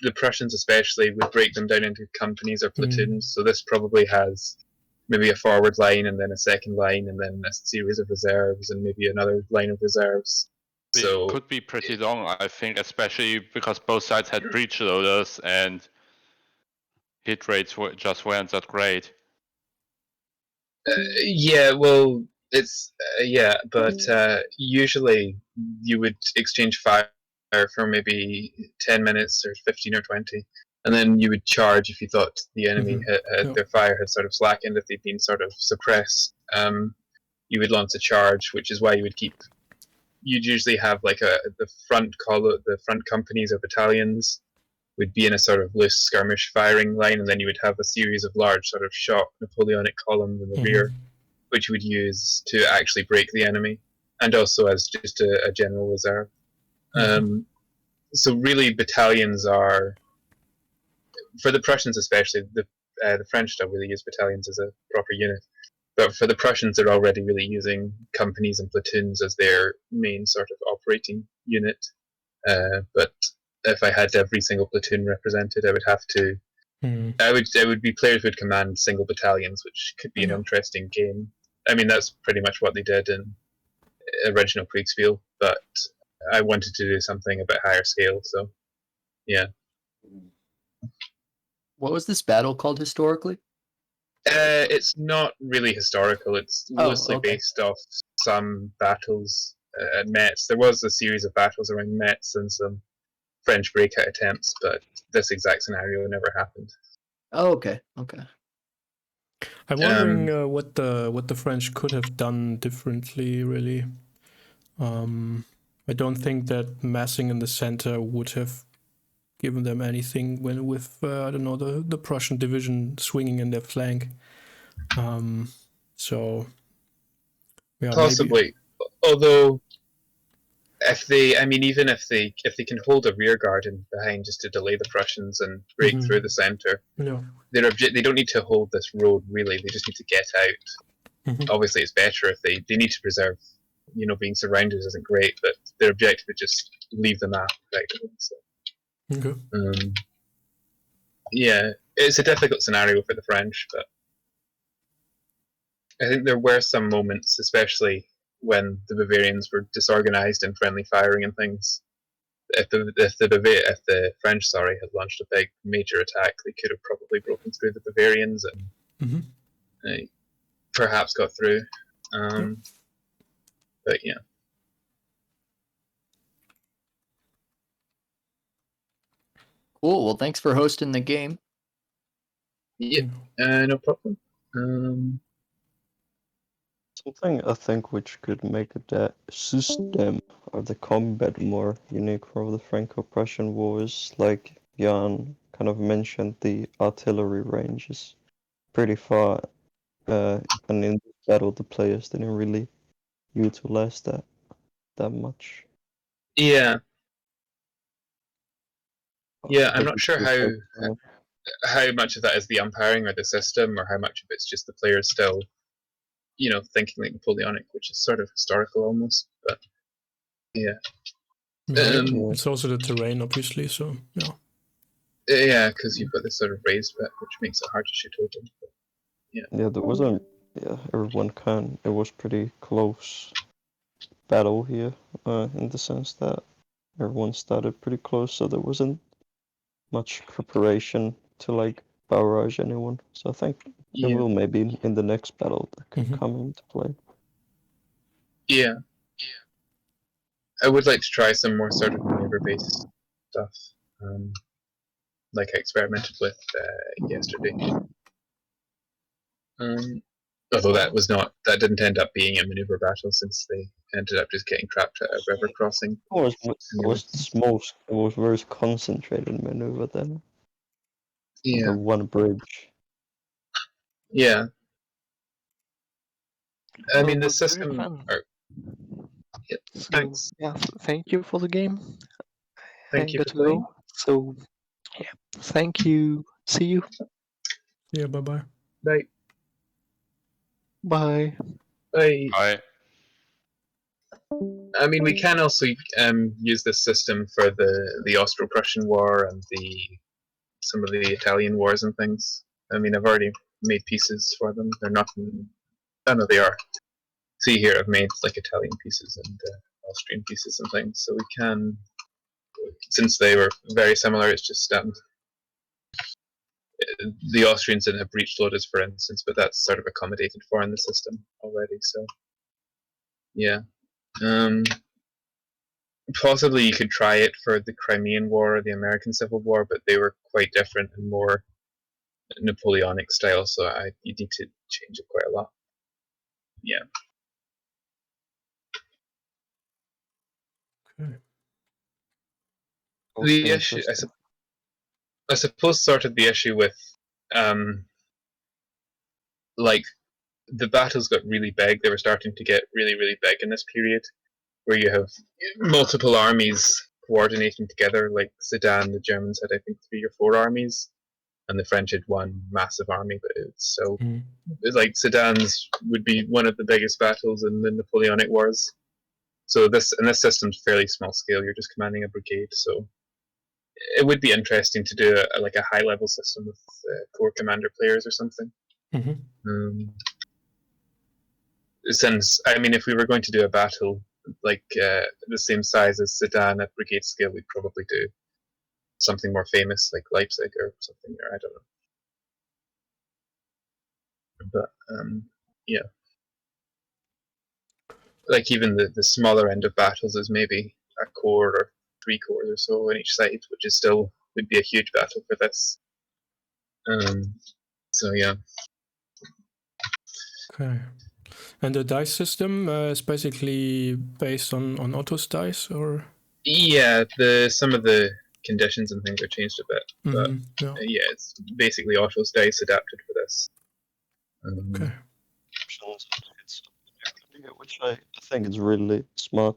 the Prussians especially would break them down into companies or platoons. So this probably has maybe a forward line and then a second line and then a series of reserves and maybe another line of reserves. So It could be pretty long, I think, especially because both sides had breech loaders and hit rates weren't that great. Yeah, well, it's but usually you would exchange fire for maybe 10 minutes or 15 or 20, and then you would charge if you thought the enemy their fire had sort of slackened, if they'd been sort of suppressed. You would launch a charge, which is why you'd usually have like the front companies or battalions would be in a sort of loose skirmish firing line, and then you would have a series of large sort of shot Napoleonic columns in the rear, which you would use to actually break the enemy, and also as just a general reserve. So really, battalions are, for the Prussians especially, the French don't really use battalions as a proper unit, but for the Prussians, they're already really using companies and platoons as their main sort of operating unit. But if I had every single platoon represented, I would have to. It would be players who would command single battalions, which could be an interesting game. I mean, that's pretty much what they did in original Kriegsspiel, but I wanted to do something a bit higher scale, so yeah. What was this battle called historically? It's not really historical. It's loosely based off some battles at Metz. There was a series of battles around Metz and some French breakout attempts, but this exact scenario never happened. Oh, okay. I'm wondering what the French could have done differently, really. I don't think that massing in the center would have given them anything with I don't know, the Prussian division swinging in their flank. So yeah, possibly. Maybe. Although even if they can hold a rear guard behind just to delay the Prussians and break through the center, they don't need to hold this road really. They just need to get out. Obviously, it's better if they need to preserve. Being surrounded isn't great, but their objective is just leave the map effectively. So. Yeah, it's a difficult scenario for the French, but I think there were some moments, especially when the Bavarians were disorganized in friendly firing and things. If the French, had launched a big major attack, they could have probably broken through the Bavarians and perhaps got through. But yeah. Cool. Well, thanks for hosting the game. Yeah, no problem. Something I think which could make that system or the combat more unique for the Franco-Prussian War is, like Jan kind of mentioned, the artillery range is pretty far, and in this battle the players didn't really utilize that much. Yeah. Yeah, I'm not sure how much of that is the umpiring or the system, or how much of it's just the players still, thinking like Napoleonic, which is sort of historical almost. But yeah, it's also the terrain, obviously. So yeah. Yeah, because you've got this sort of raised bit, which makes it hard to shoot over. But, yeah, there wasn't. Yeah, it was pretty close battle here, in the sense that everyone started pretty close, so there wasn't much preparation to barrage anyone. So I think it will maybe in the next battle that can come into play. Yeah. I would like to try some more sort of maneuver-based stuff, like I experimented with yesterday. Although that didn't end up being a maneuver battle, since they ended up just getting trapped at a river crossing. It was very concentrated maneuver then. Yeah. The one bridge. Yeah. I mean, the was very system. fun. Yeah, So, thanks. yeah, thank you for the game. Thank you got for to playing. go. So, yeah, thank you. See you. Yeah, bye-bye. Bye. Bye. Bye. Bye. I mean, we can also use this system for the Austro-Prussian War and some of the Italian wars and things. I mean, I've already made pieces for them. They're not. Oh no, they are. See here, I've made like Italian pieces and Austrian pieces and things. So we can, since they were very similar, it's just the Austrians didn't have breech loaders, for instance, but that's sort of accommodated for in the system already. So yeah. Possibly you could try it for the Crimean War or the American Civil War, but they were quite different and more Napoleonic style, so you need to change it quite a lot. Yeah. Okay. The issue, I suppose, sort of the issue with, like, the battles got really big. They were starting to get really, really big in this period, where you have multiple armies coordinating together. Like Sedan, the Germans had, I think, 3 or 4 armies, and the French had one massive army. But it's so, it's like Sedan's would be one of the biggest battles in the Napoleonic Wars. So this system's fairly small scale. You're just commanding a brigade, so it would be interesting to do like a high level system with corps commander players or something. Since, I mean, if we were going to do a battle like the same size as Sedan at brigade scale, we'd probably do something more famous like Leipzig or something, or I don't know. But yeah, like even the smaller end of battles is maybe a corps or 3 corps or so on each side, which is still would be a huge battle for this. So yeah. Okay. And the dice system is basically based on Otto's dice, or? Yeah, some of the conditions and things are changed a bit, but yeah, it's basically Otto's dice adapted for this. Okay. Which I think is really smart.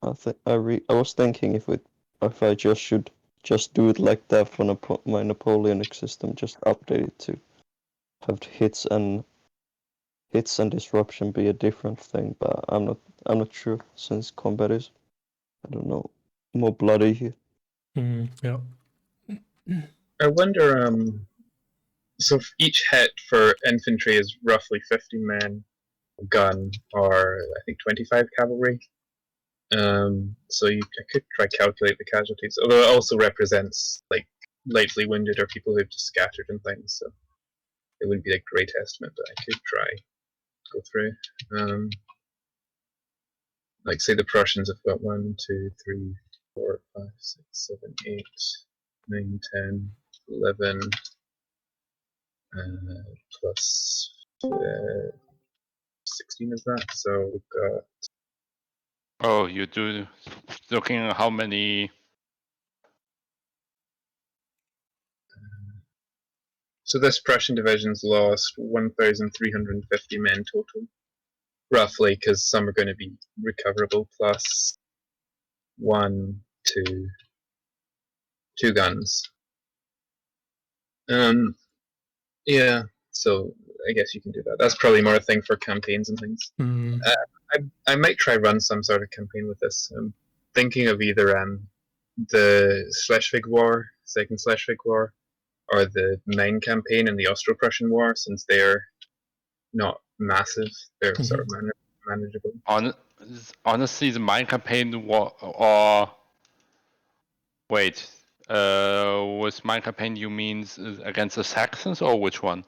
I was thinking if I just should do it like that for my Napoleonic system, just update it to have hits and disruption be a different thing, but I'm not sure since combat is, I don't know, more bloody here. Yeah. I wonder, so each hit for infantry is roughly 50 men, gun, or I think 25 cavalry. So I could try calculate the casualties, although it also represents like lightly wounded or people who've just scattered and things, so it wouldn't be a great estimate, but I could try go through. Like say the Prussians have got 1, 2, 3, 4, 5, 6, 7, 8, 9, 10, 11, plus 16 is that? So we've got. Oh, you do looking at how many. So this Prussian division's lost 1,350 men total, roughly, because some are going to be recoverable, plus 1, 2, 2 guns. Yeah, so I guess you can do that. That's probably more a thing for campaigns and things. I might try run some sort of campaign with this. I'm thinking of either the Schleswig War, Second Schleswig War, or the Main campaign in the Austro-Prussian War, since they're not massive. They're sort of manageable. Honestly, the Main campaign or wait, with Main campaign you mean against the Saxons or which one?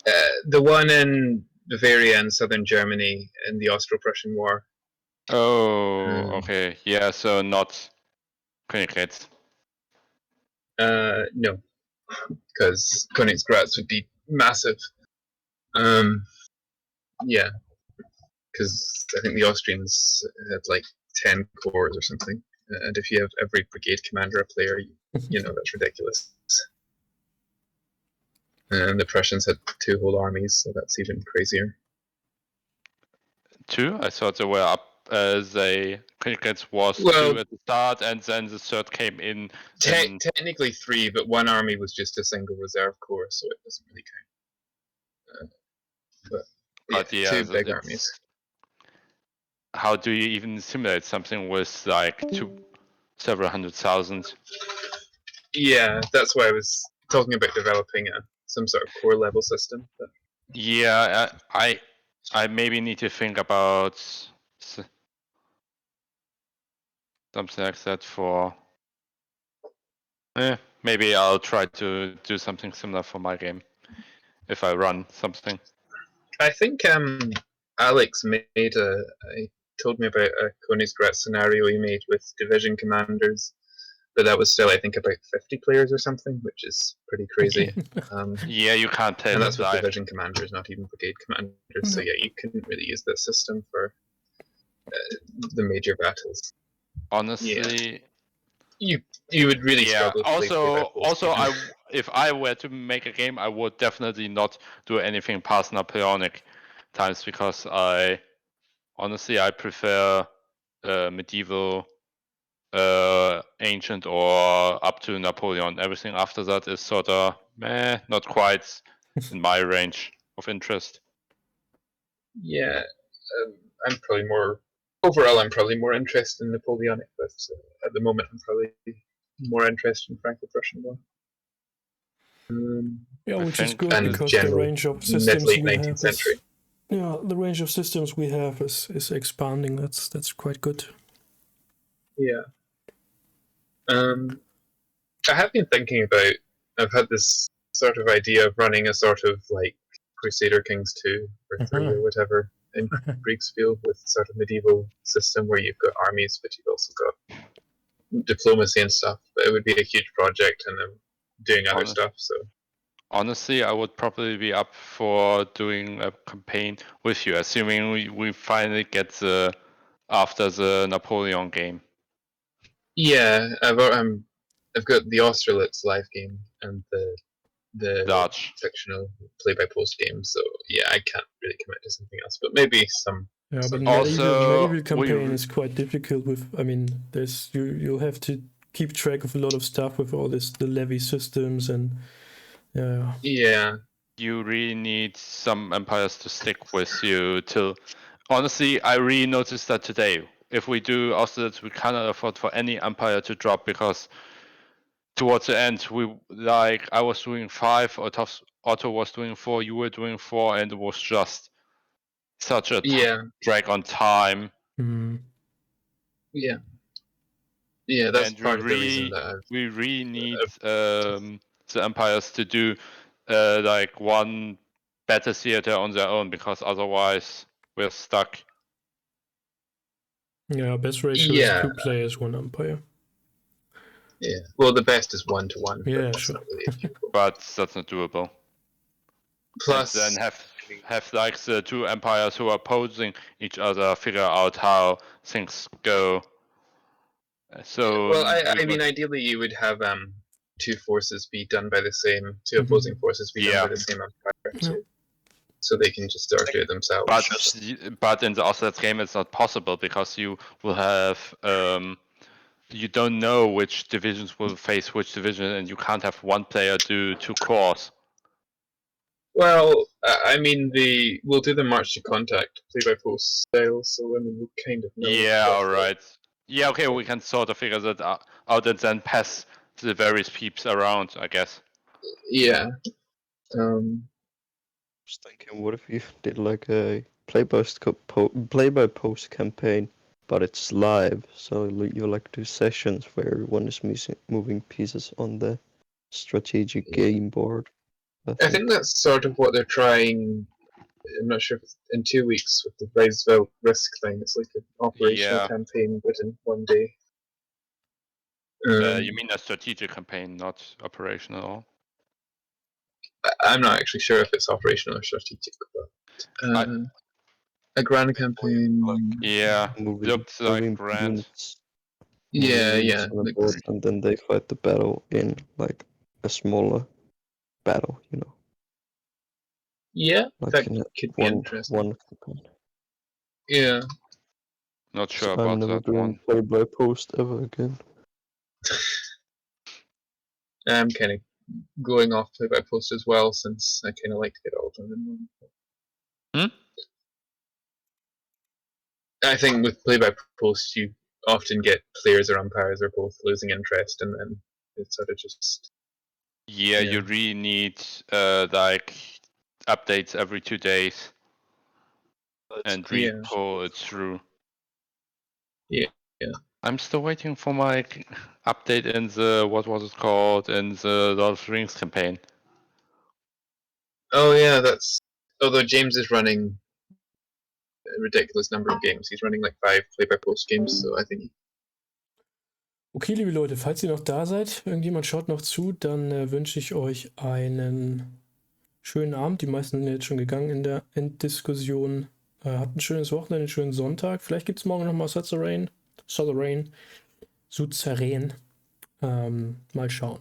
The one in Bavaria and southern Germany in the Austro-Prussian War. Oh, okay. Yeah, so not Königgrätz. No, because Königgrätz would be massive. Yeah, because I think the Austrians had like 10 corps or something, and if you have every brigade commander a player, you know that's ridiculous. And the Prussians had 2 whole armies, so that's even crazier. 2? I thought they were up. Königgrätz was 2 at the start, and then the 3rd came in. Technically 3, but one army was just a single reserve corps, so it doesn't really count. But yeah, 2 big armies. how do you even simulate something with like several 100,000? Yeah, that's why I was talking about developing some sort of core level system. But... Yeah, I maybe need to think about something like that for. Maybe I'll try to do something similar for my game if I run something. I think Alex told me about a Königsgrätz scenario he made with division commanders, but that was still, I think, about 50 players or something, which is pretty crazy. Yeah, you can't tell. And that's with division commanders, not even brigade commanders. So yeah, you couldn't really use this system for the major battles. Honestly, you would really struggle. To Also, if I were to make a game, I would definitely not do anything past Napoleonic times because I prefer medieval, ancient, or up to Napoleon. Everything after that is sort of not quite in my range of interest. Yeah, I'm probably more. Overall, I'm probably more interested in Napoleonic, but at the moment, I'm probably more interested in Franco-Prussian War. Yeah, which is good because the range of systems we have is, the range of systems we have is expanding. That's quite good. Yeah. I have been thinking about. I've had this sort of idea of running a sort of like Crusader Kings 2 or 3 or whatever in Kriegsspiel with sort of medieval system where you've got armies, but you've also got diplomacy and stuff. But it would be a huge project, and I'm doing other stuff. So honestly, I would probably be up for doing a campaign with you, assuming we finally get after the Napoleon game. Yeah, I've got the Austerlitz live game and the Dutch fictional play-by-post game. So yeah, I can't really commit to something else, but maybe some. Yeah, but medieval campaign is quite difficult. There's you'll have to keep track of a lot of stuff with all the levy systems and. Yeah. You really need some empires to stick with you till. Honestly, I really noticed that today. If we do Austerlitz, we cannot afford for any empire to drop because towards the end, I was doing 5, Otto was doing 4, you were doing 4, and it was just such a drag on time. Yeah. Yeah, that's and part of the reason that we really need the empires to do like one battle theater on their own because otherwise we're stuck. Yeah, best ratio is 2 players, 1 empire. Yeah, well, the best is 1-to-1. Yeah, sure. But that's not doable. Plus, and then have like the 2 empires who are opposing each other figure out how things go. So well, I mean, ideally, you would have 2 forces be done by the same, 2 opposing forces be done by the same empire, so they can just argue themselves. But in the Austerlitz game, it's not possible because you will have you don't know which divisions will face which division, and you can't have one player do 2 cores. Well, I mean, we'll do the march to contact play-by-post style, so I mean, we'll kind of know. Yeah, alright. Yeah, okay, we can sort of figure that out and then pass the various peeps around, I guess. Yeah. I was thinking, what if you did like a play-by-post campaign, but it's live, so you like do sessions where everyone is moving pieces on the strategic game board. I think that's sort of what they're trying. I'm not sure if it's in 2 weeks with the Weisfeld Risk thing. It's like an operational campaign, but in 1 day. You mean a strategic campaign, not operational? I'm not actually sure if it's operational or strategic, but a grand campaign. Looks like grand. Yeah. And then they fight the battle in like a smaller battle, you know. Yeah, like that could be interesting. Yeah. Not sure so about I'm never that doing one. play-by-post ever again. I'm kind of going off play-by-post as well, since I kind of like to get it all done in one. I think with play by post, you often get players or umpires are both losing interest, and then it's sort of just. Yeah, you really need like updates every 2 days and pull it through. Yeah. I'm still waiting for my update in the what was it called in the Lord of the Rings campaign. Oh yeah, that's. Although James is running a ridiculous number of games, he's running like 5 play-by-post games, so I think. Okay, liebe Leute, falls ihr noch da seid, irgendjemand schaut noch zu, dann wünsche ich euch einen schönen Abend. Die meisten sind jetzt schon gegangen in der Enddiskussion. Habt ein schönes Wochenende, einen schönen Sonntag. Vielleicht gibt es morgen nochmal Suzerain. Mal schauen.